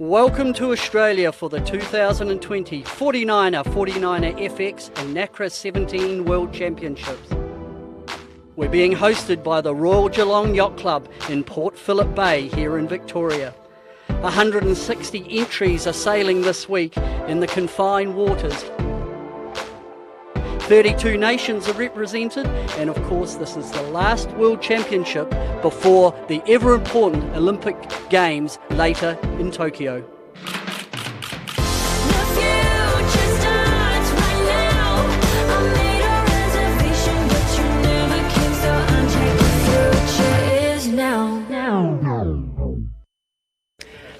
Welcome to Australia for the 2020 49er FX and Nacra 17 World Championships. We're being hosted by the Royal Geelong Yacht Club in Port Phillip Bay here in Victoria. 160 entries are sailing this week in the confined waters. 32 nations are represented, and of course this is the last World Championship before the ever-important Olympic Games later in Tokyo.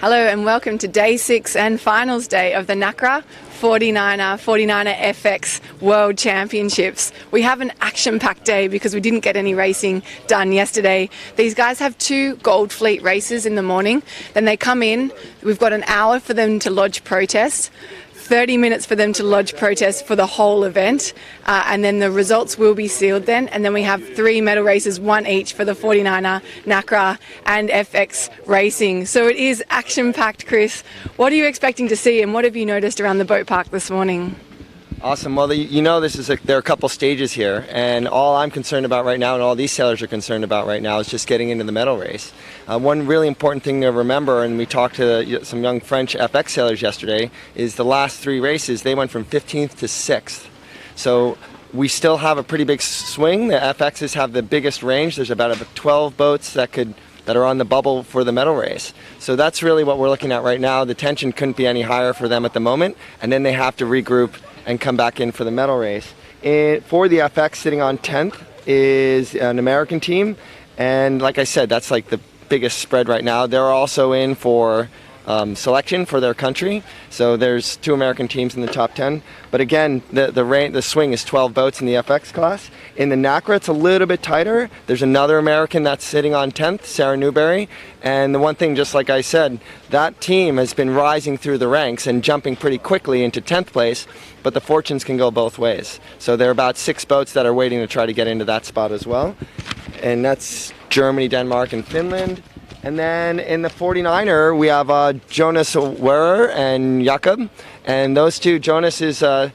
Hello and welcome to Day 6 and Finals Day of the Nacra 49er FX World Championships. We have an action-packed day because we didn't get any racing done yesterday. These guys have 2 Gold Fleet races in the morning. Then they come in. We've got an hour for them to lodge protest. 30 minutes for them to lodge protest for the whole event, and then the results will be sealed then, and then we have 3 medal races, 1 each for the 49er, Nacra and FX racing. So it is action-packed, Chris. What are you expecting to see, and what have you noticed around the boat park this morning? Awesome. Well, there are a couple stages here, and all I'm concerned about right now, and all these sailors are concerned about right now, is just getting into the medal race. One really important thing to remember, and we talked to some young French FX sailors yesterday, is the last 3 races, they went from 15th to 6th. So we still have a pretty big swing. The FXs have the biggest range. There's about 12 boats that are on the bubble for the medal race. So that's really what we're looking at right now. The tension couldn't be any higher for them at the moment, and then they have to regroup and come back in for the medal race. For the FX, sitting on 10th is an American team, and like I said, that's like the biggest spread right now. They're also in for selection for their country, so there's 2 American teams in the top 10. But again, the swing is 12 boats in the FX class. In the Nacra, it's a little bit tighter. There's another American that's sitting on 10th, Sarah Newberry. And the one thing, just like I said, that team has been rising through the ranks and jumping pretty quickly into 10th place, but the fortunes can go both ways. So there are about 6 boats that are waiting to try to get into that spot as well. And that's Germany, Denmark, and Finland. And then in the 49er, we have Jonas Werer and Jakob. And those two, Jonas is a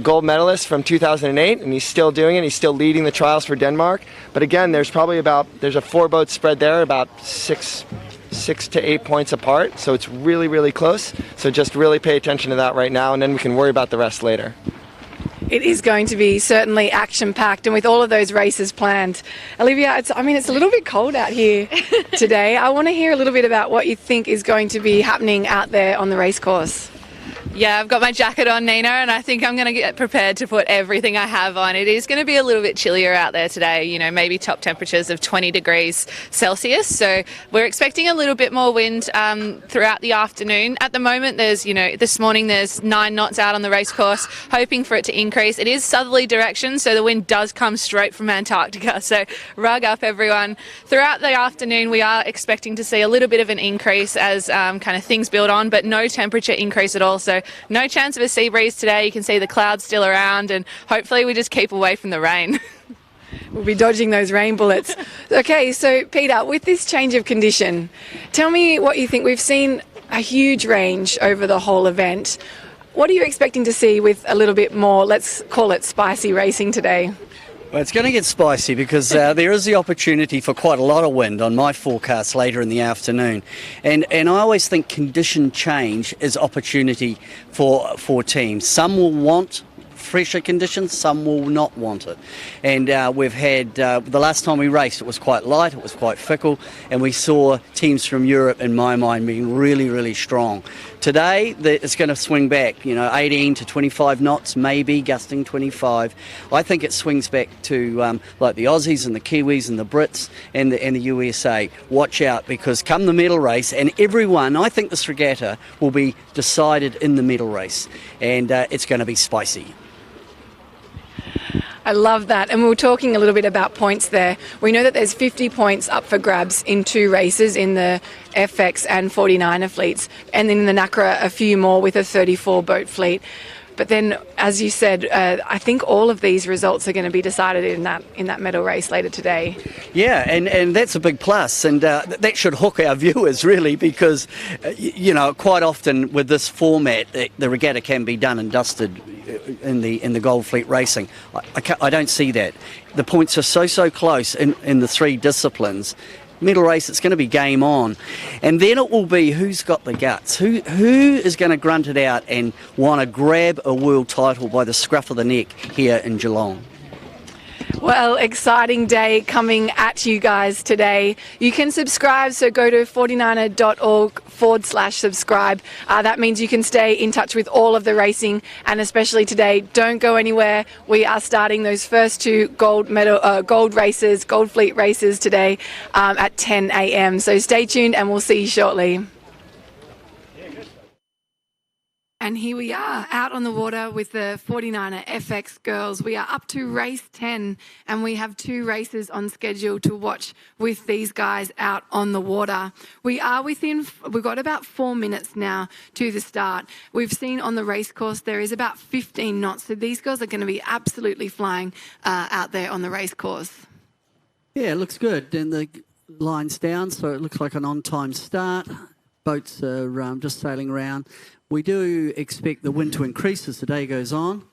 gold medalist from 2008, and he's still doing it. He's still leading the trials for Denmark. But again, there's a 4-boat spread there, about 6 to 8 points apart. So it's really, really close. So just really pay attention to that right now, and then we can worry about the rest later. It is going to be certainly action-packed, and with all of those races planned. Olivia, it's a little bit cold out here today. I want to hear a little bit about what you think is going to be happening out there on the race course. Yeah, I've got my jacket on, Nina, and I think I'm going to get prepared to put everything I have on. It is going to be a little bit chillier out there today, maybe top temperatures of 20 degrees Celsius. So we're expecting a little bit more wind throughout the afternoon. At the moment, this morning there's 9 knots out on the race course, hoping for it to increase. It is southerly direction, so the wind does come straight from Antarctica. So rug up, everyone. Throughout the afternoon, we are expecting to see a little bit of an increase as kind of things build on, but no temperature increase at all. So no chance of a sea breeze today. You can see the clouds still around, and hopefully we just keep away from the rain. We'll be dodging those rain bullets. Okay, so Peter, with this change of condition, tell me what you think. We've seen a huge range over the whole event. What are you expecting to see with a little bit more, let's call it spicy racing today? Well, it's going to get spicy because there is the opportunity for quite a lot of wind on my forecast later in the afternoon. And I always think condition change is opportunity for teams. Some will want fresher conditions, some will not want it. And we've had, the last time we raced, it was quite light, it was quite fickle, and we saw teams from Europe, in my mind, being really, really strong. Today, it's going to swing back, 18 to 25 knots, maybe gusting 25. I think it swings back to like the Aussies and the Kiwis and the Brits and the USA. Watch out, because come the medal race, and I think this regatta will be decided in the medal race, and it's going to be spicy. I love that. And we were talking a little bit about points there. We know that there's 50 points up for grabs in 2 races in the FX and 49er fleets, and then in the Nacra a few more with a 34 boat fleet. But then, as you said, I think all of these results are going to be decided in that medal race later today. Yeah, and that's a big plus, and that should hook our viewers really, because quite often with this format, the regatta can be done and dusted in the Gold Fleet racing. I don't see that. The points are so close in the three disciplines. Medal race, it's going to be game on, and then it will be who's got the guts, who is going to grunt it out and want to grab a world title by the scruff of the neck here in Geelong. Well, exciting day coming at you guys today. You can subscribe, so go to 49er.org/subscribe. That means you can stay in touch with all of the racing, and especially today, don't go anywhere. We are starting those first two Gold Fleet races today at 10 a.m. So stay tuned and we'll see you shortly. And here we are out on the water with the 49er FX girls. We are up to race 10 and we have 2 races on schedule to watch with these guys out on the water. We've got about 4 minutes now to the start. We've seen on the race course there is about 15 knots. So these girls are going to be absolutely flying out there on the race course. Yeah, it looks good. And the line's down, so it looks like an on-time start. Boats are just sailing around. We do expect the wind to increase as the day goes on.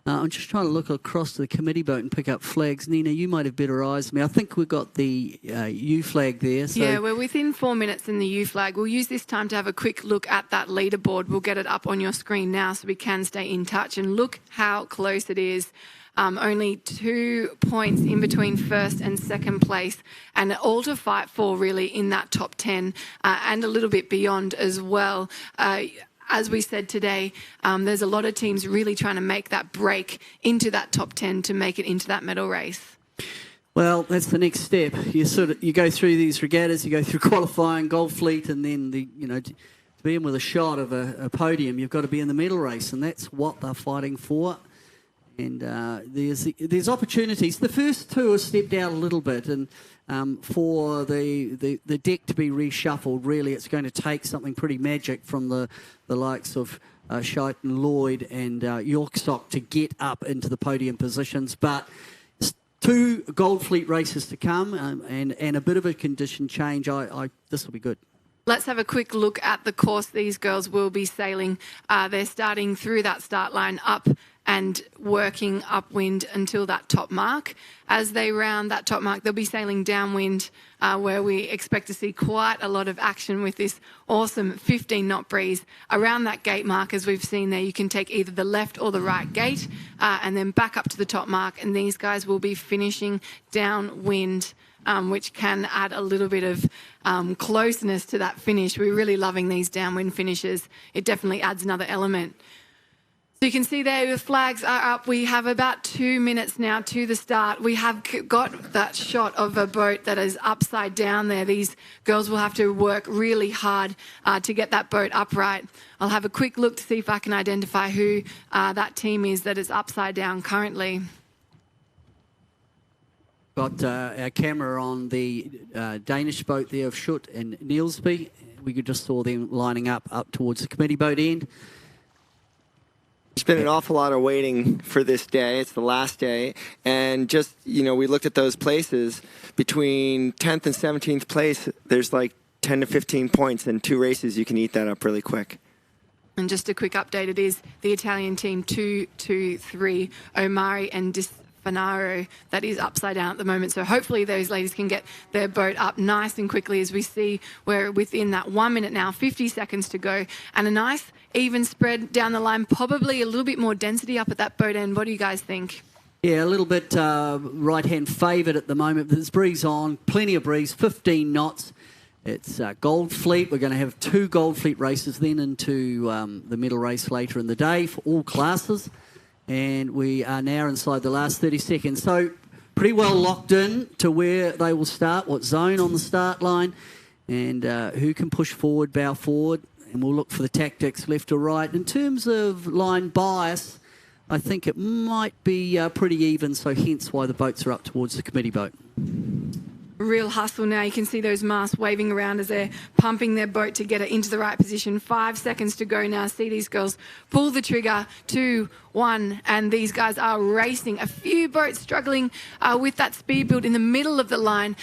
I'm just trying to look across to the committee boat and pick up flags. Nina, you might have better eyes than me. I think we've got the U flag there. So. Yeah, we're within 4 minutes in the U flag. We'll use this time to have a quick look at that leaderboard. We'll get it up on your screen now so we can stay in touch. And look how close it is. Only 2 points in between first and second place, and all to fight for really in that top 10 and a little bit beyond as well. As we said today, there's a lot of teams really trying to make that break into that top 10 to make it into that medal race. Well, that's the next step. You go through these regattas, you go through qualifying, Gold Fleet, and then to be in with a shot of a podium, you've got to be in the medal race, and that's what they're fighting for. And there's opportunities. The first two have stepped out a little bit, and for the deck to be reshuffled, really it's going to take something pretty magic from the likes of Shaitan Lloyd and Yorkstock to get up into the podium positions. But 2 Gold Fleet races to come, and a bit of a condition change. This will be good. Let's have a quick look at the course these girls will be sailing. They're starting through that start line up and working upwind until that top mark. As they round that top mark, they'll be sailing downwind, where we expect to see quite a lot of action with this awesome 15-knot breeze. Around that gate mark, as we've seen there, you can take either the left or the right gate and then back up to the top mark, and these guys will be finishing downwind, which can add a little bit of closeness to that finish. We're really loving these downwind finishes. It definitely adds another element. So you can see there the flags are up. We have about 2 minutes now to the start. We have got that shot of a boat that is upside down there. These girls will have to work really hard to get that boat upright. I'll have a quick look to see if I can identify who that team is that is upside down currently. Got our camera on the Danish boat there of Schutt and Nielsby. We just saw them lining up towards the committee boat end. There's been an awful lot of waiting for this day. It's the last day. And just, we looked at those places. Between 10th and 17th place, there's like 10 to 15 points. In 2 races, you can eat that up really quick. And just a quick update, it is the Italian team 2, 2, 3, Omari and Fanaro that is upside down at the moment. So hopefully those ladies can get their boat up nice and quickly, as we see we're within that 1 minute now, 50 seconds to go, and a nice even spread down the line, probably a little bit more density up at that boat end. What do you guys think? Yeah, a little bit right-hand favoured at the moment. There's breeze on, plenty of breeze, 15 knots. It's Gold Fleet. We're going to have 2 Gold Fleet races then into the medal race later in the day for all classes. And we are now inside the last 30 seconds. So pretty well locked in to where they will start, what zone on the start line, and who can push forward, bow forward. And we'll look for the tactics left or right. In terms of line bias, I think it might be pretty even, so hence why the boats are up towards the committee boat. Real hustle now. You can see those masts waving around as they're pumping their boat to get it into the right position. 5 seconds to go now. See these girls pull the trigger. 2, 1, and these guys are racing. A few boats struggling with that speed build in the middle of the line.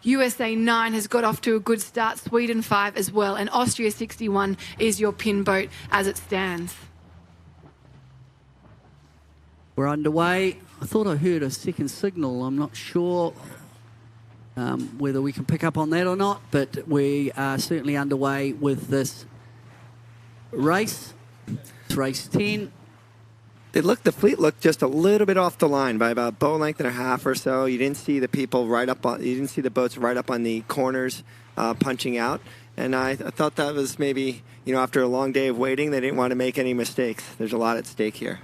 USA 9 has got off to a good start. Sweden 5 as well. And Austria 61 is your pin boat as it stands. We're underway. I thought I heard a second signal. I'm not sure whether we can pick up on that or not, but we are certainly underway with this race. It's race 10. The fleet looked just a little bit off the line by about a boat length and a half or so. You didn't see the people you didn't see the boats right up on the corners punching out. And I thought that was maybe, after a long day of waiting, they didn't want to make any mistakes. There's a lot at stake here.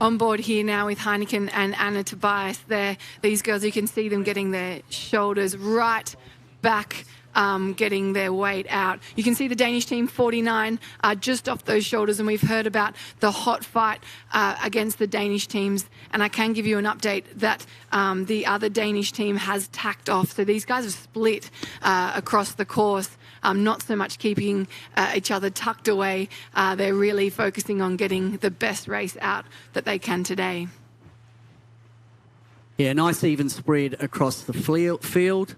On board here now with Heineken and Anna Tobias there. These girls, you can see them getting their shoulders right back, getting their weight out. You can see the Danish team 49 just off those shoulders, and we've heard about the hot fight against the Danish teams. And I can give you an update that the other Danish team has tacked off. So these guys have split across the course. Not so much keeping each other tucked away. They're really focusing on getting the best race out that they can today. Yeah, nice even spread across the field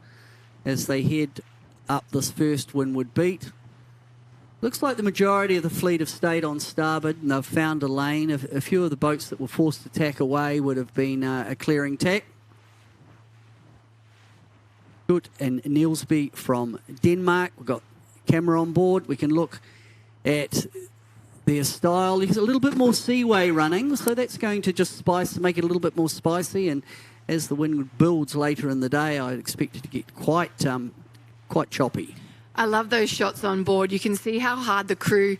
as they head up this first windward beat. Looks like the majority of the fleet have stayed on starboard and they've found a lane. A few of the boats that were forced to tack away would have been a clearing tack. Good, and Nielsby from Denmark. We've got camera on board. We can look at their style. There's a little bit more seaway running, so that's going to just make it a little bit more spicy. And as the wind builds later in the day, I expect it to get quite choppy. I love those shots on board. You can see how hard the crew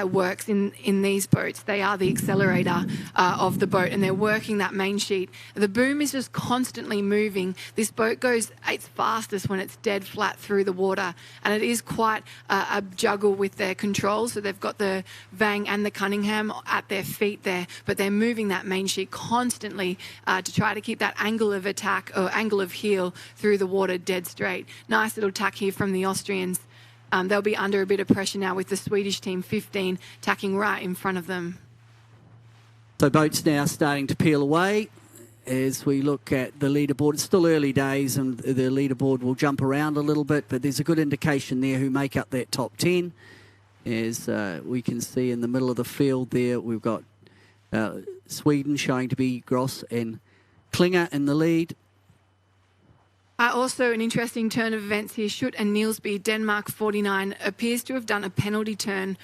works in these boats. They are the accelerator of the boat, and they're working that main sheet. The boom is just constantly moving. This boat goes its fastest when it's dead flat through the water, and it is quite a juggle with their controls. So they've got the Vang and the Cunningham at their feet there, but they're moving that main sheet constantly to try to keep that angle of attack or angle of heel through the water dead straight. Nice little tack here from the Austrians. They'll be under a bit of pressure now with the Swedish team 15 tacking right in front of them. So boats now starting to peel away as we look at the leaderboard. It's still early days and the leaderboard will jump around a little bit, but there's a good indication there who make up that top 10. As we can see in the middle of the field there, we've got Sweden showing to be Gross and Klinger in the lead. Also, an interesting turn of events here. Schutt and Nielsby, Denmark 49, appears to have done a penalty turn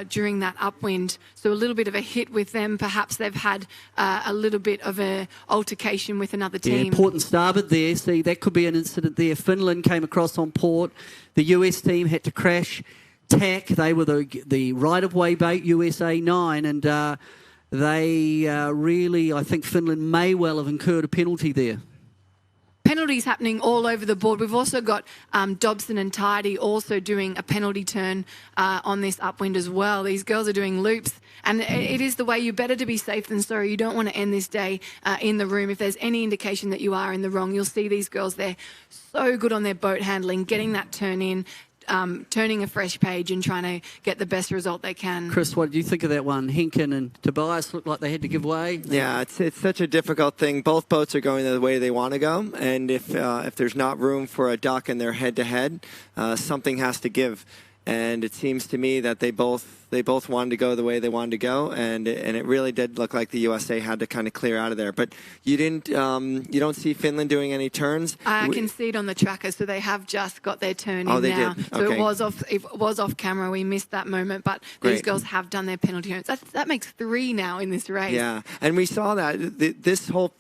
during that upwind. So a little bit of a hit with them. Perhaps they've had a little bit of an altercation with another team. Yeah, port and starboard there. See, that could be an incident there. Finland came across on port. The US team had to crash tack. They were the right-of-way bait, USA 9, and they really, I think Finland may well have incurred a penalty there. Penalties happening all over the board. We've also got Dobson and Tidy also doing a penalty turn on this upwind as well. These girls are doing loops, and it is the way. You're better to be safe than sorry. You don't want to end this day in the room. If there's any indication that you are in the wrong, you'll see these girls. They're so good on their boat handling, getting that turn in, turning a fresh page and trying to get the best result they can. Chris, what do you think of that one? Henkin and Tobias looked like they had to give way. Yeah, it's such a difficult thing. Both boats are going the way they want to go, and if there's not room for a duck in their head-to-head, something has to give. And it seems to me that they both wanted to go the way they wanted to go, and it really did look like the USA had to kind of clear out of there. But you don't see Finland doing any turns. I can see it on the tracker, so they have just got their turn in they now. did. So Okay. it was off camera. We missed that moment, but these Great. girls have done their penalty turns. That makes 3 now in this race. Yeah, and we saw that this whole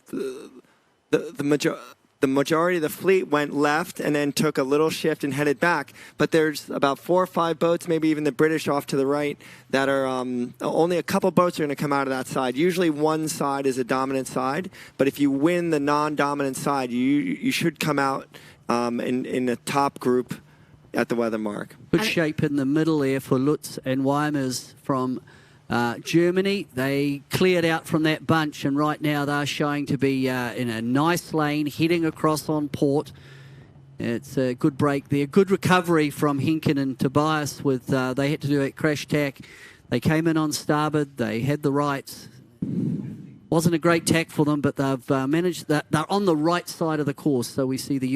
the majority of the fleet went left and then took a little shift and headed back. But there's about 4 or 5 boats, maybe even the British off to the right, that are only a couple boats are going to come out of that side. Usually one side is a dominant side, but if you win the non-dominant side, you should come out in the top group at the weather mark. Good shape in the middle there for Lutz and Weimers from Germany. They cleared out from that bunch, and right now they're showing to be in a nice lane, heading across on port. It's a good break there. Good recovery from Henkin and Tobias. With they had to do a crash tack. They came in on starboard. They had the rights. Wasn't a great tack for them, but they've managed that. They're on the right side of the course, so we see the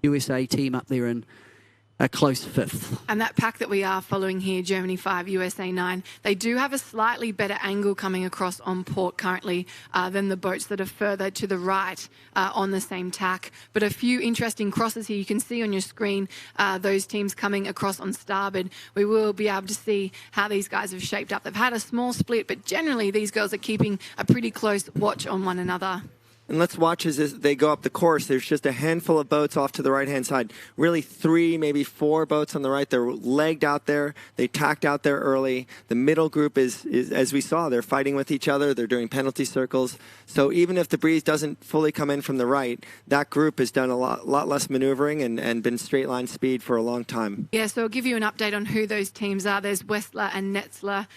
USA team up there in a close fifth. And that pack that we are following here, Germany 5, USA 9, they do have a slightly better angle coming across on port currently than the boats that are further to the right on the same tack. But a few interesting crosses here. You can see on your screen those teams coming across on starboard. We will be able to see how these guys have shaped up. They've had a small split, but generally these girls are keeping a pretty close watch on one another. And let's watch as they go up the course. There's just a handful of boats off to the right-hand side. Really 3, maybe 4 boats on the right. They're legged out there. They tacked out there early. The middle group is as we saw, they're fighting with each other. They're doing penalty circles. So even if the breeze doesn't fully come in from the right, that group has done a lot less maneuvering and been straight line speed for a long time. Yeah, so I'll give you an update on who those teams are. There's Westler and Netzler.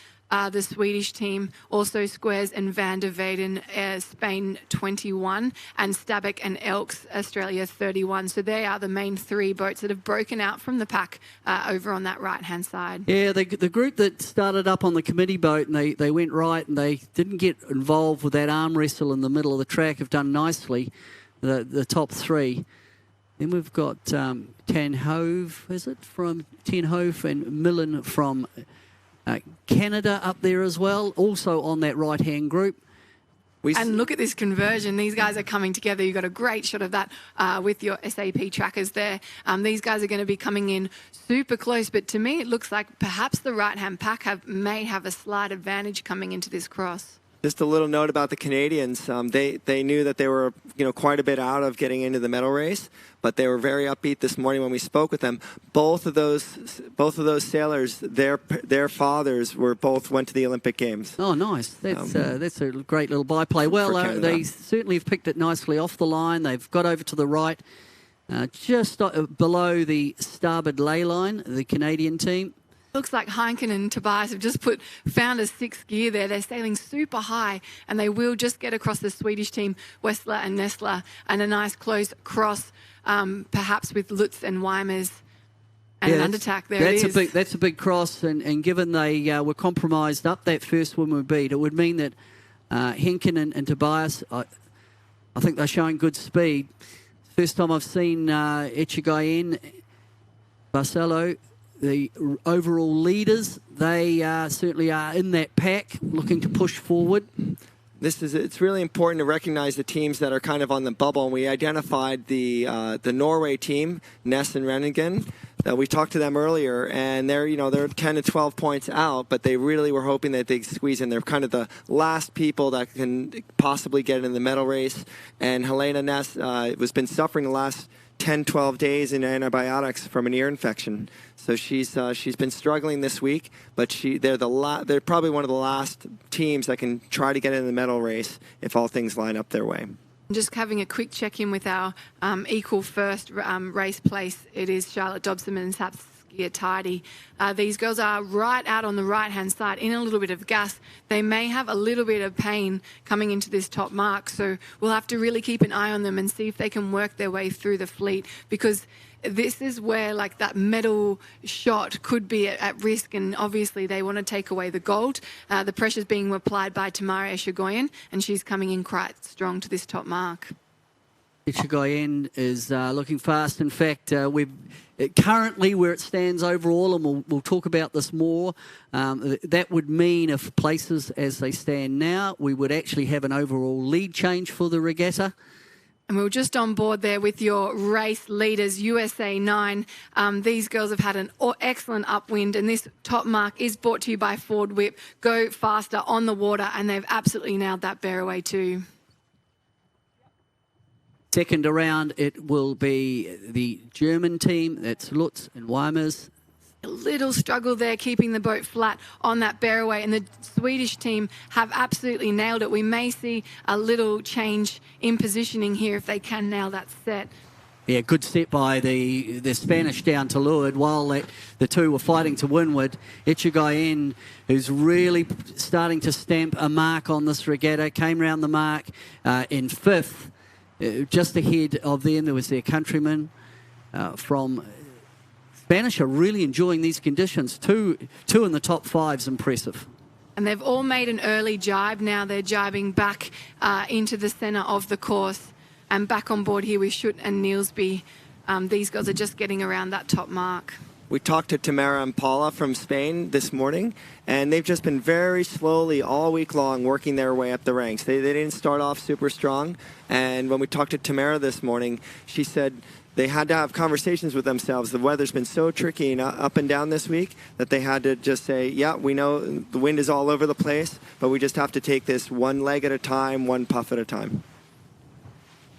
The Swedish team, also Squares and Van der Weyden, Spain 21, and Stabæk and Elks, Australia 31. So they are the main 3 boats that have broken out from the pack over on that right-hand side. Yeah, the group that started up on the committee boat and they went right and they didn't get involved with that arm wrestle in the middle of the track have done nicely, the top 3. Then we've got Ten Hove, is it, from Ten Hove, and Millen from Canada up there as well, also on that right-hand group. And look at this conversion. These guys are coming together. You've got a great shot of that with your SAP trackers there. These guys are going to be coming in super close, but to me it looks like perhaps the right-hand pack may have a slight advantage coming into this cross. Just a little note about the Canadians. They knew that they were quite a bit out of getting into the medal race, but they were very upbeat this morning when we spoke with them. Both of those sailors, their fathers went to the Olympic Games. Oh, nice. That's a great little byplay. Well, they certainly have picked it nicely off the line. They've got over to the right, just below the starboard ley line, the Canadian team. Looks like Heineken and Tobias have just found a 6th gear there. They're sailing super high, and they will just get across the Swedish team, Westler and Nestler, and a nice close cross, perhaps with Lutz and Weimers and an undertack. That's a big cross, and given they were compromised up that first one we beat, it would mean that Henkin and Tobias, I think they're showing good speed. First time I've seen Echegayen, Barcelo, the overall leaders, they certainly are in that pack, looking to push forward. It's really important to recognize the teams that are kind of on the bubble. And we identified the Norway team, Ness and Renningen. We talked to them earlier, and they're 10 to 12 points out, but they really were hoping that they'd squeeze in. They're kind of the last people that can possibly get in the medal race. And Helena Ness has been suffering the last 10, 12 days in antibiotics from an ear infection. So she's been struggling this week, but they're probably one of the last teams that can try to get in the medal race if all things line up their way. Just having a quick check-in with our equal first race place. It is Charlotte Dobson and Sapskia Tidy. These girls are right out on the right-hand side in a little bit of gas. They may have a little bit of pain coming into this top mark, so we'll have to really keep an eye on them and see if they can work their way through the fleet, because this is where that medal shot could be at risk, and obviously they want to take away the gold. The pressure's being applied by Tamara Echegayen, and she's coming in quite strong to this top mark. Echegayen is looking fast. In fact, we've currently where it stands overall, and we'll talk about this more, that would mean if places as they stand now, we would actually have an overall lead change for the regatta. And we were just on board there with your race leaders, USA 9. These girls have had an excellent upwind, and this top mark is brought to you by Ford Whip. Go faster on the water, and they've absolutely nailed that bearaway too. Second around, it will be the German team. That's Lutz and Weimers. A little struggle there keeping the boat flat on that bearaway, and the Swedish team have absolutely nailed it. We may see a little change in positioning here if they can nail that set. Yeah, good set by the Spanish down to leeward while the two were fighting to windward. Echegayen, who's really starting to stamp a mark on this regatta, came round the mark in 5th. Just ahead of them, there was their countryman. from Spanish are really enjoying these conditions. Two in the top 5's impressive. And they've all made an early jibe. Now they're jibing back into the centre of the course. And back on board here with Schutt and Nielsby. These girls are just getting around that top mark. We talked to Tamara and Paula from Spain this morning, and they've just been very slowly all week long working their way up the ranks. They didn't start off super strong, and when we talked to Tamara this morning, she said they had to have conversations with themselves. The weather's been so tricky and up and down this week that they had to just say, yeah, we know the wind is all over the place, but we just have to take this one leg at a time, one puff at a time.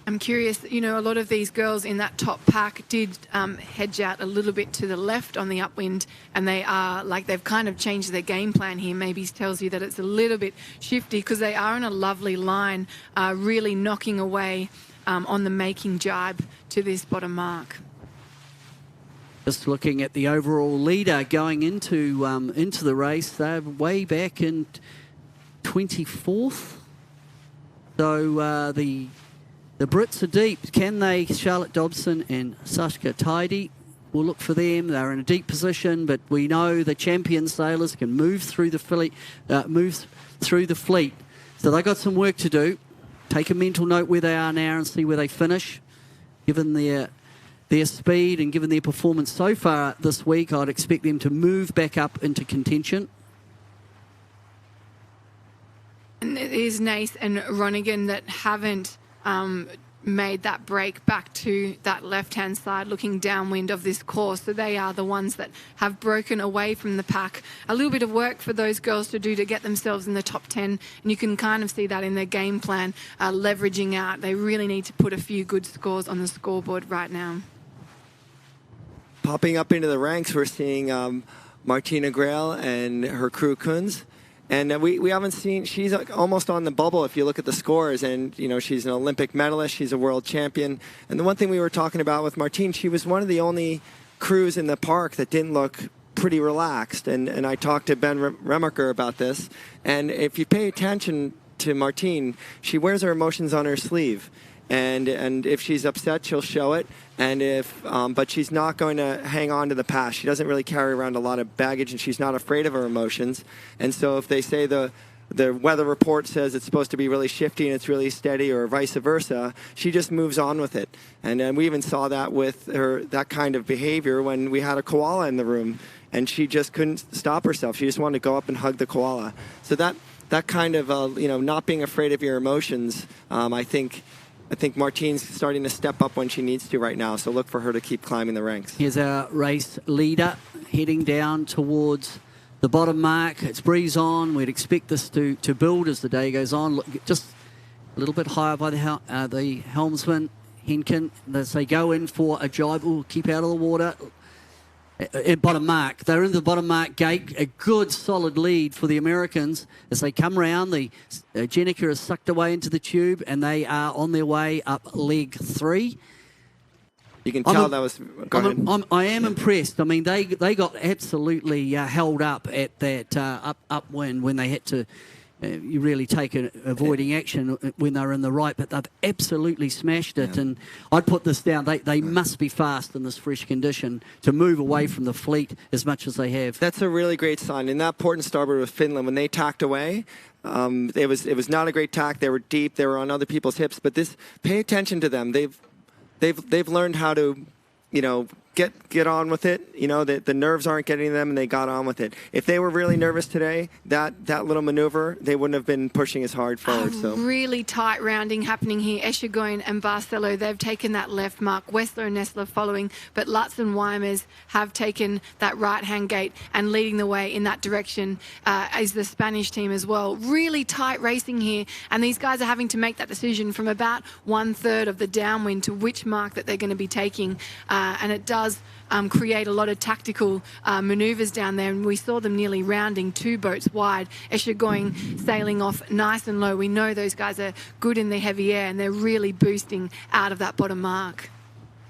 I'm curious, a lot of these girls in that top pack did hedge out a little bit to the left on the upwind, and they've kind of changed their game plan here. Maybe tells you that it's a little bit shifty because they are in a lovely line, really knocking away on the making jibe to this bottom mark. Just looking at the overall leader going into the race, they're way back in 24th. So the Brits are deep. Can they? Charlotte Dobson and Saskia Tidy will look for them. They're in a deep position, but we know the champion sailors can move through the fleet. So they've got some work to do. Take a mental note where they are now and see where they finish. Given their speed and given their performance so far this week, I'd expect them to move back up into contention. And it is Nace and Ronigan that haven't made that break back to that left-hand side looking downwind of this course. So they are the ones that have broken away from the pack. A little bit of work for those girls to do to get themselves in the top 10, and you can kind of see that in their game plan, leveraging out. They really need to put a few good scores on the scoreboard right now. Popping up into the ranks, we're seeing Martina Grail and her crew Kunz. And we haven't seen, she's almost on the bubble if you look at the scores. And, she's an Olympic medalist. She's a world champion. And the one thing we were talking about with Martine, she was one of the only crews in the park that didn't look pretty relaxed. And I talked to Ben Remacher about this. And if you pay attention to Martine, she wears her emotions on her sleeve. And if she's upset, she'll show it. And but she's not going to hang on to the past. She doesn't really carry around a lot of baggage, and she's not afraid of her emotions. And so if they say the weather report says it's supposed to be really shifty and it's really steady, or vice versa, she just moves on with it. And we even saw that with her, that kind of behavior when we had a koala in the room, and she just couldn't stop herself. She just wanted to go up and hug the koala. So that kind of not being afraid of your emotions, I think Martine's starting to step up when she needs to right now, so look for her to keep climbing the ranks. Here's our race leader heading down towards the bottom mark. It's breeze on. We'd expect this to build as the day goes on. Look, just a little bit higher by the helmsman, Henkin, as they go in for a jibe. Ooh, keep out of the water. At bottom mark. They're in the bottom mark gate. A good solid lead for the Americans as they come round. The Jenica is sucked away into the tube, and they are on their way up leg 3. You can tell that was... I am impressed. I mean, they got absolutely held up at that upwind when they had to you really take avoiding action when they're in the right, but they've absolutely smashed it. Yeah. And I'd put this down. They must be fast in this fresh condition to move away from the fleet as much as they have. That's a really great sign. In that port and starboard with Finland, when they tacked away, it was not a great tack. They were deep. They were on other people's hips. But pay attention to them. They've learned how to, get on with it. The nerves aren't getting them, and they got on with it. If they were really nervous today, that little maneuver, they wouldn't have been pushing as hard forward. So really tight rounding happening here. Eschagoin and Barcelo, they've taken that left mark. Wessler and Nessler following, but Lutz and Weimers have taken that right-hand gate, and leading the way in that direction is the Spanish team as well. Really tight racing here, and these guys are having to make that decision from about 1/3 of the downwind to which mark that they're going to be taking, and it does create a lot of tactical manoeuvres down there, and we saw them nearly rounding 2 boats wide. Eschagoin sailing off nice and low. We know those guys are good in the heavy air, and they're really boosting out of that bottom mark.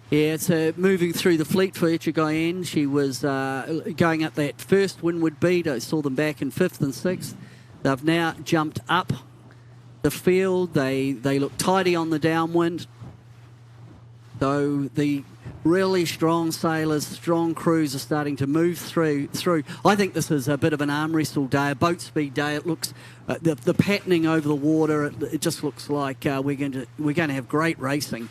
Yeah, it's moving through the fleet for Eschagoin. She was going up that first windward beat. I saw them back in 5th and 6th. They've now jumped up the field. They look tidy on the downwind. So the really strong sailors, strong crews are starting to move through. I think this is a bit of an arm wrestle day, a boat speed day. It looks the patterning over the water. It just looks like we're going to have great racing.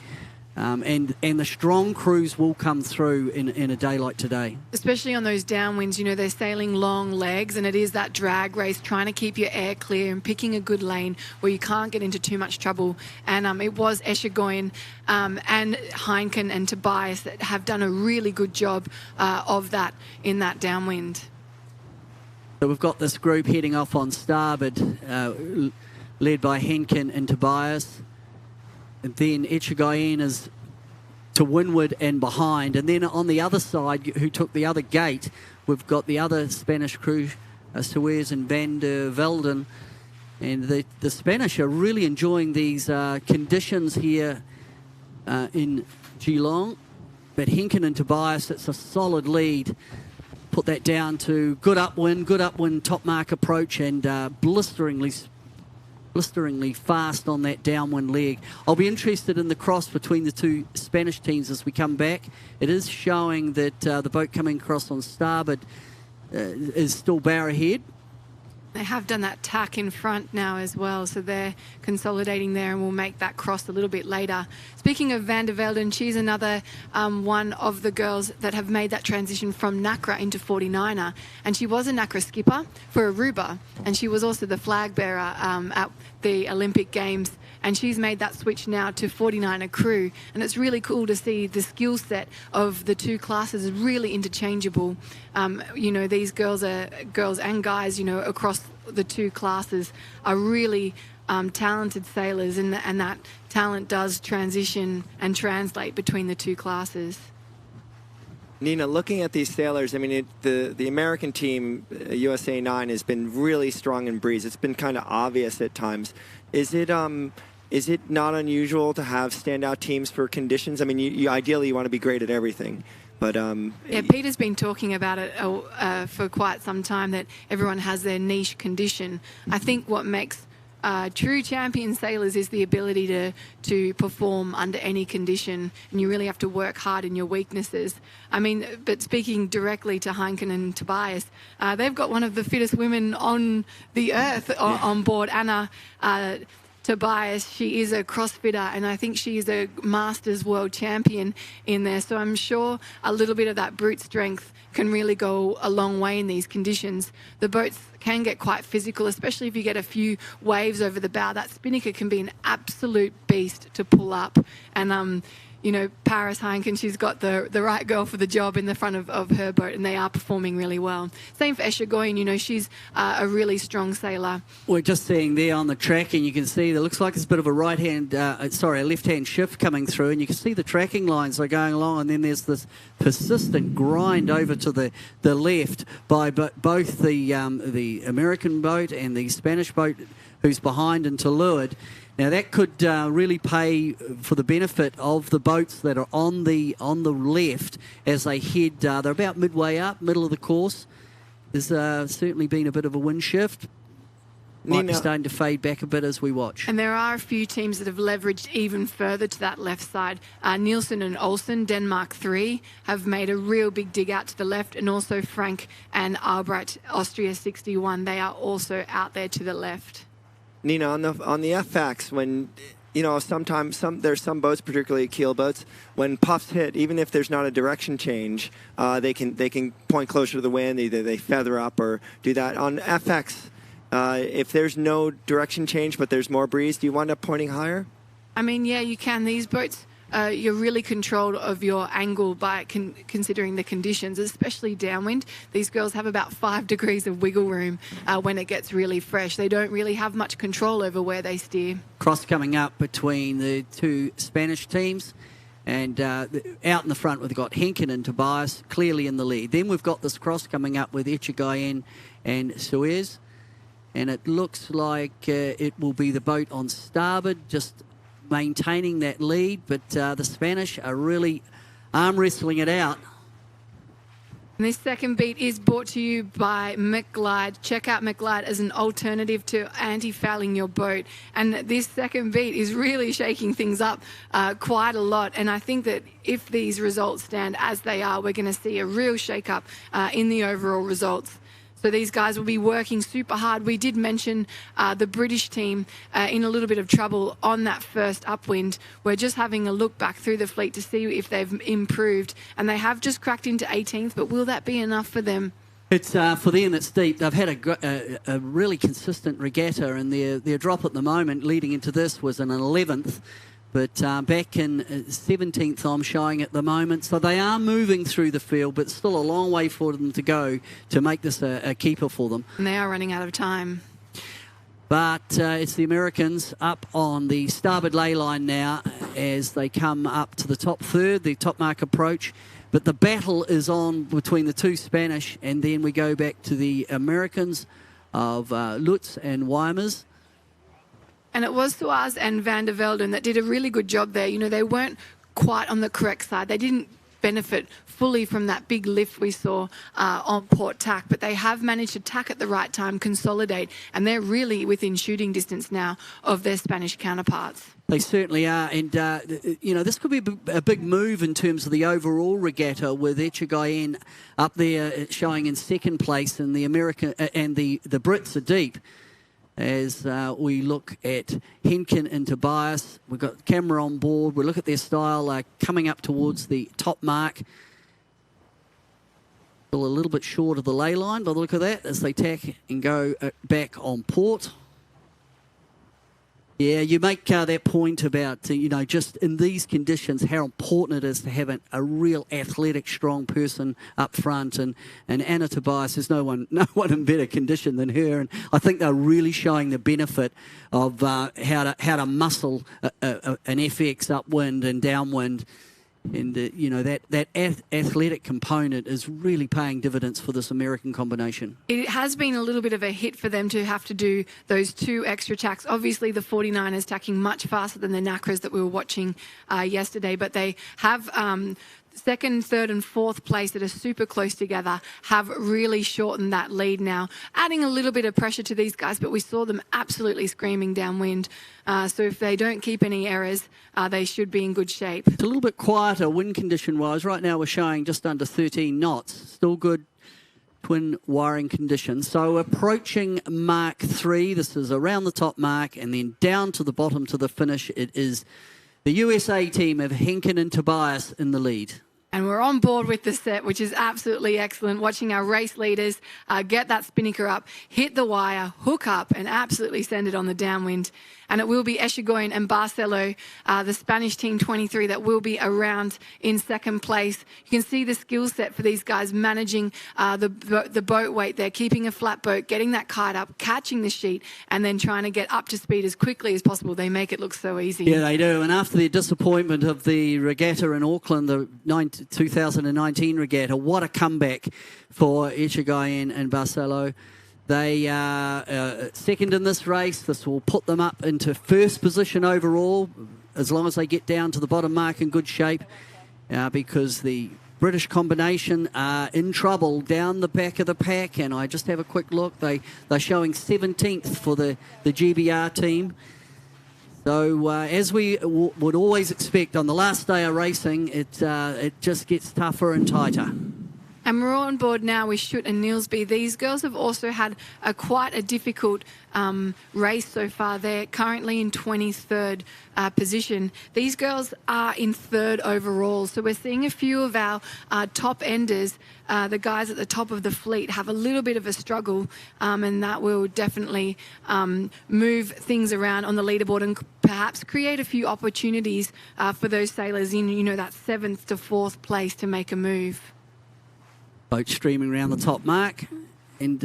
And the strong crews will come through in a day like today. Especially on those downwinds, they're sailing long legs, and it is that drag race, trying to keep your air clear and picking a good lane where you can't get into too much trouble. And it was Eschagoyen and Heineken and Tobias that have done a really good job of that in that downwind. So we've got this group heading off on starboard, led by Heineken and Tobias. And then Eschagoyen is to windward and behind. And then on the other side, who took the other gate, we've got the other Spanish crew, Suez and Van der Velden. And the Spanish are really enjoying these conditions here in Geelong. But Heineken and Tobias, it's a solid lead. Put that down to good upwind, top mark approach, and blisteringly fast on that downwind leg. I'll be interested in the cross between the two Spanish teams as we come back. It is showing that the boat coming across on starboard is still bow ahead. They have done that tack in front now as well, so they're consolidating there, and we'll make that cross a little bit later. Speaking of Van der Velden, she's another one of the girls that have made that transition from Nacra into 49er, and she was a Nacra skipper for Aruba, and she was also the flag bearer at the Olympic Games, and she's made that switch now to 49er crew, and it's really cool to see the skill set of the two classes is really interchangeable. These girls and guys, across the two classes are really talented sailors, and that talent does transition and translate between the two classes. Nina, looking at these sailors, I mean, the American team, USA 9, has been really strong in breeze. It's been kind of obvious at times. Is it not unusual to have standout teams for conditions? I mean, you ideally you want to be great at everything. But Peter's been talking about it for quite some time, that everyone has their niche condition. I think what makes true champion sailors is the ability to perform under any condition, and you really have to work hard in your weaknesses. I mean, but speaking directly to Heineken and Tobias, they've got one of the fittest women on the earth on board, Anna Tobias. She is a CrossFitter, and I think she is a Masters world champion in there. So I'm sure a little bit of that brute strength can really go a long way in these conditions. The boats can get quite physical, especially if you get a few waves over the bow. That spinnaker can be an absolute beast to pull up. And Paris Heineken, she's got the right girl for the job in the front of her boat, and they are performing really well. Same for Eschagoyen, she's a really strong sailor. We're just seeing there on the track, and you can see there looks like there's a bit of a a left-hand shift coming through, and you can see the tracking lines are going along, and then there's this persistent grind over to the left by both the American boat and the Spanish boat who's behind and to leeward. Now that could really pay for the benefit of the boats that are on the left as they head. They're about midway up, middle of the course. There's certainly been a bit of a wind shift. Might be starting to fade back a bit as we watch. And there are a few teams that have leveraged even further to that left side. Nielsen and Olsen, Denmark 3, have made a real big dig out to the left, and also Frank and Albrecht, Austria 61. They are also out there to the left. Nina, on the FX, when sometimes there's some boats, particularly keel boats, when puffs hit, even if there's not a direction change, they can point closer to the wind. Either they feather up or do that. On FX, if there's no direction change but there's more breeze, do you wind up pointing higher? I mean, yeah, you can. These boats, you're really controlled of your angle by considering the conditions, especially downwind. These girls have about 5 degrees of wiggle room when it gets really fresh. They don't really have much control over where they steer. Cross coming up between the two Spanish teams. And out in the front, we've got Heineken and Tobias clearly in the lead. Then we've got this cross coming up with Eschagoyen and Suez. And it looks like it will be the boat on starboard, just maintaining that lead, but the Spanish are really arm wrestling it out. And this second beat is brought to you by McGlide. Check out McGlide as an alternative to anti-fouling your boat. And this second beat is really shaking things up quite a lot. And I think that if these results stand as they are, we're going to see a real shake-up in the overall results. So these guys will be working super hard. We did mention the British team in a little bit of trouble on that first upwind. We're just having a look back through the fleet to see if they've improved. And they have just cracked into 18th, but will that be enough for them? It's for them, it's deep. They've had a really consistent regatta, and their drop at the moment leading into this was an 11th. But back in 17th, I'm showing at the moment. So they are moving through the field, but still a long way for them to go to make this a keeper for them. And they are running out of time. But it's the Americans up on the starboard ley line now as they come up to the top third, the top mark approach. But the battle is on between the two Spanish, and then we go back to the Americans of Lutz and Weimers. And it was Suarez and Van der Velden that did a really good job there. You know, they weren't quite on the correct side. They didn't benefit fully from that big lift we saw on port tack, but they have managed to tack at the right time, consolidate, and they're really within shooting distance now of their Spanish counterparts. They certainly are, and you know, this could be a big move in terms of the overall regatta, with Echegayen up there showing in second place, and the American and the Brits are deep. As we look at Henkin and Tobias, we've got camera on board. We look at their style coming up towards the top mark. Still a little bit short of the ley line by the look of that as they tack and go back on port. Yeah, you make that point about, you know, just in these conditions, how important it is to have a real athletic, strong person up front. And Anna Tobias, there's no one in better condition than her. And I think they're really showing the benefit of how to muscle an FX upwind and downwind. And, you know, that athletic component is really paying dividends for this American combination. It has been a little bit of a hit for them to have to do those two extra tacks. Obviously, the 49ers tacking much faster than the Nacras that we were watching yesterday, but they have second, third and fourth place that are super close together have really shortened that lead now, adding a little bit of pressure to these guys, but we saw them absolutely screaming downwind. So if they don't keep any errors, they should be in good shape. It's a little bit quieter wind condition-wise. Right now we're showing just under 13 knots. Still good twin wiring conditions. So approaching Mark 3, this is around the top mark, and then down to the bottom to the finish. It is the USA team of Henkin and Tobias in the lead. And we're on board with the set, which is absolutely excellent. Watching our race leaders get that spinnaker up, hit the wire, hook up, and absolutely send it on the downwind. And it will be Echegayen and Barcelo, the Spanish team 23, that will be around in second place. You can see the skill set for these guys managing the boat weight there, keeping a flat boat, getting that kite up, catching the sheet, and then trying to get up to speed as quickly as possible. They make it look so easy. Yeah, they do. And after the disappointment of the regatta in Auckland, the 2019 regatta, what a comeback for Echegayen and Barcelo. They are second in this race. This will put them up into first position overall, as long as they get down to the bottom mark in good shape, because the British combination are in trouble down the back of the pack. And I just have a quick look. They're showing 17th for the GBR team. So as we would always expect on the last day of racing, it just gets tougher and tighter. And we're on board now with Schutt and Nielsby. These girls have also had quite a difficult race so far. They're currently in 23rd position. These girls are in third overall. So we're seeing a few of our top enders, the guys at the top of the fleet, have a little bit of a struggle, and that will definitely move things around on the leaderboard and perhaps create a few opportunities for those sailors in, you know, that 7th to 4th place to make a move. Boat streaming around the top mark, and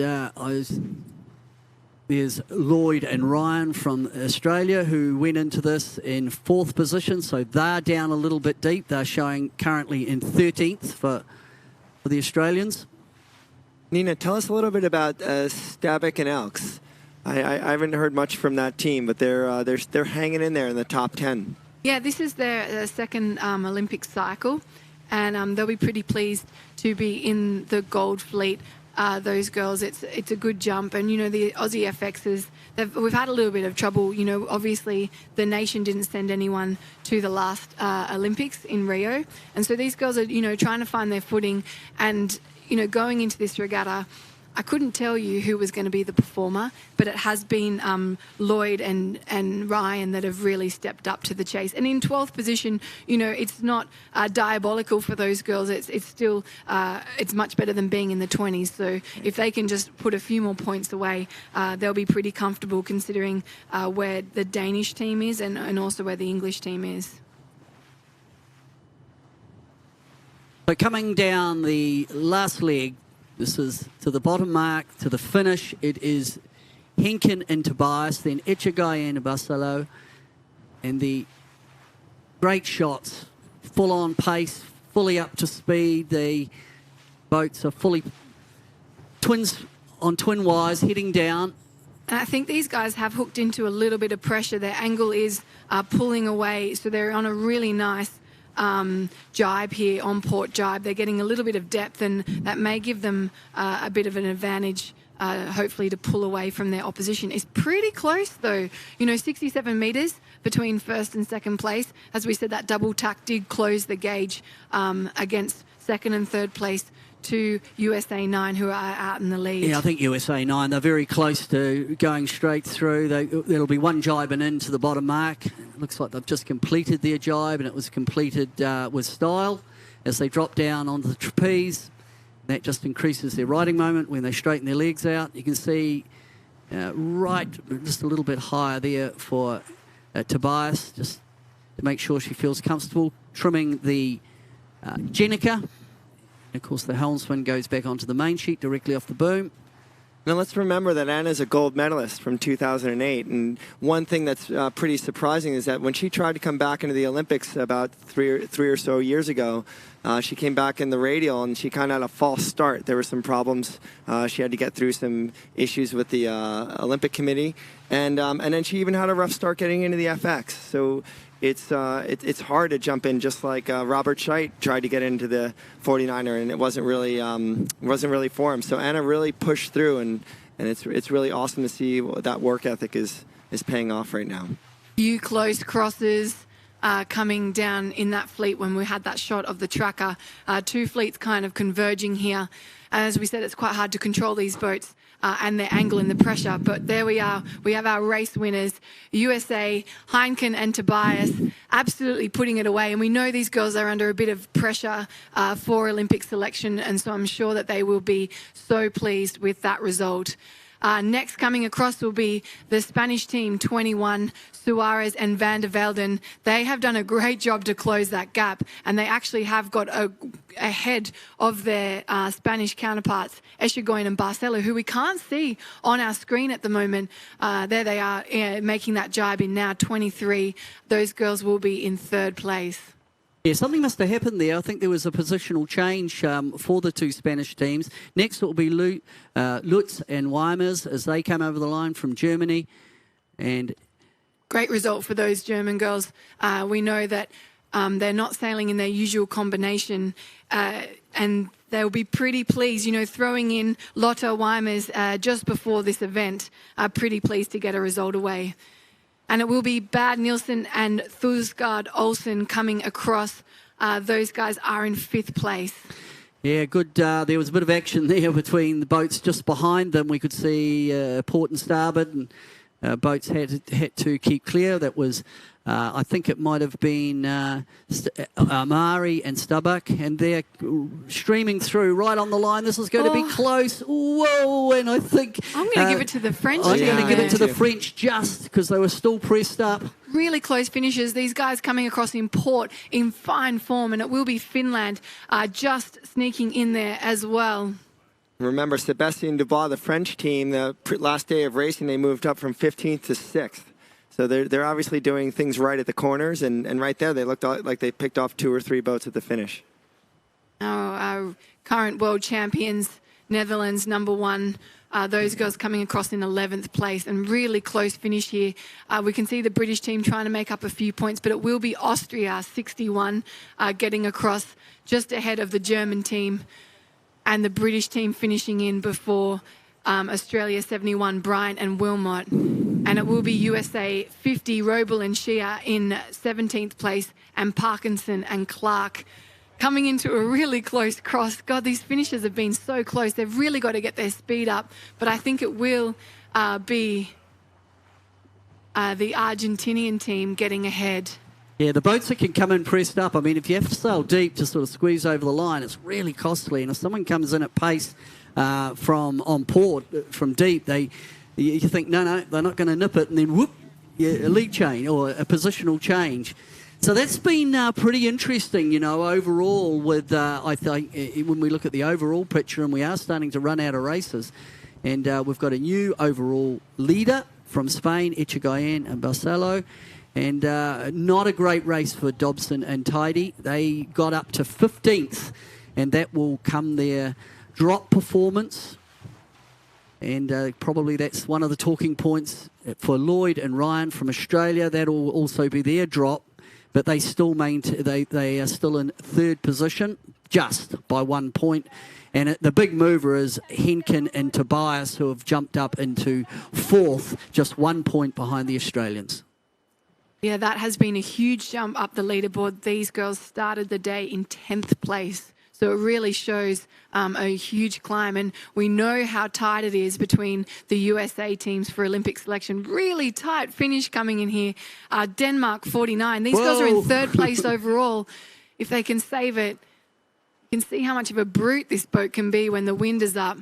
there's Lloyd and Ryan from Australia who went into this in 4th position, so they're down a little bit deep. They're showing currently in 13th for the Australians. Nina, tell us a little bit about Stabik and Elks. I haven't heard much from that team, but they're hanging in there in the top 10. Yeah, this is their second Olympic cycle. and they'll be pretty pleased to be in the gold fleet. Those girls, it's a good jump, and the Aussie FXs, we've had a little bit of trouble. Obviously the nation didn't send anyone to the last Olympics in Rio, and so these girls are trying to find their footing, and going into this regatta, I couldn't tell you who was going to be the performer, but it has been Lloyd and Ryan that have really stepped up to the chase. And in 12th position, it's not diabolical for those girls. It's still it's much better than being in the 20s. So if they can just put a few more points away, they'll be pretty comfortable considering where the Danish team is and also where the English team is. So coming down the last leg, this is to the bottom mark, to the finish. It is Henkin and Tobias, then Echegaray and Barcelo. And the great shots, full on pace, fully up to speed. The boats are fully twins on twin wires heading down. And I think these guys have hooked into a little bit of pressure. Their angle is pulling away, so they're on a really nice jibe here, on port jibe. They're getting a little bit of depth, and that may give them a bit of an advantage, hopefully, to pull away from their opposition. It's pretty close, though. 67 metres between first and second place. As we said, that double tack did close the gauge against second and third place to USA 9, who are out in the lead. Yeah, I think USA 9, they're very close to going straight through. There'll be one jibing into the bottom mark. It looks like they've just completed their jibe, and it was completed with style as they drop down onto the trapeze. That just increases their riding moment when they straighten their legs out. You can see right just a little bit higher there for Tobias, just to make sure she feels comfortable, trimming the Jenica. Of course, the helmsman goes back onto the main sheet directly off the boom. Now, let's remember that Anna's a gold medalist from 2008. And one thing that's pretty surprising is that when she tried to come back into the Olympics about three or so years ago, she came back in the radial and she kind of had a false start. There were some problems. She had to get through some issues with the Olympic Committee. And then she even had a rough start getting into the FX. So it's hard to jump in, just like Robert Scheidt tried to get into the 49er, and it wasn't really for him. So Anna really pushed through, and it's really awesome to see that work ethic is paying off right now. Few close crosses coming down in that fleet when we had that shot of the tracker. Two fleets kind of converging here. As we said, it's quite hard to control these boats and their angle and the pressure. But there we are. We have our race winners, USA, Heineken and Tobias, absolutely putting it away. And we know these girls are under a bit of pressure for Olympic selection, and so I'm sure that they will be so pleased with that result. Next coming across will be the Spanish team, 21, Suarez and Van der Velden. They have done a great job to close that gap, and they actually have got ahead of their Spanish counterparts, Echegaray and Barcelo, who we can't see on our screen at the moment. There they are, making that jibe in now 23. Those girls will be in third place. Yeah, something must have happened there. I think there was a positional change for the two Spanish teams. Next it will be Lutz and Weimers as they come over the line from Germany. And great result for those German girls. We know that they're not sailing in their usual combination, and they'll be pretty pleased, throwing in Lotta Weimers just before this event, pretty pleased to get a result away. And it will be Bad Nielsen and Thusgaard Olsen coming across. Those guys are in fifth place. Yeah, good. There was a bit of action there between the boats just behind them. We could see port and starboard, and boats had to keep clear. That was, I think it might have been Mari and Stubbuck, and they're streaming through right on the line. This is going to be close. Whoa, and I think I'm going to give it to the French. I'm going to give it to the French just because they were still pressed up. Really close finishes. These guys coming across in port in fine form, and it will be Finland just sneaking in there as well. Remember, Sébastien Dubois, the French team, the last day of racing, they moved up from 15th to 6th. So they're obviously doing things right at the corners, and right there they looked like they picked off 2 or 3 boats at the finish. Our current world champions, Netherlands #1, Those girls coming across in 11th place, and really close finish here. We can see the British team trying to make up a few points, but it will be Austria 61 getting across just ahead of the German team, and the British team finishing in before Australia 71, Bryant and Wilmot. And it will be USA 50, Roble and Shea in 17th place, and Parkinson and Clark coming into a really close cross. God, these finishes have been so close. They've really got to get their speed up. But I think it will be the Argentinian team getting ahead. Yeah, the boats that can come in pressed up. I mean, if you have to sail deep to sort of squeeze over the line, it's really costly. And if someone comes in at pace from on port, from deep, you think, no, they're not going to nip it. And then, whoop, a lead change or a positional change. So that's been pretty interesting, you know, overall with, I think, when we look at the overall picture, and we are starting to run out of races. And we've got a new overall leader from Spain, Echegayen and Barcelo. And not a great race for Dobson and Tidy. They got up to 15th, and that will come their drop performance. And probably that's one of the talking points for Lloyd and Ryan from Australia. That'll also be their drop. But they still they are still in third position, just by 1 point. And the big mover is Henkin and Tobias, who have jumped up into fourth, just 1 point behind the Australians. Yeah, that has been a huge jump up the leaderboard. These girls started the day in 10th place. So it really shows a huge climb. And we know how tight it is between the USA teams for Olympic selection. Really tight finish coming in here. Denmark 49. These girls are in third place overall. If they can save it, you can see how much of a brute this boat can be when the wind is up.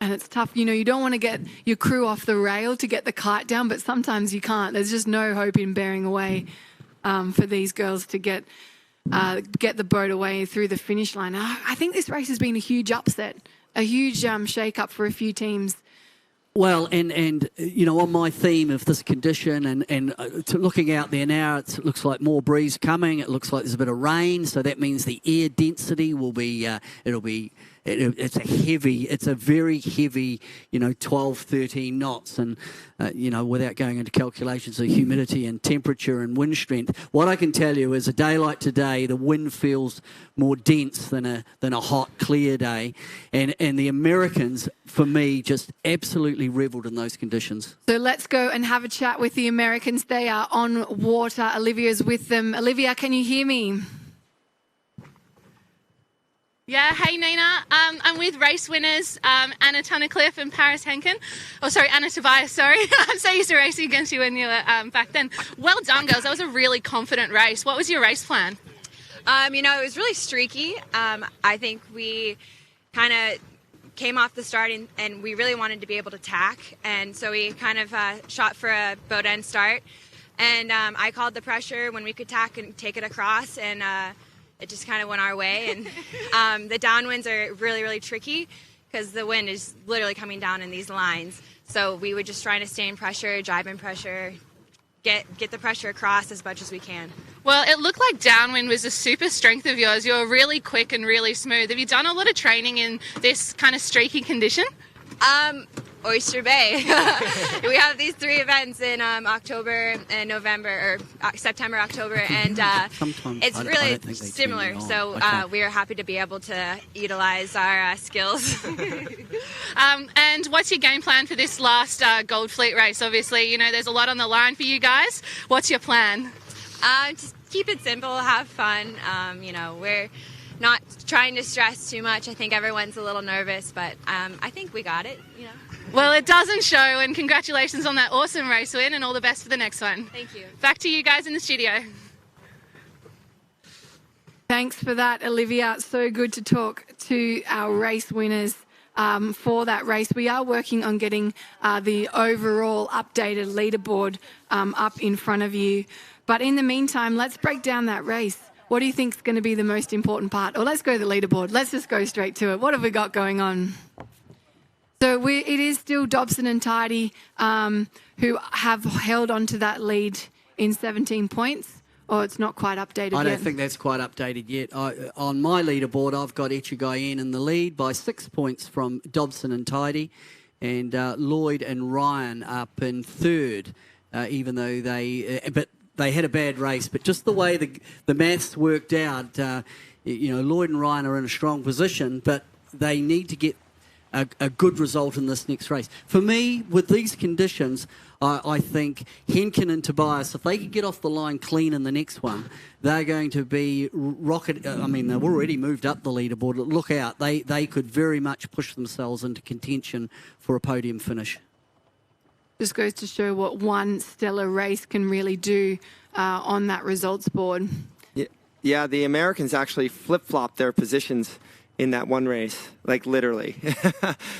And it's tough. You know, you don't want to get your crew off the rail to get the kite down, but sometimes you can't. There's just no hope in bearing away for these girls to get the boat away through the finish line. I think this race has been a huge upset, a huge shake-up for a few teams. Well, and you know, on my theme of this condition and looking out there now, it looks like more breeze coming. It looks like there's a bit of rain, so that means the air density will be, it's a very heavy, you know, 12, 13 knots. And, you know, without going into calculations of humidity and temperature and wind strength, what I can tell you is a day like today, the wind feels more dense than a hot, clear day. And the Americans, for me, just absolutely revelled in those conditions. So let's go and have a chat with the Americans. They are on water. Olivia's with them. Olivia, can you hear me? Yeah, hey Nina. I'm with race winners Anna Tunnicliffe and Paris Henkin. Oh, sorry, Anna Tobias, sorry. I'm so used to racing against you when you were back then. Well done, girls. That was a really confident race. What was your race plan? You know, it was really streaky. I think we kind of came off the start and we really wanted to be able to tack. And so we kind of shot for a boat end start. And I called the pressure when we could tack and take it across, and it just kind of went our way. And the downwinds are really, really tricky because the wind is literally coming down in these lines. So we were just trying to stay in pressure, drive in pressure, get the pressure across as much as we can. Well, it looked like downwind was a super strength of yours. You were really quick and really smooth. Have you done a lot of training in this kind of streaky condition? Oyster Bay. We have these 3 events in October and November, or September, October, and it's really similar. So we are happy to be able to utilize our skills. And what's your game plan for this last Gold Fleet race? Obviously, you know, there's a lot on the line for you guys. What's your plan? Just keep it simple, have fun. You know, we're not trying to stress too much. I think everyone's a little nervous, but I think we got it, you know. Well, it doesn't show, and congratulations on that awesome race win, and all the best for the next one. Thank you. Back to you guys in the studio. Thanks for that, Olivia. So good to talk to our race winners for that race. We are working on getting the overall updated leaderboard up in front of you. But in the meantime, let's break down that race. What do you think is going to be the most important part? Or let's go to the leaderboard. Let's just go straight to it. What have we got going on? So it is still Dobson and Tidy who have held on to that lead in 17 points. Oh, it's not quite updated I yet. don't think that's quite updated yet. On my leaderboard, I've got Echigayen in the lead by 6 points from Dobson and Tidy, and Lloyd and Ryan up in third, even though they had a bad race. But just the way the maths worked out, Lloyd and Ryan are in a strong position, but they need to get a good result in this next race. For me, with these conditions, I think Henkin and Tobias, if they can get off the line clean in the next one, they're going to be rocket. I mean, they've already moved up the leaderboard. Look out. They could very much push themselves into contention for a podium finish. Just goes to show what one stellar race can really do on that results board. Yeah, the Americans actually flip-flopped their positions in that one race, like literally.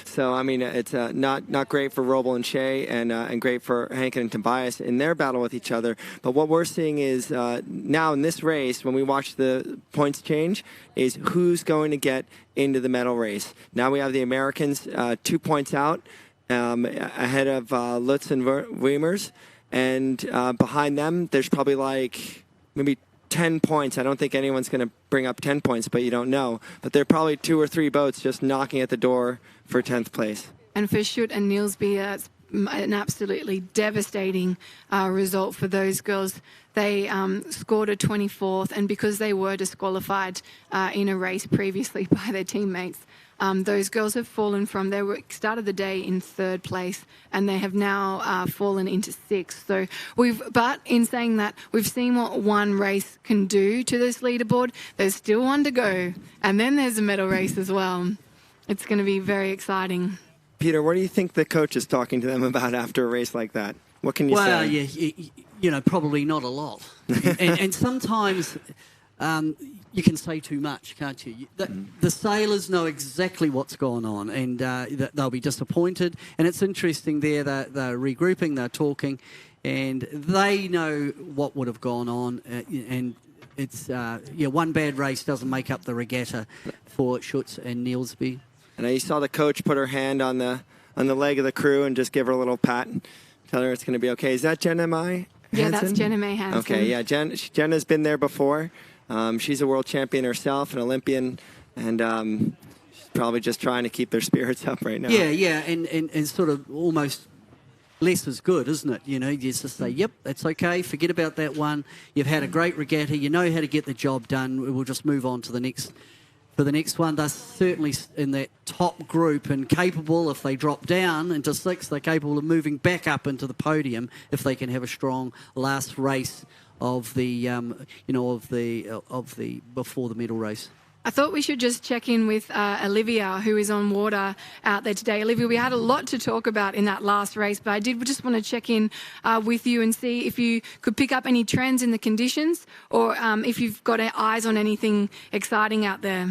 So, I mean, it's not great for Roble and Shea, and great for Hankin and Tobias in their battle with each other. But what we're seeing is now in this race, when we watch the points change, is who's going to get into the medal race. Now we have the Americans 2 points out ahead of Lutz and Weimers, and behind them, there's probably like maybe 10 points. I don't think anyone's going to bring up 10 points, but you don't know. But there are probably 2 or 3 boats just knocking at the door for 10th place. And for Schutt and Nielsby, it's an absolutely devastating result for those girls. They scored a 24th, and because they were disqualified in a race previously by their teammates, those girls have fallen from, they started the day in 3rd place, and they have now fallen into 6th. So but in saying that, we've seen what one race can do to this leaderboard. There's still one to go, and then there's a medal race as well. It's going to be very exciting. Peter, what do you think the coach is talking to them about after a race like that? What can you say? Well, yeah, probably not a lot. and sometimes you can say too much, can't you? The sailors know exactly what's going on, and they'll be disappointed. And it's interesting there, they're regrouping, they're talking, and they know what would have gone on. And it's one bad race doesn't make up the regatta for Schutz and Nielsby. And you saw the coach put her hand on the leg of the crew and just give her a little pat and tell her it's going to be okay. Is that Jenna Mai Hansen? Yeah, that's Jenna May Hansen. Okay, yeah, Jenna's been there before. She's a world champion herself, an Olympian, and she's probably just trying to keep their spirits up right now. Yeah, and sort of almost less is good, isn't it? You just say, yep, that's okay, forget about that one. You've had a great regatta, you know how to get the job done, we'll just move on to the next. For the next one, they're certainly in that top group and capable, if they drop down into 6th, they're capable of moving back up into the podium if they can have a strong last race of the before the medal race. I thought we should just check in with Olivia, who is on water out there today. Olivia, we had a lot to talk about in that last race, but I did just want to check in with you and see if you could pick up any trends in the conditions, or if you've got eyes on anything exciting out there.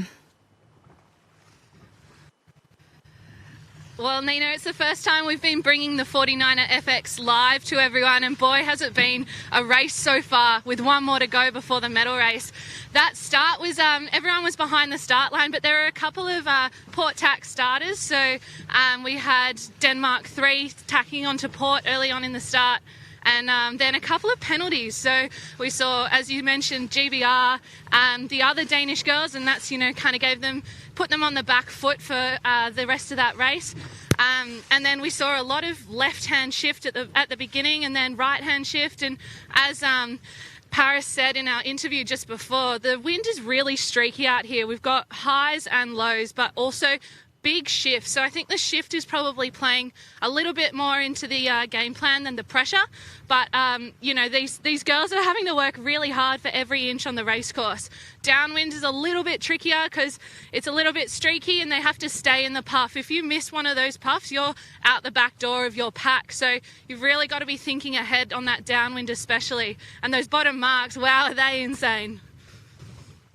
Well, Nina, it's the first time we've been bringing the 49er FX live to everyone, and boy, has it been a race so far, with one more to go before the medal race. That start was, everyone was behind the start line, but there were a couple of port tack starters. So we had Denmark 3 tacking onto port early on in the start, and then a couple of penalties. So we saw, as you mentioned, GBR, the other Danish girls, and that's, kind of put them on the back foot for the rest of that race. And then we saw a lot of left-hand shift at the beginning, and then right-hand shift. And as Paris said in our interview just before, the wind is really streaky out here. We've got highs and lows, but also big shift. So I think the shift is probably playing a little bit more into the game plan than the pressure. But, these girls are having to work really hard for every inch on the race course. Downwind is a little bit trickier because it's a little bit streaky and they have to stay in the puff. If you miss one of those puffs, you're out the back door of your pack. So you've really got to be thinking ahead on that downwind especially. And those bottom marks, wow, are they insane.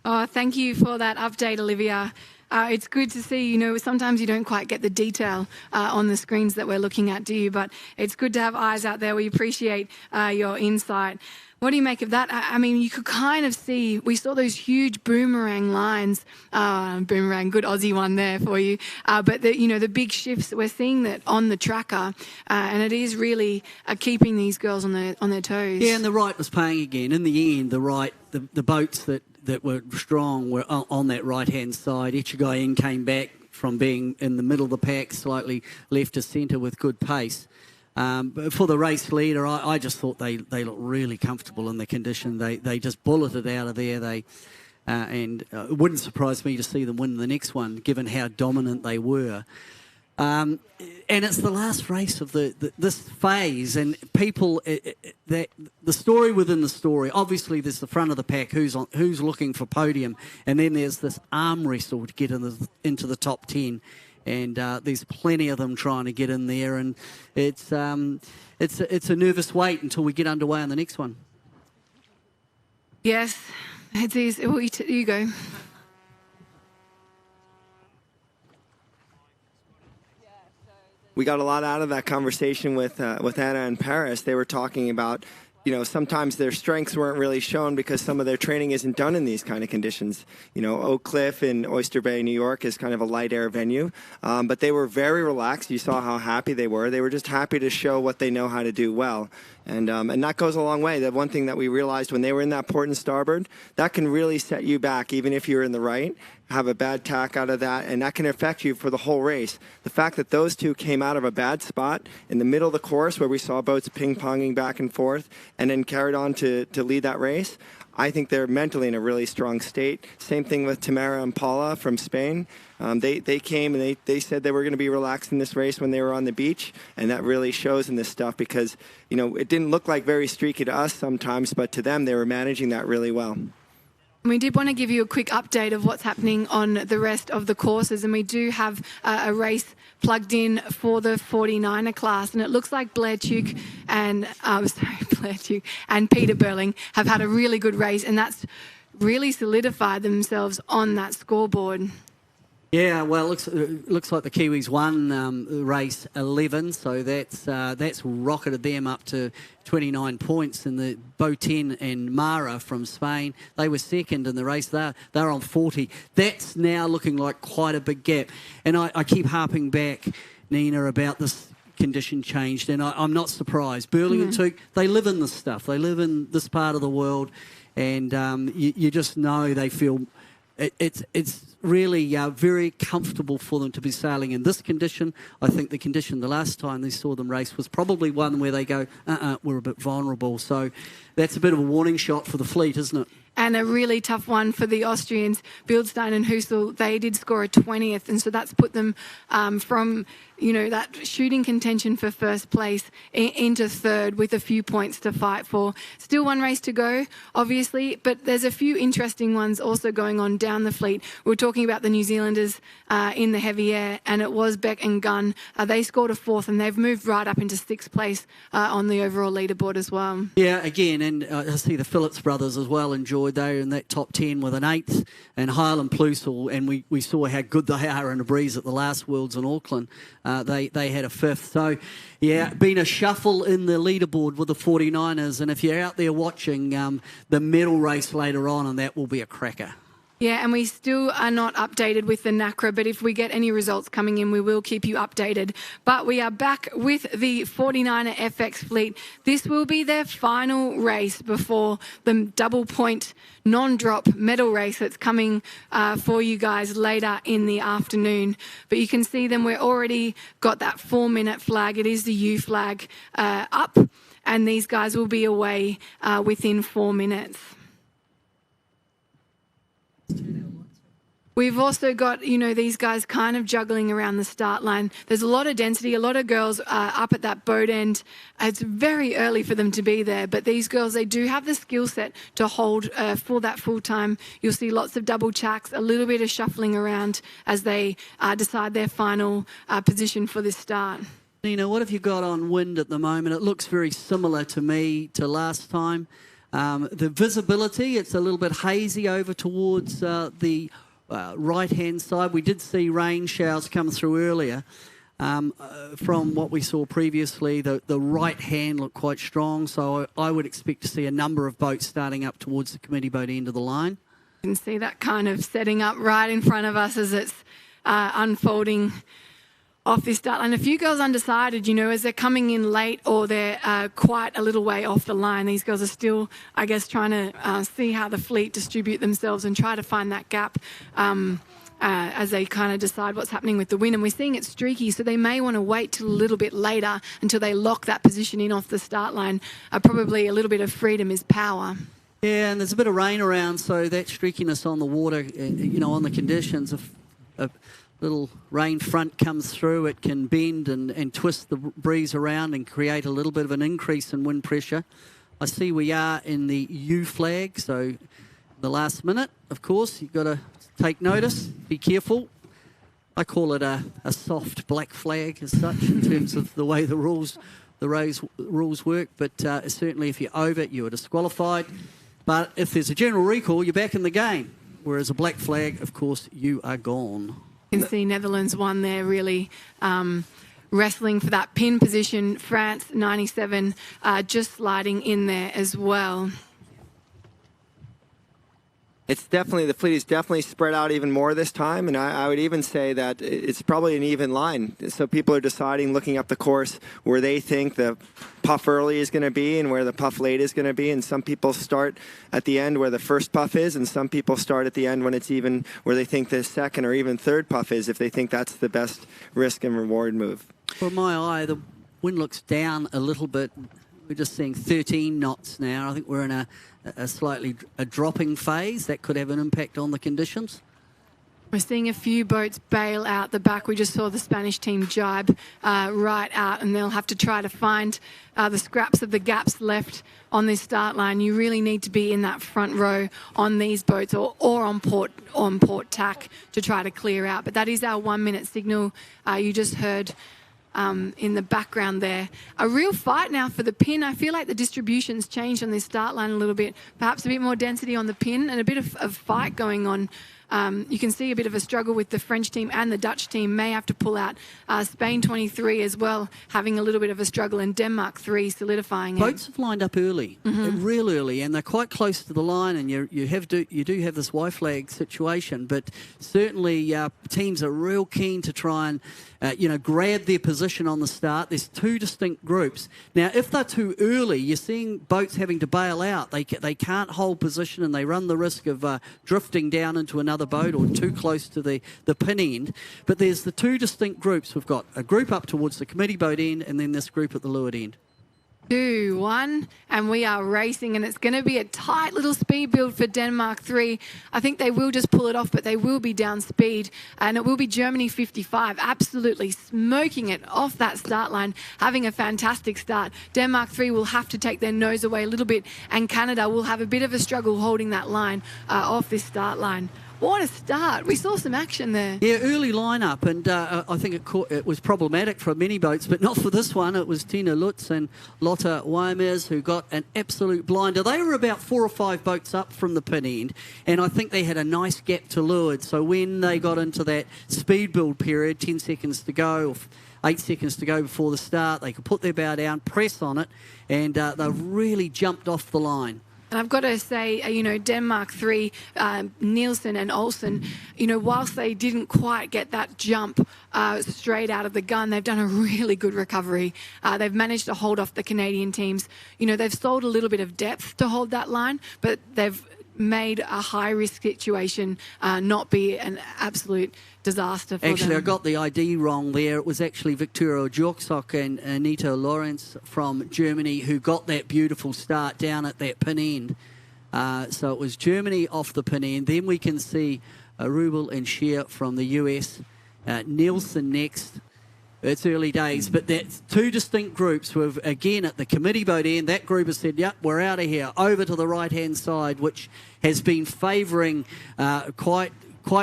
Oh, thank you for that update, Olivia. It's good to see, you know, sometimes you don't quite get the detail on the screens that we're looking at, do you? But it's good to have eyes out there. We appreciate your insight. What do you make of that? I mean, you could kind of see, we saw those huge boomerang lines. Boomerang, good Aussie one there for you. But, the big shifts, we're seeing that on the tracker. And it is really keeping these girls on their toes. Yeah, and the right was paying again. In the end, the boats that were strong were on that right-hand side. Ichigai came back from being in the middle of the pack, slightly left to centre with good pace. But for the race leader, I just thought they looked really comfortable in the condition. They just bulleted out of there. And it wouldn't surprise me to see them win the next one, given how dominant they were. And it's the last race of this phase, and people, the story within the story. Obviously, there's the front of the pack who's looking for podium, and then there's this arm wrestle to get into the top 10. And there's plenty of them trying to get in there, and it's a nervous wait until we get underway on the next one. Yes, it is. You go. We got a lot out of that conversation with Anna and Paris. They were talking about, sometimes their strengths weren't really shown because some of their training isn't done in these kind of conditions. Oak Cliff in Oyster Bay, New York is kind of a light air venue, but they were very relaxed. You saw how happy they were. They were just happy to show what they know how to do well. And that goes a long way. The one thing that we realized when they were in that port and starboard, that can really set you back, even if you're in the right, have a bad tack out of that, and that can affect you for the whole race. The fact that those two came out of a bad spot in the middle of the course where we saw boats ping-ponging back and forth and then carried on to lead that race, I think they're mentally in a really strong state. Same thing with Tamara and Paula from Spain. They came and they said they were going to be relaxed in this race when they were on the beach, and that really shows in this stuff because, it didn't look like very streaky to us sometimes, but to them they were managing that really well. We did want to give you a quick update of what's happening on the rest of the courses, and we do have a race plugged in for the 49er class, and it looks like Blair Tuke and Peter Burling have had a really good race, and that's really solidified themselves on that scoreboard. Yeah, well, it looks like the Kiwis won race 11, so that's rocketed them up to 29 points. And the Boten and Mara from Spain, they were second in the race. They're on 40. That's now looking like quite a big gap. And I keep harping back, Nina, about this condition changed, and I'm not surprised. Burling and Tuke, they live in this stuff. They live in this part of the world, and you just know they feel it's really very comfortable for them to be sailing in this condition. I think the condition the last time they saw them race was probably one where they go, we're a bit vulnerable. So that's a bit of a warning shot for the fleet, isn't it? And a really tough one for the Austrians. Bildstein and Husel, they did score a 20th, and so that's put them from, that shooting contention for first place into third with a few points to fight for. Still one race to go, obviously, but there's a few interesting ones also going on down the fleet. We were talking about the New Zealanders in the heavy air, and it was Beck and Gunn. They scored a 4th, and they've moved right up into 6th place on the overall leaderboard as well. Yeah, again, and I see the Phillips brothers as well enjoyed. They were in that top 10 with an 8th, and Highland Plusel, and we saw how good they are in a breeze at the last Worlds in Auckland. They had a 5th. So, yeah, been a shuffle in the leaderboard with the 49ers, and if you're out there watching the medal race later on, and that will be a cracker. Yeah, and we still are not updated with the Nacra, but if we get any results coming in, we will keep you updated. But we are back with the 49er FX fleet. This will be their final race before the double point non-drop medal race that's coming for you guys later in the afternoon. But you can see them, we're already got that 4-minute flag. It is the U flag up, and these guys will be away within 4 minutes. We've also got, these guys kind of juggling around the start line. There's a lot of density, a lot of girls up at that boat end. It's very early for them to be there, but these girls, they do have the skill set to hold for that full time. You'll see lots of double chacks, a little bit of shuffling around as they decide their final position for this start. Nina, what have you got on wind at the moment? It looks very similar to me to last time. The visibility, it's a little bit hazy over towards the right-hand side. We did see rain showers come through earlier. From what we saw previously, the right hand looked quite strong, so I would expect to see a number of boats starting up towards the committee boat end of the line. You can see that kind of setting up right in front of us as it's unfolding off this start line. A few girls undecided, as they're coming in late or they're quite a little way off the line. These girls are still, I guess, trying to see how the fleet distribute themselves and try to find that gap as they kind of decide what's happening with the wind. And we're seeing it streaky, so they may want to wait till a little bit later until they lock that position in off the start line. Probably a little bit of freedom is power. Yeah, and there's a bit of rain around, so that streakiness on the water, on the conditions, if a little rain front comes through, it can bend and twist the breeze around and create a little bit of an increase in wind pressure. I see we are in the U flag, so the last minute, of course, you've got to take notice, be careful. I call it a soft black flag as such in terms of the way the rules work, but certainly if you're over it, you are disqualified. But if there's a general recall, you're back in the game. Whereas a black flag, of course, you are gone. You can see Netherlands won there, really wrestling for that pin position. France, 97, just sliding in there as well. The fleet is definitely spread out even more this time, and I would even say that it's probably an even line. So people are deciding, looking up the course, where they think the puff early is going to be and where the puff late is going to be, and some people start at the end where the first puff is, and some people start at the end when it's even where they think the second or even third puff is, if they think that's the best risk and reward move. For my eye, the wind looks down a little bit. We're just seeing 13 knots now. I think we're in a slightly dropping phase. That could have an impact on the conditions. We're seeing a few boats bail out the back. We just saw the Spanish team jibe right out, and they'll have to try to find the scraps of the gaps left on this start line. You really need to be in that front row on these boats or on port tack to try to clear out. But that is our 1 minute signal. You just heard in the background there. A real fight now for the pin. I feel like the distribution's changed on this start line a little bit. Perhaps a bit more density on the pin and a bit of fight going on. You can see a bit of a struggle with the French team, and the Dutch team may have to pull out. Spain 23 as well, having a little bit of a struggle, and Denmark 3 solidifying it. Boats have lined up early, real early, and they're quite close to the line, and you do have this Y flag situation, but certainly teams are real keen to try and grab their position on the start. There's two distinct groups. Now, if they're too early, you're seeing boats having to bail out. They can't hold position, and they run the risk of drifting down into another boat or too close to the pin end. But there's the two distinct groups. We've got a group up towards the committee boat end, and then this group at the leeward end. 2, 1, and we are racing, and it's going to be a tight little speed build for Denmark 3. I think they will just pull it off, but they will be down speed, and it will be Germany 55 absolutely smoking it off that start line, having a fantastic start. Denmark 3 will have to take their nose away a little bit, and Canada will have a bit of a struggle holding that line off this start line. What a start. We saw some action there. Yeah, early lineup, and I think it was problematic for many boats, but not for this one. It was Tina Lutz and Lotte Weimers who got an absolute blinder. They were about 4 or 5 boats up from the pin end, and I think they had a nice gap to leeward. So when they got into that speed build period, 10 seconds to go, 8 seconds to go before the start, they could put their bow down, press on it, and they really jumped off the line. And I've got to say, Denmark 3, Nielsen and Olsen, whilst they didn't quite get that jump straight out of the gun, they've done a really good recovery. They've managed to hold off the Canadian teams. They've sold a little bit of depth to hold that line, but they've made a high-risk situation not be an absolute disaster for them. Actually, I got the ID wrong there. It was actually Victoria Jorksok and Anita Lorenz from Germany who got that beautiful start down at that pin end. So it was Germany off the pin end. Then we can see Rubel and Scheer from the US. Nielsen next. It's early days, but that's two distinct groups who have, again, at the committee boat end, that group has said, yep, we're out of here, over to the right-hand side, which has been favouring quite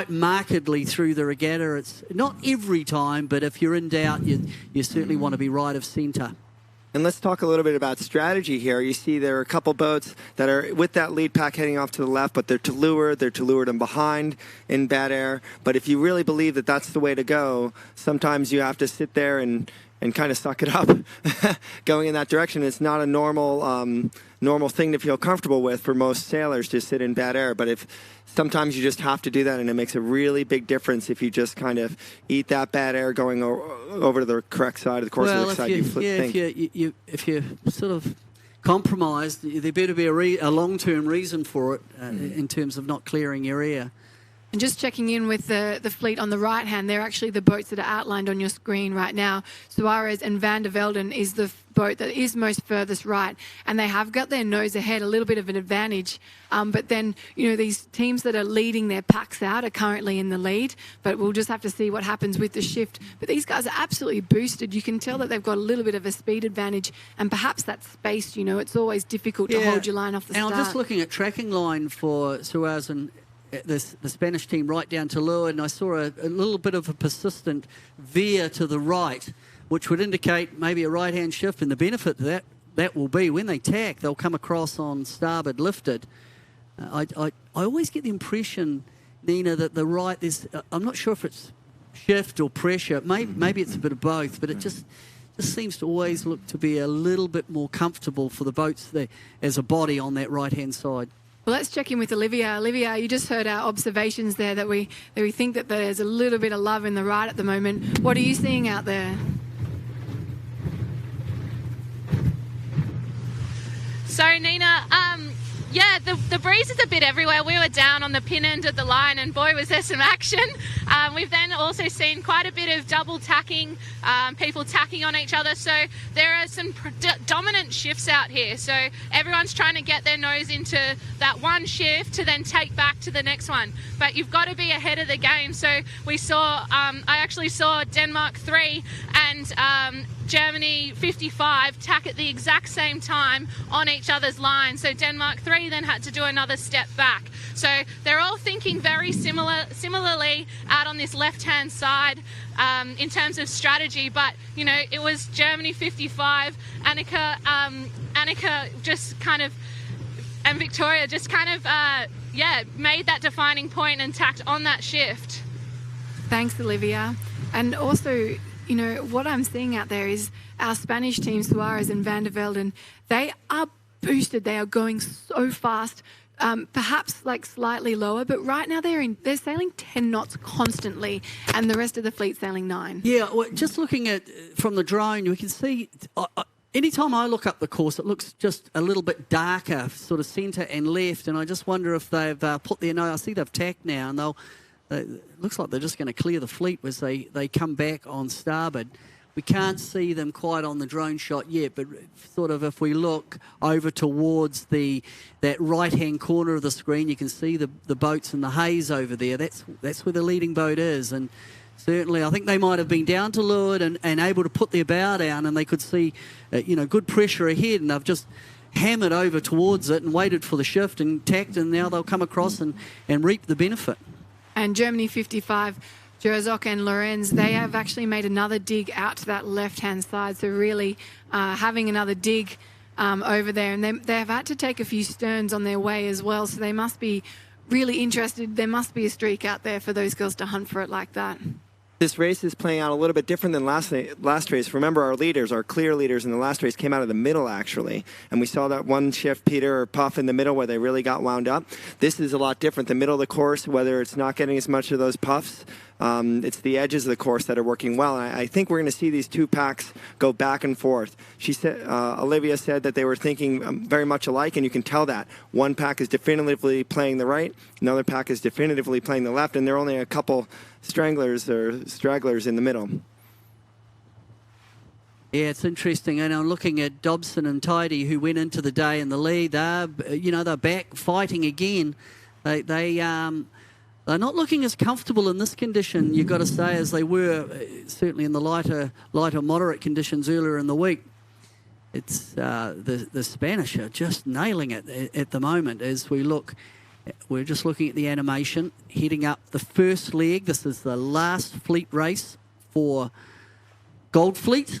markedly through the regatta. It's not every time, but if you're in doubt, you certainly want to be right of centre. And let's talk a little bit about strategy here. You see there are a couple boats that are with that lead pack heading off to the left, but they're to leeward and behind in bad air. But if you really believe that that's the way to go, sometimes you have to sit there and kind of suck it up going in that direction. It's not a normal thing to feel comfortable with for most sailors to sit in bad air. But if sometimes you just have to do that, and it makes a really big difference if you just kind of eat that bad air going over to the correct side of the course of the side. If you're sort of compromised, there better be a long-term reason for it in terms of not clearing your air. And just checking in with the fleet on the right hand, they're actually the boats that are outlined on your screen right now. Suarez and Van der Velden is the boat that is most furthest right, and they have got their nose ahead, a little bit of an advantage. But then, these teams that are leading their packs out are currently in the lead, but we'll just have to see what happens with the shift. But these guys are absolutely boosted. You can tell that they've got a little bit of a speed advantage, and perhaps that space, it's always difficult to hold your line off the start. And I'm just looking at tracking line for Suarez and the Spanish team right down to leeward, and I saw a little bit of a persistent veer to the right, which would indicate maybe a right-hand shift, and the benefit that will be when they tack, they'll come across on starboard lifted. I always get the impression, Nina, that the right, I'm not sure if it's shift or pressure, maybe it's a bit of both, but it just seems to always look to be a little bit more comfortable for the boats there as a body on that right-hand side. Well, let's check in with Olivia. Olivia, you just heard our observations there that we think that there's a little bit of love in the right at the moment. What are you seeing out there? So, Nina, the breeze is a bit everywhere. We were down on the pin end of the line, and boy, was there some action. We've then also seen quite a bit of double tacking, people tacking on each other. So there are some dominant shifts out here. So everyone's trying to get their nose into that one shift to then take back to the next one. But you've got to be ahead of the game. So we saw, I actually saw Denmark 3 and Germany 55 tack at the exact same time on each other's line. So Denmark 3 then had to do another step back. So they're all thinking very similarly out on this left-hand side in terms of strategy. But, it was Germany 55, Annika just kind of, and Victoria just kind of, made that defining point and tacked on that shift. Thanks, Olivia. And also, what I'm seeing out there is our Spanish team, Suarez and Van der Velden, they are boosted. They are going so fast, perhaps like slightly lower, but right now they're sailing 10 knots constantly, and the rest of the fleet sailing 9. Yeah, well, just looking at from the drone, we can see anytime I look up the course, it looks just a little bit darker, sort of centre and left, and I just wonder if they've put their nose. I see they've tacked now, and it looks like they're just going to clear the fleet as they come back on starboard. We can't see them quite on the drone shot yet, but sort of if we look over towards that right-hand corner of the screen, you can see the boats and the haze over there. That's where the leading boat is, and certainly I think they might have been down to leeward and able to put their bow down, and they could see good pressure ahead, and they've just hammered over towards it and waited for the shift and tacked, and now they'll come across and reap the benefit. And Germany 55, Jerzok and Lorenz, they have actually made another dig out to that left-hand side. So really having another dig over there. And they've had to take a few sterns on their way as well. So they must be really interested. There must be a streak out there for those girls to hunt for it like that. This race is playing out a little bit different than last race. Remember, our clear leaders in the last race came out of the middle, actually. And we saw that one shift, Peter, or puff in the middle where they really got wound up. This is a lot different. The middle of the course, whether it's not getting as much of those puffs, it's the edges of the course that are working well. And I think we're going to see these two packs go back and forth. She said, Olivia said that they were thinking very much alike, and you can tell that. One pack is definitively playing the right, another pack is definitively playing the left, and there are only a couple stragglers in the middle. Yeah, it's interesting. And I'm looking at Dobson and Tidy, who went into the day in the lead. They're back fighting again. They're not looking as comfortable in this condition, you've got to say, as they were certainly in the lighter moderate conditions earlier in the week. It's the Spanish are just nailing it at the moment as we look. We're just looking at the animation, heading up the first leg. This is the last fleet race for Gold Fleet.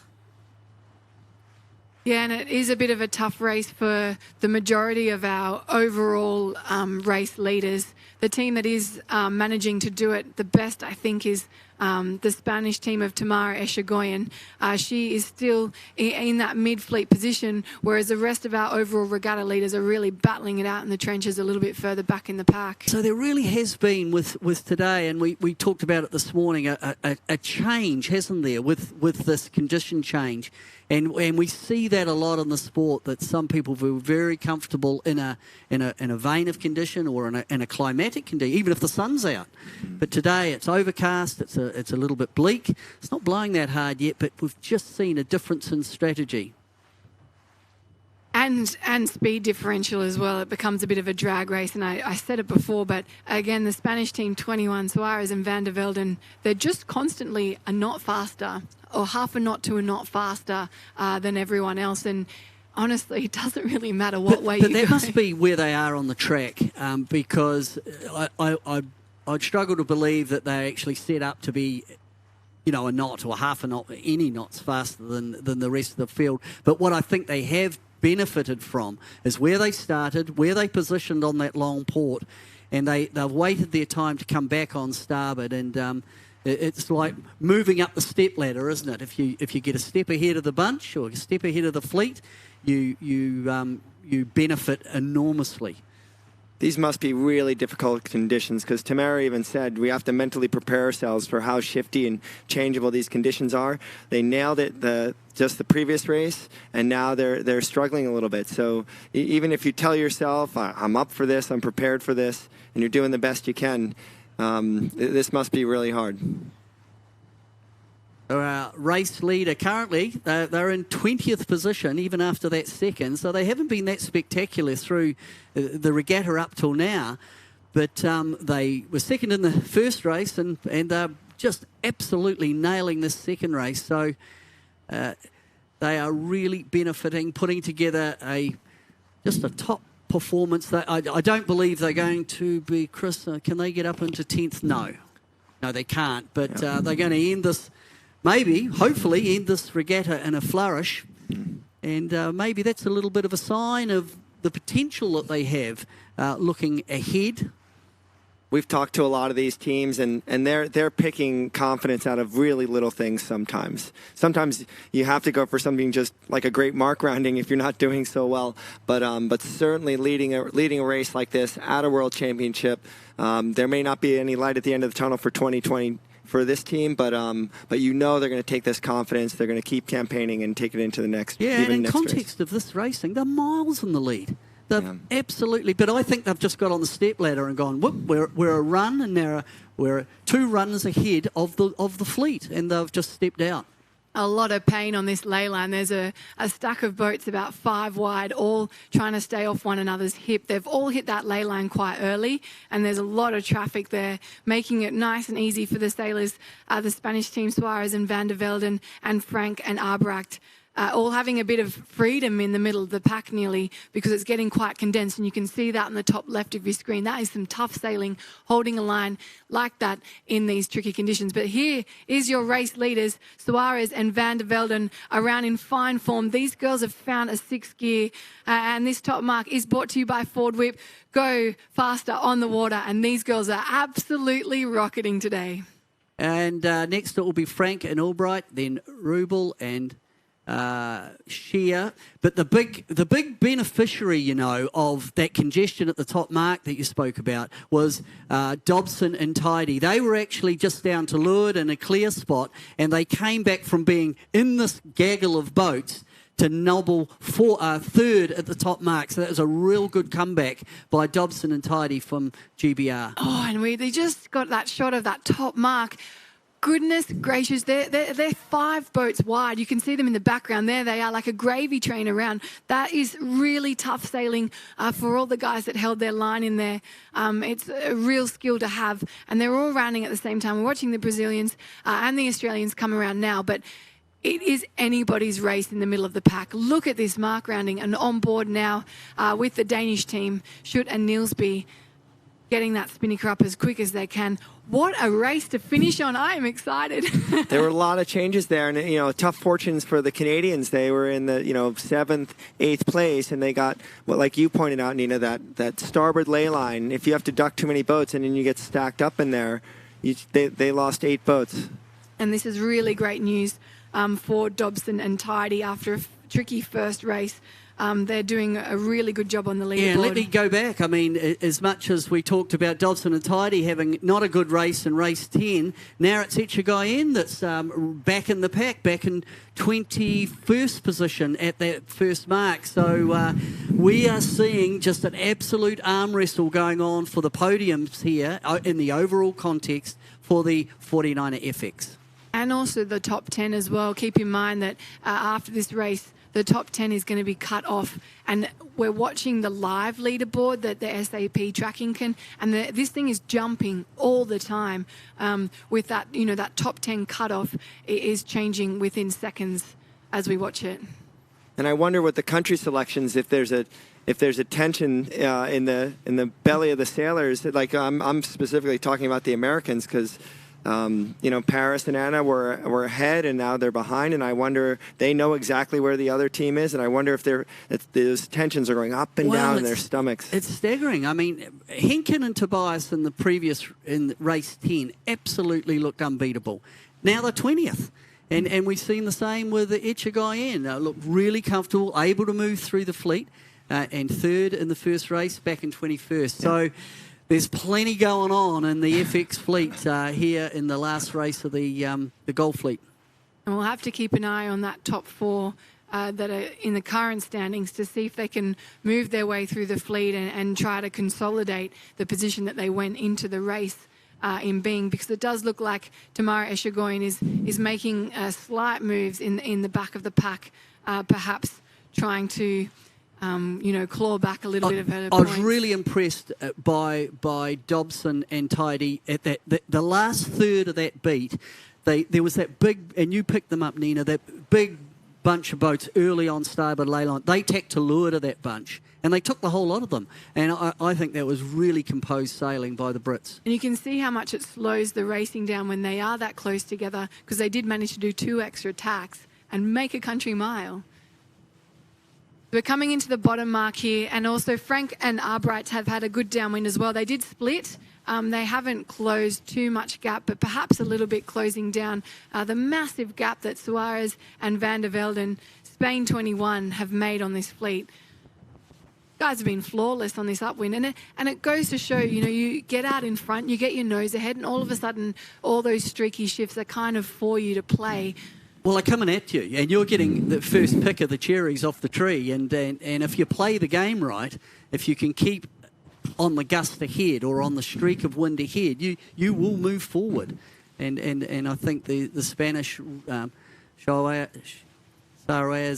Yeah, and it is a bit of a tough race for the majority of our overall race leaders. The team that is managing to do it the best, I think, is the Spanish team of Tamara Echegoyen. She is still in that mid-fleet position, whereas the rest of our overall regatta leaders are really battling it out in the trenches a little bit further back in the pack. So there really has been with today, and we talked about it this morning, a change, hasn't there, with this condition change. And we see that a lot in the sport, that some people feel very comfortable in a vein of condition or in a climatic condition, even if the sun's out. But today it's overcast, it's a little bit bleak. It's not blowing that hard yet, but we've just seen a difference in strategy. And speed differential as well. It becomes a bit of a drag race. And I said it before, but again, the Spanish team, 21, Suarez and Van der Velden, they're just constantly a knot faster, or half a knot to a knot faster than everyone else. And honestly, it doesn't really matter what way you go. But that must be where they are on the track, because I'd struggle to believe that they're actually set up to be, a knot or half a knot, any knots faster than the rest of the field. But what I think they have benefited from is where they started, where they positioned on that long port, and they've waited their time to come back on starboard. And it's like moving up the step ladder, isn't it? If you get a step ahead of the bunch or a step ahead of the fleet, you benefit enormously. These must be really difficult conditions, because Tamara even said we have to mentally prepare ourselves for how shifty and changeable these conditions are. They nailed it just the previous race, and now they're struggling a little bit. So even if you tell yourself, I'm up for this, I'm prepared for this, and you're doing the best you can, this must be really hard. Our race leader currently, they're in 20th position even after that second, so they haven't been that spectacular through the regatta up till now, but they were second in the first race, and they're just absolutely nailing this second race. So they are really benefiting, putting together just a top performance. I don't believe they're going to be, Chris, can they get up into 10th? No, they can't, but they're going to end this, hopefully end this regatta in a flourish, and maybe that's a little bit of a sign of the potential that they have looking ahead. We've talked to a lot of these teams, and they're picking confidence out of really little things sometimes. Sometimes you have to go for something just like a great mark rounding if you're not doing so well. But certainly leading a race like this at a World Championship, there may not be any light at the end of the tunnel for 2020 for this team, but they're going to take this confidence. They're going to keep campaigning and take it into the next. Yeah, and in context of this racing, they're miles in the lead. Absolutely, but I think they've just got on the step ladder and gone, whoop, we're a run, and we're 2 runs ahead of the fleet, and they've just stepped out. A lot of pain on this ley line. There's a stack of boats about 5 wide, all trying to stay off one another's hip. They've all hit that ley line quite early, and there's a lot of traffic there, making it nice and easy for the sailors, the Spanish team, Suarez and Van der Velden and Frank and Arbrecht. All having a bit of freedom in the middle of the pack nearly, because it's getting quite condensed, and you can see that in the top left of your screen. That is some tough sailing, holding a line like that in these tricky conditions. But here is your race leaders, Suarez and Van der Velden, around in fine form. These girls have found a 6th gear, and this top mark is brought to you by Ford Whip. Go faster on the water, and these girls are absolutely rocketing today. And next it will be Frank and Albright, then Rubel and Shear, but the big beneficiary, of that congestion at the top mark that you spoke about was Dobson and Tidy. They were actually just down to leeward in a clear spot, and they came back from being in this gaggle of boats to nobble third at the top mark. So that was a real good comeback by Dobson and Tidy from GBR. Oh, and they just got that shot of that top mark. Goodness gracious, they're 5 boats wide. You can see them in the background. There they are, like a gravy train around. That is really tough sailing for all the guys that held their line in there. It's a real skill to have, and they're all rounding at the same time. We're watching the Brazilians and the Australians come around now, but it is anybody's race in the middle of the pack. Look at this mark rounding, and on board now with the Danish team, Schutt and Nielsby. getting that spinnaker up as quick as they can. What a race to finish on. I am excited. There were a lot of changes there, and tough fortunes for the Canadians. They were in the 7th, 8th place, and they got like you pointed out, Nina, that starboard ley line. If you have to duck too many boats and then you get stacked up in there, they lost 8 boats. And this is really great news for Dobson and Tidy after a tricky first race. They're doing a really good job on the leaderboard. Yeah, let me go back. I mean, as much as we talked about Dobson and Tidy having not a good race in race 10, now it's Echigoyen that's back in the pack, back in 21st position at that first mark. So we are seeing just an absolute arm wrestle going on for the podiums here in the overall context for the 49er FX. And also the top 10 as well. Keep in mind that after this race, the top 10 is going to be cut off, and we're watching the live leaderboard that the SAP tracking can, and this thing is jumping all the time. With that, that top 10 cut off is changing within seconds as we watch it. And I wonder what the country selections, if there's a tension in the belly of the sailors. Like I'm specifically talking about the Americans because. Paris and Anna were ahead, and now they're behind. And I wonder, they know exactly where the other team is, and I wonder if those tensions are going up and down in their stomachs. It's staggering. I mean, Henkin and Tobias in race 10 absolutely looked unbeatable. Now they're 20th. And we've seen the same with the Echigoyen. Look really comfortable, able to move through the fleet, and third in the first race, back in 21st. Yeah. So there's plenty going on in the FX fleet here in the last race of the Gold Fleet. And we'll have to keep an eye on that top 4 that are in the current standings to see if they can move their way through the fleet and try to consolidate the position that they went into the race in being, because it does look like Tamara Echigoyen is making slight moves in the back of the pack, perhaps trying to claw back a little bit of her points. I was really impressed by Dobson and Tidy at the last third of that beat. There was that big, and you picked them up, Nina, that big bunch of boats early on starboard ley line. They tacked to lure to that bunch, and they took the whole lot of them. And I think that was really composed sailing by the Brits. And you can see how much it slows the racing down when they are that close together, because they did manage to do 2 extra tacks and make a country mile. We're coming into the bottom mark here, and also Frank and Arbright have had a good downwind as well. They did split. They haven't closed too much gap, but perhaps a little bit closing down the massive gap that Suarez and Van der Velden, Spain 21, have made on this fleet. Guys have been flawless on this upwind, and it goes to show, you get out in front, you get your nose ahead, and all of a sudden, all those streaky shifts are kind of for you to play. Well, they're coming at you, and you're getting the first pick of the cherries off the tree. And if you play the game right, if you can keep on the gust ahead or on the streak of wind ahead, you will move forward. And I think the Spanish Suarez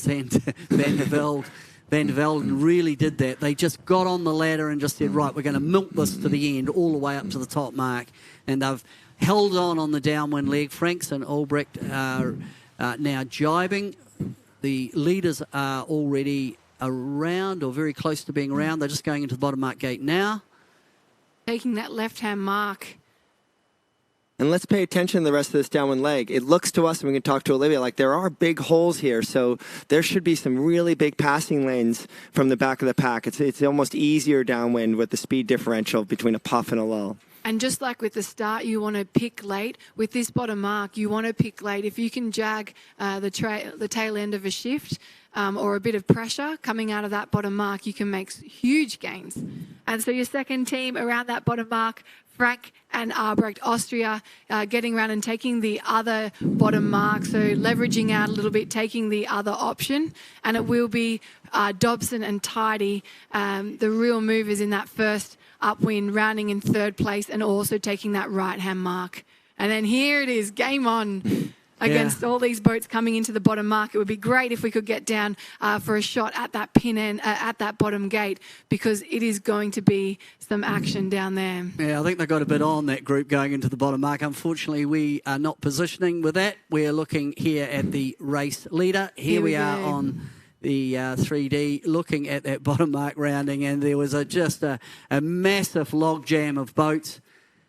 and Van der Velden really did that. They just got on the ladder and just said, right, we're going to milk this to the end, all the way up to the top mark. And they've held on the downwind leg. Franks and Albrecht are now jibing. The leaders are already around or very close to being around. They're just going into the bottom mark gate now. Taking that left-hand mark. And let's pay attention to the rest of this downwind leg. It looks to us, and we can talk to Olivia, like there are big holes here. So there should be some really big passing lanes from the back of the pack. It's almost easier downwind with the speed differential between a puff and a lull. And just like with the start, you want to pick late. With this bottom mark, you want to pick late. If you can jag the tail end of a shift or a bit of pressure coming out of that bottom mark, you can make huge gains. And so your second team around that bottom mark, Frank and Arbrecht, Austria, getting around and taking the other bottom mark, so leveraging out a little bit, taking the other option. And it will be Dobson and Tidy, the real movers in that first upwind, rounding in third place and also taking that right-hand mark. And then here it is, game on against all these boats coming into the bottom mark. It would be great if we could get down for a shot at that pin end, at that bottom gate, because it is going to be some action down there. Yeah, I think they got a bit on, that group going into the bottom mark. Unfortunately, we are not positioning with that. We're looking here at the race leader. Here we are on 3D, looking at that bottom mark rounding, and there was just a massive log jam of boats.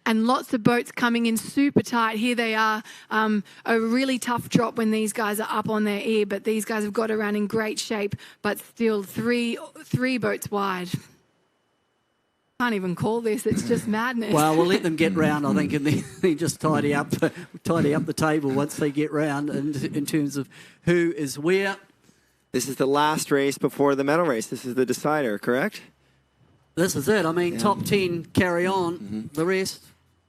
And lots of boats coming in super tight. Here they are, a really tough drop when these guys are up on their ear, but these guys have got around in great shape, but still three boats wide. Can't even call this, it's just madness. Well, we'll let them get round, I think, and then just tidy up the table once they get round in terms of who is where. This is the last race before the medal race. This is the decider, correct? This is it. I mean, top 10 carry on. The rest,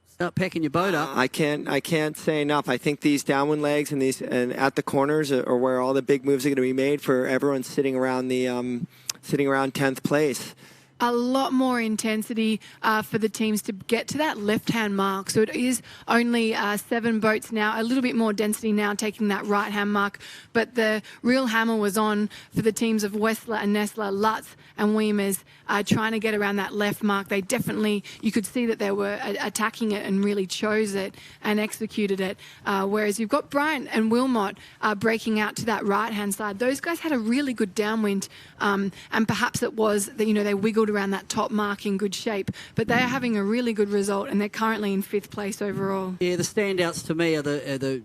start packing your boat up. I can't say enough. I think these downwind legs and at the corners are where all the big moves are going to be made for everyone sitting around 10th place. A lot more intensity for the teams to get to that left-hand mark. So it is only 7 boats now, a little bit more density now taking that right-hand mark. But the real hammer was on for the teams of Westler and Nestler, Lutz and Weemers trying to get around that left mark. They definitely, you could see that they were attacking it and really chose it and executed it. Whereas you've got Bryant and Wilmot breaking out to that right-hand side. Those guys had a really good downwind, and perhaps it was that, they wiggled around that top mark in good shape, but they are having a really good result, and they're currently in 5th place overall. Yeah, the standouts to me are the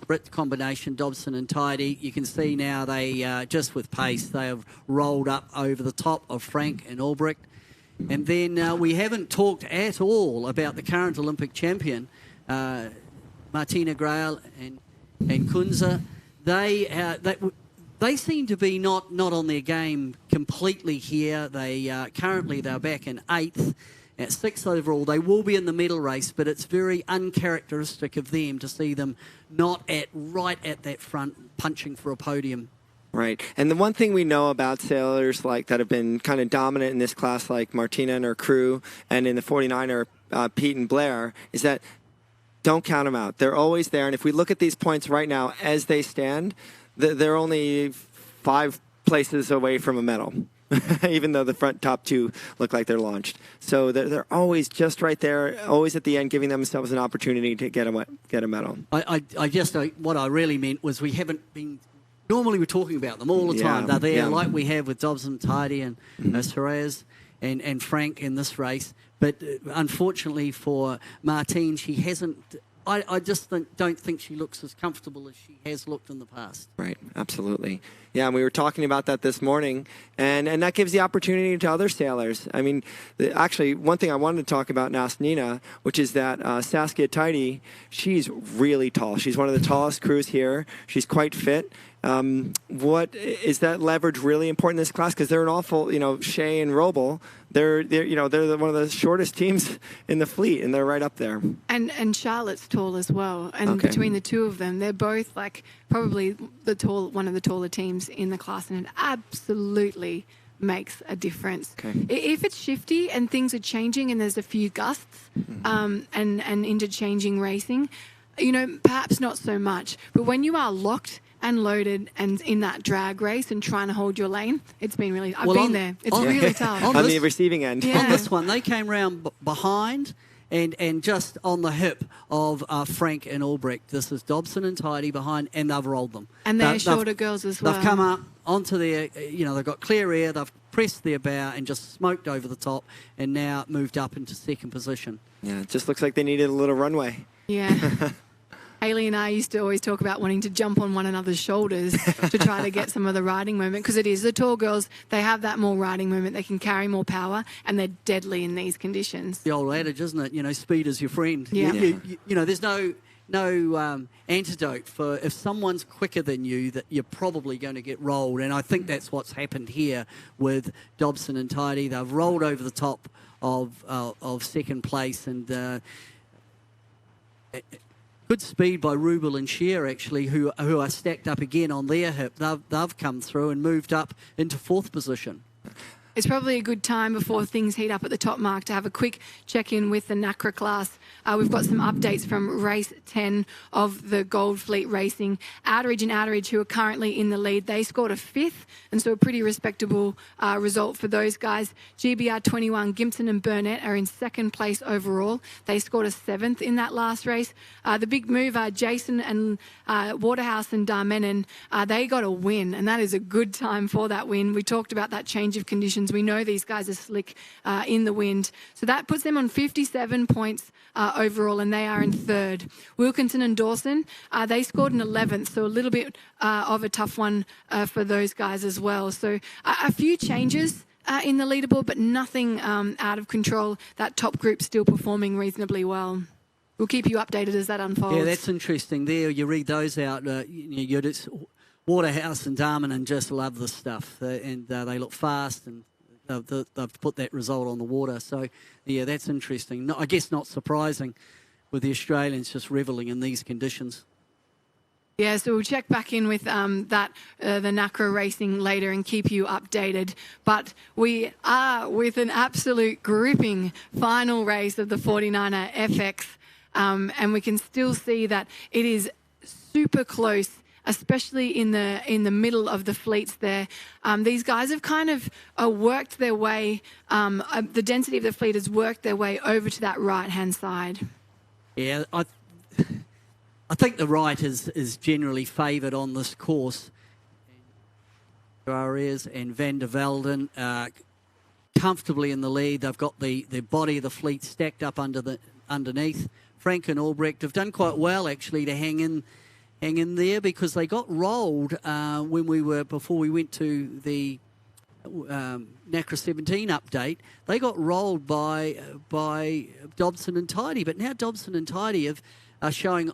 Brit combination, Dobson and Tidy. You can see now they, just with pace, they have rolled up over the top of Frank and Albrecht. And then we haven't talked at all about the current Olympic champion, Martina Grail and Kunze. They seem to be not on their game completely here. They're back in 8th at 6th overall. They will be in the medal race, but it's very uncharacteristic of them to see them not right at that front punching for a podium. Right. And the one thing we know about sailors like that have been kind of dominant in this class, like Martina and her crew, and in the 49er, Pete and Blair, is that don't count them out. They're always there. And if we look at these points right now as they stand, they're only 5 places away from a medal, even though the top 2 look like they're launched. So they're always just right there, always at the end, giving themselves an opportunity to get a medal. What I really meant was we haven't been. Normally we're talking about them all the time. They're there like we have with Dobson, Tidy, and Suarez and Frank in this race. But unfortunately for Martine, she hasn't. I just don't think she looks as comfortable as she has looked in the past. Right, absolutely. Yeah, and we were talking about that this morning, and that gives the opportunity to other sailors. I mean, actually, one thing I wanted to talk about and ask Nina, which is that Saskia Tidy, she's really tall. She's one of the tallest crews here. She's quite fit. What is that leverage really important in this class? Because they're an awful, Shea and Roble. They're one of the shortest teams in the fleet, and they're right up there. And Charlotte's tall as well. And between the two of them, they're both probably one of the taller teams in the class, and it absolutely makes a difference. If it's shifty and things are changing and there's a few gusts and interchanging racing, perhaps not so much. But when you are locked and loaded and in that drag race and trying to hold your lane, it's been really... I've been there. It's really tough. On the receiving end. Yeah. On this one, they came round behind and just on the hip of Frank and Albrecht. This is Dobson and Tidy behind, and they've rolled them. And they're shorter girls as well. They've come up onto their... they've got clear air, they've pressed their bow and just smoked over the top and now moved up into 2nd position. Yeah, it just looks like they needed a little runway. Yeah. Haley and I used to always talk about wanting to jump on one another's shoulders to try to get some of the riding movement, because it is the tall girls, they have that more riding movement, they can carry more power, and they're deadly in these conditions. The old adage, isn't it? Speed is your friend. Yeah. There's no antidote for if someone's quicker than you, that you're probably going to get rolled, and I think that's what's happened here with Dobson and Tidy. They've rolled over the top of 2nd place, and good speed by Rubel and Shear, actually, who are stacked up again on their hip. They've come through and moved up into 4th position. It's probably a good time before things heat up at the top mark to have a quick check-in with the Nacra class. We've got some updates from race 10 of the Gold Fleet Racing. Outeridge and Outeridge, who are currently in the lead, they scored a 5th, and so a pretty respectable result for those guys. GBR 21, Gimpson and Burnett are in 2nd place overall. They scored a 7th in that last race. The big mover, Jason and Waterhouse and Darmenin, they got a win, and that is a good time for that win. We talked about that change of conditions. We know these guys are slick in the wind. So that puts them on 57 points overall, and they are in 3rd. Wilkinson and Dawson, they scored an 11th, so a little bit of a tough one for those guys as well. So a few changes in the leaderboard, but nothing out of control. That top group still performing reasonably well. We'll keep you updated as that unfolds. Yeah, that's interesting. There, you read those out. You just, Waterhouse and Darman just love this stuff, and they look fast, and they've put that result on the water. So, yeah, that's interesting. I guess not surprising with the Australians just revelling in these conditions. Yeah, so we'll check back in with the Nacra racing later and keep you updated. But we are with an absolute gripping final race of the 49er FX, and we can still see that it is super close, especially in the middle of the fleets there. These guys have kind of worked their way, the density of the fleet has worked their way over to that right-hand side. Yeah, I think the right is generally favoured on this course. Arias and Van der Velden comfortably in the lead. They've got the body of the fleet stacked up underneath. Frank and Albrecht have done quite well actually to hang in there, because they got rolled before we went to the Nacra 17 update. They got rolled by Dobson and Tidy, but now Dobson and Tidy are showing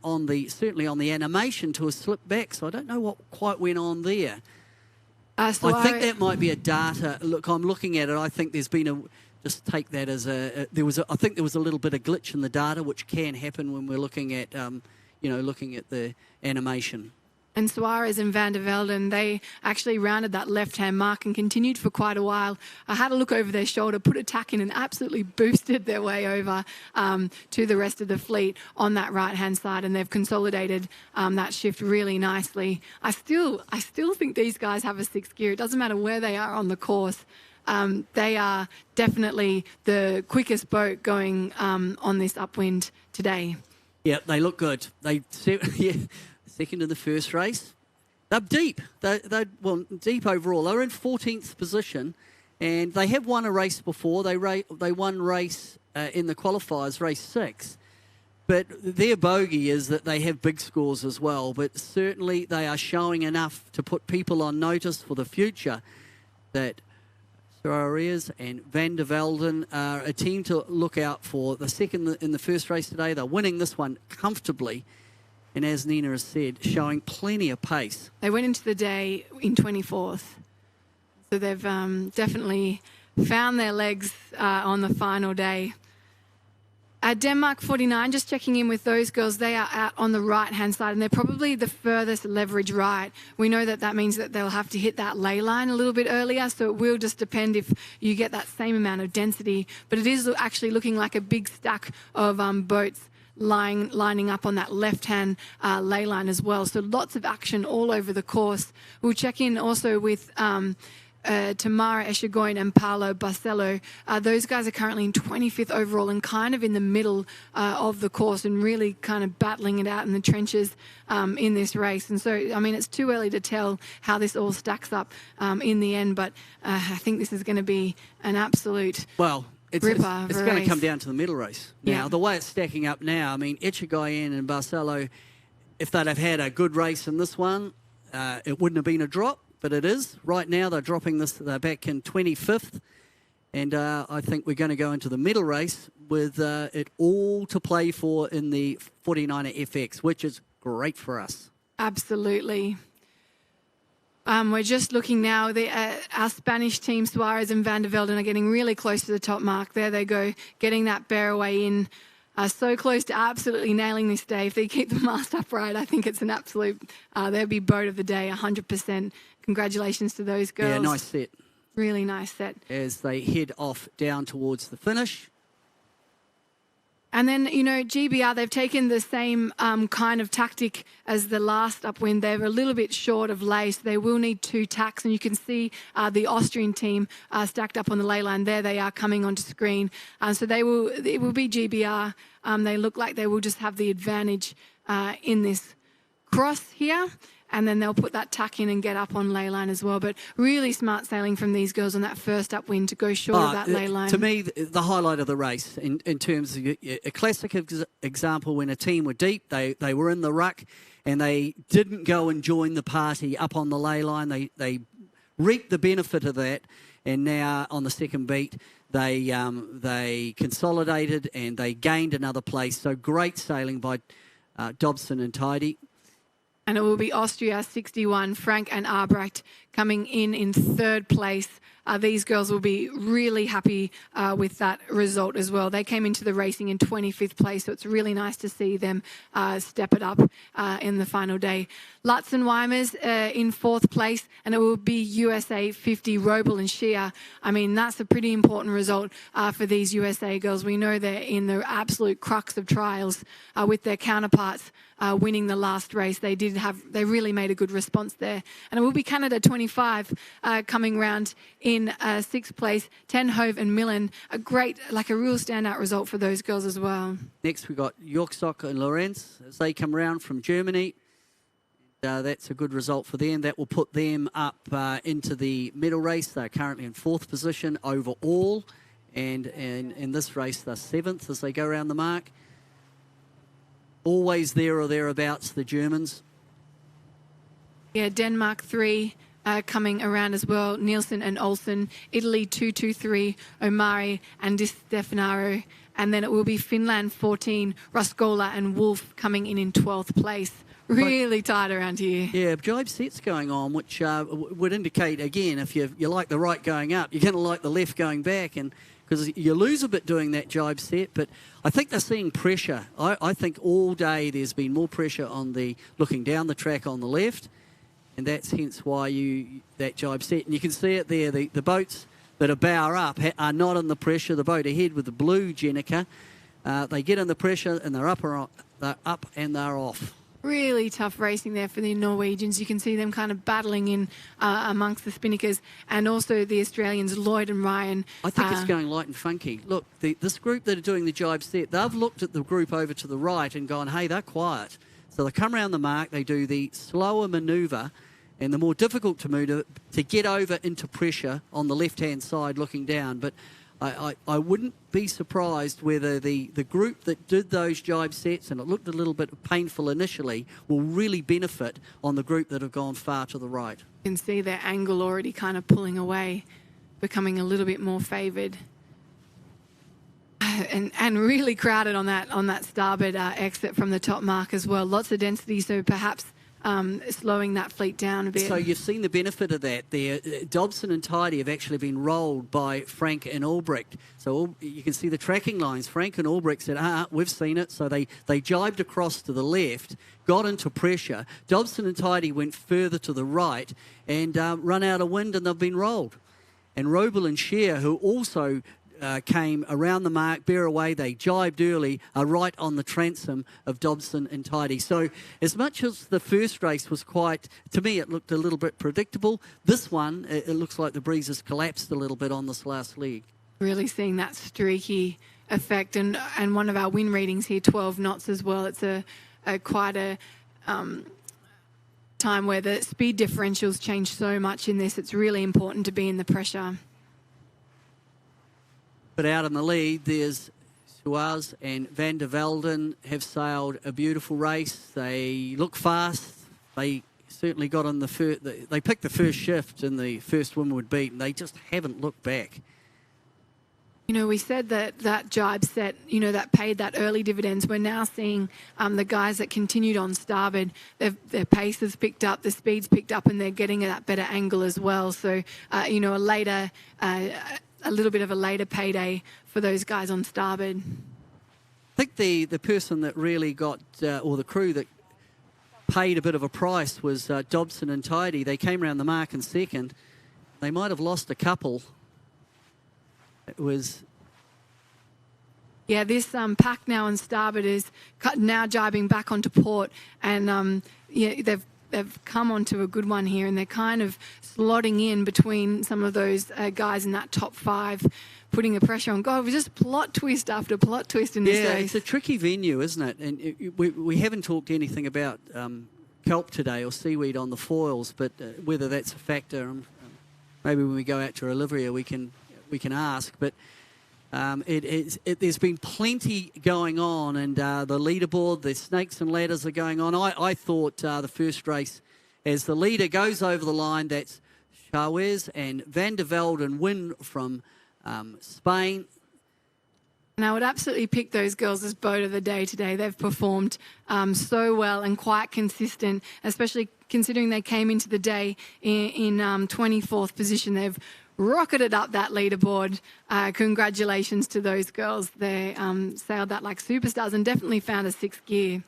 certainly on the animation to a slip back. So I don't know what quite went on there. I think that might be a data. Look, I'm looking at it. I think there's been just take that as I think there was a little bit of glitch in the data, which can happen when we're looking at looking at the animation. And Suarez and Van der Velden, they actually rounded that left-hand mark and continued for quite a while. I had a look over their shoulder, put a tack in, and absolutely boosted their way over to the rest of the fleet on that right-hand side, and they've consolidated that shift really nicely. I still think these guys have a 6th gear. It doesn't matter where they are on the course. They are definitely the quickest boat going on this upwind today. Yeah, they look good. Second in the first race. They're deep. They're deep overall. They're in 14th position, and they have won a race before. They won race in the qualifiers, race 6. But their bogey is that they have big scores as well. But certainly they are showing enough to put people on notice for the future that Arias and Van der Velden are a team to look out for. The second in the first race today. They're winning this one comfortably. And as Nina has said, showing plenty of pace. They went into the day in 24th. So they've definitely found their legs on the final day. Denmark 49, just checking in with those girls, they are out on the right-hand side, and they're probably the furthest leverage right. We know that means that they'll have to hit that ley line a little bit earlier, so it will just depend if you get that same amount of density. But it is actually looking like a big stack of boats lining up on that left-hand ley line as well. So lots of action all over the course. We'll check in also with Tamara Eshigoin and Paolo Barcelo. Those guys are currently in 25th overall and kind of in the middle of the course and really kind of battling it out in the trenches in this race. And so, I mean, it's too early to tell how this all stacks up in the end, but I think this is going to be an absolute... It's going to come down to the middle race. Now, the way it's stacking up now, I mean, Echegoyen and Barcelo, if they'd have had a good race in this one, it wouldn't have been a drop, but it is. Right now, they're dropping this, they're back in 25th, and I think we're going to go into the middle race with it all to play for in the 49er FX, which is great for us. Absolutely. We're just looking now. Our Spanish team, Suarez and Van der Velden, are getting really close to the top mark. There they go, getting that bear away in. So close to absolutely nailing this day. If they keep the mast upright, I think it's an absolute, they'll be boat of the day, 100%. Congratulations to those girls. Yeah, nice set. Really nice set. as they head off down towards the finish. And then, GBR, they've taken the same kind of tactic as the last upwind. They're a little bit short of lay, so they will need 2 tacks. And you can see the Austrian team stacked up on the ley line. There they are coming onto screen. So it will be GBR. They look like they will just have the advantage in this cross here. And then they'll put that tack in and get up on ley line as well. But really smart sailing from these girls on that first upwind to go short of that ley line. To me, the highlight of the race in terms of a classic example when a team were deep, they were in the ruck and they didn't go and join the party up on the ley line. They reaped the benefit of that, and now on the second beat, they consolidated and they gained another place. So great sailing by Dobson and Tidy. And it will be Austria 61, Frank and Arbrecht coming in third place. These girls will be really happy with that result as well. They came into the racing in 25th place, so it's really nice to see them step it up in the final day. Lutz and Weimers in 4th place, and it will be USA 50, Roble and Shea. I mean, that's a pretty important result for these USA girls. We know they're in the absolute crux of trials with their counterparts winning the last race. They really made a good response there. And it will be Canada 25 coming round in 6th place. Ten Hove and Millen, a real standout result for those girls as well. Next we got Yorksock and Lorenz as they come round from Germany. That's a good result for them. That will put them up into the medal race. They're currently in 4th position overall, and in this race they're 7th as they go around the mark. Always there or thereabouts, the Germans. Yeah, Denmark 3 coming around as well. Nielsen and Olsen. Italy 223, Omari and Di Stefano. And then it will be Finland 14, Rascola and Wolf coming in 12th place. Really tight around here. Yeah, jibe sets going on, which would indicate, again, if you like the right going up, you're going to like the left going back, and because you lose a bit doing that jibe set. But I think they're seeing pressure. I think all day there's been more pressure on the looking down the track on the left, and that's hence why that jibe set. And you can see it there. The boats that are bow up are not in the pressure. The boat ahead with the blue Jenica, they get in the pressure and they're up and they're off. Really tough racing there for the Norwegians. You can see them kind of battling in amongst the Spinnakers, and also the Australians, Lloyd and Ryan. I think it's going light and funky. Look, this group that are doing the jibe set, they've looked at the group over to the right and gone, hey, they're quiet. So they come around the mark, they do the slower manoeuvre and the more difficult to move to get over into pressure on the left-hand side looking down. But I wouldn't be surprised whether the group that did those jibe sets, and it looked a little bit painful initially, will really benefit on the group that have gone far to the right. You can see their angle already kind of pulling away, becoming a little bit more favoured. And really crowded on that starboard exit from the top mark as well. Lots of density, so perhaps slowing that fleet down a bit. So you've seen the benefit of that there. Dobson and Tidy have actually been rolled by Frank and Albrecht. So you can see the tracking lines. Frank and Albrecht said, we've seen it. So they jibed across to the left, got into pressure. Dobson and Tidy went further to the right and run out of wind, and they've been rolled. And Roble and Shea, who also came around the mark, bear away, they jibed early, are right on the transom of Dobson and Tidy. So as much as the first race was to me it looked a little bit predictable, this one, it looks like the breeze has collapsed a little bit on this last leg. Really seeing that streaky effect, and one of our wind readings here, 12 knots as well. It's quite a time where the speed differentials change so much in this. It's really important to be in the pressure. But out in the lead, there's Suarez and Van der Velden have sailed a beautiful race. They look fast. They certainly got on they picked the first shift in the first windward beat, and they just haven't looked back. We said that jibe set, that paid that early dividends. We're now seeing the guys that continued on starboard, their pace has picked up, the speed's picked up, and they're getting that better angle as well. So, a little bit of a later payday for those guys on starboard. I think the person that really got, or the crew that paid a bit of a price was Dobson and Tidy. They came around the mark in second, They might have lost a couple. It was... Yeah, this pack now on starboard is now jibing back onto port, and yeah, they've come onto a good one here, and they're kind of slotting in between some of those guys in that top 5, putting the pressure on. God, it was just plot twist after plot twist in this race. Yeah, it's a tricky venue, isn't it? And we haven't talked anything about kelp today or seaweed on the foils, but whether that's a factor, maybe when we go out to Olivia we can ask. But there's been plenty going on, and the leaderboard, the snakes and ladders are going on. I thought the first race, as the leader goes over the line, that's Chavez and Van der Velde and Win from Spain. And I would absolutely pick those girls as boat of the day today. They've performed so well and quite consistent, especially considering they came into the day in 24th position. They've rocketed up that leaderboard. Congratulations to those girls. They sailed that like superstars and definitely found a 6th gear.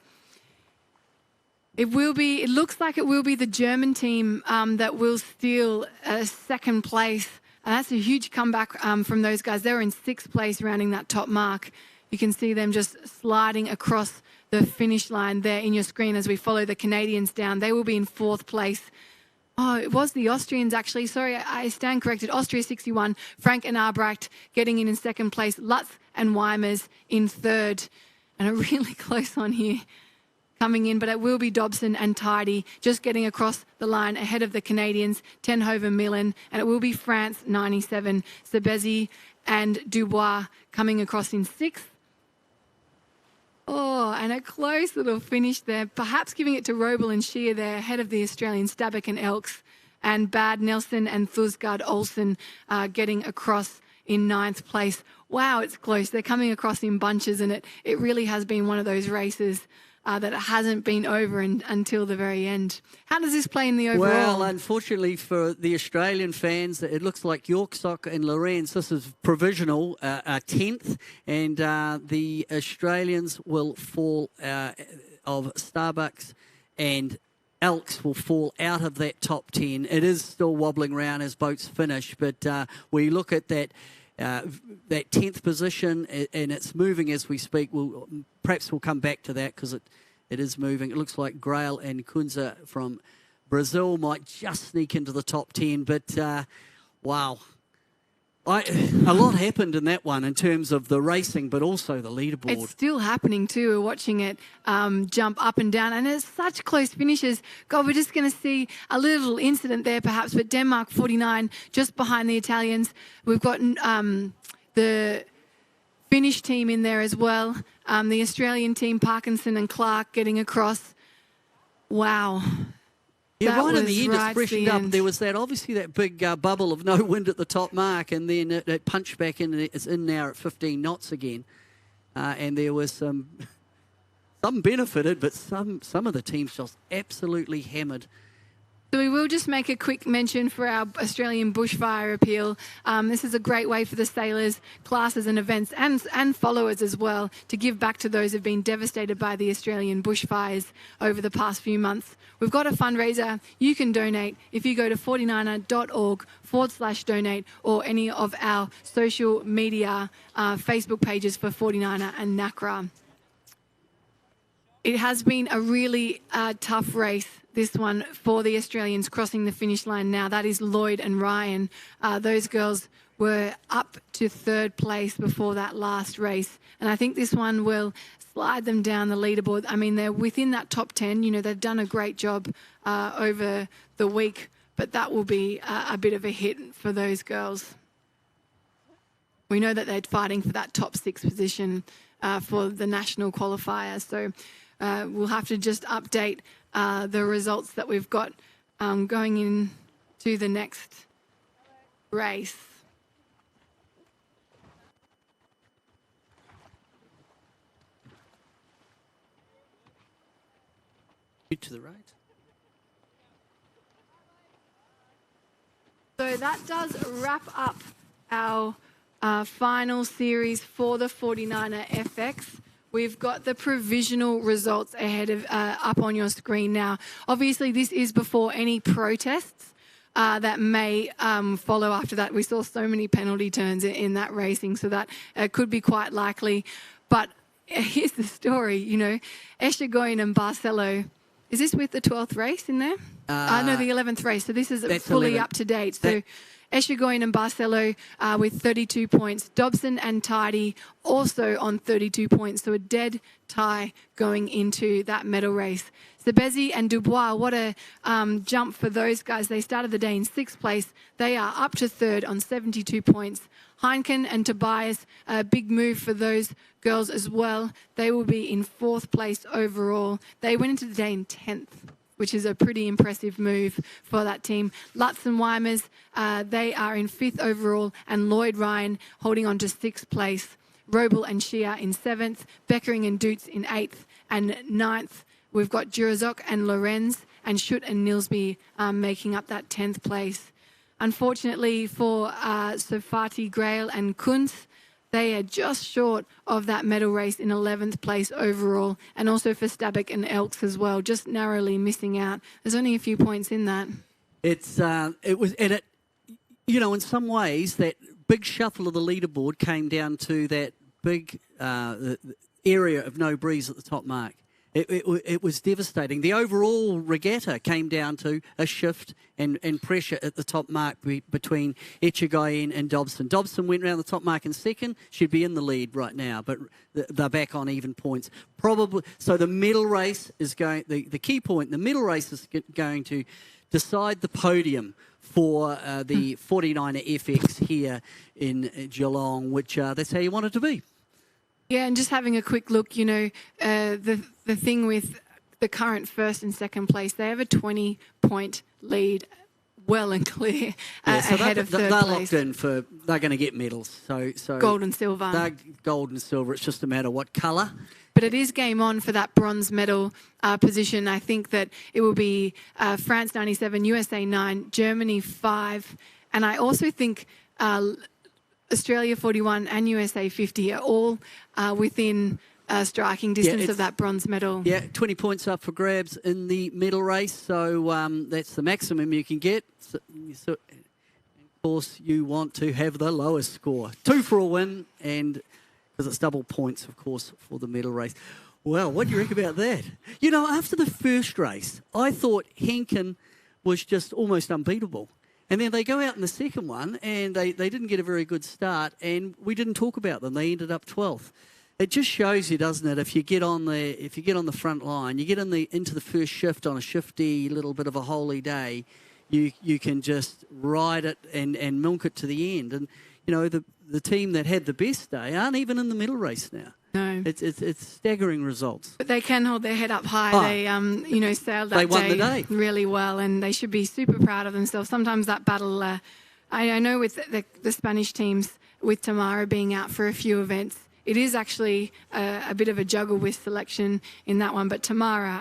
It looks like it will be the German team that will steal 2nd place. And that's a huge comeback from those guys. They were in 6th place, rounding that top mark. You can see them just sliding across the finish line there in your screen as we follow the Canadians down. They will be in 4th place. Oh, it was the Austrians, actually. Sorry, I stand corrected. Austria 61, Frank and Arbrecht getting in 2nd place. Lutz and Weimers in 3rd. And a really close one here coming in, but it will be Dobson and Tidy just getting across the line ahead of the Canadians, Tenhoven Millen, and it will be France 97, Sebezi and Dubois coming across in 6th. Oh, and a close little finish there, perhaps giving it to Robel and Shear there ahead of the Australian Stabbuck and Elks, and Bad Nelson and Thusgaard Olsen getting across in 9th place. Wow, it's close. They're coming across in bunches, and it really has been one of those races that it hasn't been over until the very end. How does this play in the overall? Well, unfortunately for the Australian fans, it looks like York Sock and Lorenz, this is provisional, are 10th, and the Australians will fall of Starbucks and Elks will fall out of that top 10. It is still wobbling around as boats finish, but we look at that 10th position, and it's moving as we speak. Perhaps we'll come back to that because it is moving. It looks like Grail and Kunza from Brazil might just sneak into the top 10, but wow. A lot happened in that one in terms of the racing, but also the leaderboard. It's still happening too. We're watching it jump up and down, and it's such close finishes. God, we're just going to see a little incident there perhaps, but Denmark 49 just behind the Italians. We've got the Finnish team in there as well. The Australian team, Parkinson and Clark getting across. Wow. Yeah, right in the end, right it's freshened up. There was obviously that big bubble of no wind at the top mark, and then it punched back in, and it's in now at 15 knots again. And there was some benefited, but some of the teams just absolutely hammered. So we will just make a quick mention for our Australian bushfire appeal. This is a great way for the sailors, classes and events and followers as well to give back to those who have been devastated by the Australian bushfires over the past few months. We've got a fundraiser. You can donate if you go to 49er.org/donate or any of our social media Facebook pages for 49er and Nacra. It has been a really tough race, this one, for the Australians crossing the finish line now. That is Lloyd and Ryan. Those girls were up to 3rd place before that last race. And I think this one will slide them down the leaderboard. I mean, they're within that top 10. You know, they've done a great job over the week, but that will be a bit of a hit for those girls. We know that they're fighting for that top 6 position for the national qualifier. So we'll have to just update the results that we've got going into the next race. To the right. So that does wrap up our final series for the 49er FX. We've got the provisional results ahead of up on your screen now. Obviously, this is before any protests. that may follow after that. We saw so many penalty turns in that racing, so that could be quite likely. But here's the story, Echegoyen and Barcelo. Is this with the 12th race in there? No, the 11th race. So this is fully 11. Up to date. So Echegoyen and Barcelo with 32 points. Dobson and Tidy also on 32 points. So a dead tie going into that medal race. Sebezi and Dubois, what a jump for those guys. They started the day in 6th place. They are up to 3rd on 72 points. Heineken and Tobias, a big move for those girls as well. They will be in 4th place overall. They went into the day in 10th, which is a pretty impressive move for that team. Lutz and Weimers, they are in 5th overall, and Lloyd Ryan holding on to 6th place. Robel and Shia in 7th, Beckering and Dutz in 8th and 9th. We've got Jurazok and Lorenz, and Schutt and Nilsby making up that 10th place. Unfortunately for Sofati, Grail and Kuntz, they are just short of that medal race in 11th place overall, and also for Stabak and Elks as well, just narrowly missing out. There's only a few points in that. In some ways, that big shuffle of the leaderboard came down to that big area of no breeze at the top mark. It was devastating. The overall regatta came down to a shift and pressure at the top mark between Echegoyen and Dobson. Dobson went round the top mark in 2nd. She'd be in the lead right now, but they're back on even points. Probably. So the medal race is going. The key point. The medal race is going to decide the podium for the 49er FX here in Geelong, which that's how you want it to be. Yeah, and just having a quick look, the thing with the current 1st and 2nd place, they have a 20-point lead, well and clear ahead of 3rd place. They're locked in for, they're going to get medals. So gold and silver. They're gold and silver. It's just a matter what colour. But it is game on for that bronze medal position. I think that it will be France 97, USA 9, Germany 5, and I also think Australia 41 and USA 50 are all within striking distance of that bronze medal. Yeah, 20 points up for grabs in the medal race, so that's the maximum you can get. So, of course, you want to have the lowest score. 2 for a win, and because it's double points, of course, for the medal race. Well, what do you reckon about that? After the first race, I thought Henkin was just almost unbeatable. And then they go out in the second one, and they didn't get a very good start, and we didn't talk about them. They ended up 12th. It just shows you, doesn't it? If you get on the front line, you get into the first shift on a shifty little bit of a holy day, you can just ride it and milk it to the end. And the team that had the best day aren't even in the medal race now. No, it's staggering resules. But they can hold their head up high. They sailed that won the day really well, and they should be super proud of themselves. Sometimes that battle, I know with the Spanish teams, with Tamara being out for a few events, it is actually a bit of a juggle with selection in that one. But Tamara,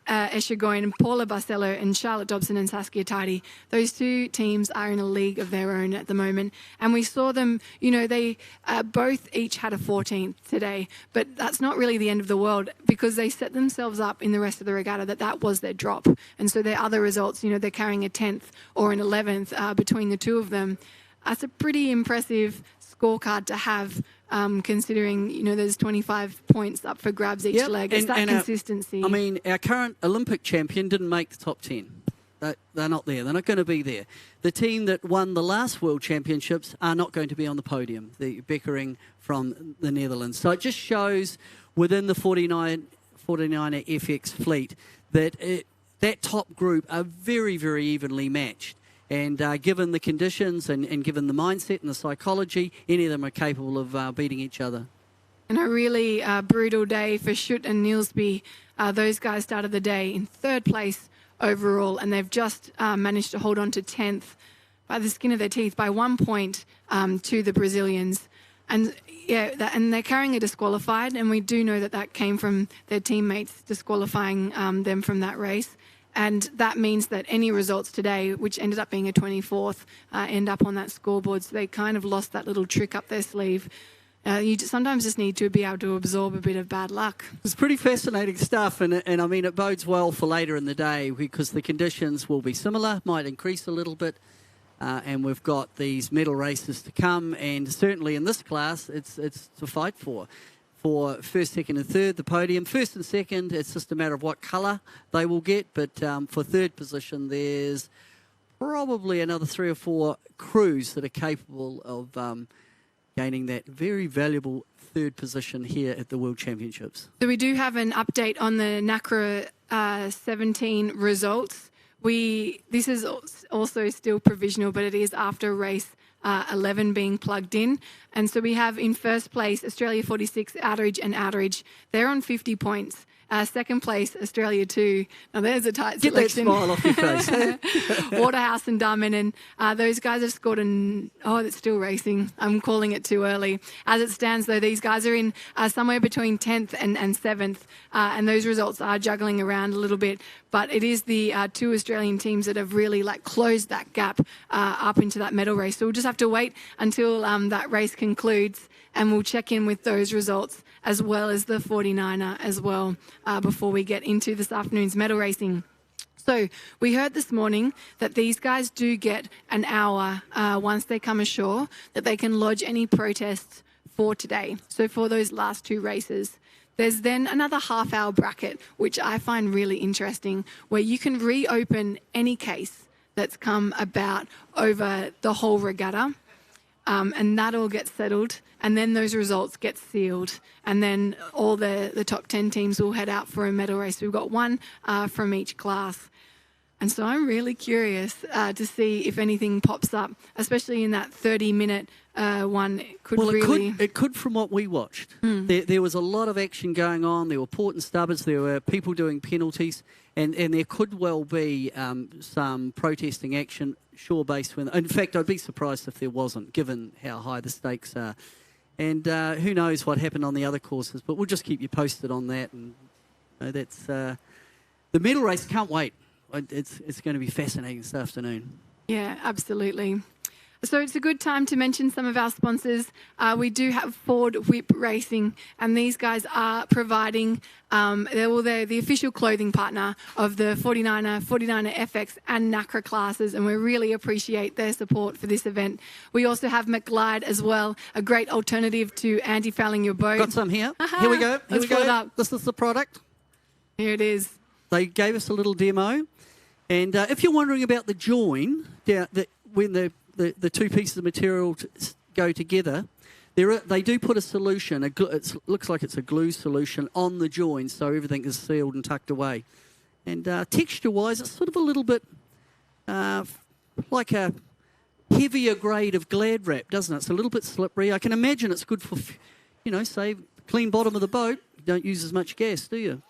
Echegoyen and Paula Barcelo and Charlotte Dobson and Saskia Tidy, those two teams are in a league of their own at the moment. And we saw them, they both each had a 14th today, but that's not really the end of the world because they set themselves up in the rest of the regatta that was their drop. And so their other results, they're carrying a 10th or an 11th between the two of them. That's a pretty impressive scorecard to have, considering there's 25 points up for grabs each leg. It's that consistency. Our current Olympic champion didn't make the top 10. They're not there. They're not going to be there. The team that won the last World Championships are not going to be on the podium, the Beckering from the Netherlands. So it just shows within the 49er FX fleet that that top group are very, very evenly matched. And given the conditions and given the mindset and the psychology, any of them are capable of beating each other. And a really brutal day for Schutt and Nilsby. Those guys started the day in 3rd place overall, and they've just managed to hold on to 10th by the skin of their teeth by 1 point to the Brazilians. And and they're carrying a disqualified, and we do know that came from their teammates disqualifying them from that race. And that means that any results today, which ended up being a 24th, end up on that scoreboard. So they kind of lost that little trick up their sleeve. You sometimes just need to be able to absorb a bit of bad luck. It's pretty fascinating stuff, and I mean, it bodes well for later in the day because the conditions will be similar, might increase a little bit, and we've got these medal races to come, and certainly in this class, it's to fight for first, second and third, the podium. First and second, it's just a matter of what colour they will get, but for third position, there's probably another 3 or 4 crews that are capable of gaining that very valuable third position here at the World Championships. So we do have an update on the Nacra 17 results. This is also still provisional, but it is after race 11 being plugged in. And so we have in first place Australia 46, Outeridge and Outeridge. They're on 50 points. Second place, Australia 2. Now, there's a tight selection. Get that smile off your face. Waterhouse and Darman. And those guys have scored it's still racing. I'm calling it too early. As it stands, though, these guys are in somewhere between 10th and 7th. And those results are juggling around a little bit. But it is the 2 Australian teams that have really closed that gap up into that medal race. So we'll just have to wait until that race concludes, and we'll check in with those results as well as the 49er as well before we get into this afternoon's medal racing. So we heard this morning that these guys do get an hour once they come ashore, that they can lodge any protests for today. So for those last 2 races. There's then another half-hour bracket, which I find really interesting, where you can reopen any case that's come about over the whole regatta, and that all gets settled, and then those results get sealed, and then all the top 10 teams will head out for a medal race. We've got 1 from each class. And so I'm really curious to see if anything pops up, especially in that 30-minute one. It could from what we watched. There was a lot of action going on. There were port and stubbords. There were people doing penalties. And there could well be some protesting action shore-based. In fact, I'd be surprised if there wasn't, given how high the stakes are. And who knows what happened on the other courses. But we'll just keep you posted on that. And that's the medal race. Can't wait. It's going to be fascinating this afternoon. Yeah, absolutely. So it's a good time to mention some of our sponsors. We do have Ford Whip Racing, and these guys are providing, they're the official clothing partner of the 49er, 49er FX and Nacra classes, and we really appreciate their support for this event. We also have McGlide as well, a great alternative to anti-fouling your boat. Got some here. Here we go. Here we go. This is the product. Here it is. They gave us a little demo. And if you're wondering about the join, when the 2 pieces of material go together, they do put a solution. It looks like it's a glue solution on the join, so everything is sealed and tucked away. And texture-wise, it's sort of a little bit like a heavier grade of Glad wrap, doesn't it? It's a little bit slippery. I can imagine it's good for, say, clean bottom of the boat. You don't use as much gas, do you?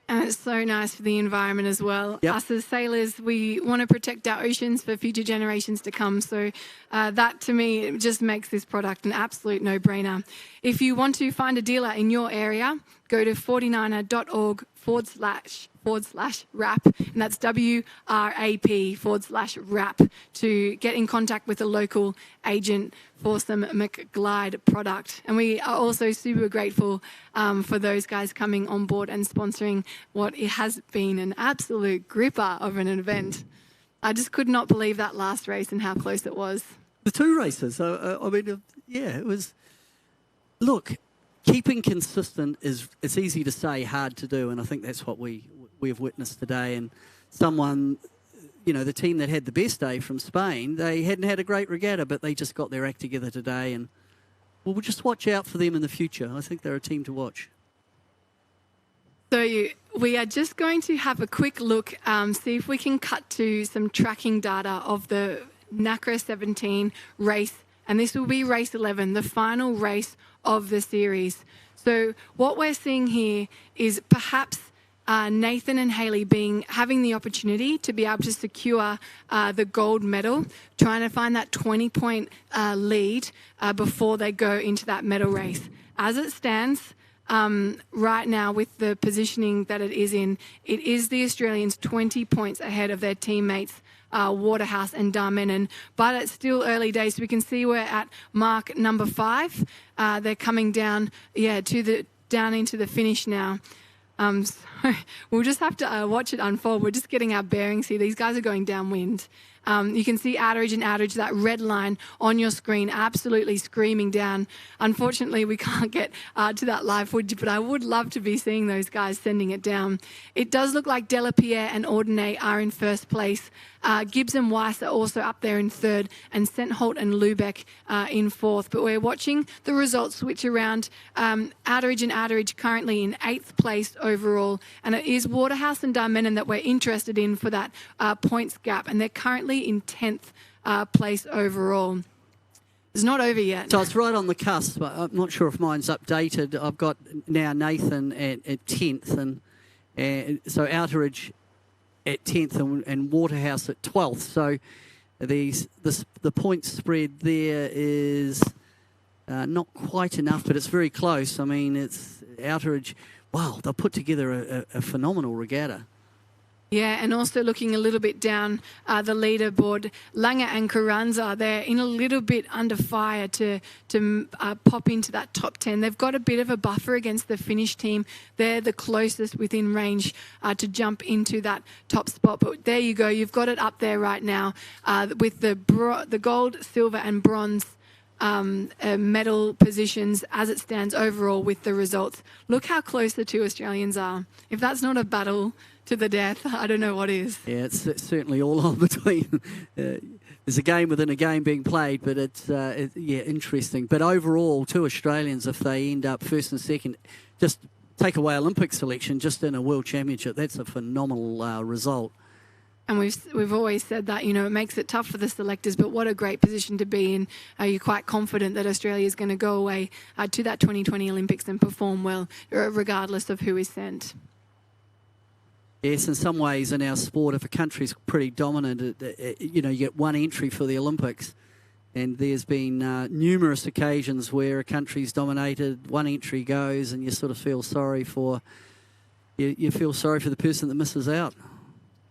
And it's so nice for the environment as well. Yep. Us as sailors, we want to protect our oceans for future generations to come. So that, to me, it just makes this product an absolute no-brainer. If you want to find a dealer in your area, go to 49er.org/wrap, and that's WRAP/wrap, to get in contact with a local agent for some McGlide product. And we are also super grateful for those guys coming on board and sponsoring what it has been an absolute gripper of an event. I just could not believe that last race and how close it was. The 2 races, it was... Look, keeping consistent it's easy to say, hard to do, and I think that's what we have witnessed today. And someone, the team that had the best day from Spain, they hadn't had a great regatta, but they just got their act together today, and we'll just watch out for them in the future. I think they're a team to watch. So we are just going to have a quick look, see if we can cut to some tracking data of the Nacra 17 race, and this will be race 11, the final race of the series. So what we're seeing here is perhaps Nathan and Hayley having the opportunity to be able to secure the gold medal, trying to find that 20-point lead before they go into that medal race. As it stands right now, with the positioning that it is in, it is the Australians 20 points ahead of their teammates Waterhouse and Darmenin. But it's still early days. So we can see we're at mark number 5. They're coming down, down into the finish now. So we'll just have to watch it unfold. We're just getting our bearings here. These guys are going downwind. You can see outerage and outerage, that red line on your screen, absolutely screaming down. Unfortunately, we can't get to that live footage, but I would love to be seeing those guys sending it down. It does look like Delapierre and Ordonez are in first place. Gibbs and Weiss are also up there in third, and Sentholt and Lubeck in fourth. But we're watching the results switch around. Outerage and outerage currently in 8th place overall, and it is Waterhouse and Darmenin that we're interested in for that points gap, and they're currently in 10th place overall. It's not over yet. So it's right on the cusp. I'm not sure if mine's updated. I've got now Nathan at 10th, and so outerage at 10th and Waterhouse at 12th. So the point spread there is not quite enough, but it's very close. I mean, it's outerage. Wow, they'll put together a phenomenal regatta. Yeah, and also looking a little bit down the leaderboard, Langer and Carranza, they're in a little bit under fire to pop into that top 10. They've got a bit of a buffer against the Finnish team. They're the closest within range to jump into that top spot. But there you go. You've got it up there right now with the gold, silver and bronze medal positions as it stands overall with the results. Look how close the two Australians are. If that's not a battle to the death, I don't know what is. Yeah, it's certainly all on between. There's a game within a game being played, but it's interesting. But overall, two Australians, if they end up first and second, just take away Olympic selection, just in a World Championship, that's a phenomenal result. And we've always said that, it makes it tough for the selectors, but what a great position to be in. Are you quite confident that Australia is going to go away to that 2020 Olympics and perform well, regardless of who is sent? Yes, in some ways in our sport, if a country's pretty dominant, you get one entry for the Olympics. And there's been numerous occasions where a country's dominated, one entry goes, and you sort of feel sorry for the person that misses out.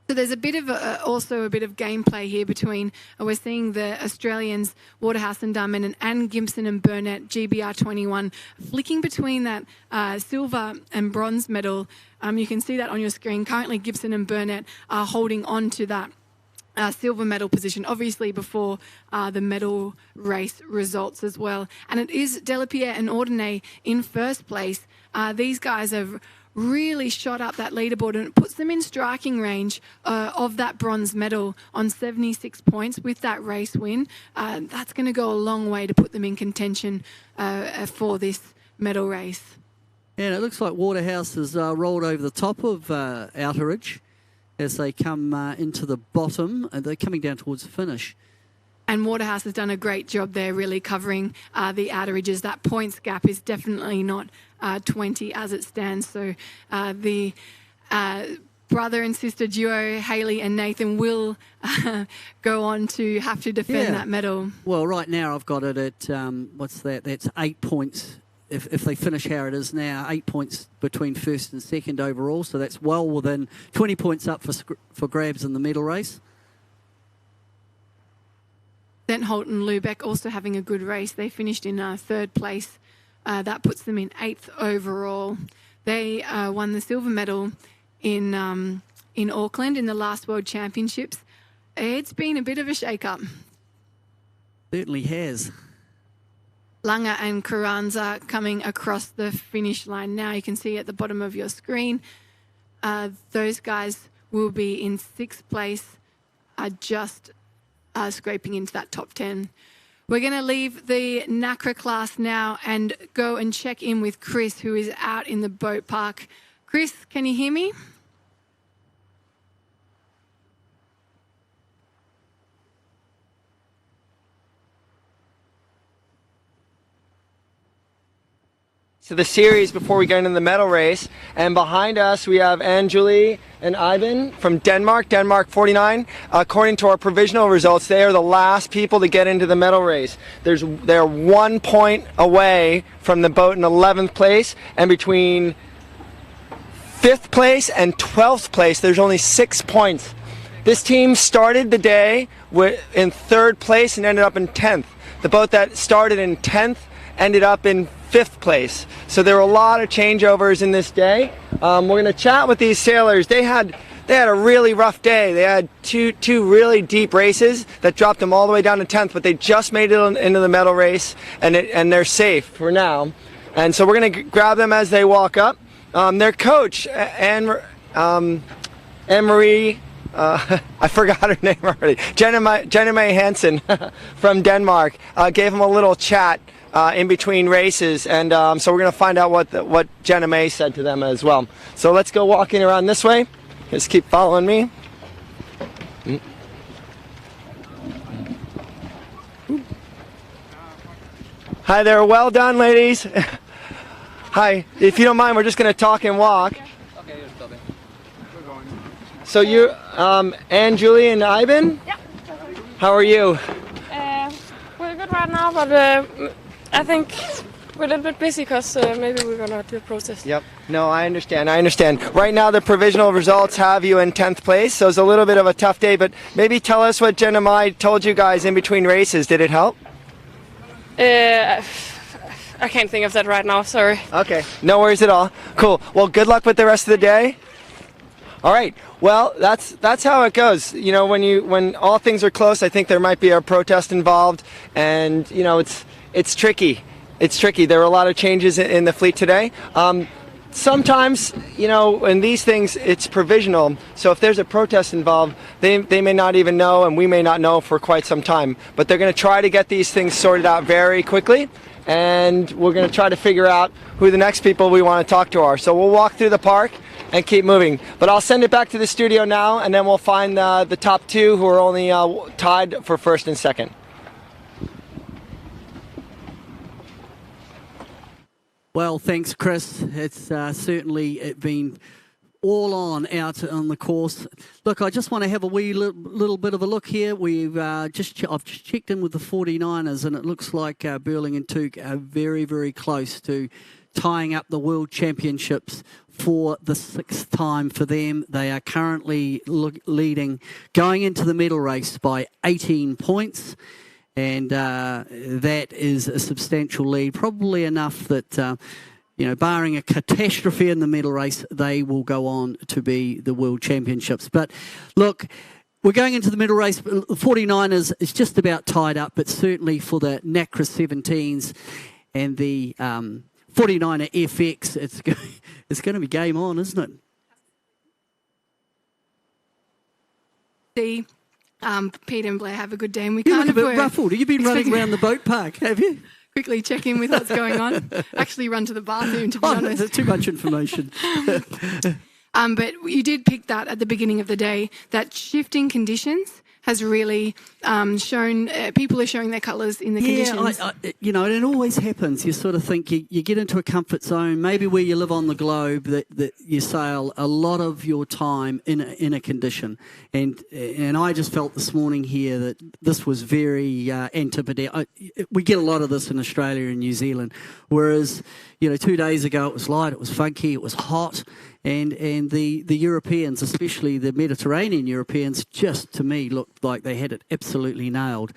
So there's a bit of also a bit of gameplay here between, we're seeing the Australians, Waterhouse and Darmenin and Gibson and Burnett, GBR 21, flicking between that silver and bronze medal. You can see that on your screen. Currently, Gibson and Burnett are holding on to that silver medal position, obviously before the medal race results as well. And it is Delapierre and Ordonez in first place. These guys have really shot up that leaderboard, and it puts them in striking range of that bronze medal on 76 points with that race win. That's going to go a long way to put them in contention for this medal race. And it looks like Waterhouse has rolled over the top of outerage as they come into the bottom. They're coming down towards the finish. And Waterhouse has done a great job there, really covering the outerages. That points gap is definitely not 20 as it stands. So the brother and sister duo, Hayley and Nathan, will go on to have to defend that medal. Well, right now I've got it at, what's that? That's 8 points. If they finish how it is now, 8 points between first and second overall. So that's well within 20 points up for grabs in the medal race. Sentholt and Lubeck also having a good race. They finished in third place. That puts them in 8th overall. They won the silver medal in Auckland in the last World Championships. It's been a bit of a shake-up. Certainly has. Langer and Carranza coming across the finish line now. You can see at the bottom of your screen, those guys will be in 6th place, just scraping into that top 10. We're going to leave the Nacra class now and go and check in with Chris, who is out in the boat park. Chris, can you hear me? To the series before we get into the medal race, and behind us we have Anjuli and Ivan from Denmark, Denmark 49. According to our provisional results, they are the last people to get into the medal race. They're 1 point away from the boat in 11th place, and between 5th place and 12th place there's only 6 points. This team started the day in 3rd place and ended up in 10th. The boat that started in 10th ended up in 5th place. So there were a lot of changeovers in this day. We're going to chat with these sailors. They had a really rough day. They had two really deep races that dropped them all the way down to 10th, but they just made it into the medal race, and they're safe for now. And so we're going to grab them as they walk up. Their coach, Anne-Marie, I forgot her name already, Jenna May Hansen from Denmark, gave them a little chat in between races, and so we're going to find out what Jenna May said to them as well. So let's go walking around this way. Just keep following me. Hi there, well done, ladies. Hi, if you don't mind, we're just going to talk and walk. Okay, you're stopping. We're going. So you, Anne, Julie, and Ivan? Yeah. How are you? We're good right now, but I think we're a little bit busy because maybe we're going to do a protest. Yep. No, I understand. Right now, the provisional results have you in 10th place, so it's a little bit of a tough day, but maybe tell us what Jen and I told you guys in between races. Did it help? I can't think of that right now, sorry. Okay, no worries at all. Cool. Well, good luck with the rest of the day. All right. Well, that's how it goes. You know, when all things are close, I think there might be a protest involved, and you know, it's tricky. It's tricky. There were a lot of changes in the fleet today. Sometimes, you know, in these things, it's provisional. So if there's a protest involved, they may not even know, and we may not know for quite some time. But they're going to try to get these things sorted out very quickly, and we're going to try to figure out who the next people we want to talk to are. So we'll walk through the park and keep moving. But I'll send it back to the studio now, and then we'll find the top 2 who are only tied for 1st and 2nd. Well, thanks, Chris. It's certainly been all on out on the course. Look, I just want to have a wee little bit of a look here. I've just checked in with the 49ers, and it looks like Burling and Took are very, very close to tying up the World Championships for the 6th time for them. They are currently leading, going into the medal race by 18 points. And that is a substantial lead, probably enough that, you know, barring a catastrophe in the medal race, they will go on to be the World Championships. But look, we're going into the medal race. The 49ers is just about tied up, but certainly for the Nacra 17s and the 49er FX, it's going to be game on, isn't it? Pete and Blair have a good day, and we You kind look of a bit ruffled. You've been running around the boat park, have you? quickly check in with what's going on. Actually run to the bathroom, to be honest. There's too much information. But you did pick that at the beginning of the day, that shifting conditions has really shown, people are showing their colours in the conditions. You know, it always happens. You sort of think you get into a comfort zone, maybe where you live on the globe, that you sail a lot of your time in a condition. And I just felt this morning here that this was very antipodal. We get a lot of this in Australia and New Zealand, whereas, you know, 2 days ago it was light, it was funky, it was hot. And the Europeans, especially the Mediterranean Europeans, just to me looked like they had it absolutely nailed.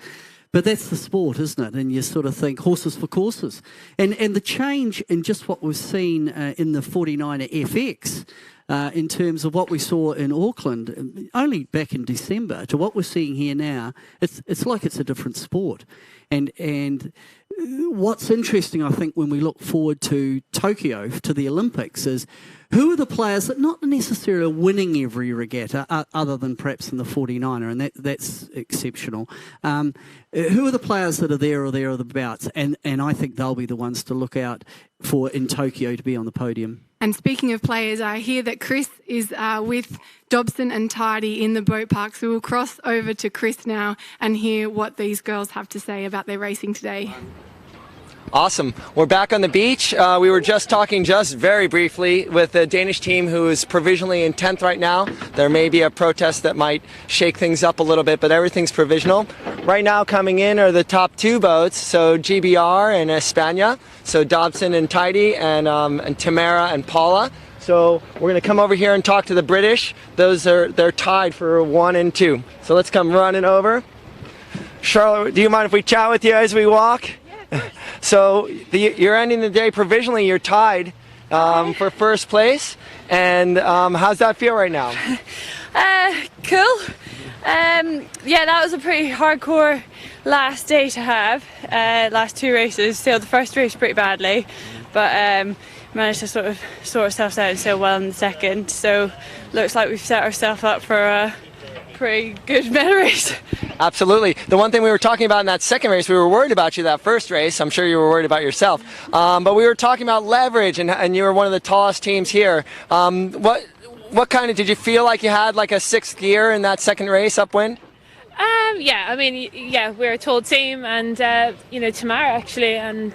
But that's the sport, isn't it? And you sort of think horses for courses. And the change in just what we've seen in the 49er FX in terms of what we saw in Auckland only back in December to what we're seeing here now, it's like it's a different sport. And what's interesting, I think, when we look forward to Tokyo, to the Olympics, is who are the players that not necessarily are winning every regatta, other than perhaps in the 49er, and that's exceptional. Who are the players that are there or thereabouts? And I think they'll be the ones to look out for in Tokyo to be on the podium. And speaking of players, I hear that Chris is with Dobson and Tidy in the boat park. So we'll cross over to Chris now and hear what these girls have to say about their racing today. Awesome. We're back on the beach. We were just talking very briefly with the Danish team who is provisionally in 10th right now. There may be a protest that might shake things up a little bit, but everything's provisional. Right now coming in are the top 2 boats, so GBR and España, so Dobson and Tidy, and Tamara and Paula. So we're going to come over here and talk to the British. They're tied for 1 and 2. So let's come running over. Charlotte, do you mind if we chat with you as we walk? Yeah. So you're ending the day provisionally. You're tied for first place. And how's that feel right now? Cool. Yeah, that was a pretty hardcore last day to have. Last 2 races, sailed the first race pretty badly, but managed to sort of sort ourselves out and sail well in the second. So looks like we've set ourselves up for a pretty good medal race. Absolutely. The one thing we were talking about in that second race, we were worried about you that first race. I'm sure you were worried about yourself. But we were talking about leverage, and you were one of the tallest teams here. What kind of, did you feel like you had like a 6th gear in that second race upwind? Yeah, I mean, yeah, we're a tall team, and Tamara actually and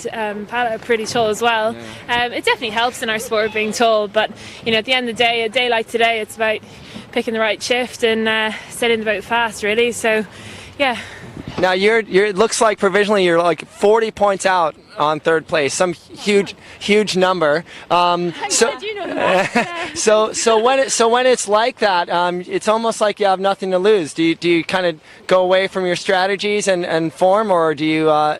Paula are pretty tall as well. Yeah. It definitely helps in our sport being tall, but at the end of the day, a day like today, it's about picking the right shift and setting the boat fast, really. So, yeah. Now it looks like provisionally you're like 40 points out on 3rd place, some huge number. So when it's like that, it's almost like you have nothing to lose. Do you kind of go away from your strategies and form, or do you're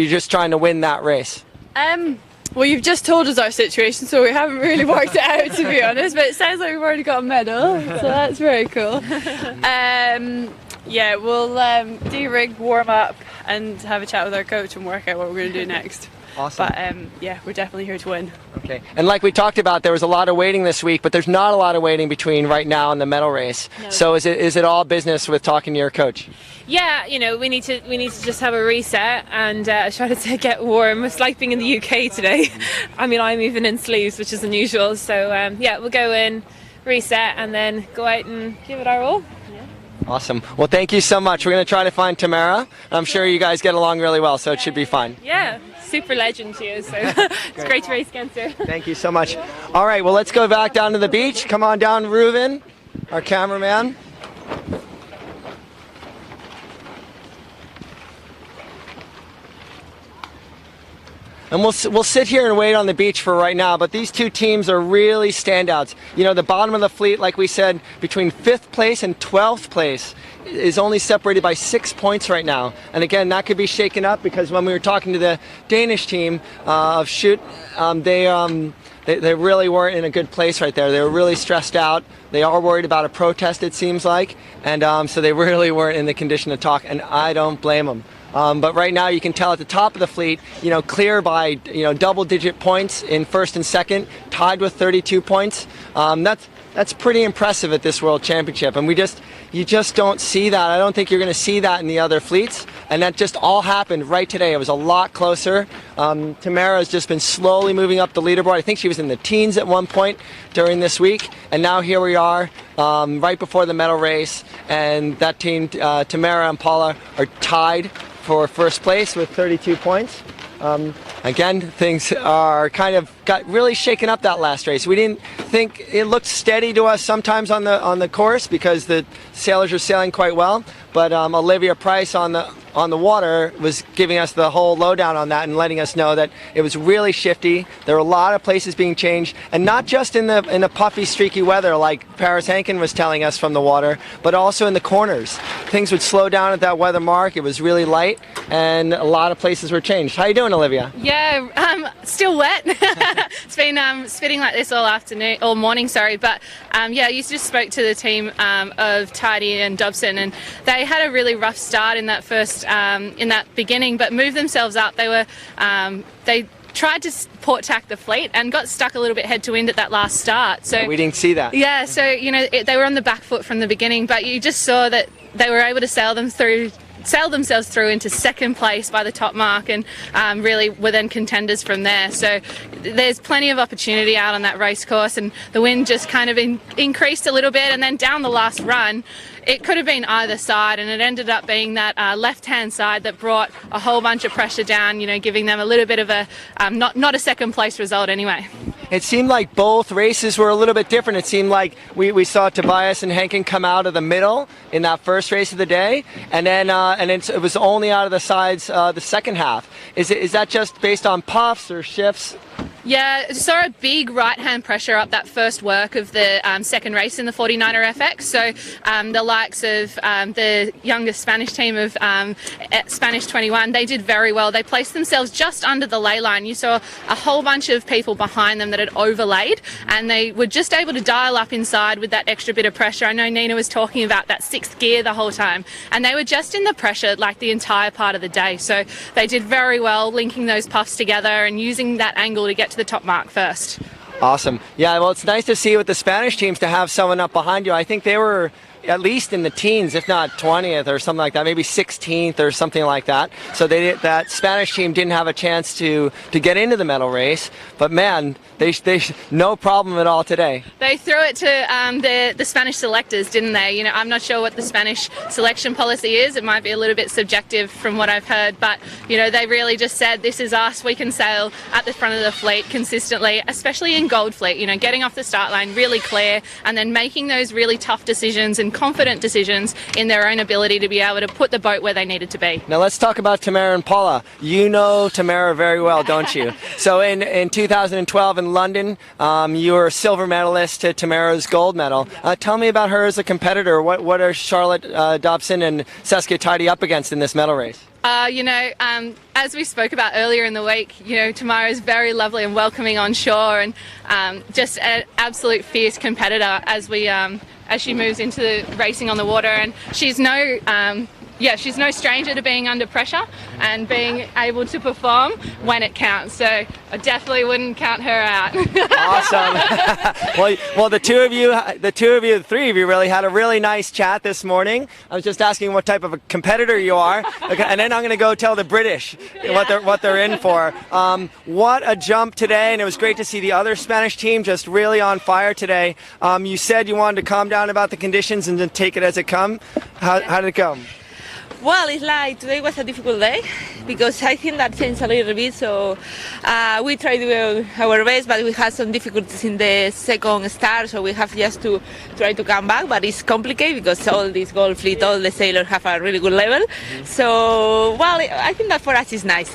just trying to win that race? Well, you've just told us our situation, so we haven't really worked it out, to be honest. But it sounds like we've already got a medal, so that's very cool. Yeah, we'll de-rig, warm up, and have a chat with our coach and work out what we're going to do next. Awesome. But yeah, we're definitely here to win. Okay. And like we talked about, there was a lot of waiting this week, but there's not a lot of waiting between right now and the medal race. No. So is it all business with talking to your coach? Yeah, we need to just have a reset and try to get warm. It's like being in the UK today. I mean, I'm even in sleeves, which is unusual. So yeah, we'll go in, reset, and then go out and give it our all. Awesome. Well, thank you so much. We're going to try to find Tamara. I'm sure you guys get along really well, so it should be fine. Yeah, super legend she is, so it's great to race against her. Thank you so much. All right, well, let's go back down to the beach. Come on down, Reuven, our cameraman. And we'll sit here and wait on the beach for right now, but these 2 teams are really standouts. The bottom of the fleet, like we said, between 5th place and 12th place is only separated by 6 points right now. And again, that could be shaken up because when we were talking to the Danish team of Shoot, they really weren't in a good place right there. They were really stressed out. They are worried about a protest, it seems like, and so they really weren't in the condition to talk, and I don't blame them. But right now you can tell at the top of the fleet, clear by double-digit points in 1st and 2nd, tied with 32 points. That's pretty impressive at this World Championship, and you just don't see that. I don't think you're going to see that in the other fleets, and that just all happened right today. It was a lot closer. Tamara has just been slowly moving up the leaderboard. I think she was in the teens at one point during this week, and now here we are right before the medal race, and that team, Tamara and Paula, are tied for 1st place with 32 points. Again, things are kind of got really shaken up that last race. We didn't think it looked steady to us sometimes on the course because the sailors are sailing quite well. But Olivia Price on the water was giving us the whole lowdown on that and letting us know that it was really shifty. There were a lot of places being changed, and not just in the puffy, streaky weather like Paris Hankin was telling us from the water, but also in the corners. Things would slow down at that weather mark. It was really light, and a lot of places were changed. How you doing, Olivia? Yeah, still wet. It's been spitting like this all morning. But yeah, you just spoke to the team of Tidy and Dobson, and they had a really rough start in that first in that beginning, but moved themselves up. They tried to port tack the fleet and got stuck a little bit head to wind at that last start. So we didn't see that. Yeah, so they were on the back foot from the beginning, but you just saw that they were able to sail themselves through into 2nd place by the top mark, and really were then contenders from there. So there's plenty of opportunity out on that race course, and the wind just kind of increased a little bit, and then down the last run it could have been either side, and it ended up being that left-hand side that brought a whole bunch of pressure down, giving them a little bit of a not a 2nd place result anyway. It seemed like both races were a little bit different. It seemed like we saw Tobias and Hankin come out of the middle in that first race of the day, and then it was only out of the sides the second half. Is that just based on puffs or shifts? Yeah, saw a big right-hand pressure up that first work of the second race in the 49er FX. So the likes of the youngest Spanish team of Spanish 21, they did very well. They placed themselves just under the ley line. You saw a whole bunch of people behind them that had overlaid, and they were just able to dial up inside with that extra bit of pressure. I know Nina was talking about that sixth gear the whole time, and they were just in the pressure like the entire part of the day. So they did very well linking those puffs together and using that angle to get to the top mark first. Awesome. Yeah, well, it's nice to see with the Spanish teams to have someone up behind you. I think they were at least in the teens, if not 20th or something like that, maybe 16th or something like that. So that Spanish team didn't have a chance to get into the medal race. But man, they no problem at all today. They threw it to the Spanish selectors, didn't they? You know, I'm not sure what the Spanish selection policy is. It might be a little bit subjective from what I've heard, but you know, they really just said, this is us. We can sail at the front of the fleet consistently, especially in Gold Fleet. You know, getting off the start line really clear and then making those really tough decisions and confident decisions in their own ability to be able to put the boat where they needed to be. Now let's talk about Tamara and Paula. You know Tamara very well, don't you? So in 2012 in London, you were a silver medalist to Tamara's gold medal. Tell me about her as a competitor. What are Charlotte Dobson and Saskia Tidy up against in this medal race? As we spoke about earlier in the week, you know, Tamara is very lovely and welcoming on shore, and just an absolute fierce competitor as she moves into the racing on the water. And she's she's no stranger to being under pressure and being able to perform when it counts. So I definitely wouldn't count her out. Awesome. well, the three of you really had a really nice chat this morning. I was just asking what type of a competitor you are, and then I'm going to go tell the British what they're in for. What a jump today, and it was great to see the other Spanish team just really on fire today. You said you wanted to calm down about the conditions and then take it as it come. How did it go? Well, it's like today was a difficult day because I think that changed a little bit. So we tried to do our best, but we had some difficulties in the second start. So we have just to try to come back. But it's complicated because all this Gold Fleet, all the sailors have a really good level. So well, I think that for us is nice.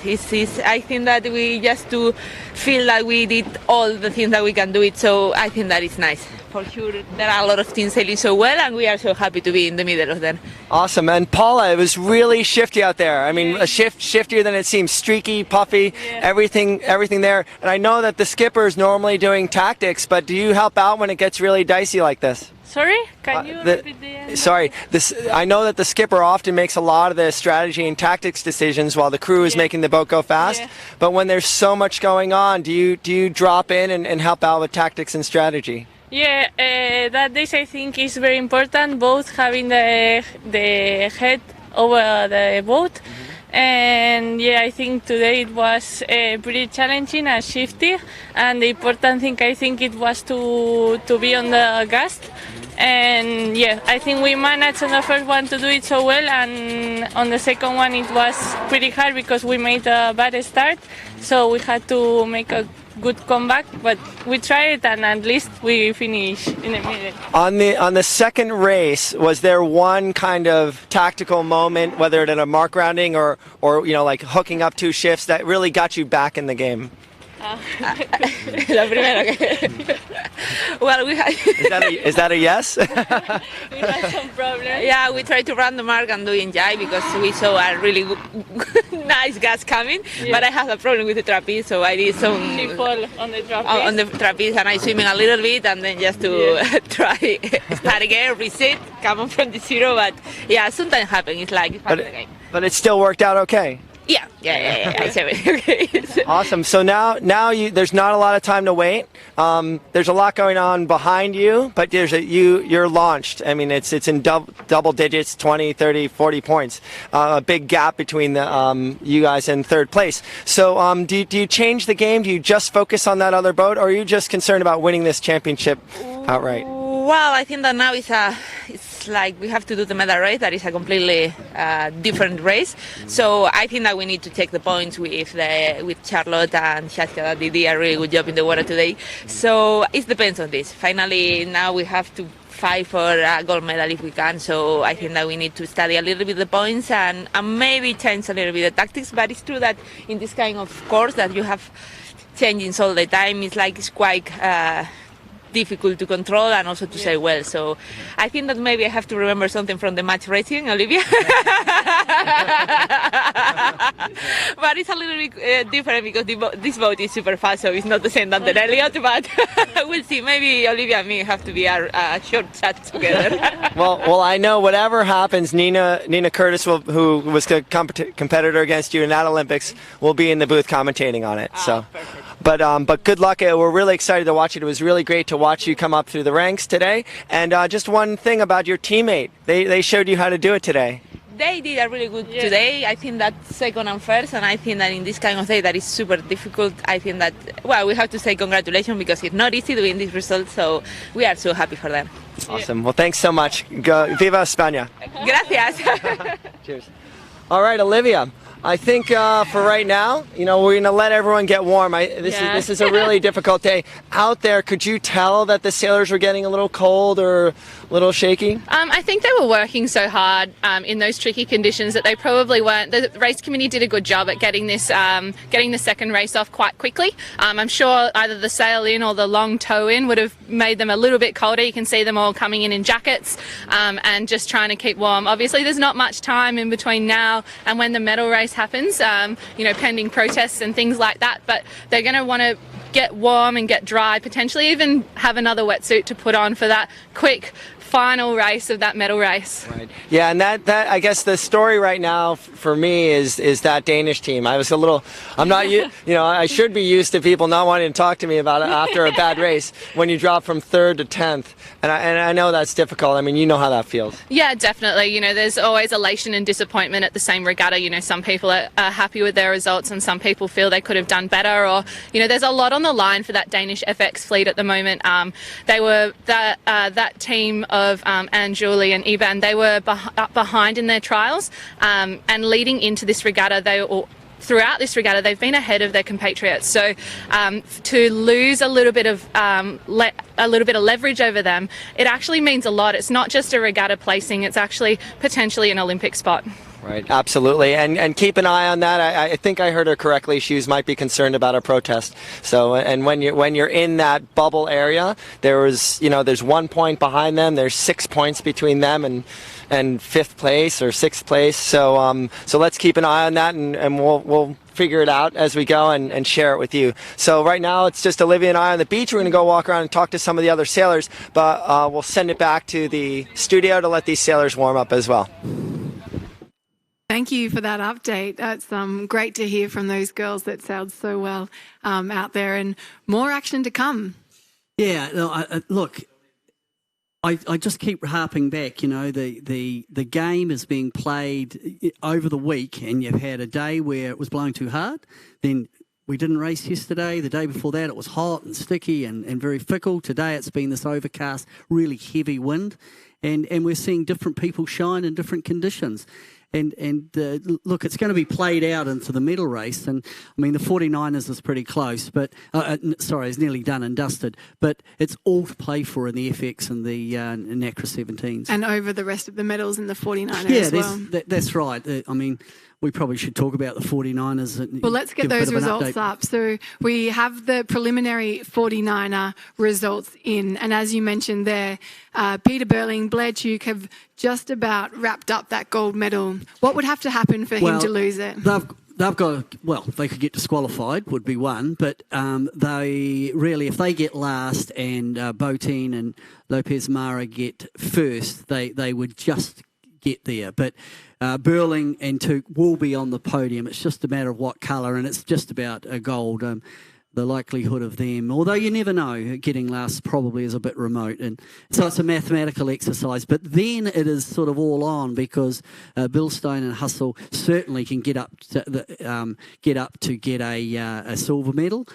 I think that we just to feel that we did all the things that we can do it. So I think that is nice. For sure, there are a lot of teams sailing so well, and we are so happy to be in the middle of them. Awesome. And Paula, it was really shifty out there. I mean, shiftier than it seems. Streaky, puffy, everything there. And I know that the skipper is normally doing tactics, but do you help out when it gets really dicey like this? Sorry, can you repeat the end? Sorry, I know that the skipper often makes a lot of the strategy and tactics decisions while the crew is making the boat go fast. Yeah. But when there's so much going on, do you drop in and help out with tactics and strategy? Yeah, that this I think is very important, both having the head over the boat. And yeah, I think today it was pretty challenging and shifty, and the important thing I think it was to be on the gas. And yeah, I think we managed on the first one to do it so well, and on the second one it was pretty hard because we made a bad start, so we had to make a good comeback, but we tried and at least we finished in the middle. On the second race, was there one kind of tactical moment, whether it in a mark rounding or you know, like hooking up two shifts, that really got you back in the game? La primera. Well, we had is that a yes? We had some problems. Yeah, we tried to run the mark and doing jive because we saw a really nice gas coming. Yeah. But I have a problem with the trapeze, so I did some. She fall on the trapeze. On the trapeze, and I swimming a little bit, and then just to try start again, reset, come on from the zero. But yeah, sometimes happens. It's like part of the game. But it still worked out okay. Yeah. It's everything okay. Awesome. So now there's not a lot of time to wait. There's a lot going on behind you, but you're launched. I mean, it's in double digits, 20, 30, 40 points. A big gap between you guys in third place. So do you change the game? Do you just focus on that other boat, or are you just concerned about winning this championship outright? Well, I think that now it's like we have to do the medal race. That is a completely different race. So I think that we need to take the points with Charlotte and Saskia, that they did a really good job in the water today. So it depends on this. Finally, now we have to fight for a gold medal if we can. So I think that we need to study a little bit the points and maybe change a little bit the tactics. But it's true that in this kind of course that you have changing all the time. It's quite difficult to control and also to sail well. So I think that maybe I have to remember something from the match racing, Olivia. But it's a little bit different because this boat is super fast, so it's not the same than the Elliot, but we'll see. Maybe Olivia and me have to be a short chat together. Well, I know whatever happens, Nina Curtis, who was a competitor against you in that Olympics, will be in the booth commentating on it. So, but good luck. We're really excited to watch it. It was really great to watch you come up through the ranks today. And just one thing about your teammate, they showed you how to do it today. They did a really good today. I think that second and first, and I think that in this kind of day that is super difficult, I think that, well, we have to say congratulations because it's not easy doing this result, so we are so happy for them. Awesome. Well, thanks so much. Viva España. Gracias. Cheers. All right, Olivia. I think for right now, we're going to let everyone get warm. This is a really difficult day. Out there, could you tell that the sailors were getting a little cold or a little shaky? I think they were working so hard in those tricky conditions that they probably weren't. The race committee did a good job at getting the second race off quite quickly. I'm sure either the sail in or the long tow in would have made them a little bit colder. You can see them all coming in jackets and just trying to keep warm. Obviously, there's not much time in between now and when the medal race happens, pending protests and things like that, but they're going to want to get warm and get dry, potentially even have another wetsuit to put on for that quick final race of that medal race. Right. Yeah, and that I guess the story right now for me is that Danish team. I was a little, I'm not, I should be used to people not wanting to talk to me about it after a bad race when you drop from 3rd to 10th. And I know that's difficult. I mean, you know how that feels. Yeah, definitely. There's always elation and disappointment at the same regatta. Some people are happy with their results and some people feel they could have done better, or, there's a lot on the line for that Danish FX fleet at the moment. They were that team of Anne Julie and Iban, they were behind in their trials, and leading into this regatta, throughout this regatta, they've been ahead of their compatriots. So to lose a little bit of leverage over them, it actually means a lot. It's not just a regatta placing; it's actually potentially an Olympic spot. Right, absolutely, and keep an eye on that. I think I heard her correctly. She might be concerned about a protest. So, and when you're in that bubble area, there's 1 point behind them. There's 6 points between them and 5th place or 6th place. So let's keep an eye on that, and we'll figure it out as we go and share it with you. So right now it's just Olivia and I on the beach. We're going to go walk around and talk to some of the other sailors, but we'll send it back to the studio to let these sailors warm up as well. Thank you for that update. That's great to hear from those girls that sailed so well out there, and more action to come. Yeah, look, I just keep harping back. The game is being played over the week, and you've had a day where it was blowing too hard. Then we didn't race yesterday. The day before that, it was hot and sticky and very fickle. Today, it's been this overcast, really heavy wind, and we're seeing different people shine in different conditions. And look, it's going to be played out into the medal race. And, I mean, the 49ers is pretty close, but, it's nearly done and dusted. But it's all to play for in the FX and the Nacra 17s. And over the rest of the medals in the 49ers as well. That's right. I mean, we probably should talk about the 49ers. Well, let's get those results up. So we have the preliminary 49er results in. And as you mentioned there, Peter Burling, Blair Tuke have just about wrapped up that gold medal. What would have to happen for him to lose it? They've got, they could get disqualified, would be one, but they really, if they get last and Botin and Lopez Mara get first, they would just get there. But Burling and Tuke will be on the podium. It's just a matter of what colour, and it's just about a gold. The likelihood of them, although you never know, getting last probably is a bit remote, and so it's a mathematical exercise. But then it is sort of all on because Bilstein and Hustle certainly can get up to get a silver medal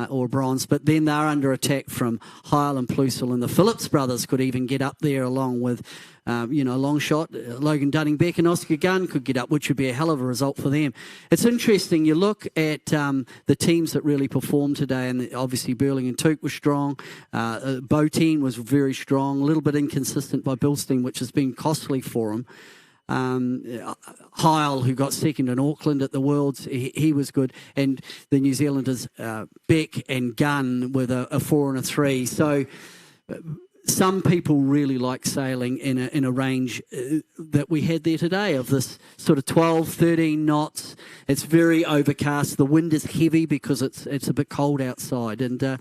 or bronze. But then they're under attack from Heil and Plusel, and the Phillips brothers could even get up there along with. Long shot, Logan Dunning-Beck and Oscar Gunn could get up, which would be a hell of a result for them. It's interesting, you look at the teams that really performed today, and obviously Burling and Tuke were strong. Botin was very strong, a little bit inconsistent by Bilstein, which has been costly for him. Heil, who got second in Auckland at the Worlds, he was good. And the New Zealanders, Beck and Gunn, with a 4 and a 3. So some people really like sailing in a range that we had there today of this sort of 12, 13 knots. It's very overcast. The wind is heavy because it's a bit cold outside. And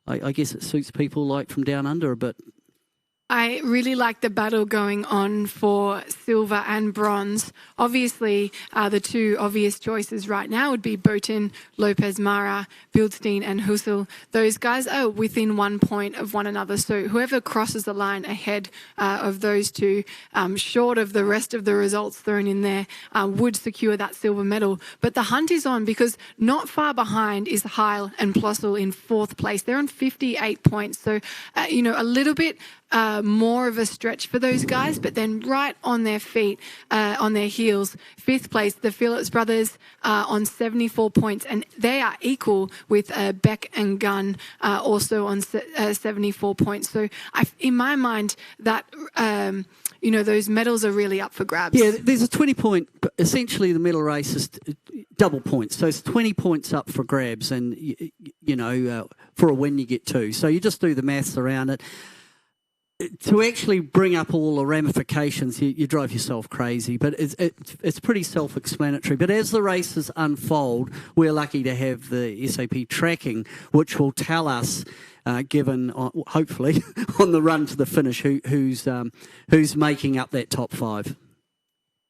I guess it suits people like from down under a bit. I really like the battle going on for silver and bronze. Obviously, the two obvious choices right now would be Boatin, Lopez Mara, Bildstein and Husel. Those guys are within 1 point of one another. So whoever crosses the line ahead of those two, short of the rest of the results thrown in there, would secure that silver medal. But the hunt is on because not far behind is Heil and Plossel in 4th place. They're on 58 points. So, a little bit more of a stretch for those guys, but then right on their feet, on their heels, 5th place, the Phillips brothers on 74 points, and they are equal with Beck and Gunn also on 74 points. So in my mind, that those medals are really up for grabs. Yeah, there's a 20-point, essentially the medal race is double points. So it's 20 points up for grabs, and, for a win you get 2. So you just do the maths around it. To actually bring up all the ramifications, you drive yourself crazy, but it's pretty self-explanatory. But as the races unfold, we're lucky to have the SAP tracking, which will tell us, given hopefully on the run to the finish, who's making up that top 5.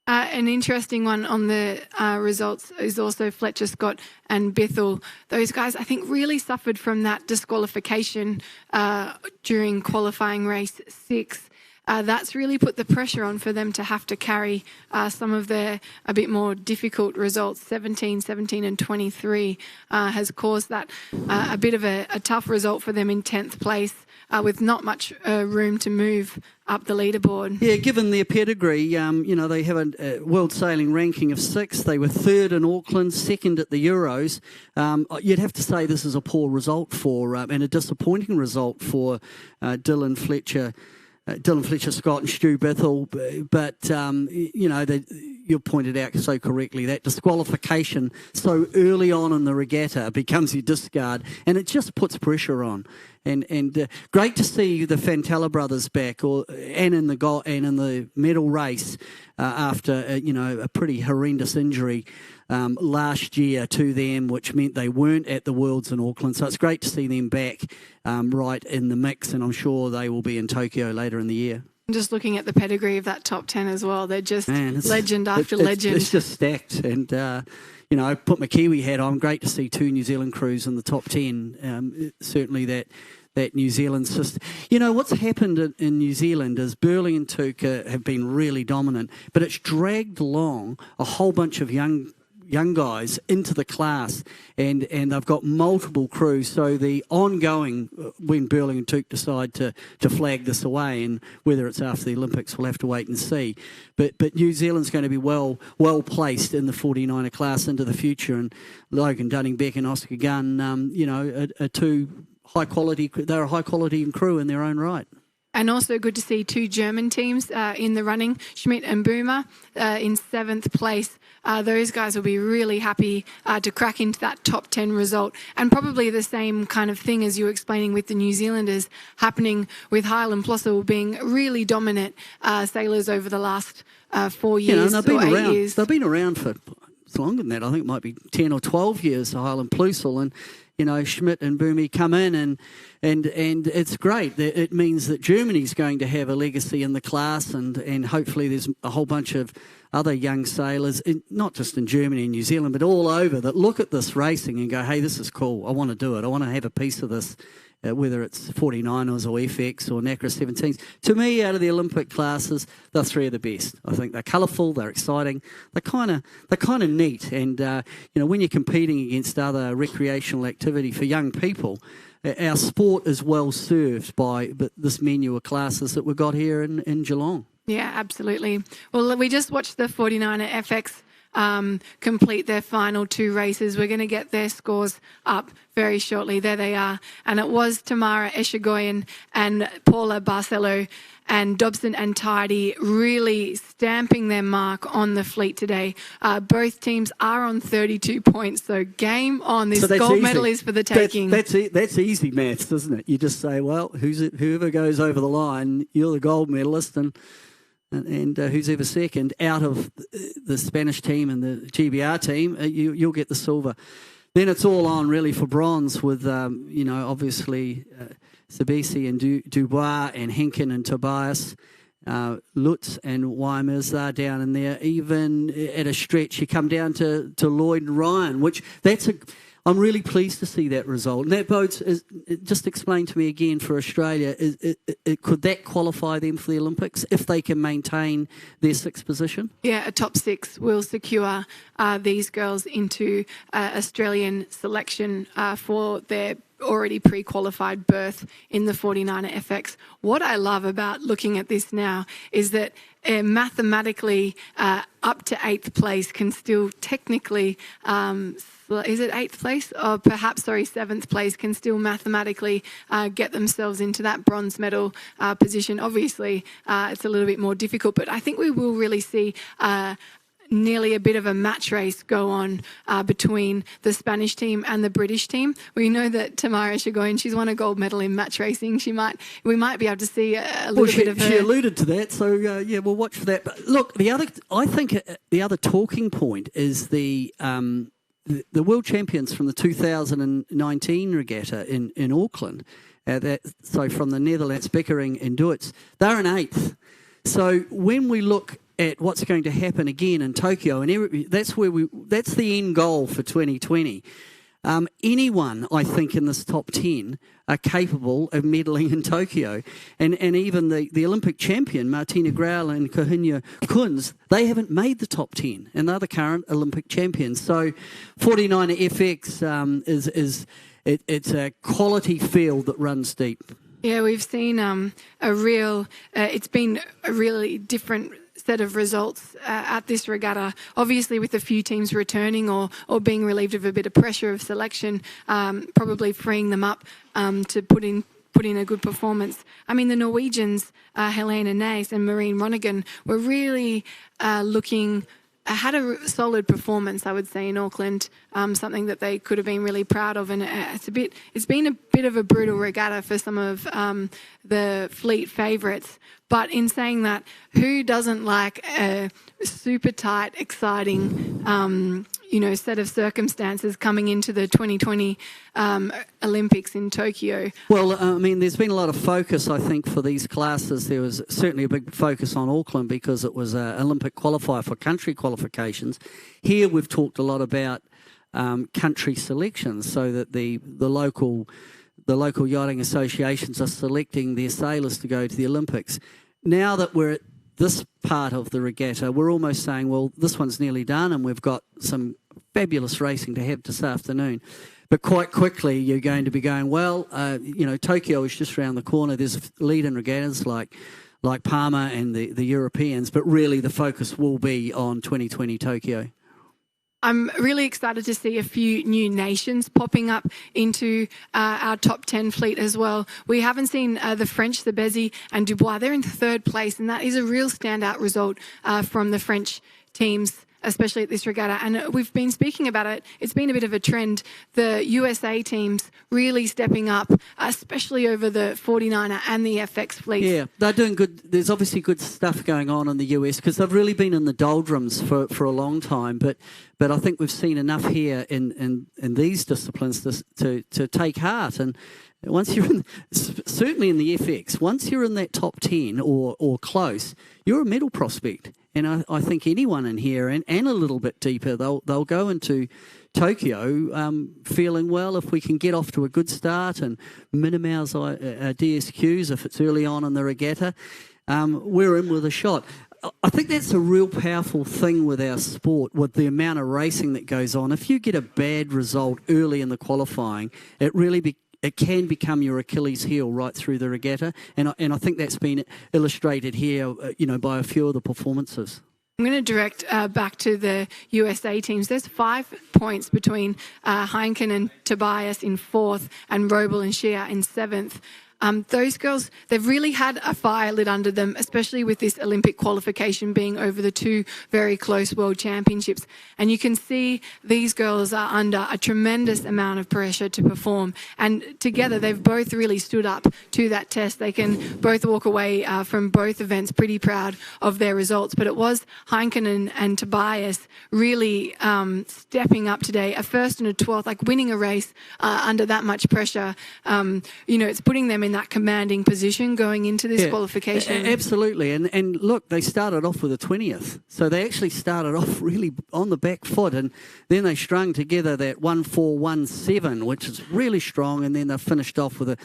An interesting one on the results is also Fletcher Scott and Bethel. Those guys, I think, really suffered from that disqualification during qualifying race 6. That's really put the pressure on for them to have to carry some of their a bit more difficult results. 17, 17 and 23 has caused that a bit of a tough result for them in 10th place. With not much room to move up the leaderboard. Yeah, given their pedigree, they have a world sailing ranking of 6. They were 3rd in Auckland, 2nd at the Euros. You'd have to say this is a poor result and a disappointing result for Dylan Fletcher Scott and Stu Bithell, but you pointed out so correctly that disqualification so early on in the regatta becomes your discard, and it just puts pressure on. And great to see the Fantella brothers back, and in the medal race after a pretty horrendous injury last year to them, which meant they weren't at the Worlds in Auckland. So it's great to see them back right in the mix, and I'm sure they will be in Tokyo later in the year. Just looking at the pedigree of that top 10 as well, they're just legend after legend. It's just stacked, and I put my Kiwi hat on. Great to see 2 New Zealand crews in the top 10. Certainly that New Zealand system. What's happened in New Zealand is Burling and Tuka have been really dominant, but it's dragged along a whole bunch of young guys into the class, and they've got multiple crews. So the ongoing, when Burling and Tuke decide to flag this away, and whether it's after the Olympics, we'll have to wait and see. But New Zealand's going to be well placed in the 49er class into the future, and Logan Dunning, Beck and Oscar Gunn, are 2 high quality. They're a high quality crew in their own right. And also good to see 2 German teams in the running, Schmidt and Boomer in 7th place. Those guys will be really happy to crack into that top 10 result. And probably the same kind of thing as you were explaining with the New Zealanders happening with Heil and Plossel being really dominant sailors over the last 4 years or 8 years. They've been around for longer than that. I think it might be 10 or 12 years, Heil and Plossel, and Schmidt and Boomy come in, and it's great. It means that Germany's going to have a legacy in the class, and hopefully there's a whole bunch of other young sailors, not just in Germany and New Zealand, but all over, that look at this racing and go, hey, this is cool. I want to do it. I want to have a piece of this, whether it's 49ers or FX or Nacra 17s. To me, out of the Olympic classes, they're 3 of the best. I think they're colourful, they're exciting, they're kind of neat. And when you're competing against other recreational activity for young people, our sport is well served by this menu of classes that we've got here in Geelong. Yeah, absolutely. Well, we just watched the 49er FX complete their final 2 races. We're going to get their scores up very shortly. There they are. And it was Tamara Eshigoyen and Paula Barcelo and Dobson and Tidy really stamping their mark on the fleet today. Both teams are on 32 points, so game on. This gold medal is for the taking. That's easy maths, isn't it? You just say, well, whoever goes over the line, you're the gold medalist, and who's ever second out of the Spanish team and the GBR team, you'll get the silver. Then it's all on really for bronze with, obviously Sabisi and Dubois and Henkin and Tobias, Lutz and Weimers are down in there. Even at a stretch, you come down to Lloyd and Ryan, which I'm really pleased to see that result. And that bodes, just explain to me again for Australia, could that qualify them for the Olympics if they can maintain their 6th position? Yeah, a top 6 will secure these girls into Australian selection for their already pre-qualified berth in the 49er FX. What I love about looking at this now is that mathematically up to 8th place can still technically is it 8th place? Or perhaps, 7th place can still mathematically get themselves into that bronze medal position. Obviously, it's a little bit more difficult, but I think we will really see nearly a bit of a match race go on between the Spanish team and the British team. We know that Tamara Eshigoyen, she's won a gold medal in match racing. We might be able to see a little bit of her. She alluded to that, so we'll watch for that. But look, I think the other talking point is the world champions from the 2019 regatta in Auckland. From the Netherlands, Beckering and Duits, they're in 8th. So when we look at what's going to happen again in Tokyo, and that's the end goal for 2020. Anyone, I think, in this top 10 are capable of medaling in Tokyo. And even the Olympic champion, Martina Grau and Kohinia Kunz, they haven't made the top 10, and they're the current Olympic champions. So 49er FX it's a quality field that runs deep. Yeah, we've seen it's been a really different set of results at this regatta, obviously with a few teams returning or being relieved of a bit of pressure of selection, probably freeing them up to put in a good performance. I mean, the Norwegians, Helena Naes and Marine Ronigan, were really had a solid performance, I would say, in Auckland, something that they could have been really proud of. And it's been a bit of a brutal regatta for some of the fleet favourites. But in saying that, who doesn't like a super tight, exciting, set of circumstances coming into the 2020 Olympics in Tokyo? Well, there's been a lot of focus, I think, for these classes. There was certainly a big focus on Auckland because it was an Olympic qualifier for country qualifications. Here we've talked a lot about country selections, so that the local yachting associations are selecting their sailors to go to the Olympics. Now that we're at this part of the regatta, we're almost saying, well, this one's nearly done and we've got some fabulous racing to have this afternoon. But quite quickly, you're going to be going, well, Tokyo is just around the corner. There's lead-in regattas like Parma and the Europeans, but really the focus will be on 2020 Tokyo. I'm really excited to see a few new nations popping up into our top 10 fleet as well. We haven't seen the French, the Bézi and Dubois. They're in 3rd place, and that is a real standout result from the French teams, especially at this regatta. And we've been speaking about it. It's been a bit of a trend. The USA teams really stepping up, especially over the 49er and the FX fleet. Yeah, they're doing good. There's obviously good stuff going on in the US because they've really been in the doldrums for a long time. But I think we've seen enough here in these disciplines to take heart. And once you're certainly in the FX, once you're in that top 10 or close, you're a medal prospect. And I think anyone in here and a little bit deeper, they'll go into Tokyo feeling, well, if we can get off to a good start and minimise our DSQs if it's early on in the regatta, we're in with a shot. I think that's a real powerful thing with our sport, with the amount of racing that goes on. If you get a bad result early in the qualifying, it can become your Achilles heel right through the regatta, and I think that's been illustrated here, by a few of the performances. I'm going to direct back to the USA teams. There's 5 points between Heineken and Tobias in 4th and Robel and Shia in 7th. Those girls, they've really had a fire lit under them, especially with this Olympic qualification being over the 2 very close World Championships. And you can see these girls are under a tremendous amount of pressure to perform. And together, they've both really stood up to that test. They can both walk away from both events pretty proud of their results. But it was Heineken and Tobias really stepping up today, a 1st and a 12th, like winning a race under that much pressure. It's putting them in that commanding position going into this qualification. Absolutely. And look, they started off with a 20th. So they actually started off really on the back foot, and then they strung together that 1-4-1-7, which is really strong, and then they finished off with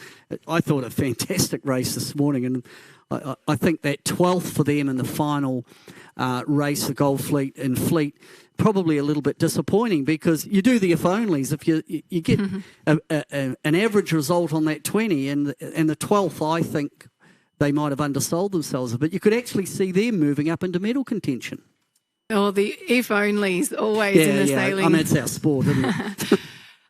I thought, a fantastic race this morning. And I think that 12th for them in the final race, the Gold Fleet and Fleet, probably a little bit disappointing, because you do the if-onlys. If you get an average result on that 20 and the 12th, I think they might have undersold themselves. But you could actually see them moving up into medal contention. Oh, the if-onlys always in the sailing. I mean, it's our sport, isn't it?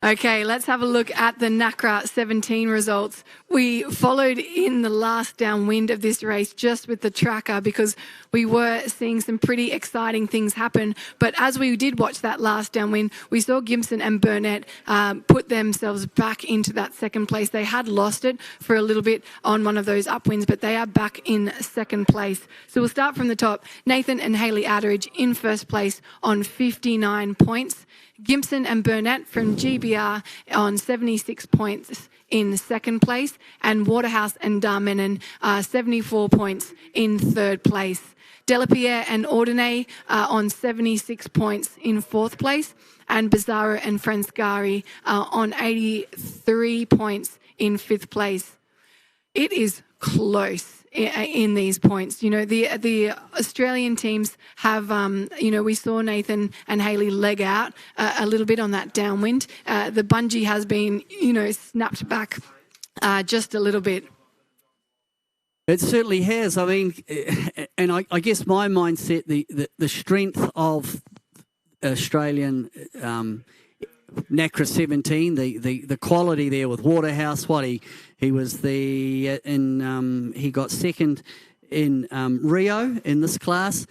Okay, let's have a look at the Nacra 17 results. We followed in the last downwind of this race just with the tracker, because we were seeing some pretty exciting things happen. But as we did watch that last downwind, we saw Gibson and Burnett put themselves back into that 2nd place. They had lost it for a little bit on one of those upwinds, but they are back in 2nd place. So we'll start from the top. Nathan and Hayley Atteridge in 1st place on 59 points. Gibson and Burnett from GBR on 76 points in 2nd place, and Waterhouse and Darmenon 74 points in 3rd place. Delapierre and Ordonez on 76 points in 4th place, and Bizarro and Franscari on 83 points in 5th place. It is close in these points. You know, the Australian teams have, we saw Nathan and Hayley leg out a little bit on that downwind. The bungee has been, snapped back just a little bit. It certainly has. I mean, and I guess my mindset, the strength of Australian Nacra 17, the quality there with Waterhouse. He was he got 2nd in Rio in this class,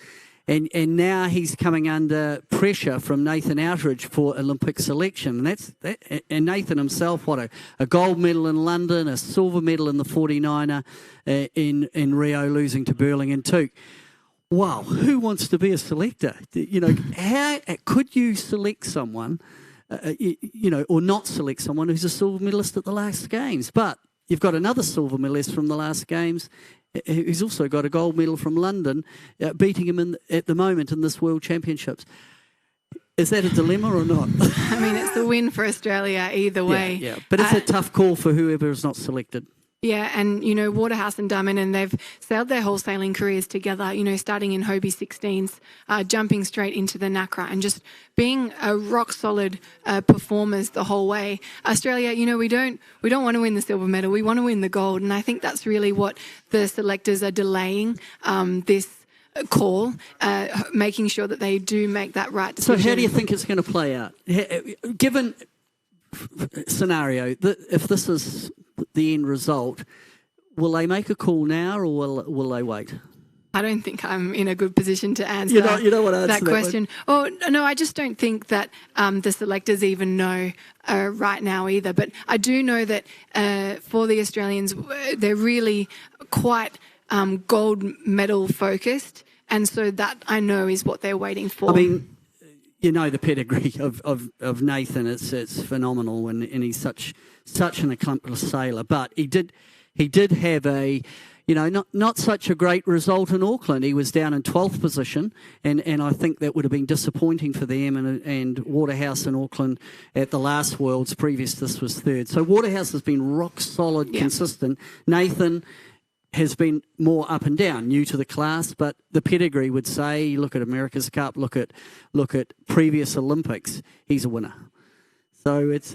and now he's coming under pressure from Nathan Outridge for Olympic selection, and Nathan himself, a gold medal in London, a silver medal in the 49er in Rio, losing to Burling and Tuke. Wow, who wants to be a selector? How could you select someone? Or not select someone who's a silver medalist at the last games? But you've got another silver medalist from the last games who's also got a gold medal from London, beating him at the moment in this World Championships. Is that a dilemma or not? I mean, it's a win for Australia either way. Yeah. But it's a tough call for whoever is not selected. Yeah, and, Waterhouse and Darmenon, they've sailed their whole sailing careers together, starting in Hobie 16s, jumping straight into the Nacra and just being rock-solid performers the whole way. Australia, we don't want to win the silver medal. We want to win the gold, and I think that's really what the selectors are delaying this call, making sure that they do make that right decision. So how do you think it's going to play out? Given scenario, if this is the end result, will they make a call now, or will they wait? I don't think I'm in a good position to answer that question. No, I just don't think that the selectors even know right now either. But I do know that for the Australians, they're really quite gold medal focused, and so that I know is what they're waiting for. I mean, the pedigree of Nathan, it's phenomenal, and he's such an accomplished sailor. But he did have a, not such a great result in Auckland. He was down in 12th position, and I think that would have been disappointing for them. And Waterhouse in Auckland at the last Worlds previous, this was 3rd. So Waterhouse has been rock solid, consistent. Nathan has been more up and down, new to the class, but the pedigree would say, look at America's Cup, look at previous Olympics, he's a winner. So it's,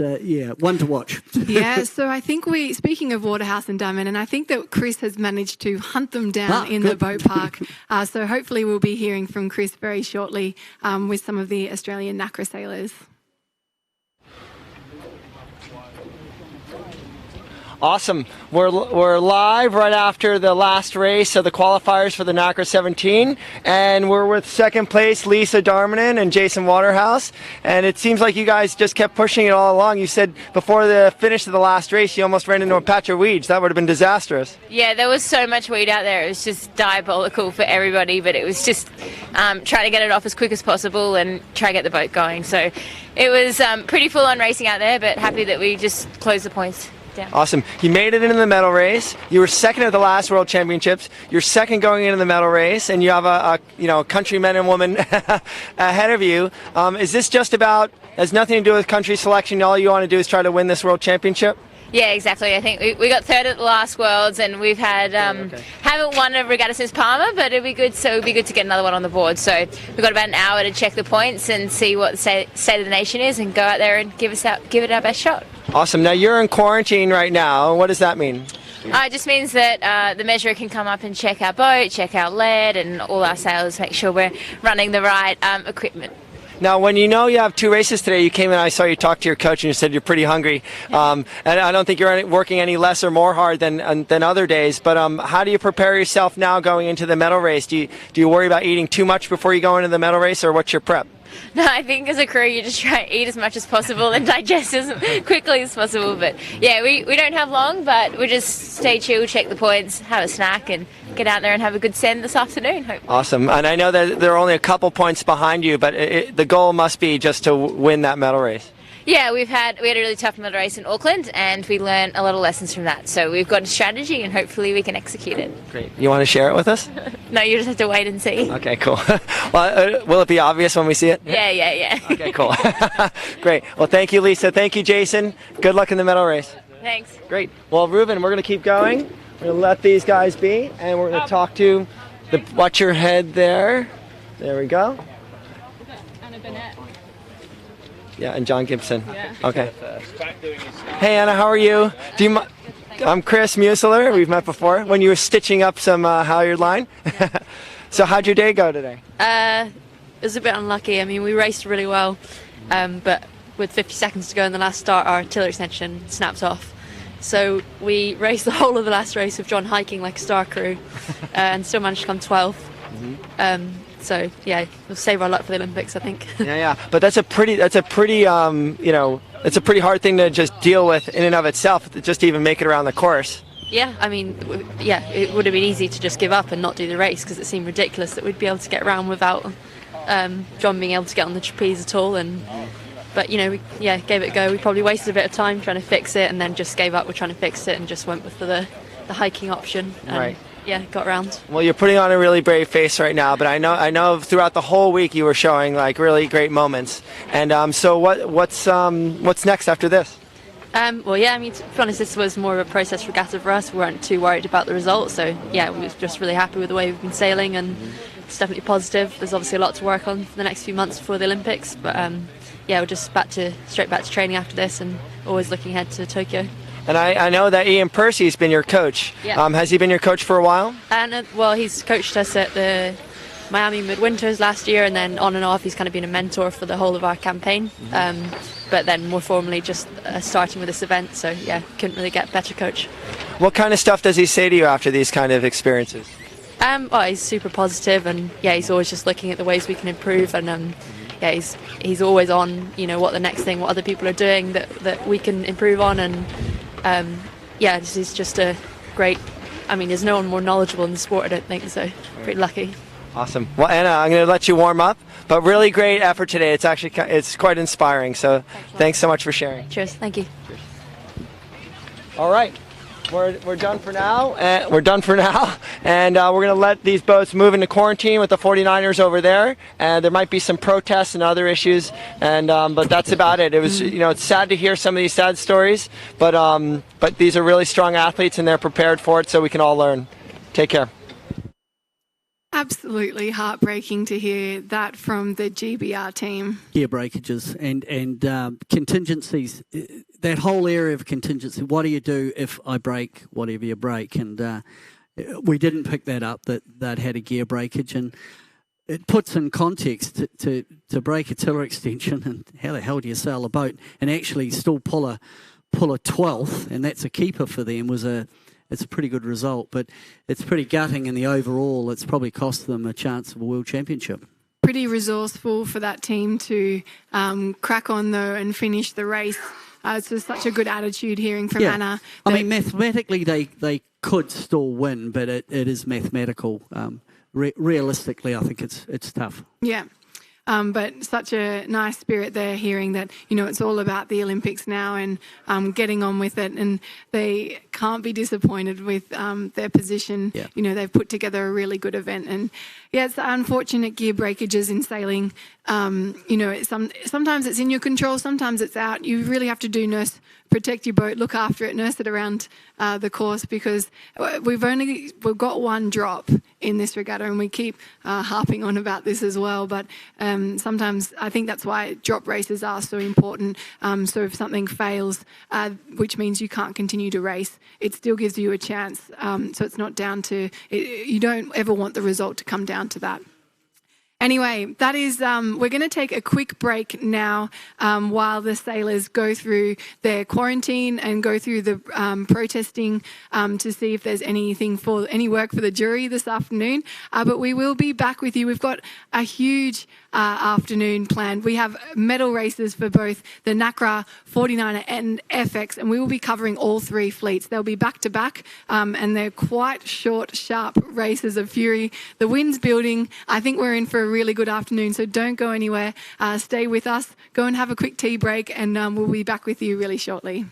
one to watch. Yeah, so I think speaking of Waterhouse and Diamond, and I think that Chris has managed to hunt them down in the boat park. So hopefully we'll be hearing from Chris very shortly with some of the Australian Nacra sailors. Awesome. We're live right after the last race of the qualifiers for the Nacra 17, and we're with second place Lisa Darmanin and Jason Waterhouse, and it seems like you guys just kept pushing it all along. You said before the finish of the last race you almost ran into a patch of weeds. That would have been disastrous. Yeah, there was so much weed out there. It was just diabolical for everybody, but it was just trying to get it off as quick as possible and try to get the boat going. So it was pretty full-on racing out there, but happy that we just closed the points down. Awesome. You made it into the medal race. You were second at the last World Championships. You're second going into the medal race, and you have a country men and women ahead of you. Is this just about, has nothing to do with country selection, all you want to do is try to win this World Championship? Yeah, exactly. I think we got third at the last Worlds, and we've had haven't won a regatta since Palma, but it'd be good to get another one on the board. So we've got about an hour to check the points and see what the state of the nation is, and go out there and give it our best shot. Awesome. Now you're in quarantine right now. What does that mean? It just means that the measurer can come up and check our boat, check our lead, and all our sails, make sure we're running the right equipment. Now, when you know you have two races today, you came in, I saw you talk to your coach, and you said you're pretty hungry. And I don't think you're working any less or more hard than other days. But how do you prepare yourself now going into the medal race? Do you worry about eating too much before you go into the medal race, or what's your prep? No, I think as a crew you just try to eat as much as possible and digest as quickly as possible. But yeah, we don't have long, but we just stay chill, check the points, have a snack, and get out there and have a good send this afternoon, hopefully. Awesome. And I know that there are only a couple points behind you, but the goal must be just to win that medal race. Yeah, we had a really tough medal race in Auckland, and we learned a lot of lessons from that. So we've got a strategy, and hopefully we can execute it. Great. You want to share it with us? No, you just have to wait and see. Okay, cool. Well, will it be obvious when we see it? Yeah. Okay, cool. Great. Well, thank you, Lisa. Thank you, Jason. Good luck in the medal race. Thanks. Great. Well, Ruben, we're going to keep going. We're going to let these guys be, and we're going to talk to watch your head there. There we go. Yeah, and John Gibson. Yeah. Okay. Hey, Anna, how are you? I'm Chris Museler. We've met before when you were stitching up some halyard line. So how'd your day go today? It was a bit unlucky. I mean, we raced really well, but with 50 seconds to go in the last start, our tiller extension snapped off. So we raced the whole of the last race with John hiking like a star crew, and still managed to come 12th. So yeah, we'll save our luck for the Olympics, I think. Yeah. But that's a pretty it's a pretty hard thing to just deal with in and of itself, just to even make it around the course. Yeah, I mean, it would have been easy to just give up and not do the race, because it seemed ridiculous that we'd be able to get around without John being able to get on the trapeze at all. But we gave it a go. We probably wasted a bit of time trying to fix it, and then just gave up with trying to fix it and just went with the hiking option. Right. Yeah, got around. Well, you're putting on a really brave face right now, but I know throughout the whole week you were showing like really great moments. And so what's next after this? Well, yeah, I mean, to be honest, this was more of a process regatta for us. We weren't too worried about the result, so yeah, we were just really happy with the way we've been sailing, and it's definitely positive. There's obviously a lot to work on for the next few months before the Olympics, but yeah, we're just straight back to training after this, and always looking ahead to Tokyo. And I know that Ian Percy's been your coach. Yeah. Has he been your coach for a while? And well, he's coached us at the Miami Midwinters last year, and then on and off he's kind of been a mentor for the whole of our campaign. But then more formally just starting with this event, so yeah, couldn't really get a better coach. What kind of stuff does he say to you after these kind of experiences? Well, he's super positive, and yeah, he's always just looking at the ways we can improve, and yeah, he's always on, what the next thing, what other people are doing that we can improve on, and yeah, he's just a great. I mean, there's no one more knowledgeable in the sport, I don't think, so pretty lucky. Awesome. Well, Anna, I'm going to let you warm up, but really great effort today. It's quite inspiring, so thanks so much for sharing. Cheers. Thank you. Cheers. All right. We're done for now. And we're going to let these boats move into quarantine with the 49ers over there. And there might be some protests and other issues, and but that's about it. It was, it's sad to hear some of these sad stories, but these are really strong athletes and they're prepared for it, so we can all learn. Take care. Absolutely heartbreaking to hear that from the GBR team. Gear breakages and contingencies. That whole area of contingency. What do you do if I break whatever you break? And we didn't pick that up. That had a gear breakage, and it puts in context to break a tiller extension. And how the hell do you sail a boat and actually still pull a 12th? And that's a keeper for them. It's a pretty good result, but it's pretty gutting in the overall. It's probably cost them a chance of a world championship. Pretty resourceful for that team to crack on, though, and finish the race. It's just such a good attitude hearing from Anna. I mean, mathematically, they could still win, but it is mathematical. Realistically, I think it's tough. Yeah. But such a nice spirit there, hearing that, it's all about the Olympics now and getting on with it. And they can't be disappointed with their position. Yeah. They've put together a really good event. And, it's unfortunate gear breakages in sailing. Sometimes it's in your control, sometimes it's out. You really have to protect your boat, look after it, nurse it around the course, because we've got one drop in this regatta, and we keep harping on about this as well. But sometimes I think that's why drop races are so important. So if something fails, which means you can't continue to race, it still gives you a chance. So it's not down to you don't ever want the result to come down to that. Anyway, that is, we're going to take a quick break now while the sailors go through their quarantine and go through the protesting to see if there's any work for the jury this afternoon. But we will be back with you. We've got a huge afternoon planned. We have medal races for both the Nacra, 49er and FX, and we will be covering all three fleets. They'll be back to back, and they're quite short, sharp races of fury. The wind's building. I think we're in for a really good afternoon, so don't go anywhere. Stay with us. Go and have a quick tea break, and we'll be back with you really shortly.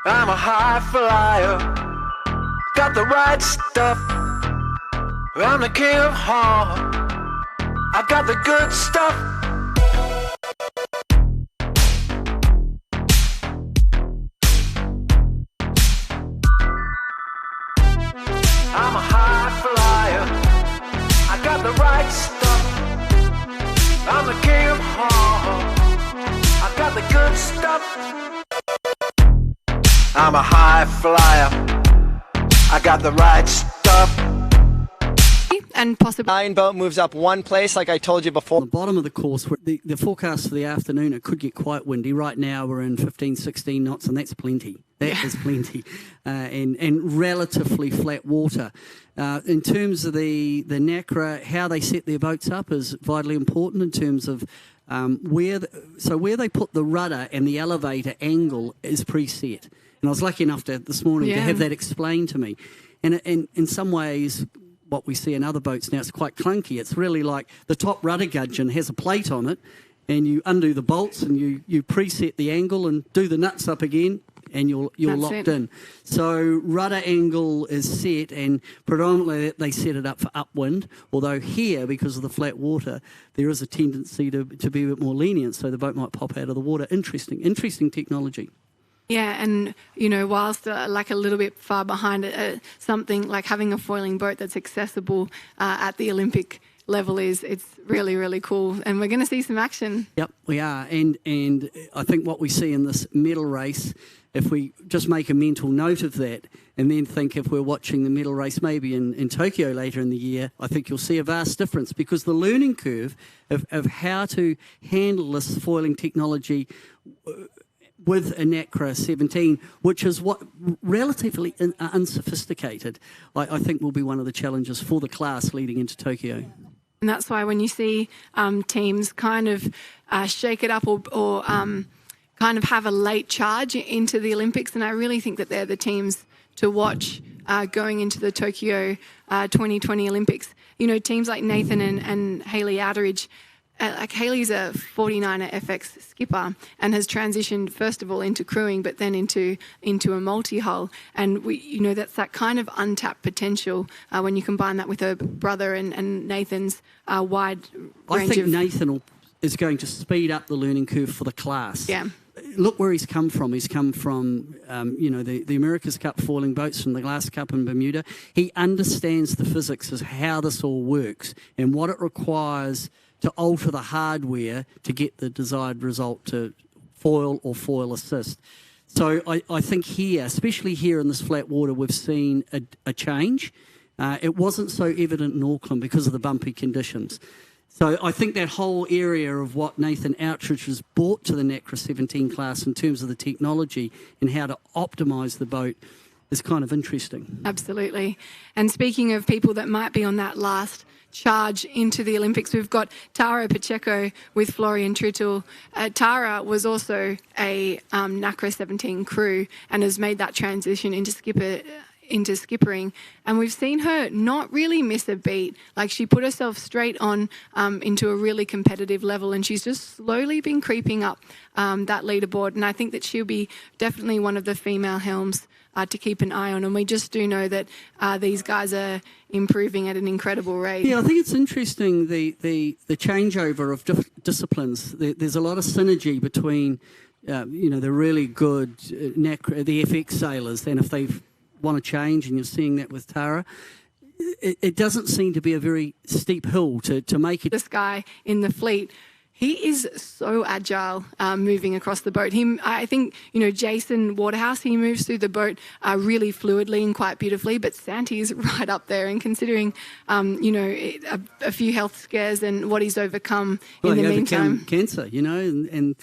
I'm a high flyer, got the right stuff. I'm the king of heart, I got the good stuff. I'm a high flyer, I got the right stuff. I'm the king of heart, I got the good stuff. I'm a high flyer, I got the right stuff. And possibly Iron boat moves up one place, like I told you before. On the bottom of the course, the forecast for the afternoon, it could get quite windy. Right now we're in 15, 16 knots, and that's plenty. That is plenty. And relatively flat water. In terms of the Nacra, how they set their boats up is vitally important in terms of where they put the rudder and the elevator angle is preset. And I was lucky enough this morning to have that explained to me. And in some ways, what we see in other boats now, it's quite clunky. It's really like the top rudder gudgeon has a plate on it, and you undo the bolts and you preset the angle and do the nuts up again, and you're locked in. So rudder angle is set, and predominantly they set it up for upwind, although here, because of the flat water, there is a tendency to be a bit more lenient, so the boat might pop out of the water. Interesting technology. Yeah, and, you know, whilst like a little bit far behind it, something like having a foiling boat that's accessible at the Olympic level it's really, really cool. And we're going to see some action. Yep, we are. And I think what we see in this medal race, if we just make a mental note of that and then think if we're watching the medal race maybe in Tokyo later in the year, I think you'll see a vast difference, because the learning curve of how to handle this foiling technology with a Nacra 17, which is what relatively unsophisticated, I think will be one of the challenges for the class leading into Tokyo. And that's why when you see teams kind of shake it up or kind of have a late charge into the Olympics, and I really think that they're the teams to watch going into the Tokyo 2020 Olympics. You know, teams like Nathan and Hayley Outeridge. Like Hayley's a 49er FX skipper and has transitioned first of all into crewing, but then into a multi-hull. And that's that kind of untapped potential when you combine that with her brother and Nathan's wide range. I think Nathan is going to speed up the learning curve for the class. Yeah. Look where he's come from. He's come from, the America's Cup foiling boats from the Glass Cup in Bermuda. He understands the physics of how this all works and what it requires to alter the hardware to get the desired result, to foil or foil assist. So I think here, especially here in this flat water, we've seen a change. It wasn't so evident in Auckland because of the bumpy conditions. So I think that whole area of what Nathan Outeridge has brought to the Nacra 17 class in terms of the technology and how to optimise the boat is kind of interesting. Absolutely. And speaking of people that might be on that last charge into the Olympics, we've got Tara Pacheco with Florian Trittel. Tara was also a Nacra 17 crew and has made that transition into skippering, and we've seen her not really miss a beat. Like, she put herself straight on into a really competitive level, and she's just slowly been creeping up that leaderboard, and I think that she'll be definitely one of the female helms to keep an eye on. And we just do know that these guys are improving at an incredible rate. Yeah, I think it's interesting, the changeover of disciplines. There's a lot of synergy between the really good the FX sailors, and if they want to change, and you're seeing that with Tara, it doesn't seem to be a very steep hill to make it. This guy in the fleet, he is so agile moving across the boat. I think, Jason Waterhouse, he moves through the boat really fluidly and quite beautifully, but Santi's right up there. And considering, a few health scares and what he's overcome in the meantime. Cancer, and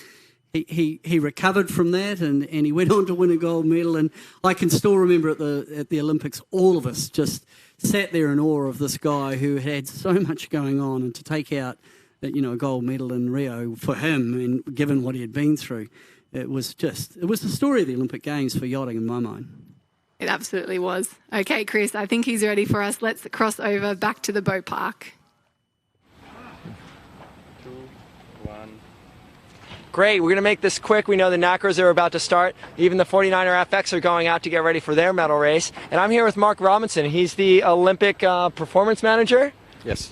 he recovered from that, and he went on to win a gold medal. And I can still remember at the Olympics, all of us just sat there in awe of this guy who had so much going on, and to take out a gold medal in Rio for him, and given what he had been through, it was the story of the Olympic Games for yachting in my mind. It absolutely was. Okay, Chris, I think he's ready for us. Let's cross over back to the boat park. 2, 1. Great. We're going to make this quick. We know the Nacras are about to start. Even the 49er FX are going out to get ready for their medal race. And I'm here with Mark Robinson. He's the Olympic performance manager. Yes.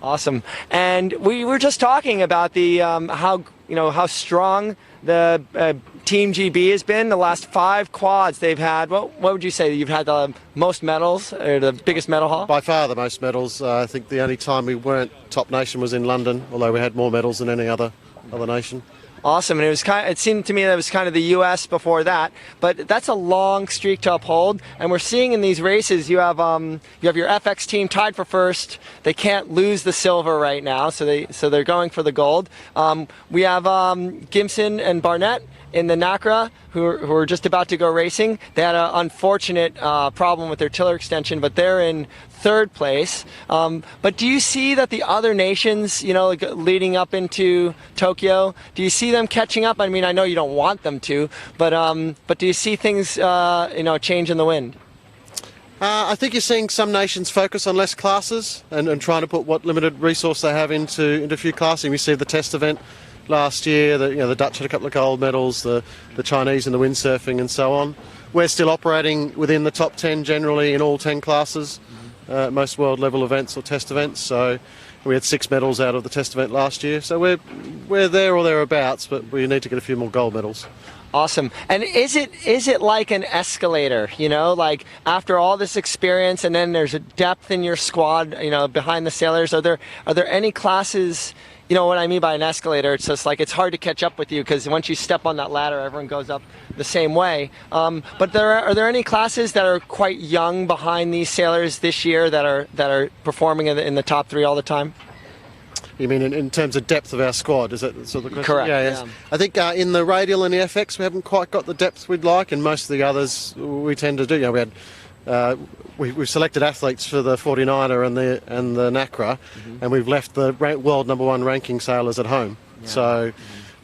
Awesome. And we were just talking about the how strong the Team GB has been. The last 5 quads they've had. What would you say? You've had the most medals, or the biggest medal haul? By far the most medals. I think the only time we weren't top nation was in London, although we had more medals than any other nation. Awesome, and it seemed to me that it was kind of the U.S. before that, but that's a long streak to uphold. And we're seeing in these races, you have your FX team tied for first. They can't lose the silver right now, so they're going for the gold. We have Gimson and Barnett in the Nacra, who are just about to go racing. They had an unfortunate problem with their tiller extension, but they're in 3rd place. But do you see that the other nations, like leading up into Tokyo, do you see them catching up? I mean, I know you don't want them to, but do you see things, change in the wind? I think you're seeing some nations focus on less classes and trying to put what limited resource they have into a few classes. And we see the test event last year, the Dutch had a couple of gold medals, the Chinese in the windsurfing and so on. We're still operating within the top 10 generally in all 10 classes, most world level events or test events. So we had 6 medals out of the test event last year. So we're there or thereabouts, but we need to get a few more gold medals. Awesome. And is it like an escalator, like after all this experience and then there's a depth in your squad, behind the sailors? Are there any classes? You know what I mean by an escalator? It's just like it's hard to catch up with you because once you step on that ladder, everyone goes up the same way. But are there any classes that are quite young behind these sailors this year that are performing in the top 3 all the time? You mean in terms of depth of our squad? Is that sort of the question? Correct. Yeah, yes. I think in the radial and the FX, we haven't quite got the depth we'd like, and most of the others we tend to do. We had. We've selected athletes for the 49er and the Nacra, and we've left the world #1 ranking sailors at home. Yeah. So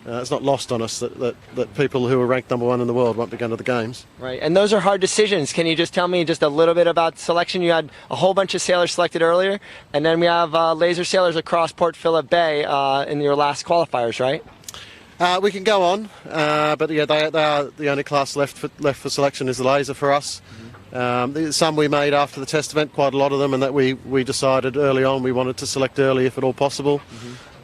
it's not lost on us that people who are ranked #1 in the world won't be going to the games. Right, and those are hard decisions. Can you just tell me just a little bit about selection? You had a whole bunch of sailors selected earlier, and then we have laser sailors across Port Phillip Bay in your last qualifiers, right? We can go on, but yeah, they are the only class left for selection is the laser for us. Some we made after the test event, quite a lot of them, and that we decided early on we wanted to select early if at all possible.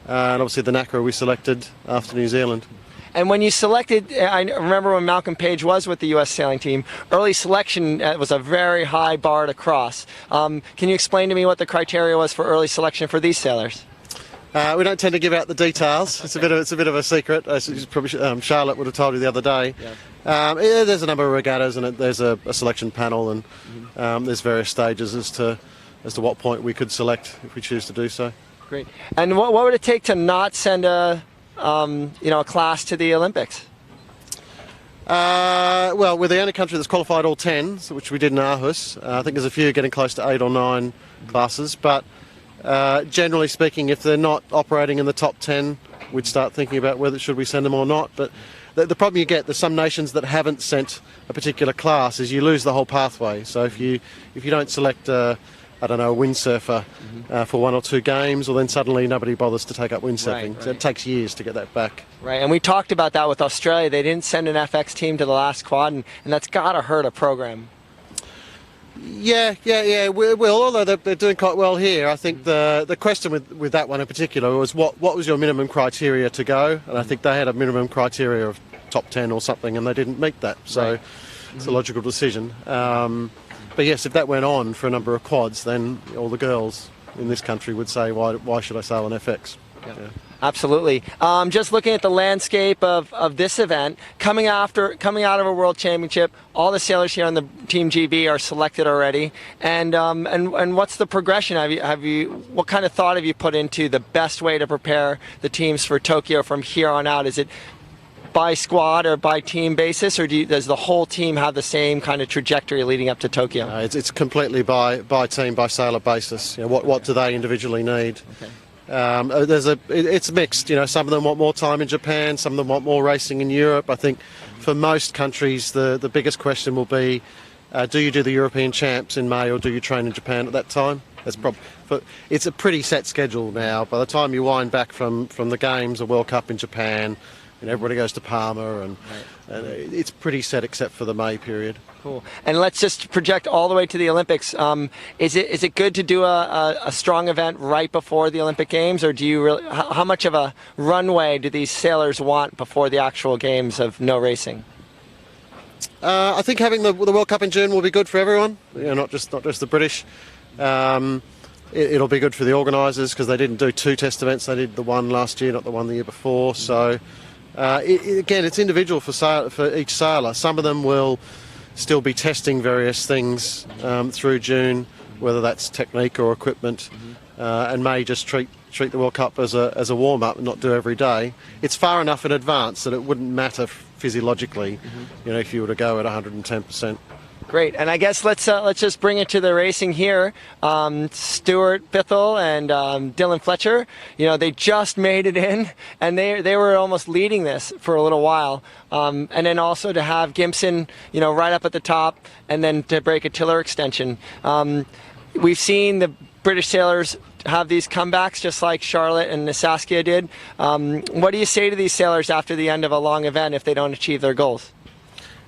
And obviously the Nacra we selected after New Zealand. And when you selected, I remember when Malcolm Page was with the U.S. sailing team, early selection was a very high bar to cross. Can you explain to me what the criteria was for early selection for these sailors? We don't tend to give out the details. It's a bit of a secret. Probably Charlotte would have told you the other day. Yeah. There's a number of regattas, and there's a selection panel, and there's various stages as to what point we could select if we choose to do so. Great. And what would it take to not send a class to the Olympics? Well, we're the only country that's qualified all 10, which we did in Aarhus. I think there's a few getting close to 8 or 9 classes, but generally speaking, if they're not operating in the top 10, we'd start thinking about whether should we send them or not. But the problem you get, there's some nations that haven't sent a particular class, is you lose the whole pathway. So if you don't select a windsurfer for 1 or 2 games, well then suddenly nobody bothers to take up windsurfing. Right. So it takes years to get that back. Right, and we talked about that with Australia. They didn't send an FX team to the last quad, and that's got to hurt a program. Yeah. Well, although they're doing quite well here, I think the question with that one in particular was what was your minimum criteria to go? And I think they had a minimum criteria of top 10 or something, and they didn't meet that. So it's a logical decision. But yes, if that went on for a number of quads, then all the girls in this country would say, why should I sail an FX? Yeah. Absolutely. Just looking at the landscape of this event, coming out of a World Championship, all the sailors here on the Team GB are selected already. And what's the progression? What kind of thought have you put into the best way to prepare the teams for Tokyo from here on out? Is it by squad or by team basis, or does the whole team have the same kind of trajectory leading up to Tokyo? It's completely by team, by sailor basis. What do they individually need? Okay. It's mixed. Some of them want more time in Japan, some of them want more racing in Europe. I think for most countries, the biggest question will be, do you do the European Champs in May, or do you train in Japan at that time? It's a pretty set schedule now. By the time you wind back from the Games, a World Cup in Japan, everybody goes to Palma, and it's pretty set except for the May period. Cool. And let's just project all the way to the Olympics. Is it good to do a strong event right before the Olympic Games, or do you really? How much of a runway do these sailors want before the actual games of no racing? I think having the World Cup in June will be good for everyone. Not just the British. It'll be good for the organisers because they didn't do 2 test events. They did the one last year, not the one the year before. So again, it's individual for each sailor. Some of them will still be testing various things through June, whether that's technique or equipment, and may just treat the World Cup as a warm-up and not do every day. It's far enough in advance that it wouldn't matter physiologically, if you were to go at 110%. Great, and I guess let's just bring it to the racing here. Stuart Bithell and Dylan Fletcher, they just made it in, and they were almost leading this for a little while. And then also to have Gimson, right up at the top, and then to break a tiller extension. We've seen the British sailors have these comebacks just like Charlotte and Saskia did. What do you say to these sailors after the end of a long event if they don't achieve their goals?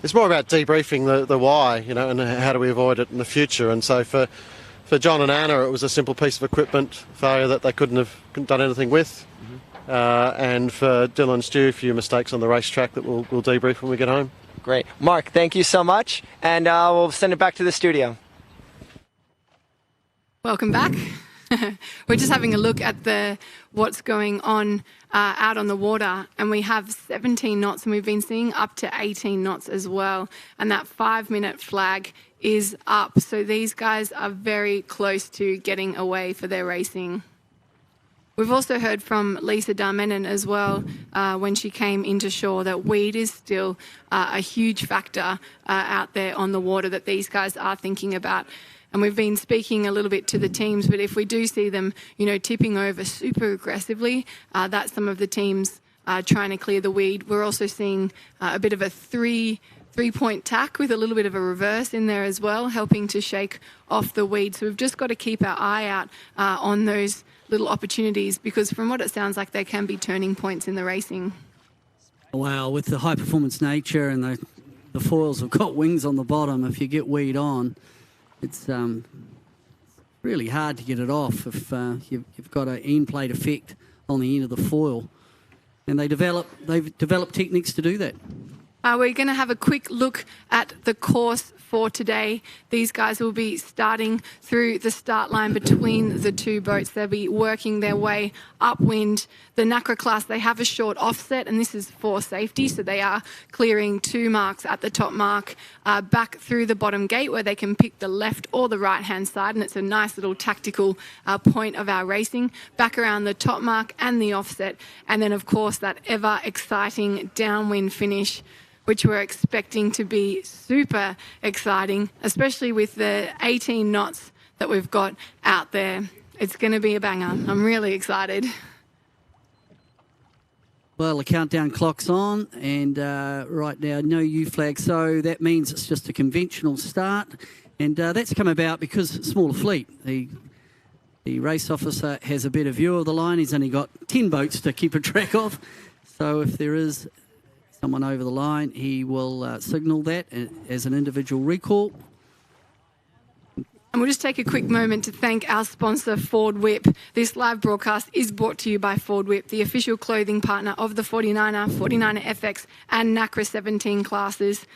It's more about debriefing the why, and how do we avoid it in the future. And so for John and Anna, it was a simple piece of equipment failure that they couldn't have done anything with. And for Dylan and Stu, a few mistakes on the racetrack that we'll debrief when we get home. Great. Mark, thank you so much. And we'll send it back to the studio. Welcome back. We're just having a look at what's going on out on the water, and we have 17 knots, and we've been seeing up to 18 knots as well, and that 5-minute flag is up, so these guys are very close to getting away for their racing. We've also heard from Lisa Darmenin as well when she came into shore that weed is still a huge factor out there on the water that these guys are thinking about. And we've been speaking a little bit to the teams, but if we do see them, tipping over super aggressively, that's some of the teams trying to clear the weed. We're also seeing a bit of a three-point tack with a little bit of a reverse in there as well, helping to shake off the weed. So we've just got to keep our eye out on those little opportunities, because from what it sounds like, they can be turning points in the racing. Wow, with the high-performance nature and the foils have got wings on the bottom, if you get weed on, it's really hard to get it off if you've got an end plate effect on the end of the foil. And they've developed techniques to do that. We're going to have a quick look at the course for today. These guys will be starting through the start line between the 2 boats. They'll be working their way upwind. The Nacra class, they have a short offset, and this is for safety, so they are clearing 2 marks at the top mark, back through the bottom gate where they can pick the left or the right-hand side, and it's a nice little tactical point of our racing, back around the top mark and the offset, and then, of course, that ever-exciting downwind finish, which we're expecting to be super exciting, especially with the 18 knots that we've got out there. It's going to be a banger. I'm really excited. Well, the countdown clock's on, and right now, no U flag, so that means it's just a conventional start, and that's come about because smaller fleet. The race officer has a better view of the line. He's only got 10 boats to keep a track of, so if there is someone over the line, he will signal that as an individual recall. And we'll just take a quick moment to thank our sponsor, Ford Whip. This live broadcast is brought to you by Ford Whip, the official clothing partner of the 49er, 49er FX and Nacra 17 classes.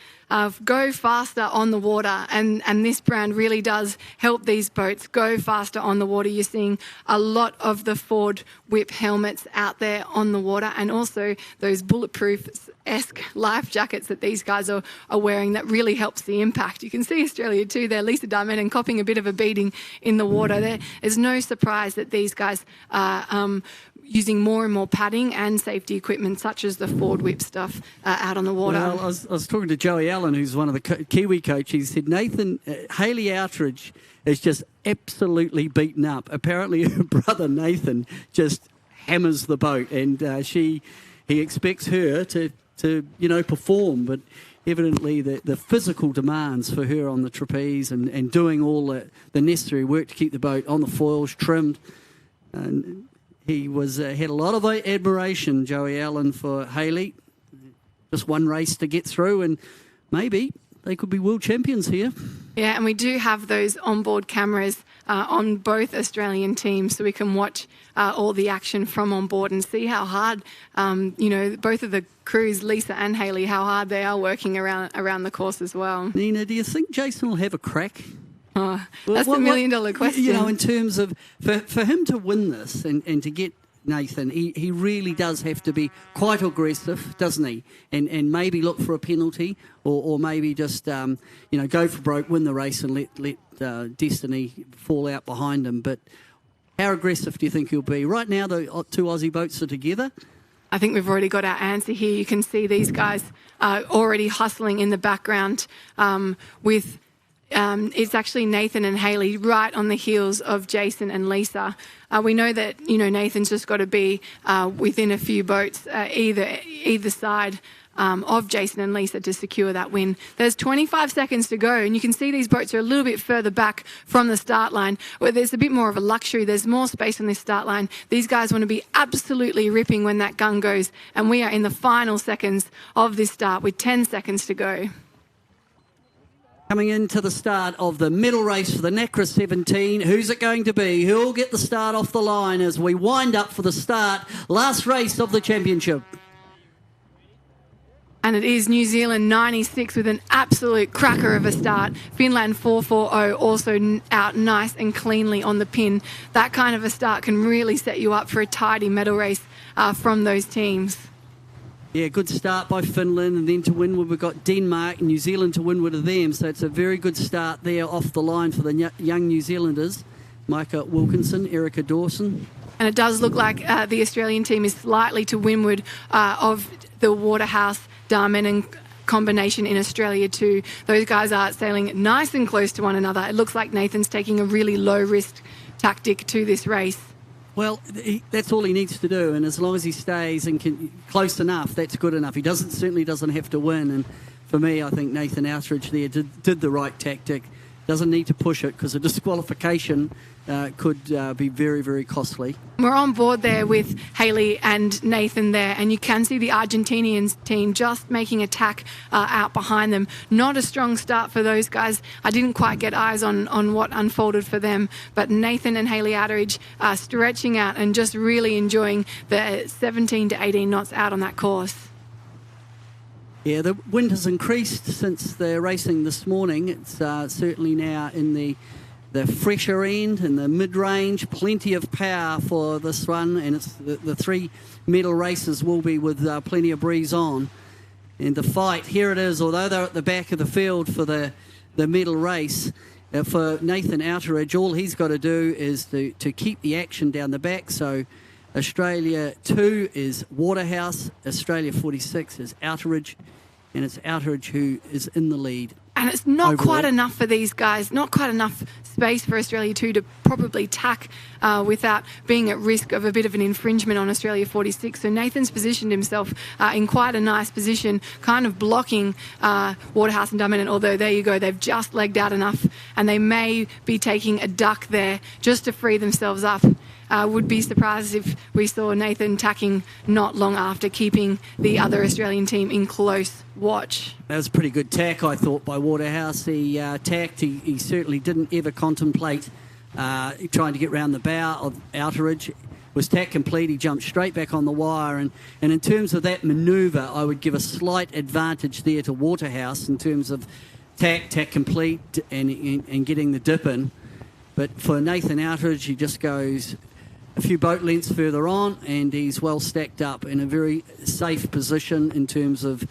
Go faster on the water, and this brand really does help these boats go faster on the water. You're seeing a lot of the Ford Whip helmets out there on the water, and also those bulletproof-esque life jackets that these guys are wearing that really helps the impact. You can see Australia too there, Lisa Darmenin copping a bit of a beating in the water. There's no surprise that these guys are using more and more padding and safety equipment such as the Ford Whip stuff out on the water. Well, I was talking to Joey Allen, who's one of the Kiwi coaches. He said Hayley Outridge is just absolutely beaten up. Apparently her brother Nathan just hammers the boat, and he expects her to perform, but evidently the physical demands for her on the trapeze and doing all the necessary work to keep the boat on the foils trimmed. And he had a lot of admiration, Joey Allen, for Hayley. just one race to get through, and maybe they could be world champions here. Yeah, and we do have those onboard cameras on both Australian teams, so we can watch all the action from on board and see how hard, both of the crews, Lisa and Hayley, how hard they are working around the course as well. Nina, do you think Jason will have a crack? Oh, that's the million-dollar question. In terms of, for him to win this and to get Nathan, he really does have to be quite aggressive, doesn't he? And maybe look for a penalty or maybe just, go for broke, win the race and let destiny fall out behind him. But how aggressive do you think he'll be? Right now, the two Aussie boats are together. I think we've already got our answer here. You can see these guys already hustling in the background with... it's actually Nathan and Hayley right on the heels of Jason and Lisa. We know that Nathan's just got to be within a few boats either side of Jason and Lisa to secure that win. There's 25 seconds to go, and you can see these boats are a little bit further back from the start line, where there's a bit more of a luxury. There's more space on this start line. These guys want to be absolutely ripping when that gun goes, and we are in the final seconds of this start with 10 seconds to go. Coming into the start of the middle race for the Nacra 17. Who's it going to be? Who'll get the start off the line as we wind up for the start, last race of the championship? And it is New Zealand 96 with an absolute cracker of a start. Finland 440 also out nice and cleanly on the pin. That kind of a start can really set you up for a tidy medal race from those teams. Yeah, good start by Finland, and then to windward we've got Denmark and New Zealand to windward of them. So it's a very good start there off the line for the young New Zealanders. Micah Wilkinson, Erica Dawson. And it does look like the Australian team is slightly to windward of the Waterhouse Darman combination in Australia too. Those guys are sailing nice and close to one another. It looks like Nathan's taking a really low-risk tactic to this race. Well, that's all he needs to do, and as long as he stays and close enough, that's good enough. He certainly doesn't have to win, and for me, I think Nathan Outridge there did the right tactic. Doesn't need to push it because a disqualification could be very, very costly. We're on board there with Hayley and Nathan there, and you can see the Argentinian team just making attack out behind them. Not a strong start for those guys. I didn't quite get eyes on what unfolded for them, but Nathan and Hayley Outridge are stretching out and just really enjoying the 17 to 18 knots out on that course. Yeah, the wind has increased since the racing this morning. It's certainly now in the fresher end, in the mid-range. Plenty of power for this one, and it's the three medal races will be with plenty of breeze on. And the fight, here it is, although they're at the back of the field for the medal race, for Nathan Outridge, all he's got to do is to keep the action down the back. So Australia 2 is Waterhouse, Australia 46 is Outridge, and it's Outridge who is in the lead. And it's not overall. Quite enough for these guys, not quite enough space for Australia 2 to probably tack without being at risk of a bit of an infringement on Australia 46. So Nathan's positioned himself in quite a nice position, kind of blocking Waterhouse and Dominant, although there you go, they've just legged out enough and they may be taking a duck there just to free themselves up. Would be surprised if we saw Nathan tacking not long after, keeping the other Australian team in close watch. That was a pretty good tack, I thought, by Waterhouse. He tacked. He certainly didn't ever contemplate trying to get round the bow of Outridge. Was tack complete. He jumped straight back on the wire. And in terms of that manoeuvre, I would give a slight advantage there to Waterhouse in terms of tack complete and getting the dip in. But for Nathan Outridge, he just goes a few boat lengths further on, and he's well stacked up in a very safe position in terms of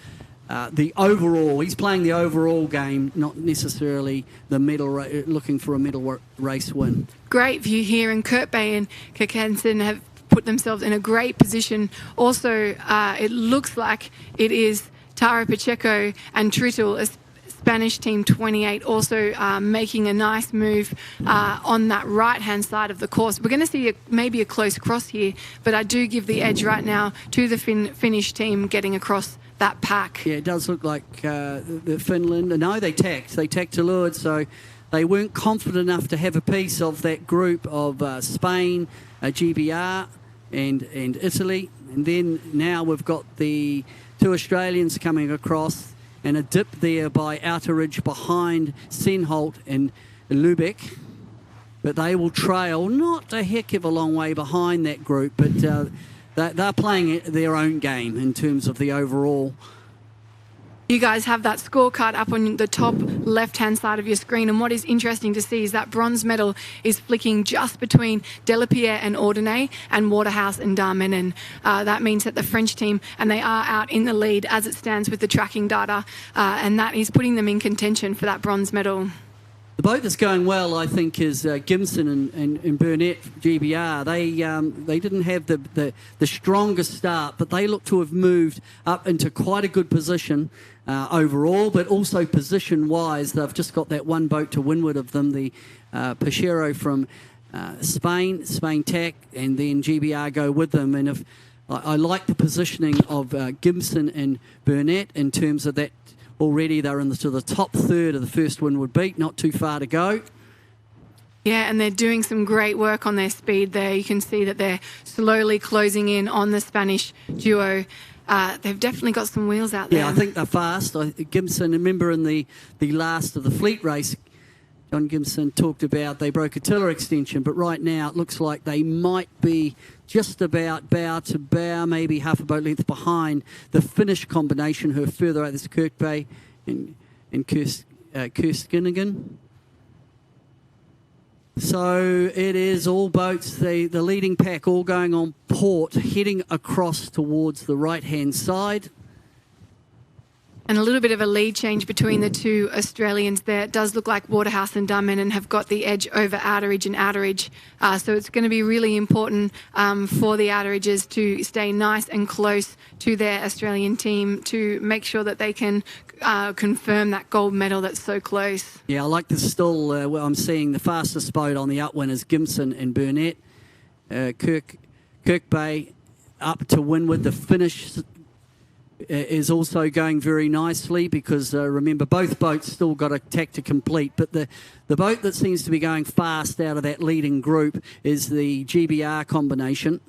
the overall. He's playing the overall game, not necessarily the medal looking for a medal race win. Great view here, and Kurt Bay and Kirkensen have put themselves in a great position. Also, it looks like it is Tara Pacheco and Trittle, Spanish team 28, also making a nice move on that right-hand side of the course. We're going to see maybe a close cross here, but I do give the edge right now to the Finnish team getting across that pack. Yeah, it does look like the Finland. No, they tacked to leeward, so they weren't confident enough to have a piece of that group of Spain, GBR, and Italy. And then now we've got the two Australians coming across, and a dip there by Outer Ridge behind Senholt and Lubeck. But they will trail not a heck of a long way behind that group, but they're playing their own game in terms of the overall. You guys have that scorecard up on the top left-hand side of your screen, and what is interesting to see is that bronze medal is flicking just between Delapierre and Ordonez and Waterhouse and Darmenin. That means that the French team, and they are out in the lead as it stands with the tracking data, and that is putting them in contention for that bronze medal. The boat that's going well, I think, is Gibson and Burnett, GBR. They didn't have the strongest start, but they look to have moved up into quite a good position overall, but also position-wise. They've just got that one boat to windward of them, the Pachero from Spain Tack, and then GBR go with them. And if I like the positioning of Gibson and Burnett in terms of that. Already they're in the top third of the first windward beat, not too far to go. Yeah, and they're doing some great work on their speed there. You can see that they're slowly closing in on the Spanish duo. They've definitely got some wheels out there. Yeah, I think they're fast. Gibson, remember in the last of the fleet race, John Gibson talked about they broke a tiller extension, but right now it looks like they might be just about bow to bow, maybe half a boat length behind the Finnish combination, who are further out. This Kirk Bay and Kerskinigan. So it is all boats, the leading pack all going on port, heading across towards the right-hand side. And a little bit of a lead change between the two Australians there. It does look like Waterhouse and Darmenin have got the edge over Outer Ridge and Outer Ridge. So it's going to be really important for the Outer Ridges to stay nice and close to their Australian team to make sure that they can confirm that gold medal that's so close. Yeah, I like this still. I'm seeing the fastest boat on the upwind is Gibson and Burnett. Kirk Bay up to windward. The Finnish is also going very nicely because remember both boats still got a tack to complete, but the boat that seems to be going fast out of that leading group is the GBR combination.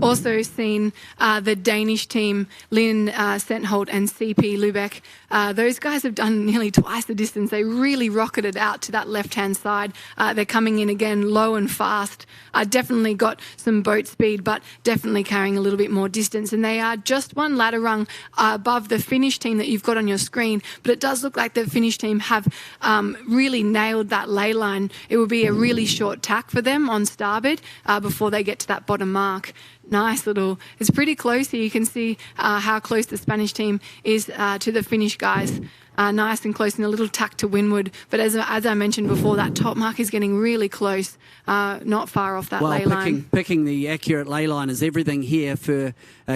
Also seen the Danish team, Lynn Sentholt and CP Lubeck. Those guys have done nearly twice the distance. They really rocketed out to that left-hand side. They're coming in again low and fast. Definitely got some boat speed, but definitely carrying a little bit more distance. And they are just one ladder rung above the Finnish team that you've got on your screen. But it does look like the Finnish team have really nailed that ley line. It will be a really short tack for them on starboard before they get to that bottom mark. Nice little, it's pretty close here. You can see how close the Spanish team is to the Finnish guys. Nice and close and a little tack to windward. But as I mentioned before, that top mark is getting really close, not far off that ley line. Picking the accurate ley line is everything here for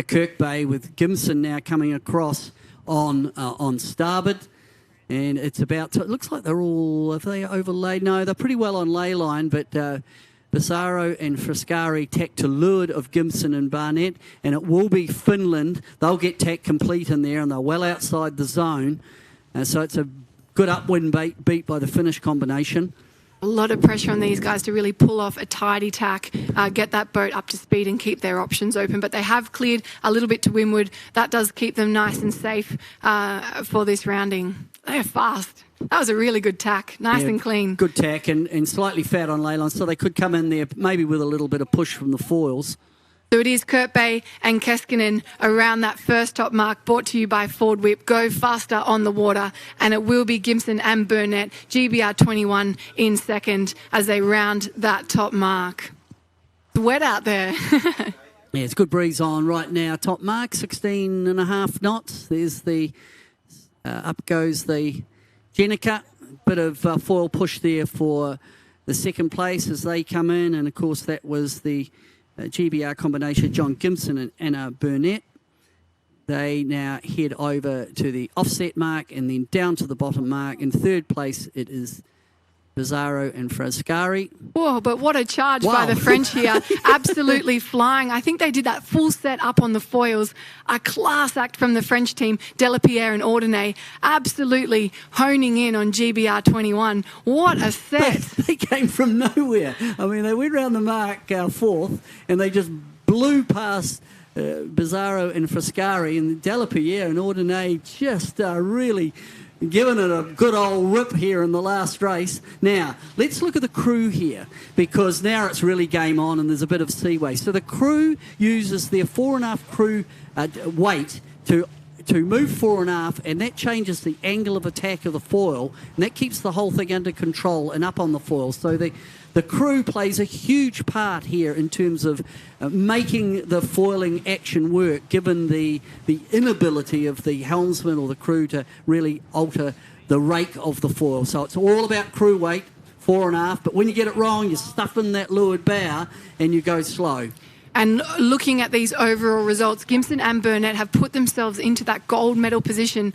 Kirk Bay, with Gibson now coming across on starboard. And it's about, it looks like they're all, have they overlaid? No, they're pretty well on ley line, but Basaro and Frascari tack to leeward of Gibson and Barnett, and it will be Finland. They'll get tack complete in there, and they're well outside the zone. So it's a good upwind beat by the Finnish combination. A lot of pressure on these guys to really pull off a tidy tack, get that boat up to speed and keep their options open. But they have cleared a little bit to windward. That does keep them nice and safe for this rounding. They're fast. That was a really good tack, nice and clean. Good tack and slightly fat on ley line, so they could come in there maybe with a little bit of push from the foils. So it is Kurt Bay and Keskinen around that first top mark, brought to you by Ford Whip. Go faster on the water, and it will be Gibson and Burnett, GBR 21 in second as they round that top mark. It's wet out there. Yeah, it's good breeze on right now. Top mark, 16.5 knots. There's the, up goes the Jenica. Bit of foil push there for the second place as they come in, and of course that was the GBR combination, John Gibson and Anna Burnett. They now head over to the offset mark and then down to the bottom mark. In third place, it is Bizarro and Frascari. Whoa, but what a charge by the French here. Absolutely flying. I think they did that full set up on the foils. A class act from the French team, Delapierre and Ordonez, absolutely honing in on GBR 21. What a set. They came from nowhere. I mean, they went round the mark fourth and they just blew past Bizarro and Frascari, and Delapierre and Ordonez just really giving it a good old rip here in the last race. Now, let's look at the crew here, because now it's really game on and there's a bit of seaway. So the crew uses their 4.5 crew weight to move 4.5, and that changes the angle of attack of the foil, and that keeps the whole thing under control and up on the foil. So the crew plays a huge part here in terms of making the foiling action work, given the inability of the helmsman or the crew to really alter the rake of the foil. So it's all about crew weight, 4.5, but when you get it wrong, you stuff in that leeward bow and you go slow. And looking at these overall results, Gimson and Burnett have put themselves into that gold medal position.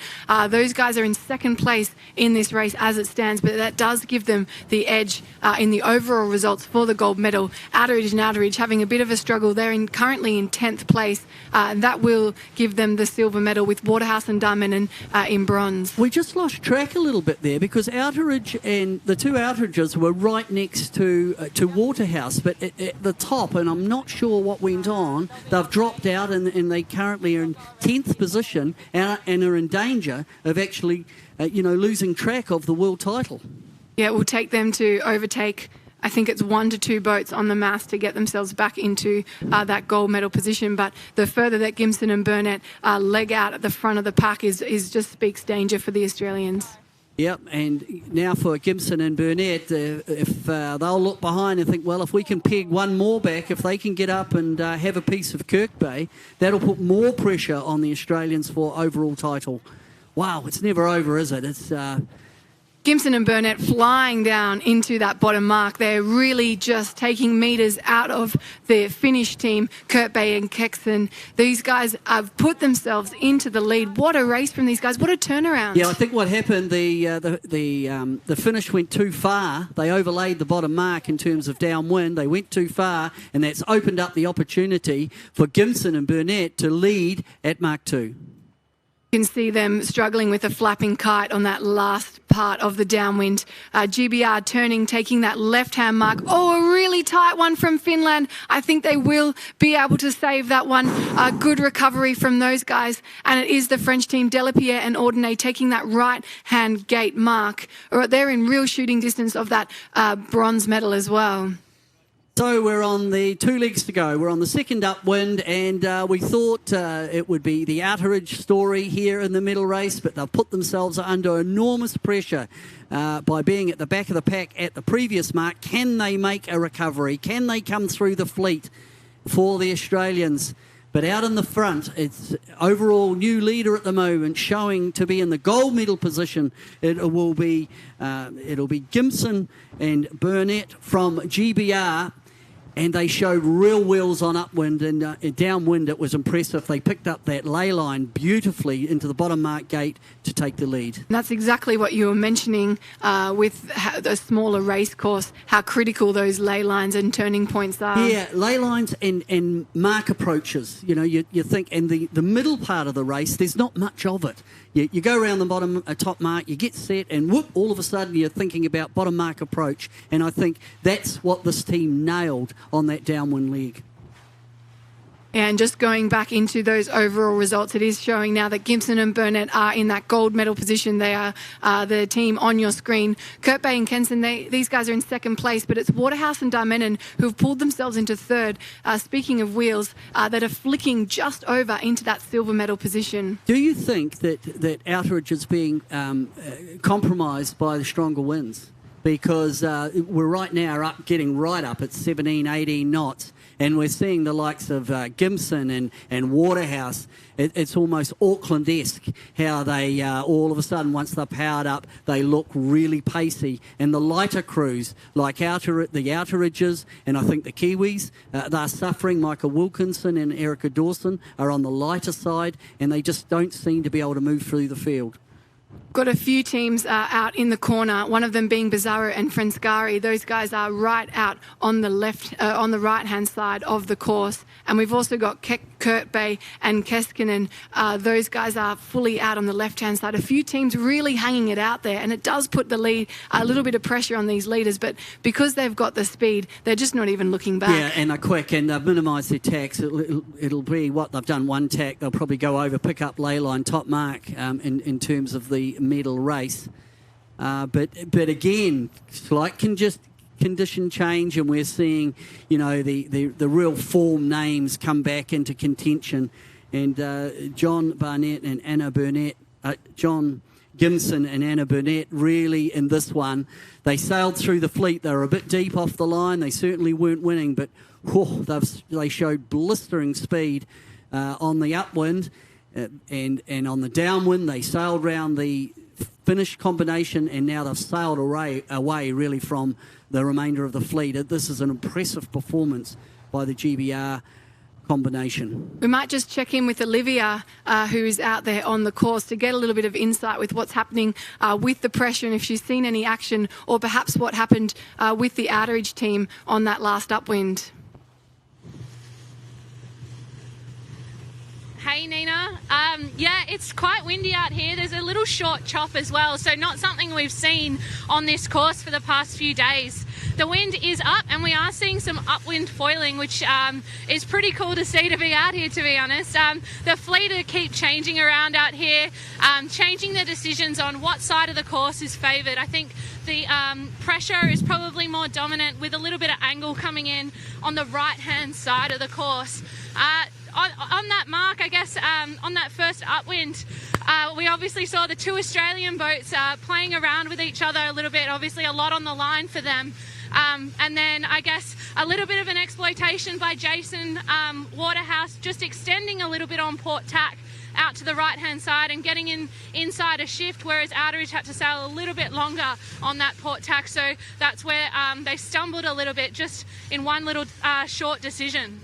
Those guys are in second place in this race as it stands, but that does give them the edge in the overall results for the gold medal. Outeridge and Outeridge having a bit of a struggle. They're currently in 10th place. That will give them the silver medal, with Waterhouse and Diamond in bronze. We just lost track a little bit there, because Outeridge and the two Outeridges were right next to Waterhouse, but at the top, and I'm not sure what went on, they've dropped out and they currently are in 10th position and are in danger of actually losing track of the world title. Yeah, it will take them to overtake, I think it's 1 to 2 boats on the mast to get themselves back into that gold medal position. But the further that Gimson and Burnett leg out at the front of the pack is just speaks danger for the Australians. Yep, and now for Gimson and Burnett, if they'll look behind and think, well, if we can peg one more back, if they can get up and have a piece of Kirk Bay, that'll put more pressure on the Australians for overall title. Wow, it's never over, is it? It's Gimson and Burnett flying down into that bottom mark. They're really just taking metres out of the Finnish team, Kurt Bay and Kexon. These guys have put themselves into the lead. What a race from these guys. What a turnaround. Yeah, I think what happened, the Finnish went too far. They overlaid the bottom mark in terms of downwind. They went too far, and that's opened up the opportunity for Gimson and Burnett to lead at Mark 2. You can see them struggling with a flapping kite on that last part of the downwind. GBR turning, taking that left-hand mark. Oh, a really tight one from Finland. I think they will be able to save that one. Good recovery from those guys. And it is the French team, Delapierre and Ordonez, taking that right-hand gate mark. They're in real shooting distance of that bronze medal as well. So we're on the 2 legs to go. We're on the second upwind, and we thought it would be the Outeridge story here in the middle race, but they've put themselves under enormous pressure by being at the back of the pack at the previous mark. Can they make a recovery? Can they come through the fleet for the Australians? But out in the front, it's overall new leader at the moment, showing to be in the gold medal position. It'll be Gimson and Burnett from GBR. And they showed real wheels on upwind, and downwind it was impressive. They picked up that ley line beautifully into the bottom mark gate to take the lead. And that's exactly what you were mentioning with the smaller race course, how critical those ley lines and turning points are. Yeah, ley lines and mark approaches. You think, and the middle part of the race, there's not much of it. You go around the bottom top mark, you get set, and whoop, all of a sudden you're thinking about bottom mark approach. And I think that's what this team nailed on that downwind leg. And just going back into those overall results, it is showing now that Gimson and Burnett are in that gold medal position. They are the team on your screen. Kurt Bay and Kenson, these guys are in second place, but it's Waterhouse and Diamond who've pulled themselves into third, speaking of wheels, that are flicking just over into that silver medal position. Do you think that Outeridge is being compromised by the stronger winds? Because we're right now getting right up at 17, 18 knots. And we're seeing the likes of Gimson and Waterhouse. It's almost Auckland-esque how they all of a sudden, once they're powered up, they look really pacey. And the lighter crews, like the Outeridges and I think the Kiwis, they're suffering. Michael Wilkinson and Erica Dawson are on the lighter side, and they just don't seem to be able to move through the field. Got a few teams out in the corner, one of them being Bizarro and Frenscari. Those guys are right out on the on the right-hand side of the course. And we've also got Kurt Bay and Keskinen. Those guys are fully out on the left-hand side. A few teams really hanging it out there, and it does put the lead, a little bit of pressure on these leaders, but because they've got the speed, they're just not even looking back. Yeah, and they're quick, and they've minimised their tacks. It'll be what they've done, one tack. They'll probably go over, pick up Leyline, top mark in terms of the medal race. But again, slight condition change, and we're seeing, the real form names come back into contention. And John Barnett and Anna Burnett, John Gimson and Anna Burnett really in this one. They sailed through the fleet. They were a bit deep off the line. They certainly weren't winning, but they showed blistering speed on the upwind and on the downwind. They sailed round the finish combination, and now they've sailed away really from the remainder of the fleet. This is an impressive performance by the GBR combination. We might just check in with Olivia, who is out there on the course, to get a little bit of insight with what's happening with the pressure, and if she's seen any action, or perhaps what happened with the outerage team on that last upwind. Hey Nina, yeah, it's quite windy out here. There's a little short chop as well, so not something we've seen on this course for the past few days. The wind is up and we are seeing some upwind foiling, which is pretty cool to see, to be out here, to be honest. The fleet keep changing around out here, changing their decisions on what side of the course is favoured. I think the pressure is probably more dominant, with a little bit of angle coming in on the right-hand side of the course. On that mark, I guess, on that first upwind, we obviously saw the two Australian boats playing around with each other a little bit, obviously a lot on the line for them. And then I guess a little bit of an exploitation by Jason Waterhouse, just extending a little bit on port tack out to the right-hand side and getting inside a shift, whereas Outeridge had to sail a little bit longer on that port tack. So that's where they stumbled a little bit, just in one little short decision.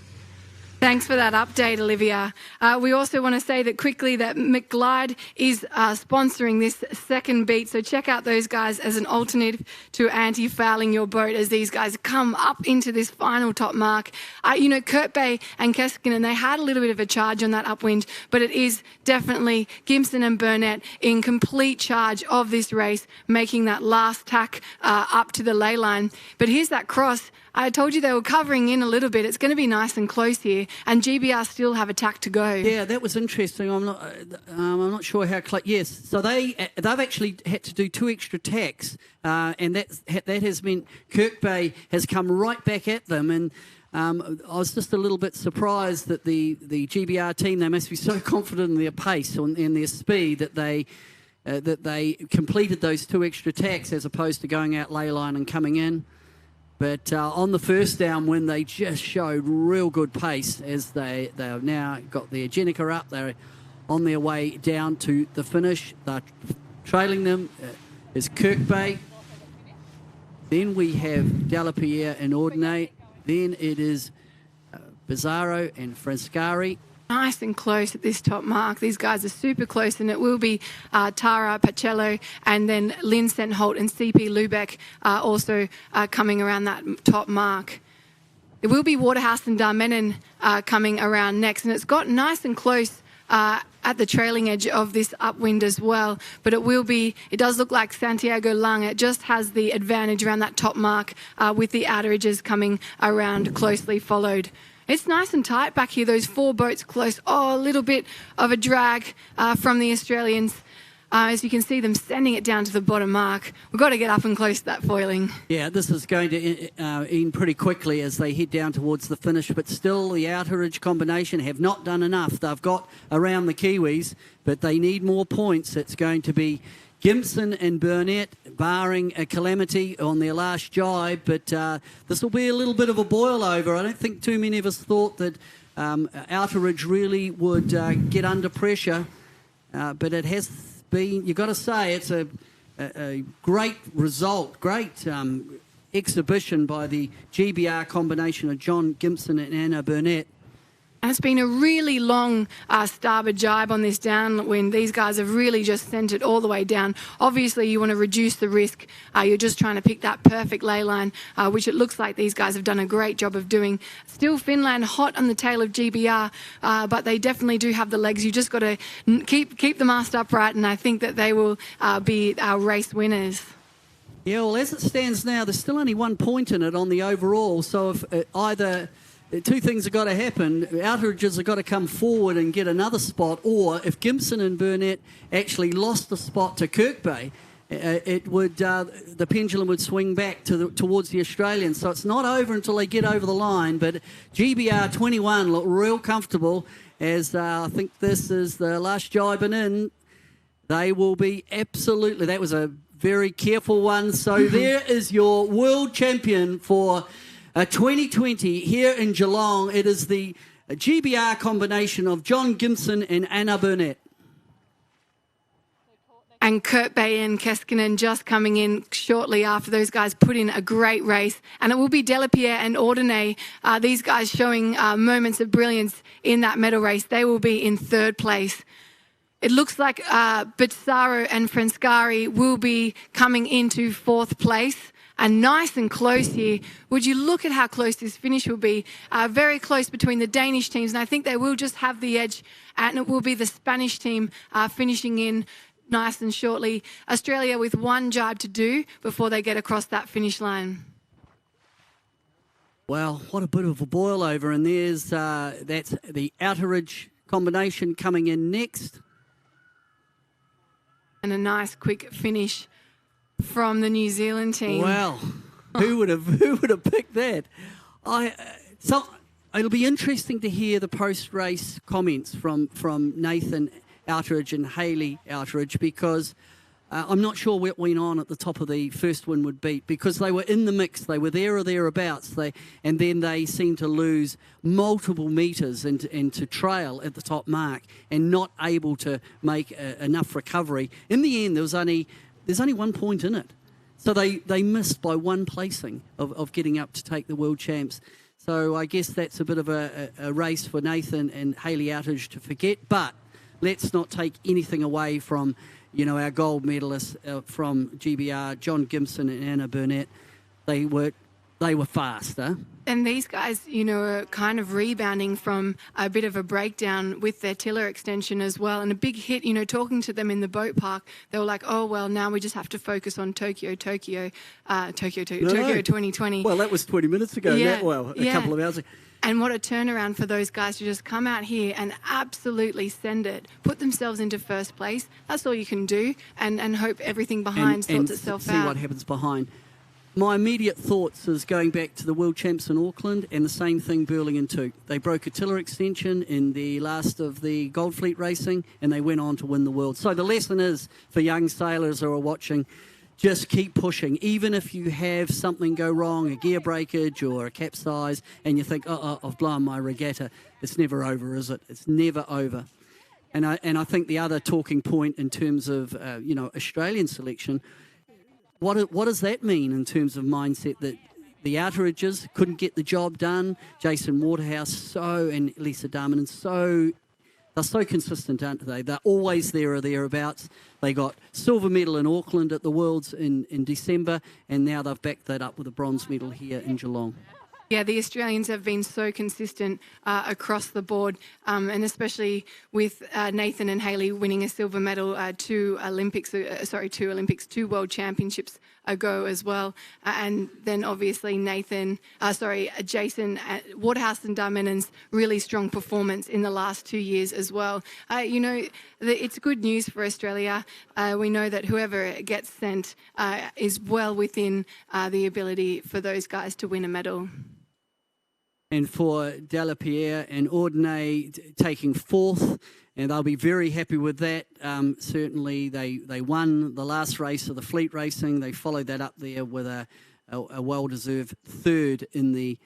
Thanks for that update, Olivia. We also want to say that quickly that McGlide is sponsoring this second beat, so check out those guys as an alternative to anti-fouling your boat as these guys come up into this final top mark. Kurt Bay and Keskinen, they had a little bit of a charge on that upwind, but it is definitely Gimson and Burnett in complete charge of this race, making that last tack up to the ley line. But here's that cross. I told you they were covering in a little bit. It's going to be nice and close here, and GBR still have a tack to go. Yeah, that was interesting. I'm not sure how close. Yes, so they've actually had to do 2 extra tacks, and that has meant Kirk Bay has come right back at them. And I was just a little bit surprised that the GBR team, they must be so confident in their pace and their speed that they completed those 2 extra tacks as opposed to going out ley line and coming in. But on the first downwind, they just showed real good pace as they have now got their Jenica up. They're on their way down to the finish. They're trailing them is Kirk Bay. Then we have Delapierre and Ordinate. Then it is Bizarro and Frenscari. Nice and close at this top mark. These guys are super close, and it will be Tara Pacello and then Lynn Sentholt and CP Lubeck also coming around that top mark. It will be Waterhouse and Darmenin coming around next, and it's got nice and close at the trailing edge of this upwind as well. But it does look like Santiago Lung. It just has the advantage around that top mark with the outer edges coming around closely followed. It's nice and tight back here, those 4 boats close. Oh, a little bit of a drag from the Australians. As you can see them sending it down to the bottom mark. We've got to get up and close to that foiling. Yeah, this is going to end pretty quickly as they head down towards the finish, but still the outerage combination have not done enough. They've got around the Kiwis, but they need more points. It's going to be Gimson and Burnett, barring a calamity on their last jibe, but this will be a little bit of a boil over. I don't think too many of us thought that Outeridge really would get under pressure, but it has been, you've got to say, it's a great result, great exhibition by the GBR combination of John Gimson and Anna Burnett. And it's been a really long starboard jibe on this downwind. These guys have really just sent it all the way down. Obviously, you want to reduce the risk. You're just trying to pick that perfect ley line, which it looks like these guys have done a great job of doing. Still Finland hot on the tail of GBR, but they definitely do have the legs. You just got to keep the mast upright, and I think that they will be our race winners. Yeah, well, as it stands now, there's still only 1 point in it on the overall. So if either... two things have got to happen. Outeridges have got to come forward and get another spot, or if Gimson and Burnett actually lost the spot to Kirkby, it would the pendulum would swing back towards the Australians. So it's not over until they get over the line. But GBR 21 look real comfortable, as I think this is the last jibing in. They will be absolutely. That was a very careful one. So there is your world champion for 2020 here in Geelong. It is the GBR combination of John Gimson and Anna Burnett. And Kurt Bay and Keskinen just coming in shortly after those guys put in a great race. And it will be Delapierre and Ordonez, these guys showing moments of brilliance in that medal race. They will be in third place. It looks like Bitsaro and Frenscari will be coming into fourth place. And nice and close here. Would you look at how close this finish will be? Very close between the Danish teams, and I think they will just have the edge, and it will be the Spanish team finishing in nice and shortly. Australia with one jibe to do before they get across that finish line. Well, what a bit of a boil over, and there's that's the Outeridge combination coming in next. And a nice quick finish from the New Zealand team. Wow, who would have picked that? So it'll be interesting to hear the post-race comments from Nathan Outeridge and Hayley Outeridge, because I'm not sure what went on at the top of the first windward beat, because they were in the mix, they were there or thereabouts, and then they seemed to lose multiple metres and to trail at the top mark and not able to make enough recovery. In the end, there's only 1 point in it. So they missed by one placing of getting up to take the world champs. So I guess that's a bit of a race for Nathan and Hayley Outeridge to forget. But let's not take anything away from, our gold medalists from GBR, John Gimson and Anna Burnett. They were faster. And these guys, are kind of rebounding from a bit of a breakdown with their tiller extension as well. And a big hit, talking to them in the boat park, they were like, oh, well, now we just have to focus on Tokyo 2020. Well, that was 20 minutes ago. Yeah, a couple of hours ago. And what a turnaround for those guys to just come out here and absolutely send it, put themselves into first place. That's all you can do, and hope everything behind sorts itself out. See what happens behind. My immediate thoughts is going back to the World Champs in Auckland, and the same thing Burlington too. They broke a tiller extension in the last of the Gold Fleet racing, and they went on to win the world. So the lesson is, for young sailors who are watching, just keep pushing. Even if you have something go wrong, a gear breakage or a capsize, and you think, I've blown my regatta, it's never over, is it? It's never over. And I think the other talking point in terms of Australian selection, what does that mean in terms of mindset, that the Outeridges couldn't get the job done? Jason Waterhouse and Lisa Darmanin they're so consistent, aren't they? They're always there or thereabouts. They got silver medal in Auckland at the Worlds in December, and now they've backed that up with a bronze medal here in Geelong. Yeah, the Australians have been so consistent across the board, and especially with Nathan and Hayley winning a silver medal two World Championships ago as well. And then obviously Jason Waterhouse and Darmanin's really strong performance in the last 2 years as well. It's good news for Australia. We know that whoever gets sent is well within the ability for those guys to win a medal. And for Delapierre and Ordonez taking fourth, and they'll be very happy with that. Certainly, they won the last race of the fleet racing. They followed that up there with a well-deserved third in the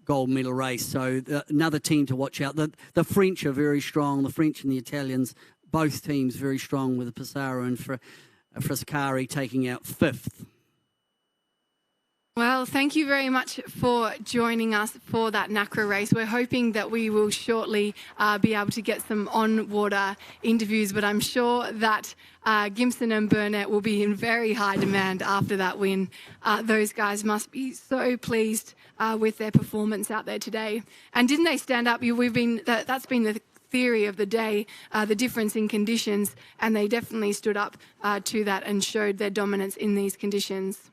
gold medal race. So another team to watch out. The French are very strong. The French and the Italians, both teams very strong, with Pissarro and Frascari taking out fifth. Well, thank you very much for joining us for that Nacra race. We're hoping that we will shortly be able to get some on-water interviews, but I'm sure that Gimson and Burnett will be in very high demand after that win. Those guys must be so pleased with their performance out there today. And didn't they stand up? That's been the theory of the day, the difference in conditions, and they definitely stood up to that and showed their dominance in these conditions.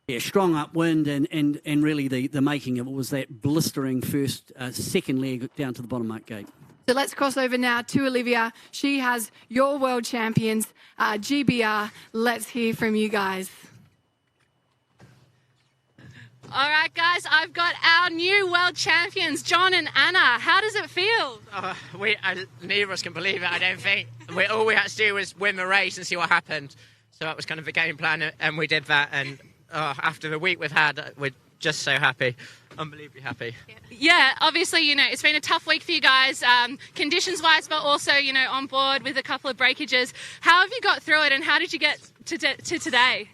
Yeah, strong upwind and really the making of it was that blistering second leg down to the bottom mark gate. So let's cross over now to Olivia. She has your world champions, GBR. Let's hear from you guys. All right, guys, I've got our new world champions, John and Anna. How does it feel? Neither of us can believe it, I don't think. All we had to do was win the race and see what happened. So that was kind of the game plan, and we did that. And after the week we've had, we're just so happy. Unbelievably happy. Yeah, obviously, it's been a tough week for you guys, conditions-wise, but also, on board with a couple of breakages. How have you got through it, and how did you get to today?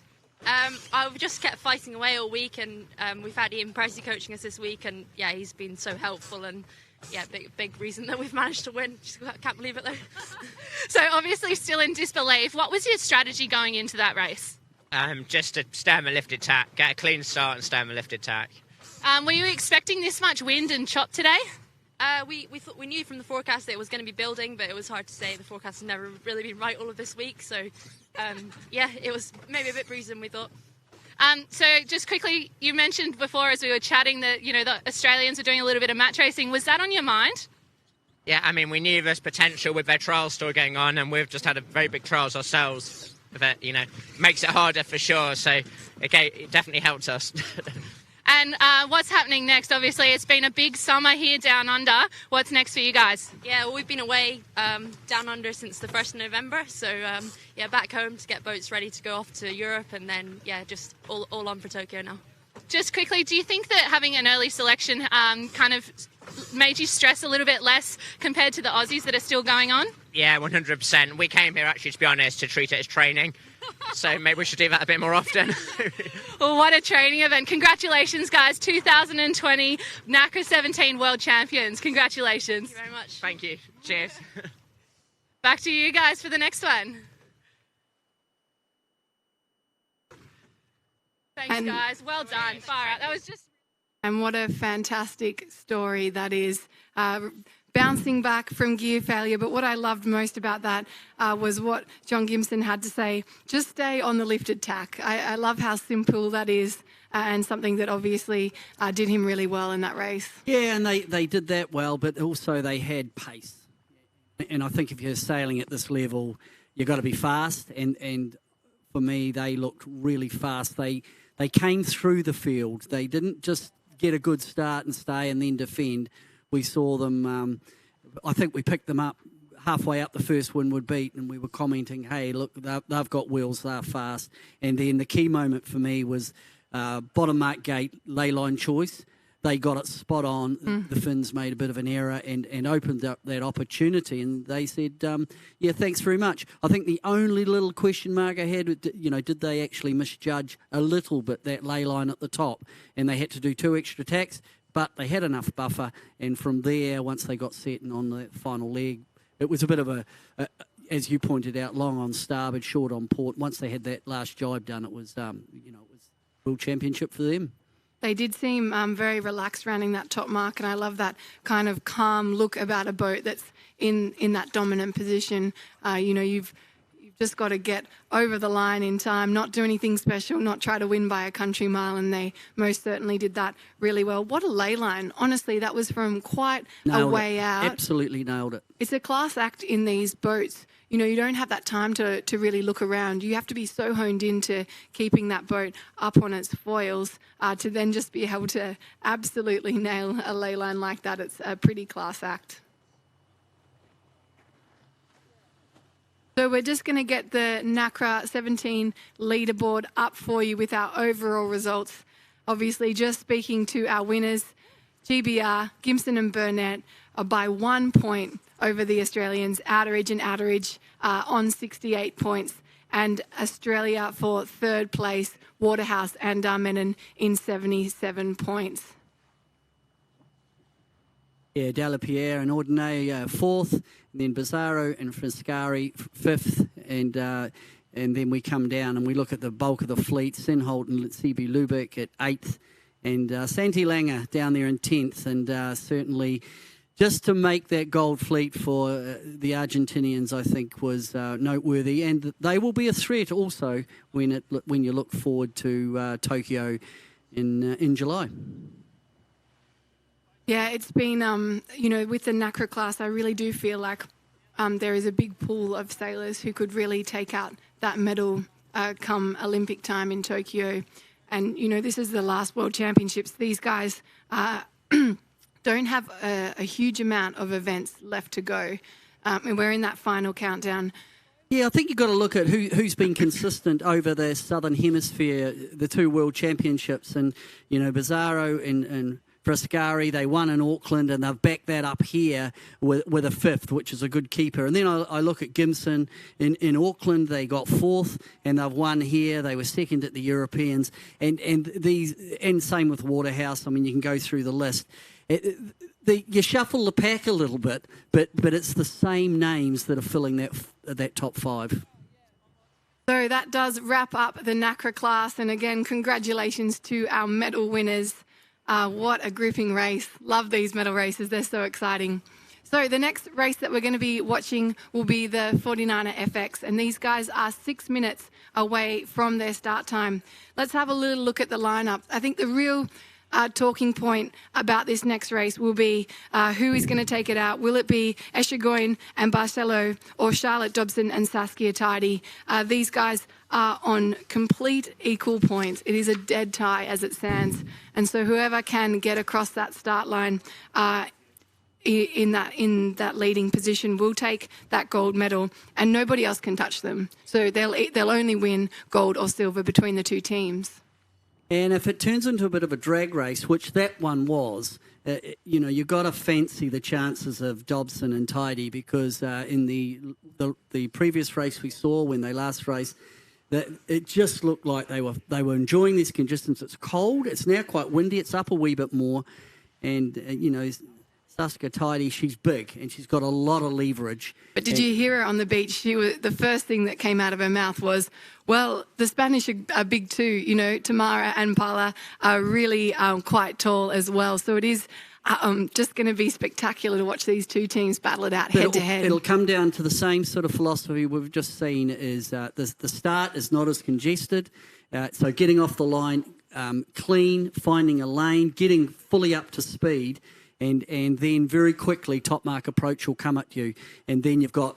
I've just kept fighting away all week, and we've had Ian Pricey coaching us this week, and yeah, he's been so helpful, and yeah, big reason that we've managed to win. Just can't believe it though. So obviously still in disbelief. What was your strategy going into that race? Just to stay on the lifted tack, get a clean start and stay on the lifted tack. Were you expecting this much wind and chop today? We knew from the forecast that it was going to be building, but it was hard to say. The forecast has never really been right all of this week, so yeah, it was maybe a bit breezy than we thought. So just quickly, you mentioned before as we were chatting that the Australians are doing a little bit of match racing. Was that on your mind? Yeah, I mean, we knew there's potential with their trials still going on, and we've just had a very big trials ourselves. That makes it harder for sure. So it definitely helped us. And what's happening next? Obviously, it's been a big summer here down under. What's next for you guys? Yeah, well, we've been away down under since the 1st of November. So, yeah, back home to get boats ready to go off to Europe. And then, yeah, just all on for Tokyo now. Just quickly, do you think that having an early selection kind of made you stress a little bit less compared to the Aussies that are still going on? Yeah, 100%. We came here, actually, to be honest, to treat it as training. So maybe we should do that a bit more often. Well, what a training event. Congratulations, guys. 2020 Nacra 17 World Champions. Congratulations. Thank you very much. Thank you. Cheers. Back to you guys for the next one. Thanks, guys. Well done. Far out. That was just... And what a fantastic story that is. Bouncing back from gear failure. But what I loved most about that was what John Gimson had to say. Just stay on the lifted tack. I love how simple that is and something that obviously did him really well in that race. Yeah, and they did that well, but also they had pace. And I think if you're sailing at this level, you've got to be fast. And for me, they looked really fast. They came through the field. They didn't just get a good start and stay and then defend. We saw them, I think we picked them up halfway up the first windward beat, and we were commenting, hey, look, they've got wheels, they're fast. And then the key moment for me was bottom mark gate, ley line choice. They got it spot on. The Finns made a bit of an error and opened up that opportunity, and they said, yeah, thanks very much. I think the only little question mark I had, did they actually misjudge a little bit that ley line at the top, and they had to do 2 extra tacks. But they had enough buffer, and from there, once they got set and on the final leg, it was a bit of a as you pointed out, long on starboard, short on port. Once they had that last jibe done, it was, it was World Championship for them. They did seem very relaxed rounding that top mark, and I love that kind of calm look about a boat that's in that dominant position. You've just got to get over the line in time, not do anything special, not try to win by a country mile, and they most certainly did that really well. What a ley line. Honestly, that was from quite a way out. Absolutely nailed it. It's a class act in these boats. You don't have that time to really look around. You have to be so honed into keeping that boat up on its foils to then just be able to absolutely nail a ley line like that. It's a pretty class act. So we're just going to get the Nacra 17 leaderboard up for you with our overall results. Obviously, just speaking to our winners, GBR, Gimson and Burnett are by 1 point over the Australians, Outeridge and Outeridge on 68 points. and Australia for third place, Waterhouse and Darmenin in 77 points. Yeah, Delapierre and Ordinay fourth, and then Bizzarro and Frascari fifth, and then we come down and we look at the bulk of the fleet, Senholt and CB Lubeck at eighth, and Santi Langer down there in 10th, and certainly just to make that gold fleet for the Argentinians, I think, was noteworthy, and they will be a threat also when you look forward to Tokyo in July. Yeah, it's been, with the Nacra class, I really do feel like there is a big pool of sailors who could really take out that medal come Olympic time in Tokyo. And, this is the last World Championships. These guys don't have a huge amount of events left to go. And we're in that final countdown. Yeah, I think you've got to look at who's been consistent over the Southern Hemisphere, the two World Championships. And, Bizzarro and Frascari, they won in Auckland, and they've backed that up here with a fifth, which is a good keeper. And then I look at Gimson in Auckland, they got fourth, and they've won here. They were second at the Europeans, and same with Waterhouse. I mean, you can go through the list. You shuffle the pack a little bit, but it's the same names that are filling that top five. So that does wrap up the Nacra class, and again, congratulations to our medal winners. What a gripping race. Love these medal races. They're so exciting. So the next race that we're going to be watching will be the 49er FX, and these guys are 6 minutes away from their start time. Let's have a little look at the lineup. I think the real talking point about this next race will be who is going to take it out. Will it be Eshigoyen and Barcelo, or Charlotte Dobson and Saskia Tidy? These guys are on complete equal points. It is a dead tie as it stands. And so whoever can get across that start line in that leading position will take that gold medal, and nobody else can touch them. So they'll only win gold or silver between the two teams. And if it turns into a bit of a drag race, which that one was, you've got to fancy the chances of Dobson and Tidy, because in the previous race we saw, when they last raced, that it just looked like they were enjoying these conditions. It's cold. It's now quite windy. It's up a wee bit more, and Saskia Tidy, she's big and she's got a lot of leverage. But did you hear her on the beach? The first thing that came out of her mouth was, well, the Spanish are big too. Tamara and Paula are really quite tall as well. So it is just going to be spectacular to watch these two teams battle it out head to head. It'll come down to the same sort of philosophy we've just seen, is the start is not as congested. So getting off the line clean, finding a lane, getting fully up to speed, and then very quickly top mark approach will come at you, and then you've got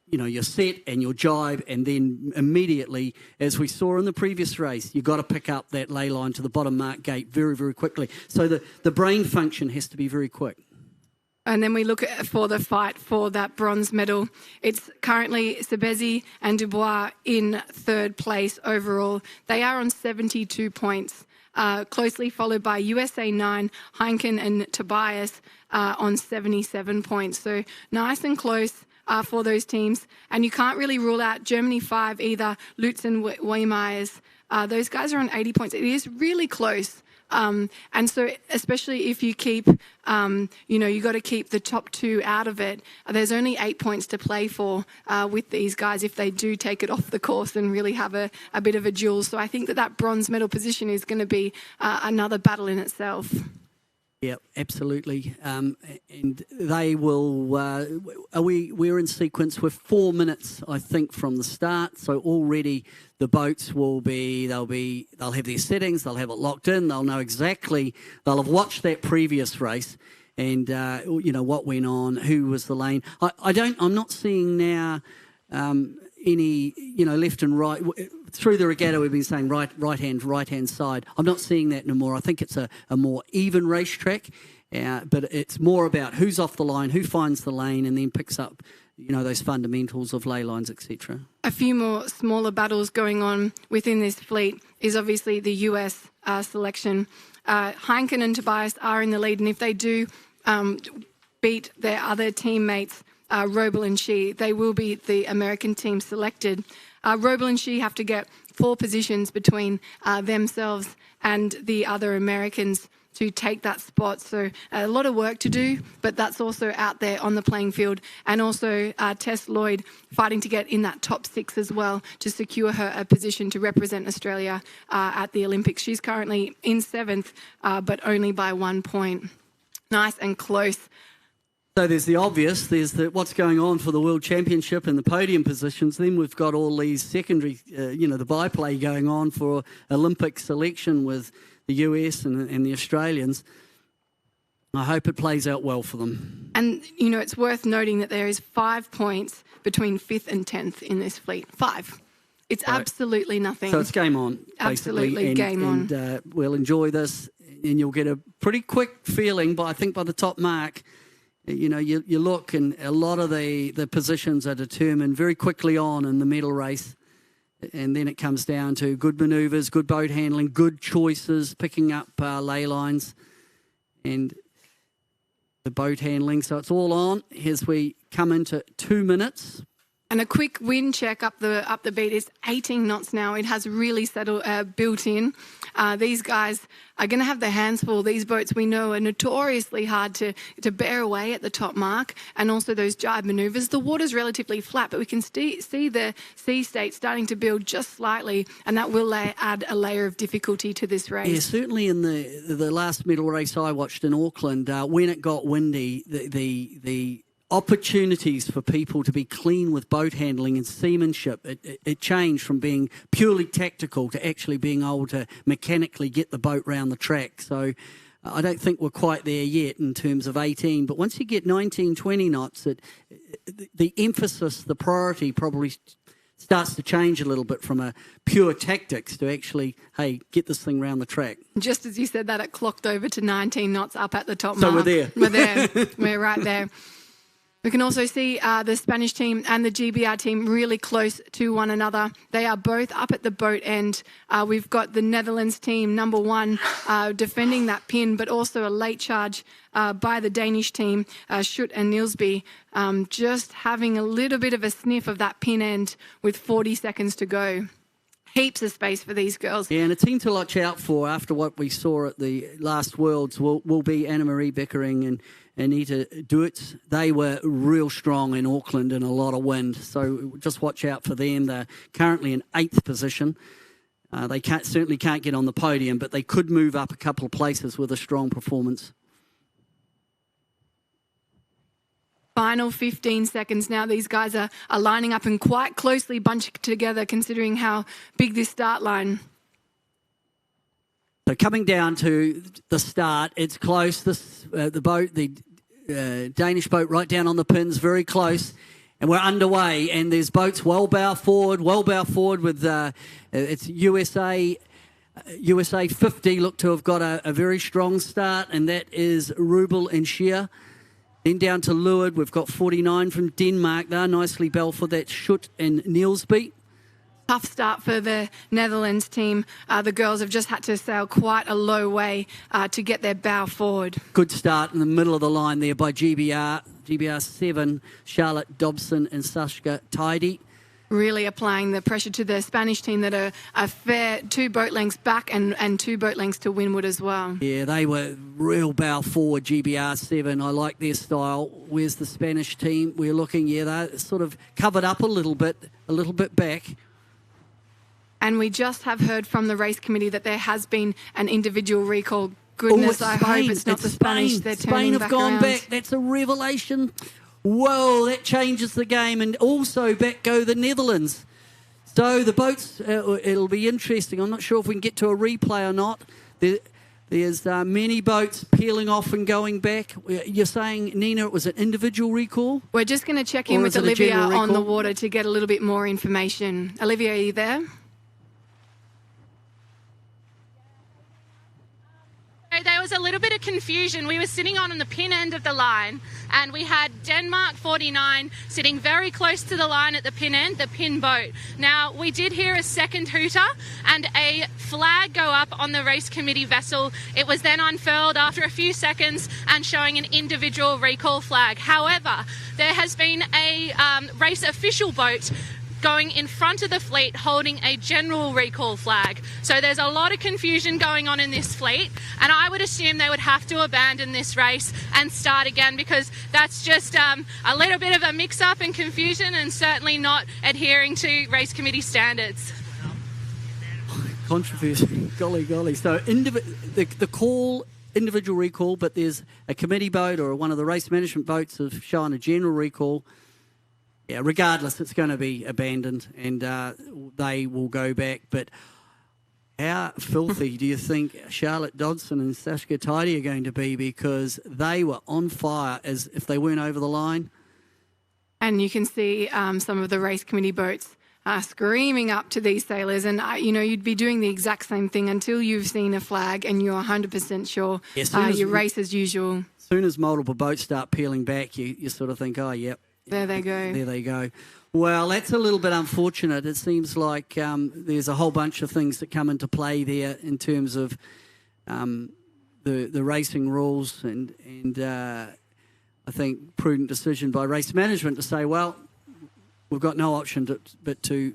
your set and your jibe, and then immediately, as we saw in the previous race, you've got to pick up that lay line to the bottom mark gate very, very quickly. So the brain function has to be very quick. And then we look for the fight for that bronze medal. It's currently Sebezi and Dubois in third place overall. They are on 72 points, closely followed by USA 9, Heineken and Tobias on 77 points. So nice and close for those teams. And you can't really rule out Germany 5 either, Lutz and Weimeyers. Those guys are on 80 points. It is really close. And so especially if you keep, you got to keep the top two out of it. There's only 8 points to play for with these guys if they do take it off the course and really have a bit of a duel. So I think that bronze medal position is going to be another battle in itself. Yeah, absolutely. And they will. We're in sequence with 4 minutes, I think, from the start. So already the boats will be. They'll have their settings. They'll have it locked in. They'll know exactly. They'll have watched that previous race, and what went on, who was the lane. I'm not seeing now any left and right. Through the regatta, we've been saying right hand side. I'm not seeing that no more. I think it's a more even racetrack, but it's more about who's off the line, who finds the lane, and then picks up, those fundamentals of ley lines, etc. A few more smaller battles going on within this fleet is obviously the US selection. Heineken and Tobias are in the lead, and if they do beat their other teammates, Roble and She. They will be the American team selected. Roble and She have to get 4 positions between themselves and the other Americans to take that spot. So a lot of work to do, but that's also out there on the playing field. And also Tess Lloyd fighting to get in that top 6 as well to secure her a position to represent Australia at the Olympics. She's currently in 7th, but only by 1 point. Nice and close. So there's the obvious, there's what's going on for the World Championship and the podium positions. Then we've got all these secondary, the byplay going on for Olympic selection with the US and the Australians. I hope it plays out well for them. And, it's worth noting that there is 5 points between 5th and 10th in this fleet. 5. It's absolutely nothing. So it's game on, basically. Absolutely game on. And we'll enjoy this, and you'll get a pretty quick feeling, I think, by the top mark. You look, and a lot of the positions are determined very quickly on in the medal race. And then it comes down to good manoeuvres, good boat handling, good choices, picking up ley lines and the boat handling. So it's all on as we come into 2 minutes. And a quick wind check up the beat is 18 knots now. It has really settled, built in. These guys are going to have their hands full. These boats, we know, are notoriously hard to bear away at the top mark, and also those jibe manoeuvres. The water's relatively flat, but we can see the sea state starting to build just slightly, and that will add a layer of difficulty to this race. Yeah, certainly in the last medal race I watched in Auckland, when it got windy, the opportunities for people to be clean with boat handling and seamanship, it changed from being purely tactical to actually being able to mechanically get the boat round the track. So I don't think we're quite there yet in terms of 18, but once you get 19, 20 knots, the emphasis, the priority probably starts to change a little bit from a pure tactics to actually, hey, get this thing round the track. Just as you said that, it clocked over to 19 knots up at the top so mark. We're there. We're there. We're right there. We can also see the Spanish team and the GBR team really close to one another. They are both up at the boat end. We've got the Netherlands team, number 1, defending that pin, but also a late charge by the Danish team, Schutt and Nilsby, just having a little bit of a sniff of that pin end with 40 seconds to go. Heaps of space for these girls. Yeah, and a team to watch out for after what we saw at the last Worlds will be Anna-Marie Beckering and Anita Duitz. They were real strong in Auckland and a lot of wind, so just watch out for them. They're currently in 8th position. They certainly can't get on the podium, but they could move up a couple of places with a strong performance. Final 15 seconds now. These guys are lining up and quite closely bunched together considering how big this start line. So coming down to the start, it's close. The Danish boat right down on the pins, very close. And we're underway, and there's boats well bow forward with it's USA 50 look to have got a very strong start, and that is Roble and Scheer. Then down to Leeuward, we've got 49 from Denmark there, nicely Belford, that's Schutt and Nielsby. Tough start for the Netherlands team. The girls have just had to sail quite a low way to get their bow forward. Good start in the middle of the line there by GBR 7, Charlotte Dobson and Saskia Tidy. Really applying the pressure to the Spanish team that are a fair 2 boat lengths back and 2 boat lengths to windward as well. Yeah, they were real bow forward, GBR 7. I like their style. Where's the Spanish team? We're looking, they're sort of covered up a little bit back. And we just have heard from the race committee that there has been an individual recall. Goodness, I hope it's not the Spanish. They're Spain have gone around. back. That's a revelation. Whoa, that changes the game. And also back go the Netherlands. So the boats, it'll be interesting. I'm not sure if we can get to a replay or not. There's many boats peeling off and going back. You're saying, Nina, it was an individual recall? We're just going to check in with Olivia on the water to get a little bit more information. Olivia, are you there? They there was a little bit of confusion. We were sitting on the pin end of the line, and we had Denmark 49 sitting very close to the line at the pin end, the pin boat. Now, we did hear a second hooter and a flag go up on the race committee vessel. It was then unfurled after a few seconds and showing an individual recall flag. However, there has been a race official boat going in front of the fleet holding a general recall flag. So there's a lot of confusion going on in this fleet, and I would assume they would have to abandon this race and start again, because that's just a little bit of a mix-up and confusion, and certainly not adhering to race committee standards. Controversy, golly. So the call, individual recall, but there's a committee boat or one of the race management boats have shown a general recall. Yeah, regardless, it's going to be abandoned, and they will go back. But how filthy do you think Charlotte Dodson and Sashka Tidy are going to be? Because they were on fire as if they weren't over the line. And you can see some of the race committee boats screaming up to these sailors. And, you'd be doing the exact same thing until you've seen a flag and you're 100% sure your race as usual. As soon as multiple boats start peeling back, you sort of think, oh, yep. There they go. There they go. Well, that's a little bit unfortunate. It seems like there's a whole bunch of things that come into play there in terms of the racing rules, and I think prudent decision by race management to say, well, we've got no option but to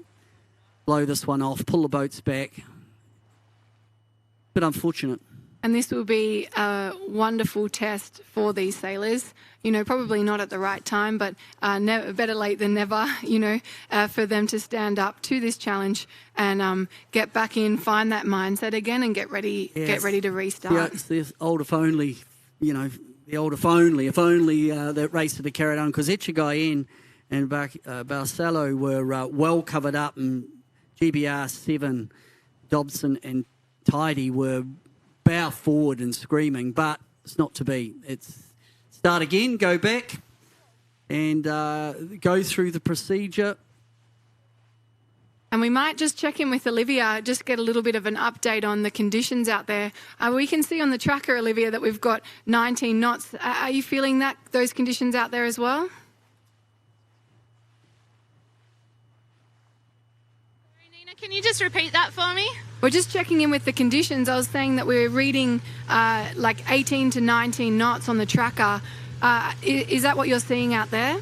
blow this one off, pull the boats back. Bit unfortunate. And this will be a wonderful test for these sailors. Probably not at the right time, but better late than never, for them to stand up to this challenge and get back in, find that mindset again and get ready to restart. Yeah, it's the old if only, if only that race had carried on, because Echigai and Barcelo were well covered up, and GBR 7, Dobson and Tidy were bow forward and screaming, but it's not to be. It's start again, go back, and go through the procedure. And we might just check in with Olivia, just get a little bit of an update on the conditions out there. We can see on the tracker, Olivia, that we've got 19 knots. Are you feeling those conditions out there as well? Can you just repeat that for me? We're just checking in with the conditions. I was saying that we're reading like 18 to 19 knots on the tracker. Is that what you're seeing out there?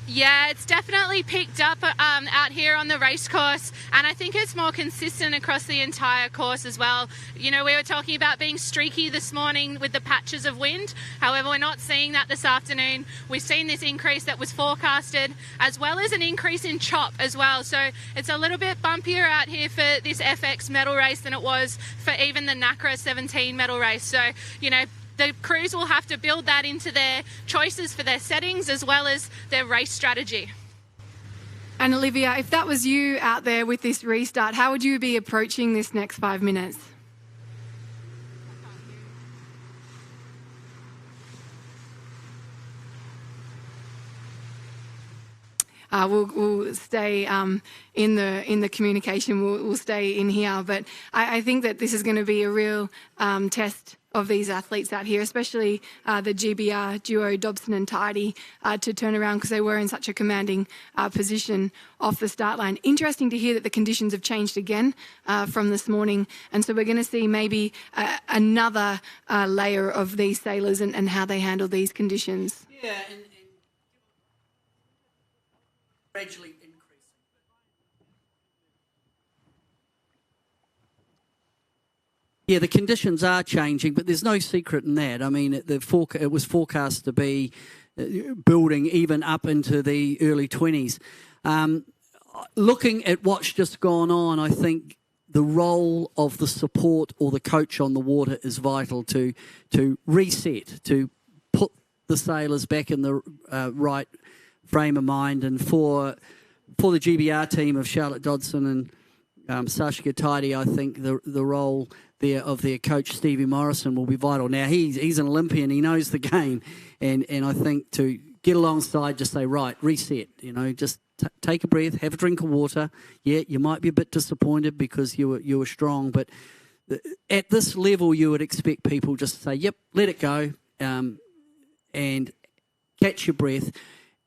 Yeah, it's definitely picked up out here on the race course, and I think it's more consistent across the entire course as well. We were talking about being streaky this morning with the patches of wind. However, we're not seeing that this afternoon. We've seen this increase that was forecasted, as well as an increase in chop as well. So it's a little bit bumpier out here for this FX medal race than it was for even the Nacra 17 medal race. So, the crews will have to build that into their choices for their settings as well as their race strategy. And Olivia, if that was you out there with this restart, how would you be approaching this next 5 minutes? We'll stay in the communication. We'll stay in here, but I think that this is going to be a real test of these athletes out here, especially the GBR duo Dobson and Tidy, to turn around, because they were in such a commanding position off the start line. Interesting to hear that the conditions have changed again from this morning, and so we're going to see maybe another layer of these sailors and how they handle these conditions. Yeah, and gradually increasing. Yeah, the conditions are changing, but there's no secret in that. I mean, it was forecast to be building even up into the early 20s. Looking at what's just gone on, I think the role of the support or the coach on the water is vital to reset, to put the sailors back in the right frame of mind, and for the GBR team of Charlotte Dodson and Sashka Tidy, I think the role there of their coach Stevie Morrison will be vital. Now he's an Olympian, he knows the game, and I think to get alongside, just say, right, reset, just take a breath, have a drink of water. Yeah, you might be a bit disappointed because you were strong, but at this level you would expect people just to say, yep, let it go, and catch your breath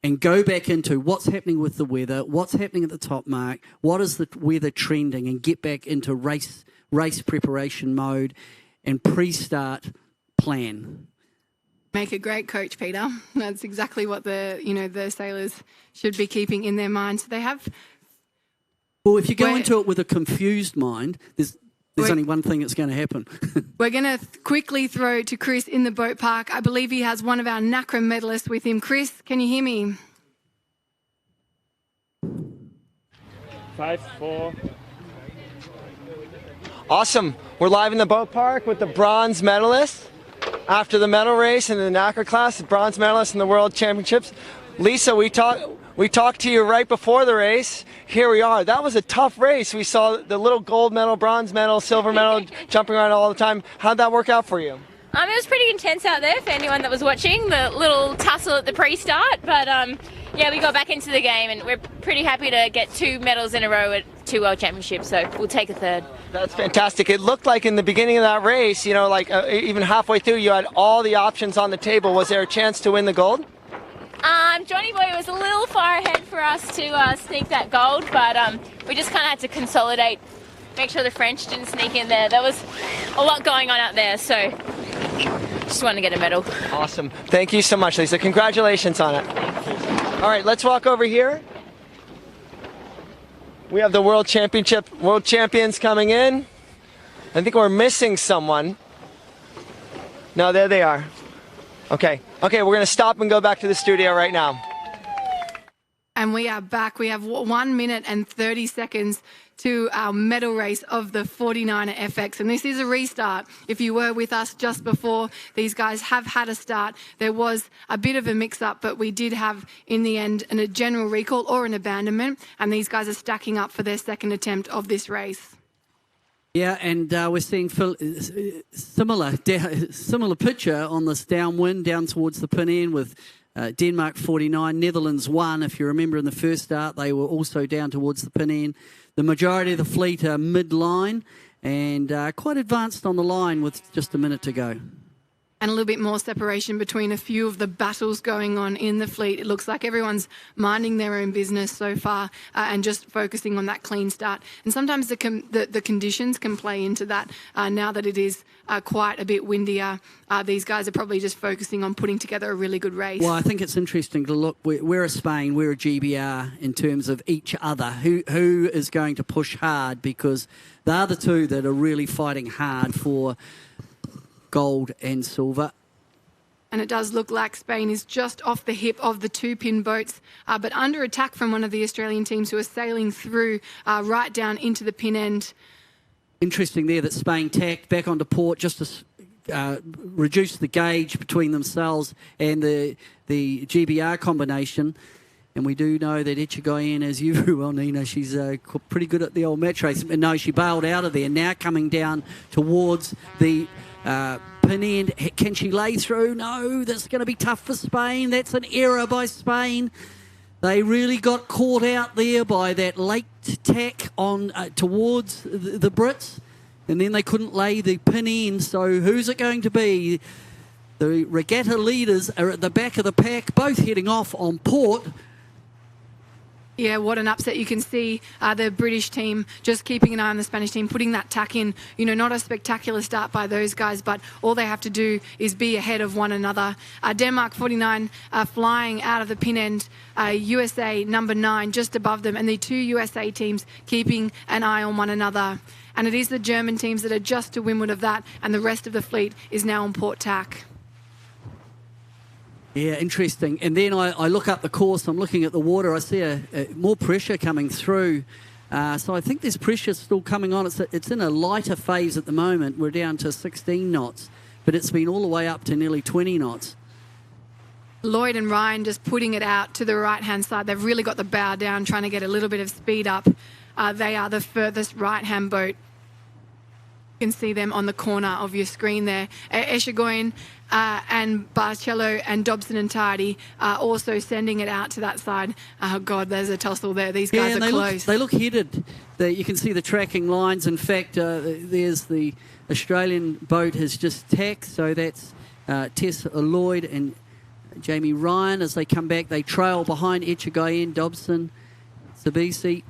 and go back into what's happening with the weather, what's happening at the top mark, what is the weather trending, and get back into race preparation mode and pre-start plan. Make a great coach, Peter. That's exactly what the sailors should be keeping in their minds. So they have. Well, if you go into it with a confused mind, there's only one thing that's going to happen. We're going to quickly throw to Chris in the boat park. I believe he has one of our Nacra medalists with him. Chris, can you hear me? 5-4. Awesome. We're live in the boat park with the bronze medalist after the medal race in the Nacra class, the bronze medalist in the World Championships. Lisa, we talked to you right before the race. Here we are. That was a tough race. We saw the little gold medal, bronze medal, silver medal jumping around all the time. How'd that work out for you? It was pretty intense out there for anyone that was watching, the little tussle at the pre-start. But yeah, we got back into the game and we're pretty happy to get 2 medals in a row at 2 World Championships, so we'll take a 3rd. That's fantastic. It looked like in the beginning of that race, even halfway through, you had all the options on the table. Was there a chance to win the gold? Johnny Boy was a little far ahead for us to sneak that gold, but we just kind of had to consolidate, make sure the French didn't sneak in there. There was a lot going on out there, so just want to get a medal. Awesome. Thank you so much, Lisa. Congratulations on it. All right, let's walk over here. We have the world champions coming in. I think we're missing someone. No, there they are. Okay, we're going to stop and go back to the studio right now. And we are back. We have 1 minute and 30 seconds to our medal race of the 49er FX. And this is a restart. If you were with us just before, these guys have had a start. There was a bit of a mix-up, but we did have, in the end, a general recall or an abandonment. And these guys are stacking up for their second attempt of this race. Yeah, and we're seeing similar picture on this downwind down towards the pin end with Denmark 49, Netherlands 1. If you remember in the first start, they were also down towards the pin end. The majority of the fleet are mid-line and quite advanced on the line with just a minute to go. And a little bit more separation between a few of the battles going on in the fleet. It looks like everyone's minding their own business so far and just focusing on that clean start. And sometimes the conditions can play into that. Now that it is quite a bit windier, these guys are probably just focusing on putting together a really good race. Well, I think it's interesting to look. We're a Spain, we're a GBR in terms of each other. Who is going to push hard, because they're the two that are really fighting hard for gold and silver. And it does look like Spain is just off the hip of the 2-pin boats, but under attack from one of the Australian teams who are sailing through right down into the pin end. Interesting there that Spain tacked back onto port just to reduce the gauge between themselves and the GBR combination. And we do know that Echegoyen, as you very well, Nina, she's pretty good at the old match race. But no, she bailed out of there. Now coming down towards the pin end. Can she lay through? No, that's going to be tough for Spain. That's an error by Spain. They really got caught out there by that late tack on towards the Brits, and then they couldn't lay the pin end. So who's it going to be? The regatta leaders are at the back of the pack, both heading off on port. Yeah, what an upset. You can see the British team just keeping an eye on the Spanish team, putting that tack in. Not a spectacular start by those guys, but all they have to do is be ahead of one another. Denmark 49 flying out of the pin end. USA number 9 just above them, and the 2 USA teams keeping an eye on one another. And it is the German teams that are just to windward of that, and the rest of the fleet is now on port tack. Yeah, interesting. And then I look up the course, I'm looking at the water, I see more pressure coming through. So I think there's pressure still coming on. It's in a lighter phase at the moment. We're down to 16 knots, but it's been all the way up to nearly 20 knots. Lloyd and Ryan just putting it out to the right-hand side. They've really got the bow down, trying to get a little bit of speed up. They are the furthest right-hand boat. You can see them on the corner of your screen there. Echegoyen and Barcello and Dobson and Tardy are also sending it out to that side. Oh, God, there's a tussle there. These guys are close. They look headed. You can see the tracking lines. In fact, there's the Australian boat has just tacked, so that's Tess Lloyd and Jamie Ryan. As they come back, they trail behind Echegayen, Dobson, Sabisi.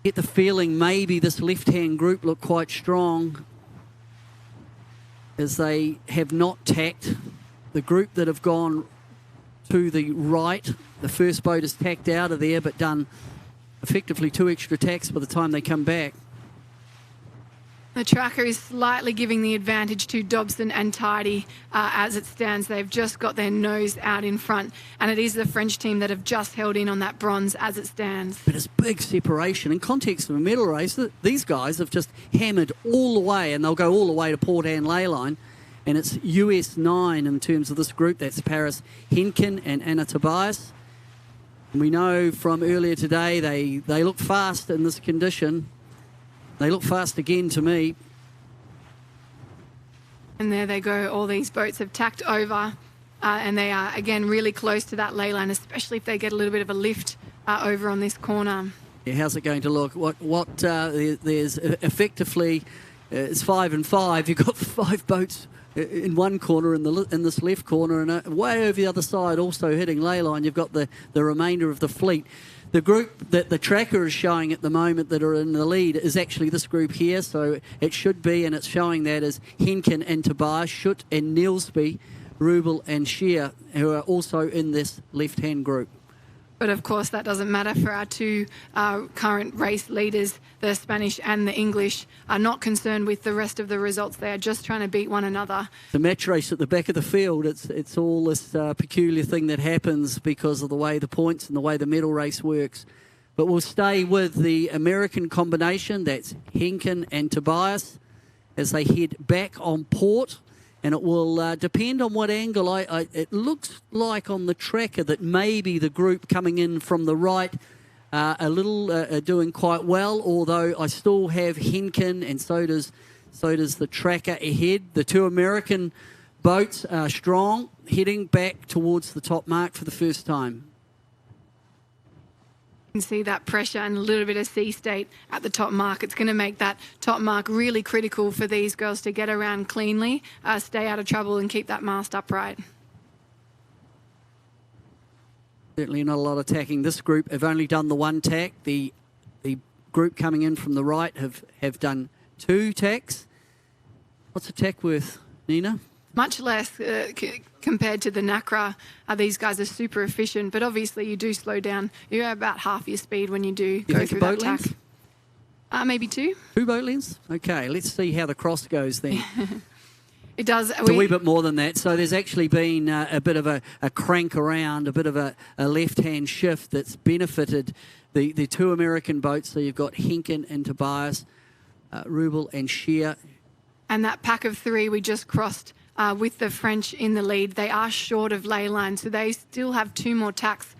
Get the feeling maybe this left-hand group look quite strong as they have not tacked. The group that have gone to the right, the first boat is tacked out of there but done effectively 2 extra tacks by the time they come back. The tracker is slightly giving the advantage to Dobson and Tidy as it stands. They've just got their nose out in front, and it is the French team that have just held in on that bronze as it stands. But it's big separation. In context of a medal race, these guys have just hammered all the way, and they'll go all the way to Port Anne Leyline, and it's US 9 in terms of this group. That's Paris Henkin and Anna Tobias. And we know from earlier today they look fast in this condition. They look fast again to me. And there they go. All these boats have tacked over and they are, again, really close to that ley line, especially if they get a little bit of a lift over on this corner. Yeah, how's it going to look? There's effectively, it's 5 and 5. You've got 5 boats in one corner in this left corner, and way over the other side also hitting ley line. You've got the remainder of the fleet. The group that the tracker is showing at the moment that are in the lead is actually this group here, so it should be, and it's showing that as Henkin and Tobias, Schutt and Nielsby, Rubel and Scheer, who are also in this left-hand group. But of course that doesn't matter for our two current race leaders. The Spanish and the English are not concerned with the rest of the results. They are just trying to beat one another. The match race at the back of the field, it's all this peculiar thing that happens because of the way the points and the way the medal race works. But we'll stay with the American combination. That's Henkin and Tobias as they head back on port. And it will depend on what angle. It looks like on the tracker that maybe the group coming in from the right a little doing quite well, although I still have Henkin and so does the tracker ahead. The two American boats are strong, heading back towards the top mark for the first time. You can see that pressure and a little bit of sea state at the top mark. It's going to make that top mark really critical for these girls to get around cleanly, stay out of trouble and keep that mast upright. Certainly not a lot of tacking. This group have only done the one tack. The group coming in from the right have done 2 tacks. What's a tack worth, Nina? Much less compared to the Nacra. These guys are super efficient, but obviously you do slow down. You're about half your speed when you do go through that tack. Maybe 2. 2 boat lengths? Okay, let's see how the cross goes then. It does. It's a wee bit more than that. So there's actually been a bit of a crank around, a bit of a left-hand shift that's benefited the 2 American boats. So you've got Henkin and Tobias, Rubel and Scheer. And that pack of 3 we just crossed with the French in the lead. They are short of ley line, so they still have 2 more tacks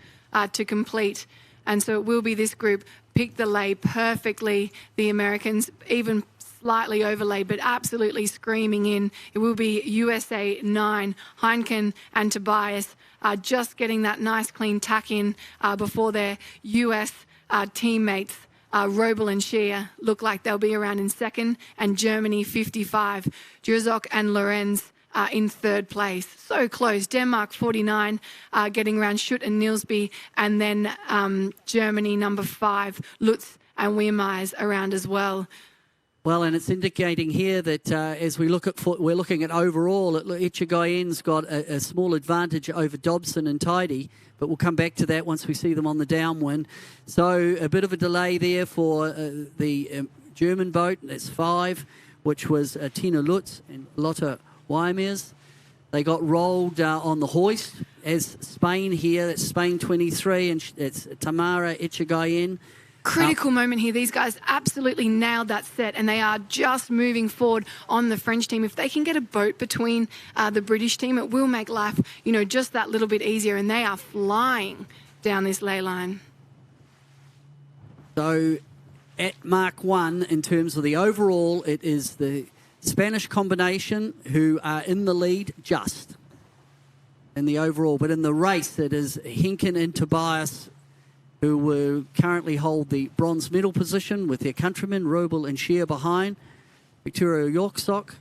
to complete. And so it will be this group pick the lay perfectly. The Americans even slightly overlaid, but absolutely screaming in. It will be USA 9, Heineken and Tobias just getting that nice clean tack in before their US teammates. Robel and Scheer look like they'll be around in second, and Germany 55. Drzok and Lorenz in third place. So close. Denmark 49 getting around Schutt and Nielsby, and then Germany number 5, Lutz and Weermeyer around as well. Well, and it's indicating here that as we're looking at overall, Echegayen's got a small advantage over Dobson and Tidy, but we'll come back to that once we see them on the downwind. So a bit of a delay there for the German boat. That's 5, which was Tina Lutz and Lotte Weimers. They got rolled on the hoist as Spain here. That's Spain 23, and it's Tamara Echegayen. Critical moment here. These guys absolutely nailed that set, and they are just moving forward on the French team. If they can get a boat between the British team, it will make life, just that little bit easier, and they are flying down this ley line. So at Mark 1, in terms of the overall, it is the Spanish combination who are in the lead just in the overall. But in the race, it is Henkin and Tobias who will currently hold the bronze medal position with their countrymen, Robel and Scheer behind. Victoria Yorksock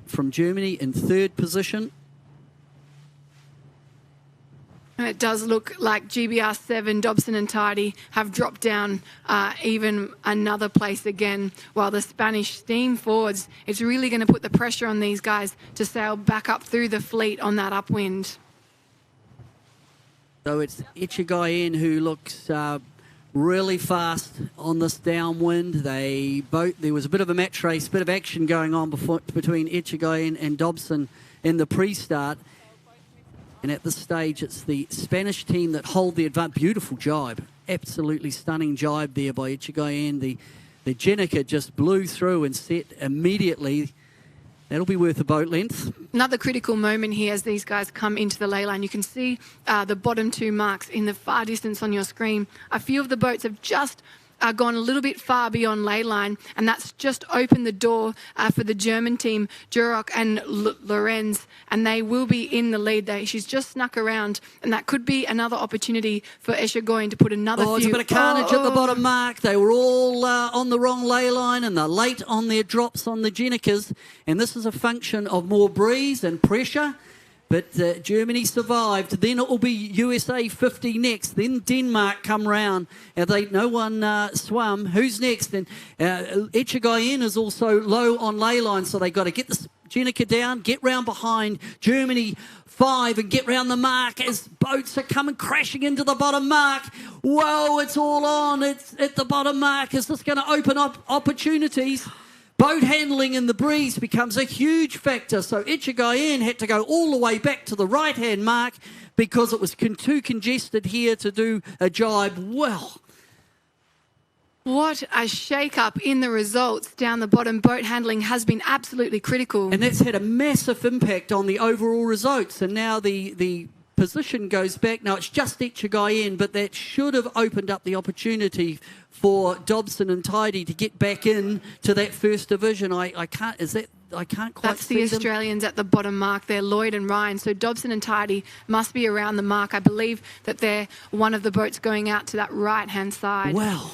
from Germany in third position. And it does look like GBR7, Dobson and Tidy have dropped down even another place again, while the Spanish steam forwards, it's really going to put the pressure on these guys to sail back up through the fleet on that upwind. So it's Echegayen who looks really fast on this downwind. There was a bit of a match race, bit of action going on between Echegayen and Dobson in the pre-start. And at this stage, it's the Spanish team that hold the advantage. Beautiful jibe. Absolutely stunning jibe there by Echegayen. The Jenica just blew through and set immediately. That'll be worth a boat length. Another critical moment here as these guys come into the ley line. You can see the bottom two marks in the far distance on your screen. A few of the boats have just gone a little bit far beyond ley line, and that's just opened the door for the German team, Duroc and Lorenz, and they will be in the lead. She's just snuck around, and that could be another opportunity for Echegayen to put another few... it's a bit of carnage at the bottom mark. They were all on the wrong ley line, and they're late on their drops on the Genicas, and this is a function of more breeze and pressure. But Germany survived. Then it will be USA 50 next. Then Denmark come round. No one swam. Who's next? And Echegayen is also low on ley line, so they've got to get the Jenica down, get round behind Germany 5 and get round the mark as boats are coming crashing into the bottom mark. Whoa, it's all on. It's at the bottom mark. Is this going to open up opportunities? Boat handling in the breeze becomes a huge factor. So Echegayen had to go all the way back to the right-hand mark because it was too congested here to do a jibe well. What a shake-up in the results down the bottom. Boat handling has been absolutely critical. And that's had a massive impact on the overall results. And now the position goes back. Now it's just Echegayen, but that should have opened up the opportunity for Dobson and Tidy to get back in to that first division. I can't quite see That's the Australians at the bottom mark. They're Lloyd and Ryan. So Dobson and Tidy must be around the mark. I believe that they're one of the boats going out to that right-hand side. Wow.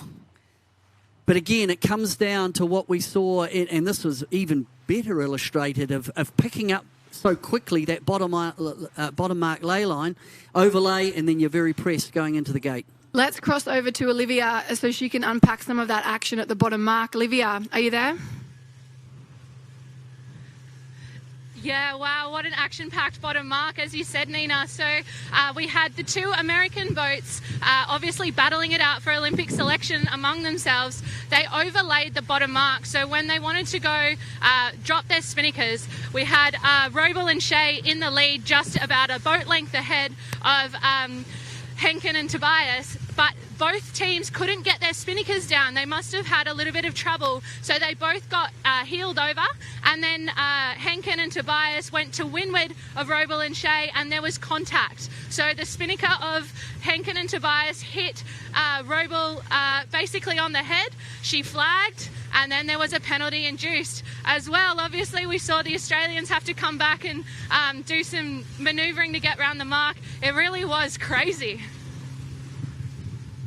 But again, it comes down to what we saw, and this was even better illustrated, of picking up so quickly that bottom mark ley line, overlay, and then you're very pressed going into the gate. Let's cross over to Olivia so she can unpack some of that action at the bottom mark. Olivia, are you there? Yeah, wow, what an action-packed bottom mark, as you said, Nina. So we had the two American boats obviously battling it out for Olympic selection among themselves. They overlaid the bottom mark. So when they wanted to go drop their spinnakers, we had Robel and Shea in the lead, just about a boat length ahead of Henkin and Tobias. But both teams couldn't get their spinnakers down. They must have had a little bit of trouble. So they both got heeled over. And then Henkin and Tobias went to windward of Robel and Shea, and there was contact. So the spinnaker of Henkin and Tobias hit Robel basically on the head. She flagged, and then there was a penalty induced as well. Obviously, we saw the Australians have to come back and do some manoeuvring to get round the mark. It really was crazy.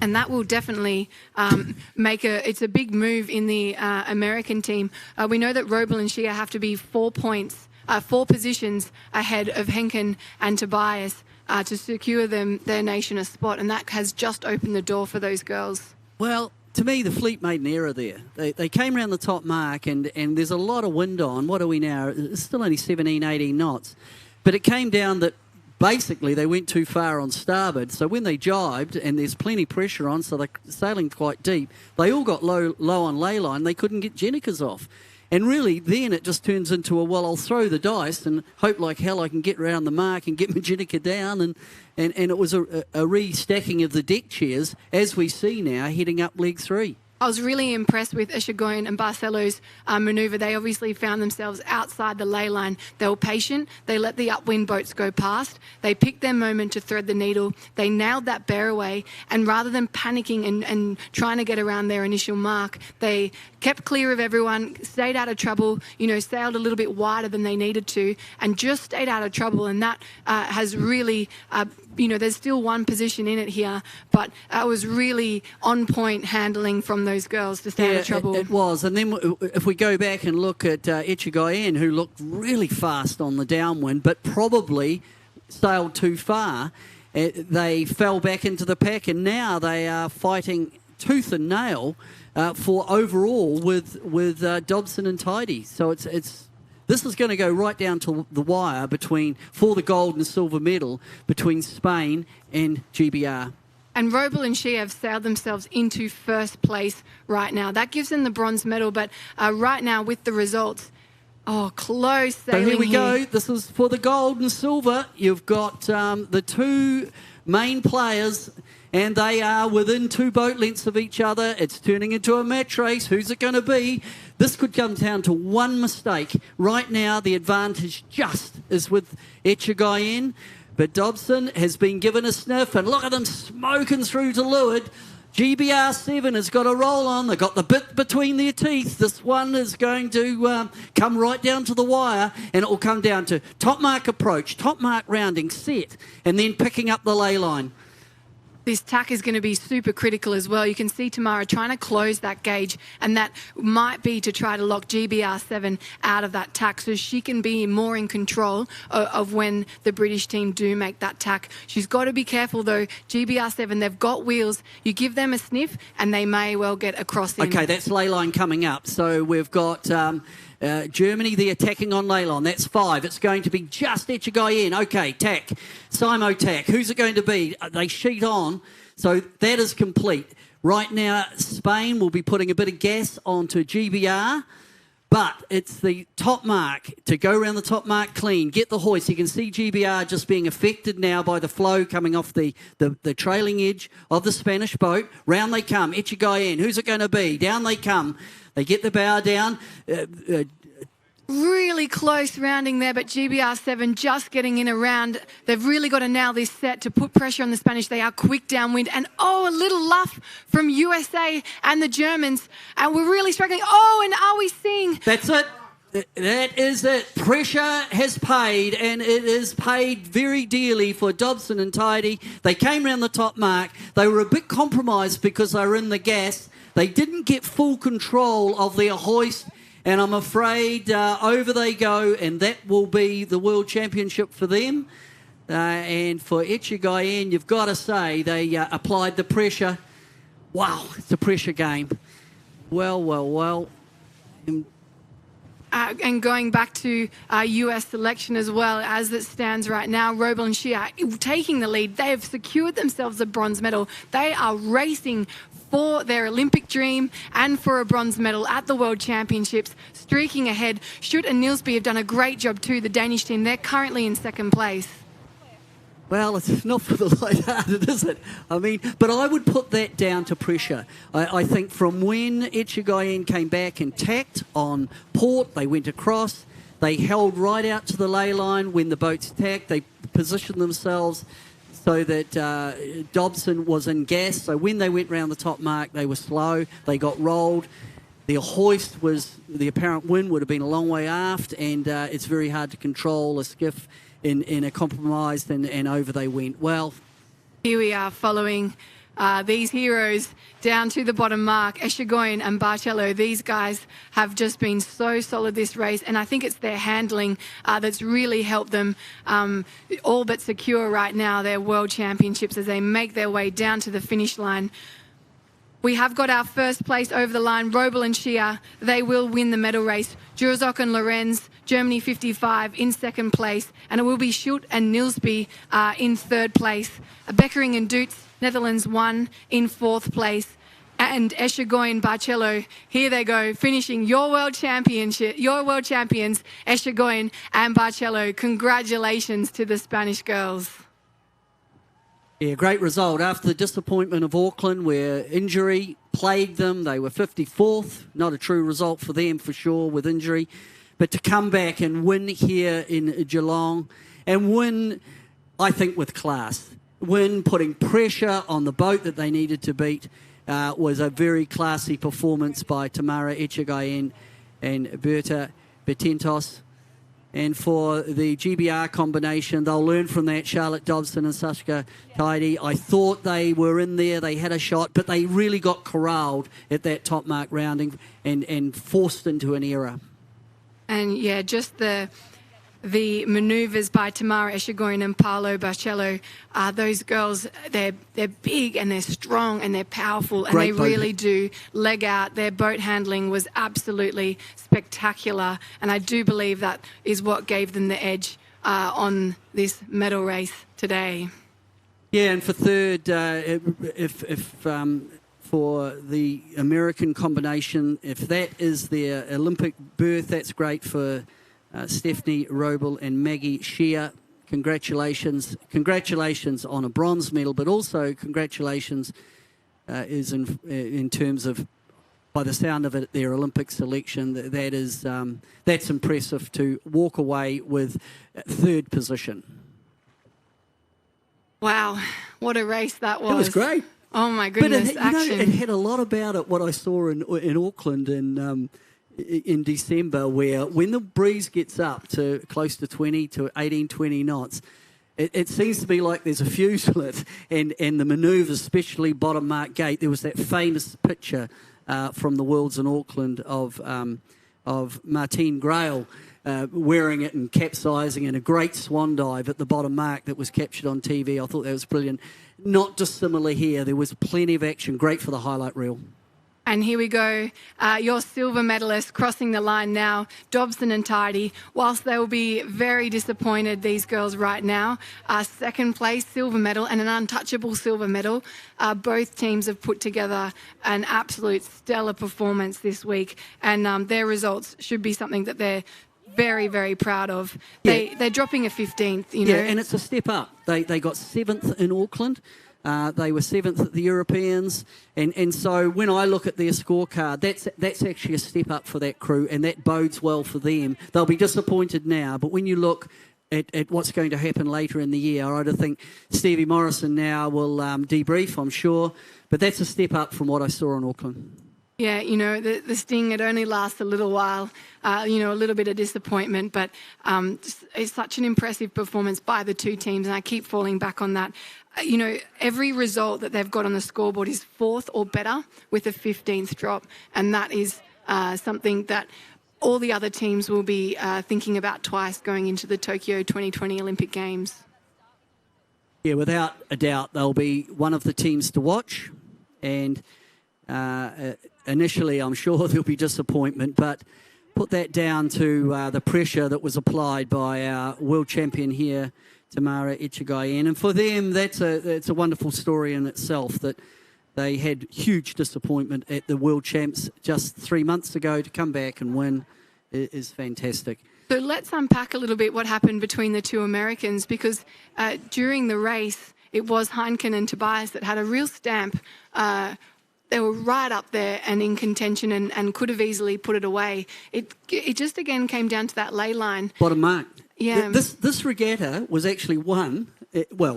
And that will definitely it's a big move in the American team. We know that Robel and Shea have to be 4 positions ahead of Henkin and Tobias to secure their nation a spot. And that has just opened the door for those girls. Well, to me, the fleet made an error there. They came around the top mark, and there's a lot of wind on. What are we now? It's still only 17, 18 knots. But it came down that basically they went too far on starboard. So when they jibed, and there's plenty pressure on, so they're sailing quite deep, they all got low on ley line. They couldn't get Genicas off. And really, then it just turns into I'll throw the dice and hope like hell I can get around the mark and get my Genica down. And it was a restacking of the deck chairs, as we see now, heading up leg 3. I was really impressed with Eshagoyen and Barcelo's manoeuvre. They obviously found themselves outside the ley line. They were patient. They let the upwind boats go past. They picked their moment to thread the needle. They nailed that bear away. And rather than panicking and trying to get around their initial mark, they kept clear of everyone, stayed out of trouble, sailed a little bit wider than they needed to, and just stayed out of trouble. And that has really... there's still one position in it here, but it was really on point handling from those girls to stay out of trouble. It was. And then if we go back and look at Echegayen, who looked really fast on the downwind, but probably sailed too far, they fell back into the pack, and now they are fighting tooth and nail for overall with Dobson and Tidy. So this is going to go right down to the wire for the gold and silver medal between Spain and GBR. And Roble and Shea have sailed themselves into first place right now. That gives them the bronze medal, but right now with the results, close sailing. So here we go. This is for the gold and silver. You've got the two main players, and they are within 2 boat lengths of each other. It's turning into a match race. Who's it going to be? This could come down to one mistake. Right now, the advantage just is with Echegayen, but Dobson has been given a sniff, and look at them smoking through to leeward. GBR 7 has got a roll on. They've got the bit between their teeth. This one is going to come right down to the wire, and it will come down to top mark approach, top mark rounding, set, and then picking up the ley line. This tack is going to be super critical as well. You can see Tamara trying to close that gauge, and that might be to try to lock GBR7 out of that tack so she can be more in control of when the British team do make that tack. She's got to be careful though. GBR7, they've got wheels. You give them a sniff and they may well get across in. Okay, that's ley line coming up. So we've got... Germany, they're attacking on Leylon. That's 5. It's going to be just Echegayen. Okay, tack. Simo tack. Who's it going to be? They sheet on. So that is complete. Right now, Spain will be putting a bit of gas onto GBR. But it's the top mark to go around the top mark clean. Get the hoist. You can see GBR just being affected now by the flow coming off the trailing edge of the Spanish boat. Round they come. Echegayen. Who's it going to be? Down they come. They get the bow down. Really close rounding there, but GBR7 just getting in around. They've really got to nail this set to put pressure on the Spanish. They are quick downwind. And a little luff from USA and the Germans. And we're really struggling. And are we seeing... That's it. That is it. Pressure has paid, and it is paid very dearly for Dobson and Tidy. They came round the top mark. They were a bit compromised because they were in the gas. They didn't get full control of their hoist, and I'm afraid over they go, and that will be the World Championship for them. And for Echegayen, you've got to say they applied the pressure. Wow, it's a pressure game. Well. And going back to US selection as well, as it stands right now, Roble and Shea taking the lead. They have secured themselves a bronze medal. They are racing for their Olympic dream and for a bronze medal at the World Championships, streaking ahead. Schutt and Nilsby have done a great job too, the Danish team. They're currently in second place. Well, it's not for the light-hearted, is it? I mean, but I would put that down to pressure. I think from when Echegayen came back and tacked on port, they went across, they held right out to the ley line when the boats tacked, they positioned themselves so that Dobson was in gas. So when they went round the top mark, they were slow, they got rolled. The hoist was, the apparent wind would have been a long way aft, and it's very hard to control a skiff in a compromised, and over they went. Well, here we are following these heroes down to the bottom mark. Echegayen and Barcello, these guys have just been so solid this race, and I think it's their handling that's really helped them all but secure right now their World Championships as they make their way down to the finish line. We have got our first place over the line. Roble and Shea, they will win the medal race. Jurzok and Lorenz, Germany 55 in second place. And it will be Schutt and Nilsby in third place. Beckering and Dutz, Netherlands 1 in fourth place. And Echegayen, Barcello, here they go, finishing your world champions, Echegayen and Barcello. Congratulations to the Spanish girls. Yeah, great result. After the disappointment of Auckland, where injury plagued them. They were 54th, not a true result for them for sure with injury. But to come back and win here in Geelong and win, I think, with class, win putting pressure on the boat that they needed to beat was a very classy performance by Tamara Echegayen and Berta Betentos. And for the GBR combination, they'll learn from that. Charlotte Dobson and Sashka Tidy. I thought they were in there. They had a shot, but they really got corralled at that top mark rounding and forced into an error. And yeah, just the manoeuvres by Tamara Echegayen and Paolo Barcelo, those girls, they're big and they're strong and they're powerful and Great they boat. really do leg out. Their boat handling was absolutely spectacular, and I do believe that is what gave them the edge on this medal race today. Yeah, and for third, for the American combination, if that is their Olympic berth, that's great for Stephanie Roble and Maggie Shear. Congratulations on a bronze medal, but also congratulations is in terms of, by the sound of it, their Olympic selection. That's impressive to walk away with third position. Wow, what a race that was. It was great. Oh my goodness, but action. it had a lot about it, what I saw in Auckland in December, where when the breeze gets up to close to 18, 20 knots, it seems to be like there's a fuse lit, and the manoeuvres, especially bottom mark gate. There was that famous picture from the Worlds in Auckland of Martine Grail wearing it and capsizing in a great swan dive at the bottom mark that was captured on TV. I thought that was brilliant. Not dissimilar here. There was plenty of action. Great for the highlight reel. And here we go, your silver medalists crossing the line now, Dobson and Tidy. Whilst they will be very disappointed, these girls right now, second place silver medal and an untouchable silver medal. Both teams have put together an absolute stellar performance this week, and their results should be something that they're very, very proud of. Yeah. They're dropping a 15th, you know. Yeah, and it's a step up. They got 7th in Auckland. They were 7th at the Europeans, and so when I look at their scorecard, that's actually a step up for that crew, and that bodes well for them. They'll be disappointed now, but when you look at what's going to happen later in the year, I think Stevie Morrison now will debrief, I'm sure, but that's a step up from what I saw in Auckland. Yeah, you know, the sting, it only lasts a little while, you know, a little bit of disappointment, but it's such an impressive performance by the two teams, and I keep falling back on that. You know, every result that they've got on the scoreboard is 4th or better with a 15th drop, and that is something that all the other teams will be thinking about twice going into the Tokyo 2020 Olympic Games. Yeah, without a doubt, they'll be one of the teams to watch, and initially I'm sure there'll be disappointment, but put that down to the pressure that was applied by our world champion here, Tamara Echegayen. And for them, it's a wonderful story in itself that they had huge disappointment at the World Champs just 3 months ago. To come back and win is fantastic. So let's unpack a little bit what happened between the two Americans, because during the race, it was Heineken and Tobias that had a real stamp. They were right up there and in contention and could have easily put it away. It just again came down to that lay line. Bottom mark. Yeah. This regatta was actually won.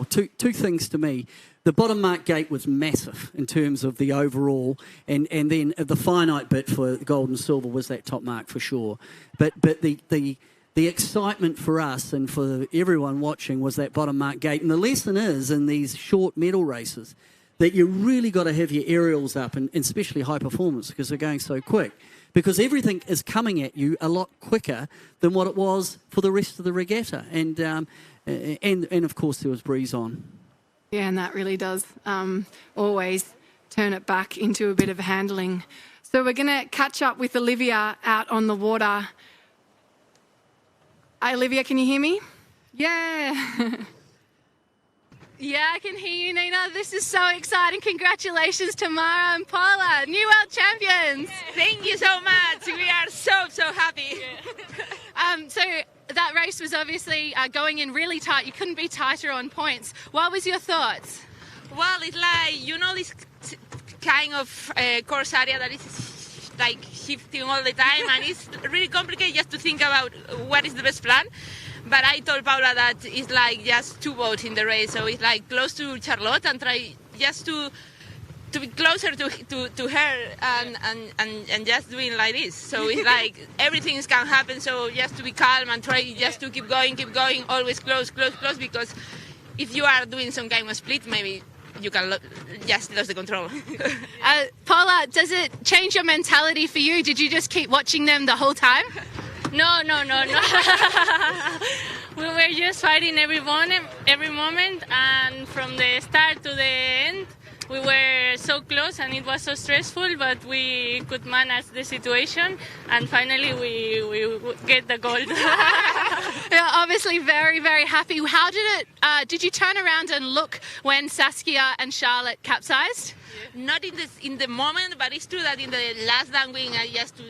Two things to me. The bottom mark gate was massive in terms of the overall, and then the finite bit for gold and silver was that top mark for sure. But the excitement for us and for everyone watching was that bottom mark gate. And the lesson is in these short medal races that you really got to have your aerials up, and especially high performance, because they're going so quick. Because everything is coming at you a lot quicker than what it was for the rest of the regatta. And of course there was breeze on. Yeah, and that really does always turn it back into a bit of handling. So we're going to catch up with Olivia out on the water. Hi, Olivia, can you hear me? Yeah. Yeah, I can hear you, Nina. This is so exciting. Congratulations to Mara and Paula, new world champions. Thank you so much. We are so happy. So that race was obviously going in really tight. You couldn't be tighter on points. What was your thoughts? Well, it's like, you know, this kind of course area that is like shifting all the time, and it's really complicated just to think about what is the best plan. But I told Paula that it's like just 2 boats in the race, so it's like close to Charlotte and try just to be closer to her and just doing like this. So it's like everything can happen, so just to be calm and try just to keep going, always close, because if you are doing some kind of split, maybe you can just lose the control. Paula, does it change your mentality for you? Did you just keep watching them the whole time? No. We were just fighting every moment, and from the start to the end, we were so close, and it was so stressful, but we could manage the situation, and finally we get the gold. You're obviously very, very happy. How did you turn around and look when Saskia and Charlotte capsized? Not in the moment, but it's true that in the last downwind I just to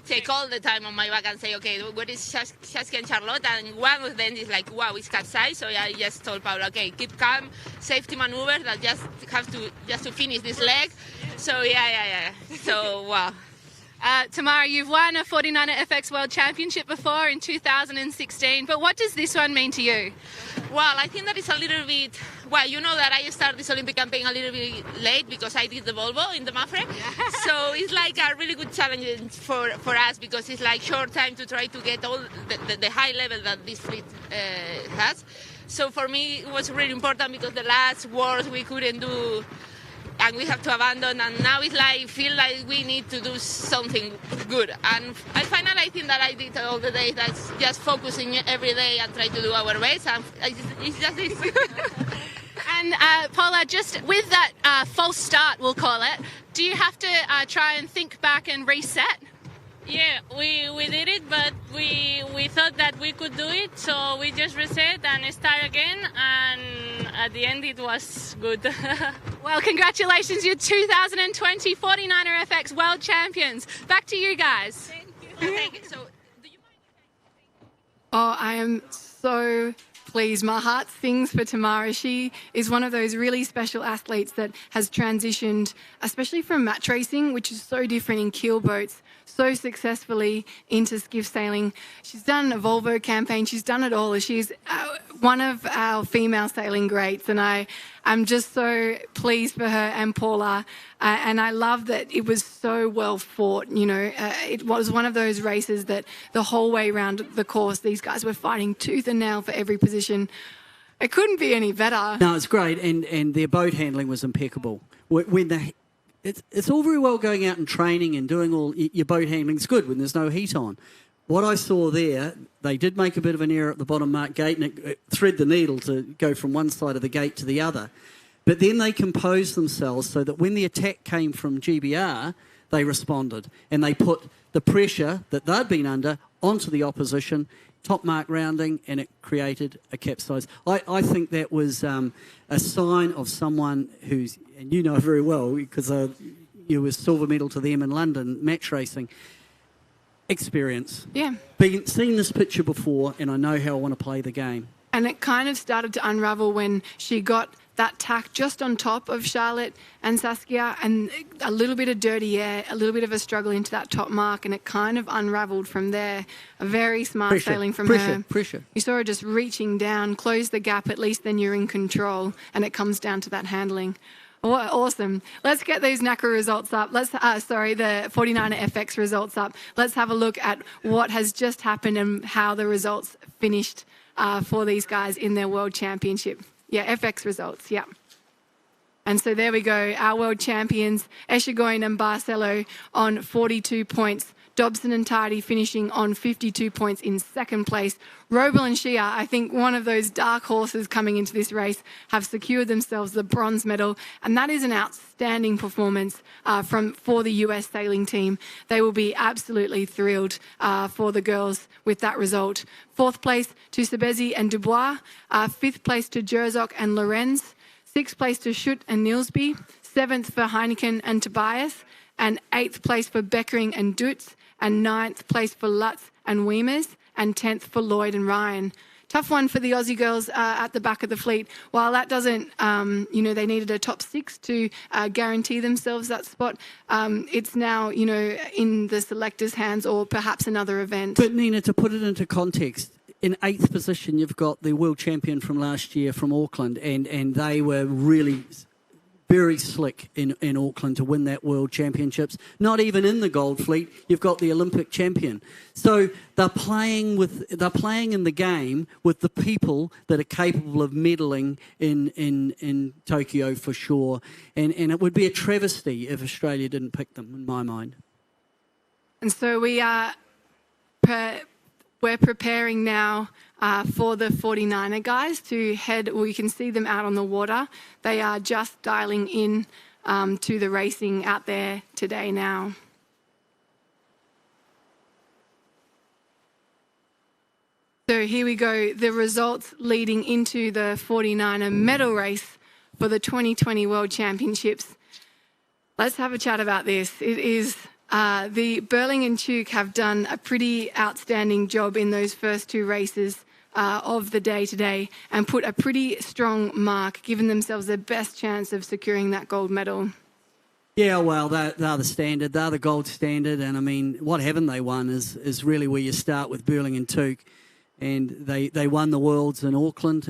take all the time on my back and say, okay, what is Saskia and Charlotte? And one of them is like, wow, it's capsized. So I just told Paula, okay, keep calm, safety maneuver, that just have to finish this leg. So yeah. So wow. Tamara, you've won a 49er FX World Championship before in 2016, but what does this one mean to you? Well, I think that it's a little bit, well, you know that I started this Olympic campaign a little bit late because I did the Volvo in the Mafre. So it's like a really good challenge for us, because it's like short time to try to get all the high level that this fleet has. So for me, it was really important because the last wars we couldn't do, and we have to abandon, and now it's like feel like we need to do something good. And finally I think that I did all the days, that's just focusing every day and try to do our best, and it's just this. And Paula, just with that false start, we'll call it, do you have to try and think back and reset? Yeah, we did it, but we thought that we could do it, so we just reset and start again, and at the end it was good. Well, congratulations, you're 2020 49er FX World Champions. Back to you guys. Thank you. So, Oh, I am so pleased. My heart sings for Tamara. She is one of those really special athletes that has transitioned, especially from match racing, which is so different in keel boats, so successfully into skiff sailing. She's done a Volvo campaign. She's done it all. She's one of our female sailing greats, and I'm just so pleased for her and Paula. And I love that it was so well fought. You know, it was one of those races that the whole way around the course, these guys were fighting tooth and nail for every position. It couldn't be any better. No, it's great, and their boat handling was impeccable. It's all very well going out and training and doing all your boat handling's good when there's no heat on. What I saw there, they did make a bit of an error at the bottom mark gate, and it thread the needle to go from one side of the gate to the other. But then they composed themselves so that when the attack came from GBR, they responded, and they put the pressure that they'd been under onto the opposition, top mark rounding, and it created a capsize. I think that was a sign of someone who's, and you know very well because you were silver medal to them in London match racing, experience. Yeah. Seen this picture before, and I know how I want to play the game. And it kind of started to unravel when she got that tack just on top of Charlotte and Saskia, and a little bit of dirty air, a little bit of a struggle into that top mark, and it kind of unravelled from there. A very smart sailing from her. Pressure. You saw her just reaching down, close the gap, at least then you're in control, and it comes down to that handling. Awesome. Let's get these Nacra results up. The 49er FX results up. Let's have a look at what has just happened and how the results finished for these guys in their World Championship. Yeah, FX results, yeah. And so there we go, our world champions, Echegoyen and Barcelo on 42 points. Dobson and Tardy finishing on 52 points in second place. Roble and Shia, I think one of those dark horses coming into this race, have secured themselves the bronze medal, and that is an outstanding performance for the US sailing team. They will be absolutely thrilled for the girls with that result. Fourth place to Sebezi and Dubois, fifth place to Jerzok and Lorenz, sixth place to Schutt and Nilsby, seventh for Heineken and Tobias, and eighth place for Beckering and Dutz, and ninth place for Lutz and Wiemers, and 10th for Lloyd and Ryan. tough one for the Aussie girls at the back of the fleet. While that doesn't, they needed a top 6 to guarantee themselves that spot. It's now, in the selectors' hands or perhaps another event. But Nina, to put it into context, in 8th position, you've got the world champion from last year from Auckland, and they were really very slick in Auckland to win that World Championships. Not even in the gold fleet, you've got the Olympic champion. So they're playing in the game with the people that are capable of medaling in Tokyo for sure. And it would be a travesty if Australia didn't pick them, in my mind. And so we're preparing now for the 49er guys to head. We can see them out on the water. They are just dialing in to the racing out there today now. So here we go. The results leading into the 49er medal race for the 2020 World Championships. Let's have a chat about this. It is the Burling and Tuke have done a pretty outstanding job in those first 2 races of the day today and put a pretty strong mark, giving themselves the best chance of securing that gold medal. Yeah, well, they're the standard. They're the gold standard. And, I mean, what haven't they won is really where you start with Burling and Tuke. And they won the Worlds in Auckland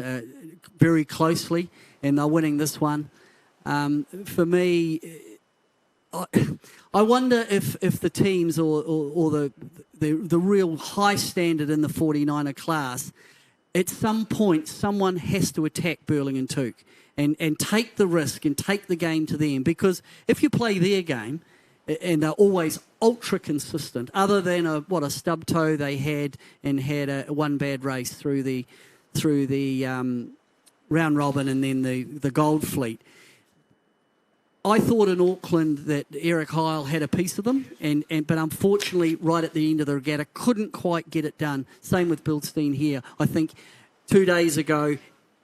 very closely, and they're winning this one. For me, I wonder if the teams or the real high standard in the 49er class, at some point someone has to attack Burling and Tuke and take the risk and take the game to them, because if you play their game, and they're always ultra consistent, other than a stub toe they had and had a one bad race through the round robin and then the gold fleet. I thought in Auckland that Eric Heil had a piece of them, but unfortunately, right at the end of the regatta, couldn't quite get it done. Same with Bildstein here. I think 2 days ago,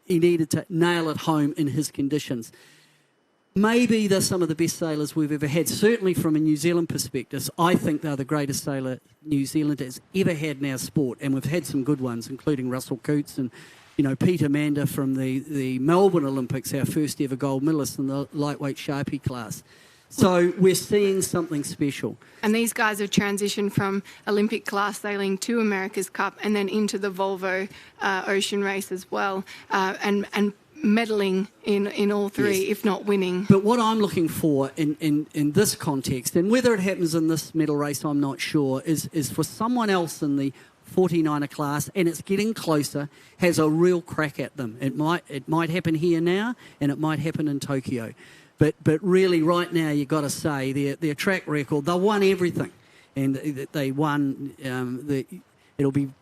he needed to nail it home in his conditions. Maybe they're some of the best sailors we've ever had. Certainly from a New Zealand perspective, I think they're the greatest sailor New Zealand has ever had in our sport, and we've had some good ones, including Russell Coots and Peter Manda from the Melbourne Olympics, our first ever gold medalist in the lightweight Sharpie class. So we're seeing something special. And these guys have transitioned from Olympic class sailing to America's Cup and then into the Volvo ocean race as well, and medaling in all 3, yes, if not winning. But what I'm looking for in this context, and whether it happens in this medal race I'm not sure, is for someone else in the 49er class, and it's getting closer, has a real crack at them. It might happen here now, and it might happen in Tokyo. But really, right now, you've got to say their track record. They won everything, and they won. It'll be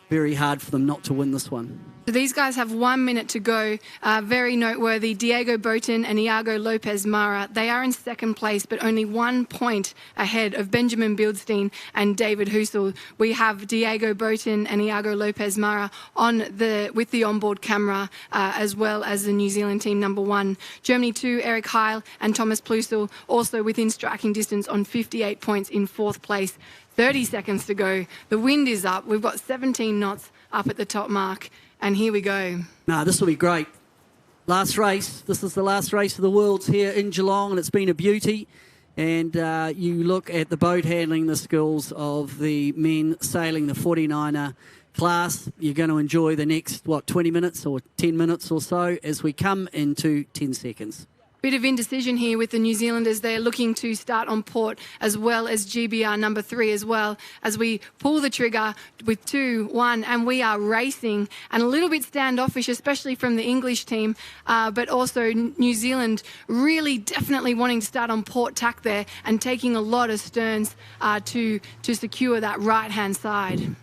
very hard for them not to win this one. So these guys have 1 minute to go. Very noteworthy, Diego Botin and Iago Lopez Mara. They are in second place, but only 1 point ahead of Benjamin Bildstein and David Husel. We have Diego Botin and Iago Lopez Mara with the onboard camera, as well as the New Zealand team number 1. Germany 2, Eric Heil and Thomas Plusel, also within striking distance on 58 points in 4th place. 30 seconds to go. The wind is up. We've got 17 knots up at the top mark. And here we go. No, this will be great. Last race. This is the last race of the Worlds here in Geelong, and it's been a beauty. And you look at the boat handling, the skills of the men sailing the 49er class. You're going to enjoy the next, 20 minutes or 10 minutes or so as we come into 10 seconds. Bit of indecision here with the New Zealanders. They're looking to start on port, as well as GBR number 3 as well, as we pull the trigger with 2, 1, and we are racing, and a little bit standoffish, especially from the English team, but also New Zealand really definitely wanting to start on port tack there and taking a lot of sterns to secure that right-hand side.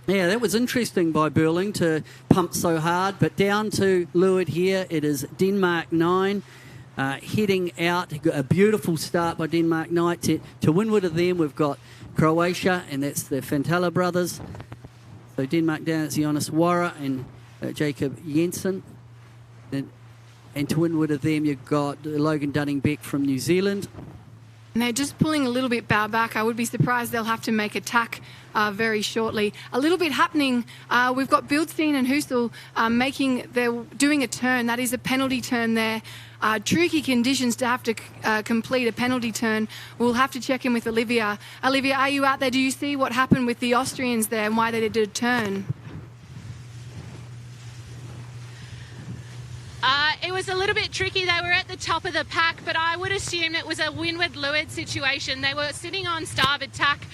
Yeah, that was interesting by Burling to pump so hard, but down to leeward here, it is Denmark 9. Heading out, a beautiful start by Denmark 9. To windward of them, we've got Croatia, and that's the Fantala brothers. So Denmark down, it's Jonas Warra and Jacob Jensen. And to windward of them, you've got Logan Dunning-Beck from New Zealand. And they're just pulling a little bit bow back. I would be surprised they'll have to make a tack very shortly. A little bit happening. We've got Bildstein and Husel they're doing a turn. That is a penalty turn there. Tricky conditions to have to complete a penalty turn. We'll have to check in with Olivia. Olivia, are you out there? Do you see what happened with the Austrians there and why they did a turn? It was a little bit tricky. They were at the top of the pack, but I would assume it was a windward-leeward situation. They were sitting on starboard tack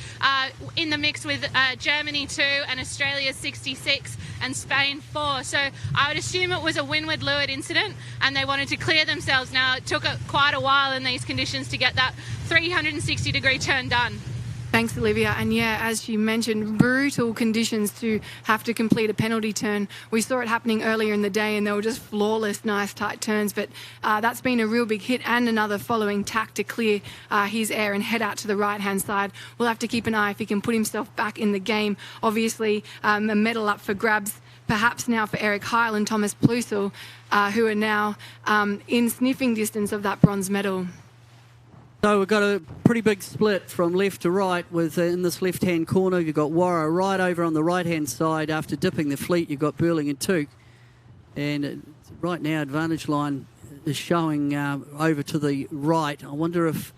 in the mix with Germany 2 and Australia 66 and Spain 4. So I would assume it was a windward-leeward incident and they wanted to clear themselves. Now, it took quite a while in these conditions to get that 360-degree turn done. Thanks, Olivia. And yeah, as you mentioned, brutal conditions to have to complete a penalty turn. We saw it happening earlier in the day and they were just flawless, nice, tight turns. But that's been a real big hit and another following tack to clear his air and head out to the right-hand side. We'll have to keep an eye if he can put himself back in the game. Obviously, a medal up for grabs, perhaps now for Eric Heil and Thomas Plusel, who are now in sniffing distance of that bronze medal. So we've got a pretty big split from left to right with in this left-hand corner you've got Warra right over on the right-hand side. After dipping the fleet you've got Burling and Took. And right now advantage line is showing over to the right. I wonder if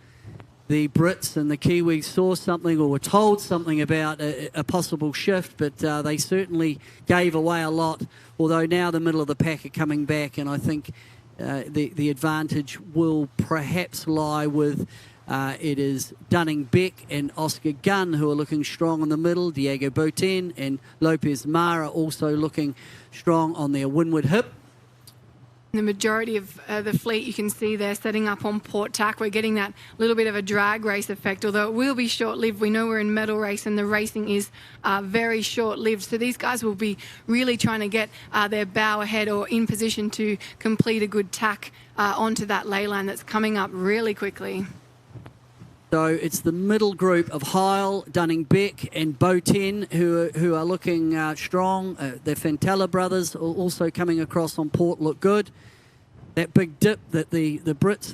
the Brits and the Kiwis saw something or were told something about a possible shift, but they certainly gave away a lot, although now the middle of the pack are coming back, and I think the advantage will perhaps lie with it is Dunning-Beck and Oscar Gunn who are looking strong in the middle. Diego Boten and Lopez Mara also looking strong on their windward hip. The majority of the fleet you can see there setting up on port tack. We're getting that little bit of a drag race effect, although it will be short-lived. We know we're in medal race and the racing is very short-lived. So these guys will be really trying to get their bow ahead or in position to complete a good tack onto that ley line that's coming up really quickly. So it's the middle group of Heil, Dunning-Beck and Boten who are looking strong. The Fantella brothers also coming across on port look good. That big dip that the Brits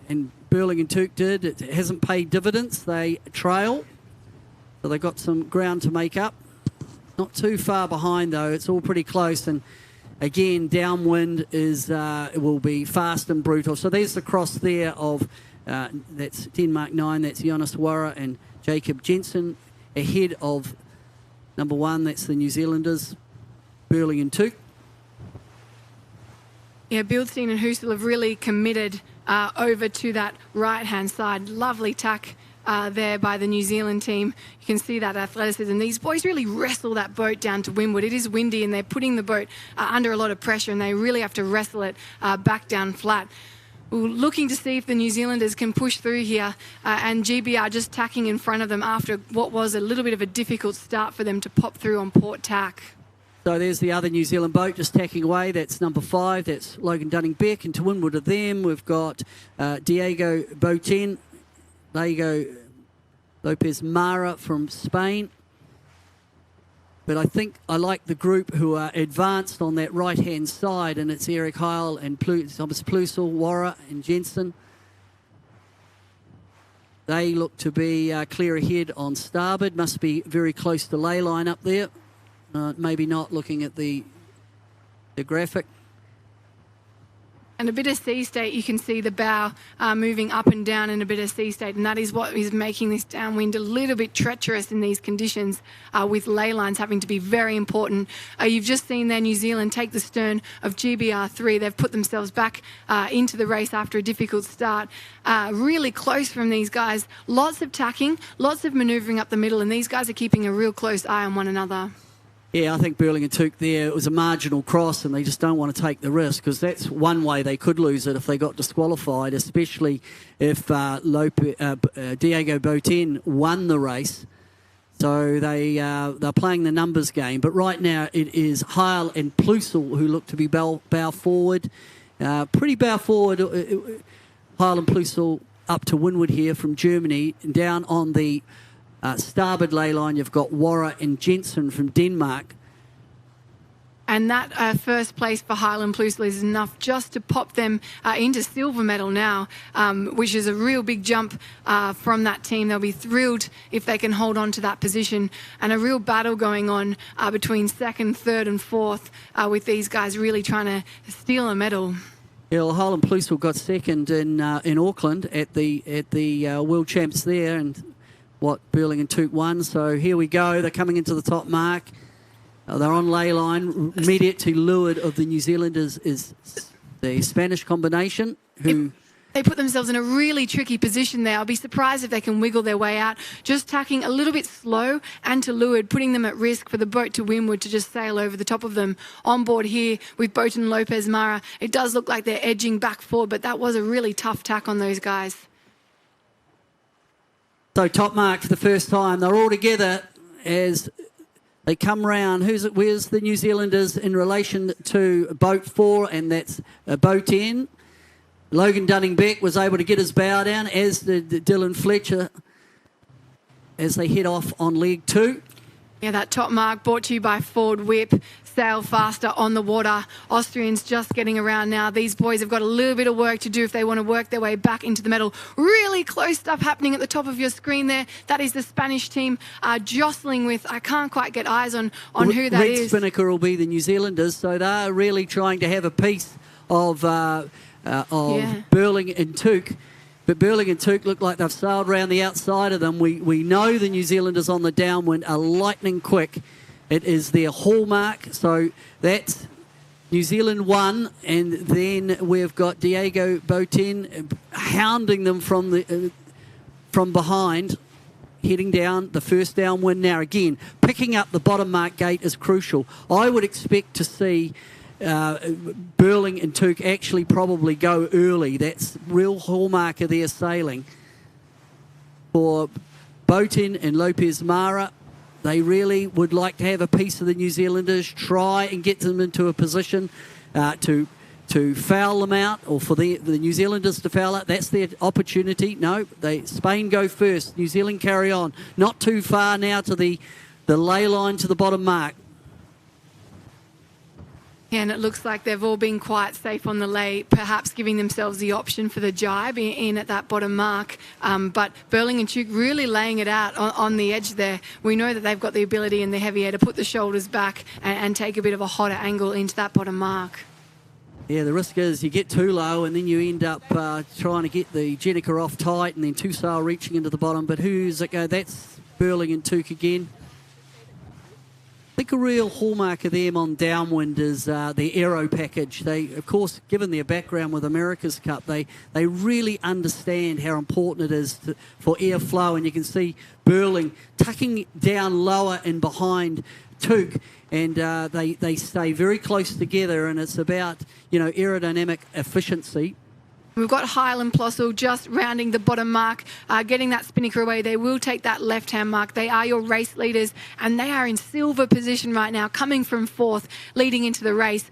and Burling and Took did, it hasn't paid dividends. They trail, so they've got some ground to make up. Not too far behind though. It's all pretty close, and again downwind is it will be fast and brutal. So there's the cross there of. That's Denmark 9, that's Jonas Warra and Jacob Jensen ahead of number 1, that's the New Zealanders, Burling and Took. Yeah, Bildstein and Husel have really committed over to that right-hand side. Lovely tack there by the New Zealand team. You can see that athleticism. These boys really wrestle that boat down to windward. It is windy and they're putting the boat under a lot of pressure and they really have to wrestle it back down flat. We're looking to see if the New Zealanders can push through here and GBR just tacking in front of them after what was a little bit of a difficult start for them to pop through on port tack. So there's the other New Zealand boat just tacking away. That's number 5. That's Logan Dunning-Beck. And to windward of them, we've got Diego Boten, Diego Lopez Mara from Spain. But I think I like the group who are advanced on that right-hand side, and it's Eric Heil and Thomas Plusel, Warra and Jensen. They look to be clear ahead on starboard. Must be very close to ley line up there. Maybe not looking at the graphic. And a bit of sea state, you can see the bow moving up and down in a bit of sea state, and that is what is making this downwind a little bit treacherous in these conditions with ley lines having to be very important. You've just seen there New Zealand take the stern of GBR3. They've put themselves back into the race after a difficult start. Really close from these guys. Lots of tacking, lots of manoeuvring up the middle, and these guys are keeping a real close eye on one another. Yeah, I think Burling and Took there, it was a marginal cross and they just don't want to take the risk because that's one way they could lose it if they got disqualified, especially if Diego Boten won the race. So they're playing the numbers game. But right now it is Heil and Plusel who look to be bow forward. Pretty bow forward. Heil and Plusel up to windward here from Germany. And down on the starboard ley line, you've got Warra and Jensen from Denmark. And that first place for Highland Plusel is enough just to pop them into silver medal now, which is a real big jump from that team. They'll be thrilled if they can hold on to that position, and a real battle going on between second, third and fourth with these guys really trying to steal a medal. Yeah, well, Highland Plusel got second in Auckland at the World Champs there, and Burling and Took won. So here we go. They're coming into the top mark. They're on ley line. Immediate to leeward of the New Zealanders is the Spanish combination, who... They put themselves in a really tricky position there. I'll be surprised if they can wiggle their way out. Just tacking a little bit slow and to leeward, putting them at risk for the boat to windward to just sail over the top of them. On board here with Boaton Lopez Mara, it does look like they're edging back forward, but that was a really tough tack on those guys. So top mark for the first time. They're all together as... They come round. Where's the New Zealanders in relation to boat 4, and that's boat 10. Logan Dunning-Beck was able to get his bow down, as did Dylan Fletcher, as they head off on leg 2. Yeah, that top mark brought to you by Ford Whip. Sail faster on the water. Austrians just getting around now. These boys have got a little bit of work to do if they want to work their way back into the medal. Really close stuff happening at the top of your screen there. That is the Spanish team jostling with, I can't quite get eyes on who that is. Red Spinnaker will be the New Zealanders, so they're really trying to have a piece of Burling and Took. But Burling and Took look like they've sailed around the outside of them. We know the New Zealanders on the downwind are lightning quick. It is their hallmark. So that's New Zealand 1, and then we've got Diego Botin hounding them from behind, heading down the first downwind now. Again, picking up the bottom mark gate is crucial. I would expect to see Burling and Took actually probably go early. That's real hallmark of their sailing. For Botin and Lopez Mara, they really would like to have a piece of the New Zealanders, try and get them into a position to foul them out, or for the New Zealanders to foul out. That's their opportunity. No, Spain go first. New Zealand carry on. Not too far now to the ley line to the bottom mark. And it looks like they've all been quite safe on the lay, perhaps giving themselves the option for the jibe in at that bottom mark. But Burling and Took really laying it out on the edge there. We know that they've got the ability in the heavy air to put the shoulders back and take a bit of a hotter angle into that bottom mark. Yeah, the risk is you get too low and then you end up trying to get the Jenica off tight, and then two sail reaching into the bottom. But who's it go? That's Burling and Took again. I think a real hallmark of them on downwind is the aero package. They, of course, given their background with America's Cup, they really understand how important it is for airflow, and you can see Burling tucking down lower and behind Took, and they stay very close together, and it's about aerodynamic efficiency. We've got Highland Plusel just rounding the bottom mark, getting that spinnaker away. They will take that left-hand mark. They are your race leaders, and they are in silver position right now, coming from fourth, leading into the race.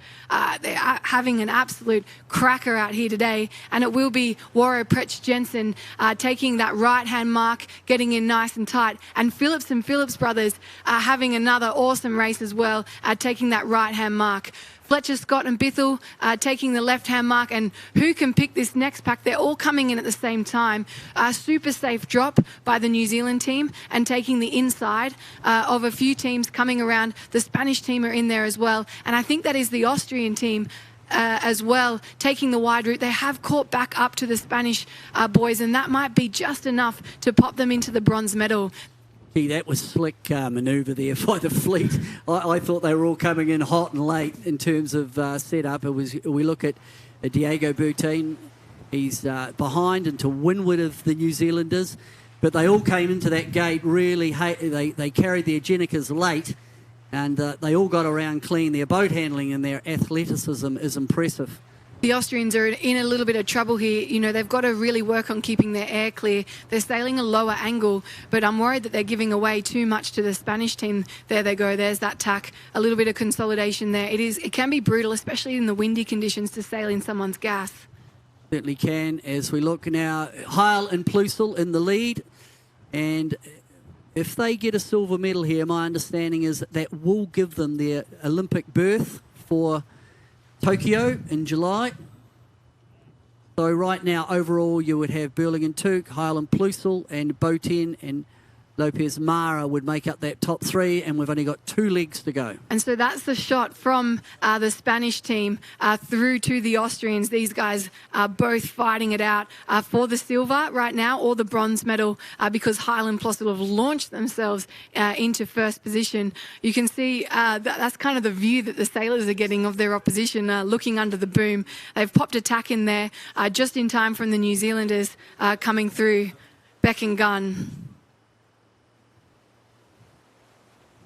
They are having an absolute cracker out here today, and it will be Warren Pretch Jensen taking that right-hand mark, getting in nice and tight, and Phillips and Phillips brothers having another awesome race as well, taking that right-hand mark. Fletcher, Scott and Bithell taking the left-hand mark, and who can pick this next pack? They're all coming in at the same time. Super safe drop by the New Zealand team and taking the inside of a few teams coming around. The Spanish team are in there as well, and I think that is the Austrian team as well, taking the wide route. They have caught back up to the Spanish boys, and that might be just enough to pop them into the bronze medal. Gee, that was slick manoeuvre there by the fleet. I thought they were all coming in hot and late in terms of setup. We look at Diego Boutine. He's behind and to windward of the New Zealanders, but they all came into that gate really. They carried their Jenicas late, and they all got around clean. Their boat handling and their athleticism is impressive. The Austrians are in a little bit of trouble here. They've got to really work on keeping their air clear. They're sailing a lower angle, but I'm worried that they're giving away too much to the Spanish team. There they go. There's that tack. A little bit of consolidation there. It can be brutal, especially in the windy conditions, to sail in someone's gas. Certainly can. As we look now, Heil and Plusel in the lead, and if they get a silver medal here, my understanding is that will give them their Olympic berth for Tokyo in July. So right now, overall, you would have Burlington Tuke, Highland Plusel and Boten and Lopez Mara would make up that top three, and we've only got 2 legs to go. And so that's the shot from the Spanish team through to the Austrians. These guys are both fighting it out for the silver right now, or the bronze medal, because Highland Plusel have launched themselves into first position. You can see that's kind of the view that the sailors are getting of their opposition, looking under the boom. They've popped a tack in there just in time from the New Zealanders coming through beck and gun.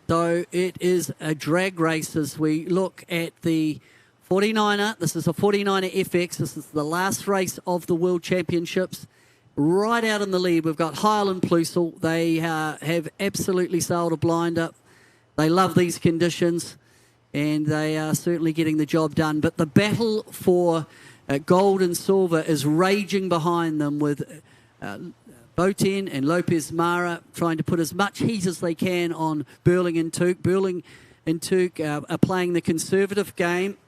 So it is a drag race as we look at the 49er. This is a 49er FX. This is the last race of the World Championships. Right out in the lead, we've got Highland Plusel. They have absolutely sailed a blinder. They love these conditions, and they are certainly getting the job done. But the battle for gold and silver is raging behind them with Boten and Lopez Mara trying to put as much heat as they can on Burlington Tuke. Burlington Tuke are playing the conservative game.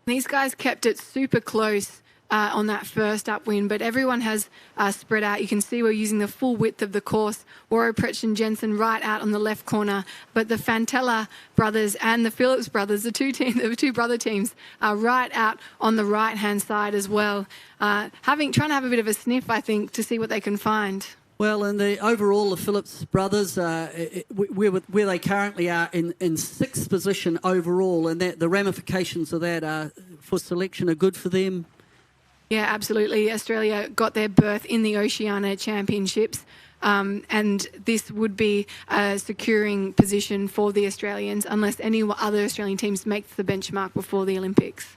These guys kept it super close on that first upwind, but everyone has spread out. You can see we're using the full width of the course. Warro Pretsch and Jensen right out on the left corner, but the Fantella brothers and the Phillips brothers, the two brother teams, are right out on the right-hand side as well, trying to have a bit of a sniff, I think, to see what they can find. Well, in the overall, the Phillips brothers, where they currently are in 6th position overall, and that the ramifications of that for selection are good for them. Yeah, absolutely. Australia got their berth in the Oceania Championships, and this would be a securing position for the Australians unless any other Australian teams make the benchmark before the Olympics.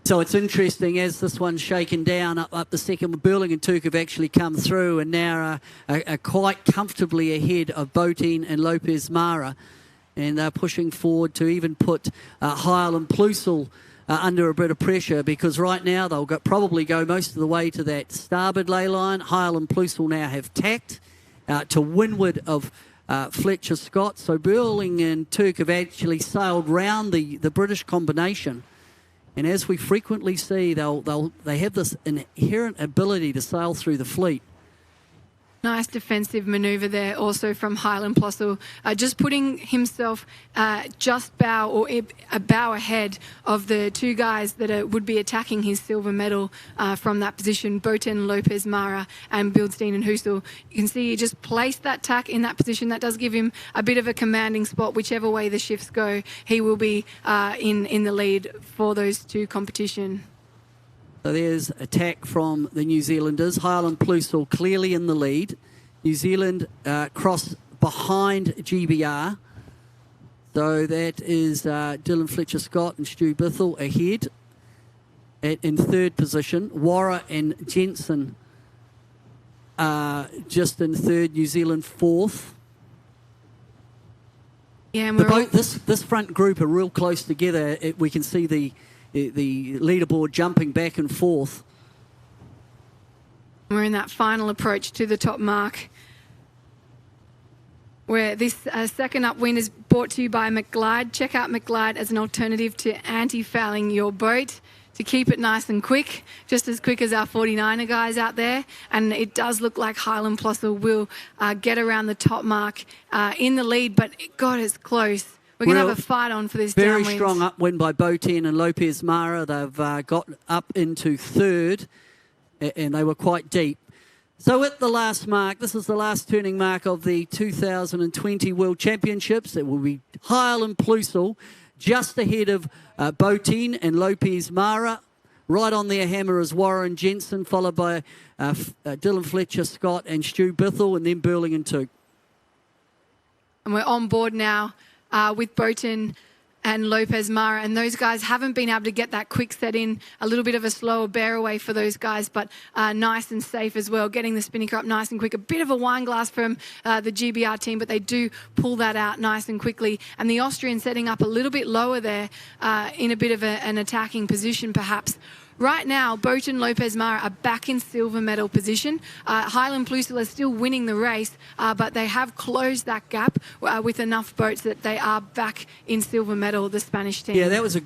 So it's interesting as this one's shaken down up the second. Burlington Tuke have actually come through and now are quite comfortably ahead of Boten and Lopez Mara, and they're pushing forward to even put Highland Plusel under a bit of pressure, because right now they'll probably go most of the way to that starboard ley line. Highland Plusel now have tacked to windward of Fletcher Scott. So Burlington Tuke have actually sailed round the British combination. And as we frequently see, they have this inherent ability to sail through the fleet. Nice defensive manoeuvre there also from Highland Plusel, just putting himself just a bow ahead of the 2 guys that would be attacking his silver medal from that position, Boten, Lopez Mara and Bildstein and Husel. You can see he just placed that tack in that position. That does give him a bit of a commanding spot. Whichever way the shifts go, he will be in the lead for those 2 competition. So there's attack from the New Zealanders. Highland Plusel clearly in the lead. New Zealand cross behind GBR. So that is Dylan Fletcher-Scott and Stu Bithell ahead in 3rd position. Warra and Jensen just in 3rd, New Zealand 4th. Yeah, and this front group are real close together. We can see the leaderboard jumping back and forth. We're in that final approach to the top mark, where this second upwind is brought to you by McGlide. Check out McGlide as an alternative to anti-fouling your boat to keep it nice and quick, just as quick as our 49er guys out there. And it does look like Highland Plusel will get around the top mark in the lead, but God, it's close. We're going to have a fight on for this very downwind. Strong upwind by Boten and Lopez Mara. They've got up into 3rd, and they were quite deep. So at the last mark, this is the last turning mark of the 2020 World Championships. It will be Highland Plusel just ahead of Boten and Lopez Mara. Right on their hammer is Warren Jensen, followed by Dylan Fletcher-Scott and Stu Bithell, and then Burlington Tuke. And we're on board now with Boten and Lopez Mara, and those guys haven't been able to get that quick set in. A little bit of a slower bear away for those guys, but nice and safe as well, getting the spinnaker up nice and quick. A bit of a wine glass from the GBR team, but they do pull that out nice and quickly. And the Austrian setting up a little bit lower there in a bit of an attacking position perhaps. right now, Botan Lopez Mara are back in silver medal position. Highland Plusula is still winning the race, but they have closed that gap with enough boats that they are back in silver medal, the Spanish team. Yeah, that was a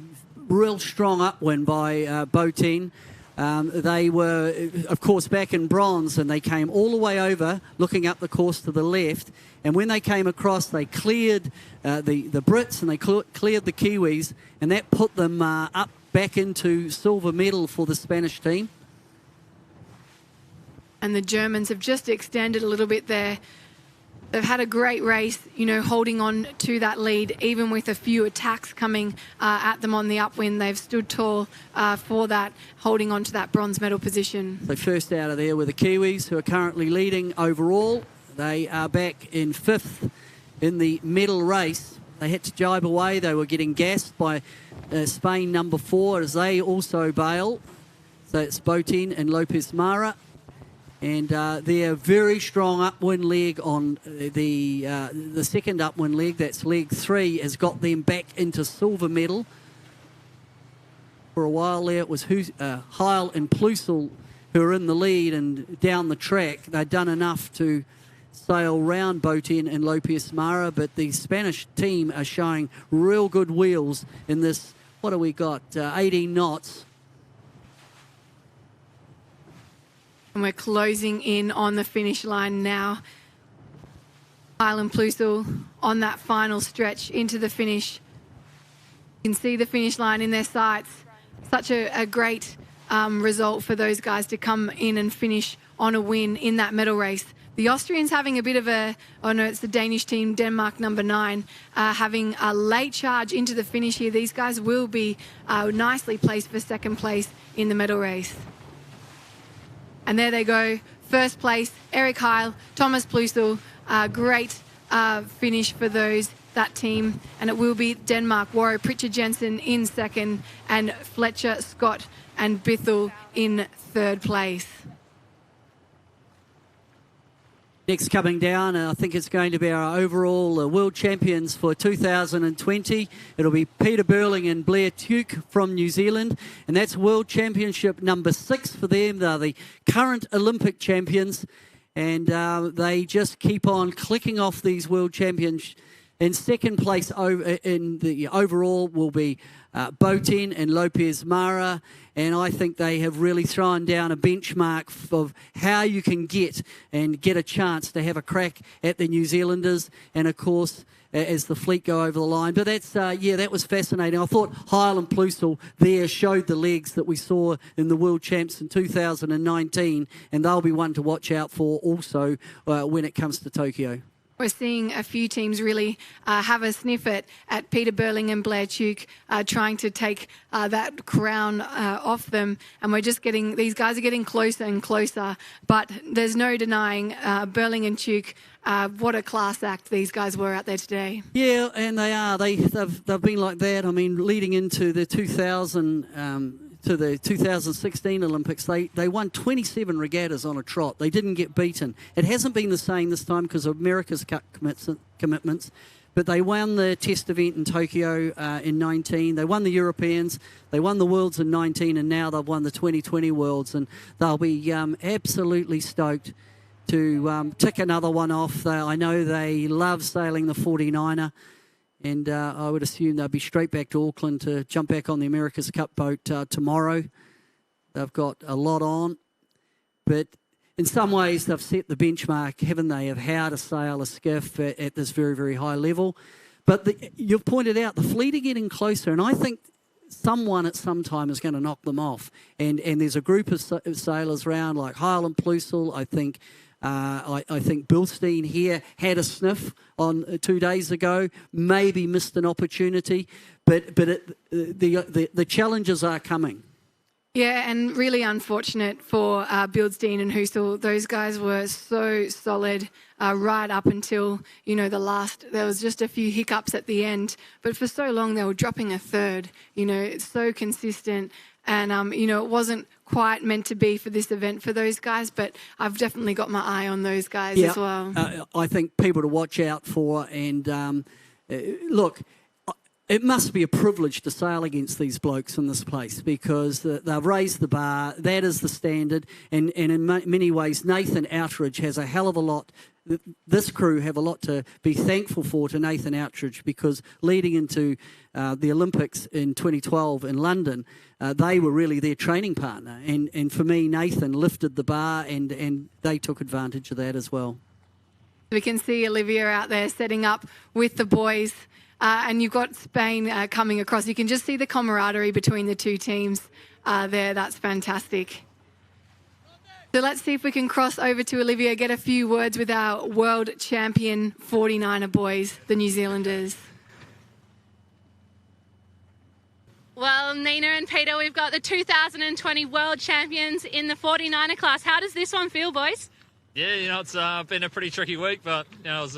real strong upwind by Botin. They were, of course, back in bronze, and they came all the way over, looking up the course to the left. And when they came across, they cleared the Brits and they cleared the Kiwis, and that put them up back into silver medal for the Spanish team. And the Germans have just extended a little bit there. They've had a great race, you know, holding on to that lead, even with a few attacks coming at them on the upwind. They've stood tall for that, holding on to that bronze medal position. So first out of there were the Kiwis, who are currently leading overall. They are back in 5th in the medal race. They had to jibe away. They were getting gassed by Spain number 4 as they also bail. So it's Botin and Lopez Mara. And their very strong upwind leg on the second upwind leg, that's leg 3, has got them back into silver medal. For a while there, it was Heil and Plusel who are in the lead, and down the track, they'd done enough to sail round Botin and Lopez Mara, but the Spanish team are showing real good wheels in this, what have we got, 18 knots. And we're closing in on the finish line now. Highland Plusel on that final stretch into the finish. You can see the finish line in their sights. Such a great result for those guys to come in and finish on a win in that medal race. The Austrians having a bit of it's the Danish team, Denmark number 9, having a late charge into the finish here. These guys will be nicely placed for second place in the medal race. And there they go, first place, Eric Heil, Thomas Plusel, great finish for that team. And it will be Denmark, Warren Pritchard Jensen in second, and Fletcher, Scott and Bithell in third place. Next coming down, I think it's going to be our overall world champions for 2020. It'll be Peter Burling and Blair Tuke from New Zealand, and that's world championship number 6 for them. They're the current Olympic champions, and they just keep on clicking off these world champions. In second place in the overall will be Botin and Lopez Mara, and I think they have really thrown down a benchmark of how you can get a chance to have a crack at the New Zealanders, and of course as the fleet go over the line. But that's that was fascinating. I thought Heil and Plusel there showed the legs that we saw in the World Champs in 2019, and they'll be one to watch out for also when it comes to Tokyo. We're seeing a few teams really have a sniff at Peter Burling and Blair Tuke trying to take that crown off them. And we're just these guys are getting closer and closer. But there's no denying Burling and Tuke, what a class act these guys were out there today. Yeah, and they are. They've been like that. I mean, leading into the 2016 Olympics, they won 27 regattas on a trot. They didn't get beaten. It hasn't been the same this time because of America's commitments, but they won the test event in Tokyo in 19. They won the Europeans. They won the Worlds in 19, and now they've won the 2020 Worlds, and they'll be absolutely stoked to tick another one off. I know they love sailing the 49er. And I would assume they'll be straight back to Auckland to jump back on the America's Cup boat tomorrow. They've got a lot on. But in some ways, they've set the benchmark, haven't they, of how to sail a skiff at this very, very high level. But you've pointed out the fleet are getting closer, and I think someone at some time is going to knock them off. And there's a group of sailors around like Heil and Plusel, I think. I think Bilstein here had a sniff on 2 days ago, maybe missed an opportunity, but the challenges are coming. Yeah, and really unfortunate for Bilstein and Husel. Those guys were so solid right up until, the last. There was just a few hiccups at the end, but for so long they were dropping a third. It's so consistent. And, it wasn't quite meant to be for this event for those guys, but I've definitely got my eye on those guys as well. I think people to watch out for. And, look, it must be a privilege to sail against these blokes in this place because they've raised the bar. That is the standard. And in many ways, Nathan Outridge has a hell of a lot. This crew have a lot to be thankful for to Nathan Outridge because leading into the Olympics in 2012 in London, they were really their training partner. And for me, Nathan lifted the bar and they took advantage of that as well. We can see Olivia out there setting up with the boys. And you've got Spain coming across. You can just see the camaraderie between the two teams there. That's fantastic. So let's see if we can cross over to Olivia, get a few words with our world champion 49er boys, the New Zealanders. Well, Nina and Peter, we've got the 2020 world champions in the 49er class. How does this one feel, boys? Yeah, it's been a pretty tricky week, but it was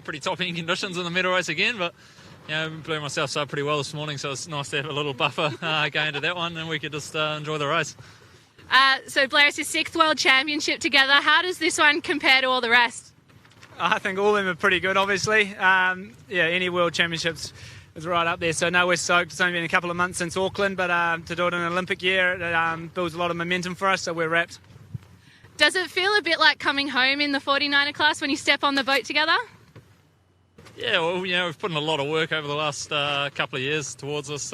pretty topping conditions in the medal race again, but blew myself up pretty well this morning, so it's nice to have a little buffer going into that one, and we could just enjoy the race. So Blair, it's your 6th world championship together. How does this one compare to all the rest? I think all of them are pretty good, obviously. Any world championships is right up there. So no, we're stoked. It's only been a couple of months since Auckland, but to do it in an Olympic year, it builds a lot of momentum for us, so we're wrapped. Does it feel a bit like coming home in the 49er class when you step on the boat together? Yeah, well, we've put in a lot of work over the last couple of years towards this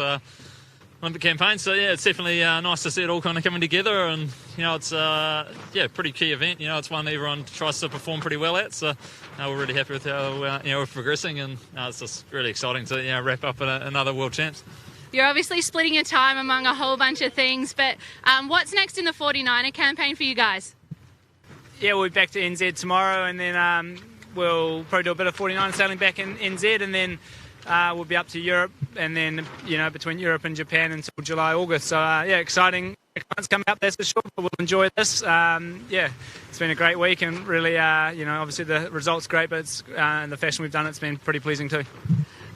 Olympic campaign. So, yeah, it's definitely nice to see it all kind of coming together. And, it's a pretty key event. It's one everyone tries to perform pretty well at. So, we're really happy with how, we're progressing. And it's just really exciting to, wrap up another World Champs. You're obviously splitting your time among a whole bunch of things. But what's next in the 49er campaign for you guys? Yeah, we'll be back to NZ tomorrow, and then we'll probably do a bit of 49 sailing back in NZ, and then we'll be up to Europe, and then between Europe and Japan until July, August. So exciting months coming up, that's for sure. But we'll enjoy this. It's been a great week, and really, obviously the result's great, but and the fashion we've done, it's been pretty pleasing too.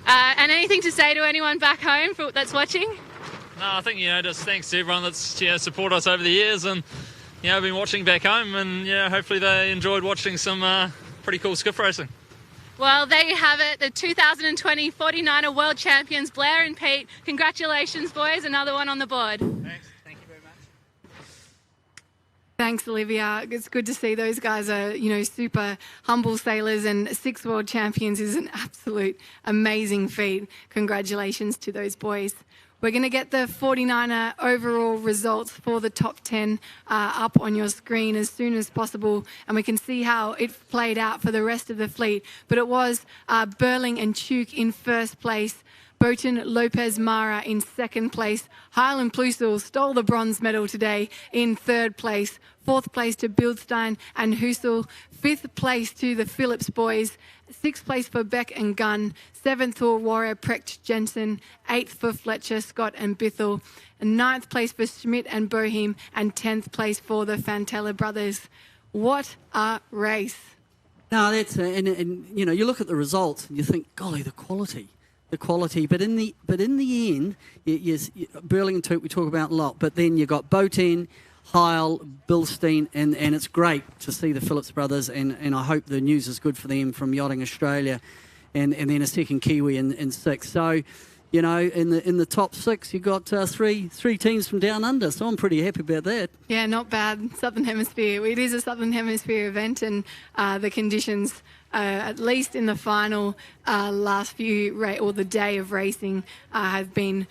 And anything to say to anyone back home that's watching? No, I think just thanks to everyone that's supported us over the years, and been watching back home, and hopefully they enjoyed watching some pretty cool skiff racing. Well, there you have it, the 2020 49er World Champions, Blair and Pete. Congratulations, boys. Another one on the board. Thanks. Thank you very much. Thanks, Olivia. It's good to see those guys are, super humble sailors, and 6 world champions is an absolute amazing feat. Congratulations to those boys. We're going to get the 49er overall results for the top 10 up on your screen as soon as possible, and we can see how it played out for the rest of the fleet. But it was Burling and Tuke in first place, Boaton Lopez Mara in second place, Highland Plusel stole the bronze medal today in third place, fourth place to Bildstein and Husel, fifth place to the Phillips boys, sixth place for Beck and Gunn, seventh for Warrior Precht Jensen, eighth for Fletcher, Scott and Bithell, and ninth place for Schmidt and Boehm, and 10th place for the Fantella brothers. What a race. No, that's and you look at the results and you think, golly, the quality. But in the end, yes, Burling and Tuke we talk about a lot. But then you got Boatin, Heil, Bilstein, and it's great to see the Phillips brothers. And I hope the news is good for them from Yachting Australia, and then a second Kiwi in sixth. So, in the top 6 you got three teams from down under. So I'm pretty happy about that. Yeah, not bad. Southern Hemisphere. It is a Southern Hemisphere event, and the conditions, at least in the final last few or the day of racing, have been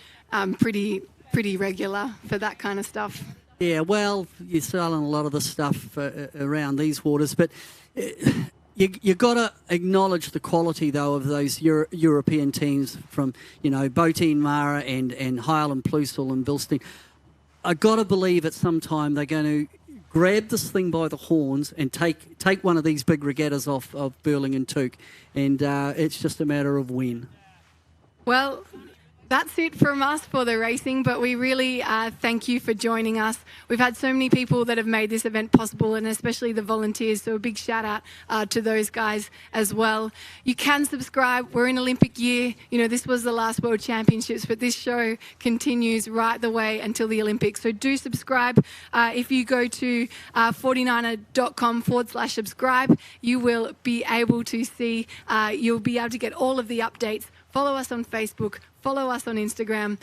pretty regular for that kind of stuff. Yeah, well, you're selling a lot of the stuff around these waters, but you got to acknowledge the quality, though, of those European teams from, Boatin, Mara and Highland Plusel and Bilstein. I got to believe at some time they're going to grab this thing by the horns and take one of these big regattas off of Burling and Tuke, and it's just a matter of when. Well, That's it from us for the racing, but we really thank you for joining us. We've had so many people that have made this event possible, and especially the volunteers, so a big shout out to those guys as well. You can subscribe. We're in Olympic year. You know, this was the last World Championships, but this show continues right the way until the Olympics. So do subscribe. If you go to 49er.com/subscribe, you will be able to see, you'll be able to get all of the updates. Follow us on Facebook, follow us on Instagram.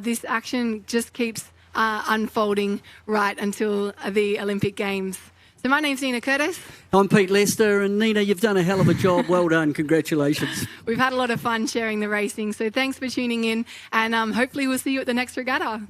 This action just keeps unfolding right until the Olympic Games. So my name's Nina Curtis. I'm Pete Lester, and Nina, you've done a hell of a job. Well done. Congratulations. We've had a lot of fun sharing the racing, so thanks for tuning in, and hopefully we'll see you at the next regatta.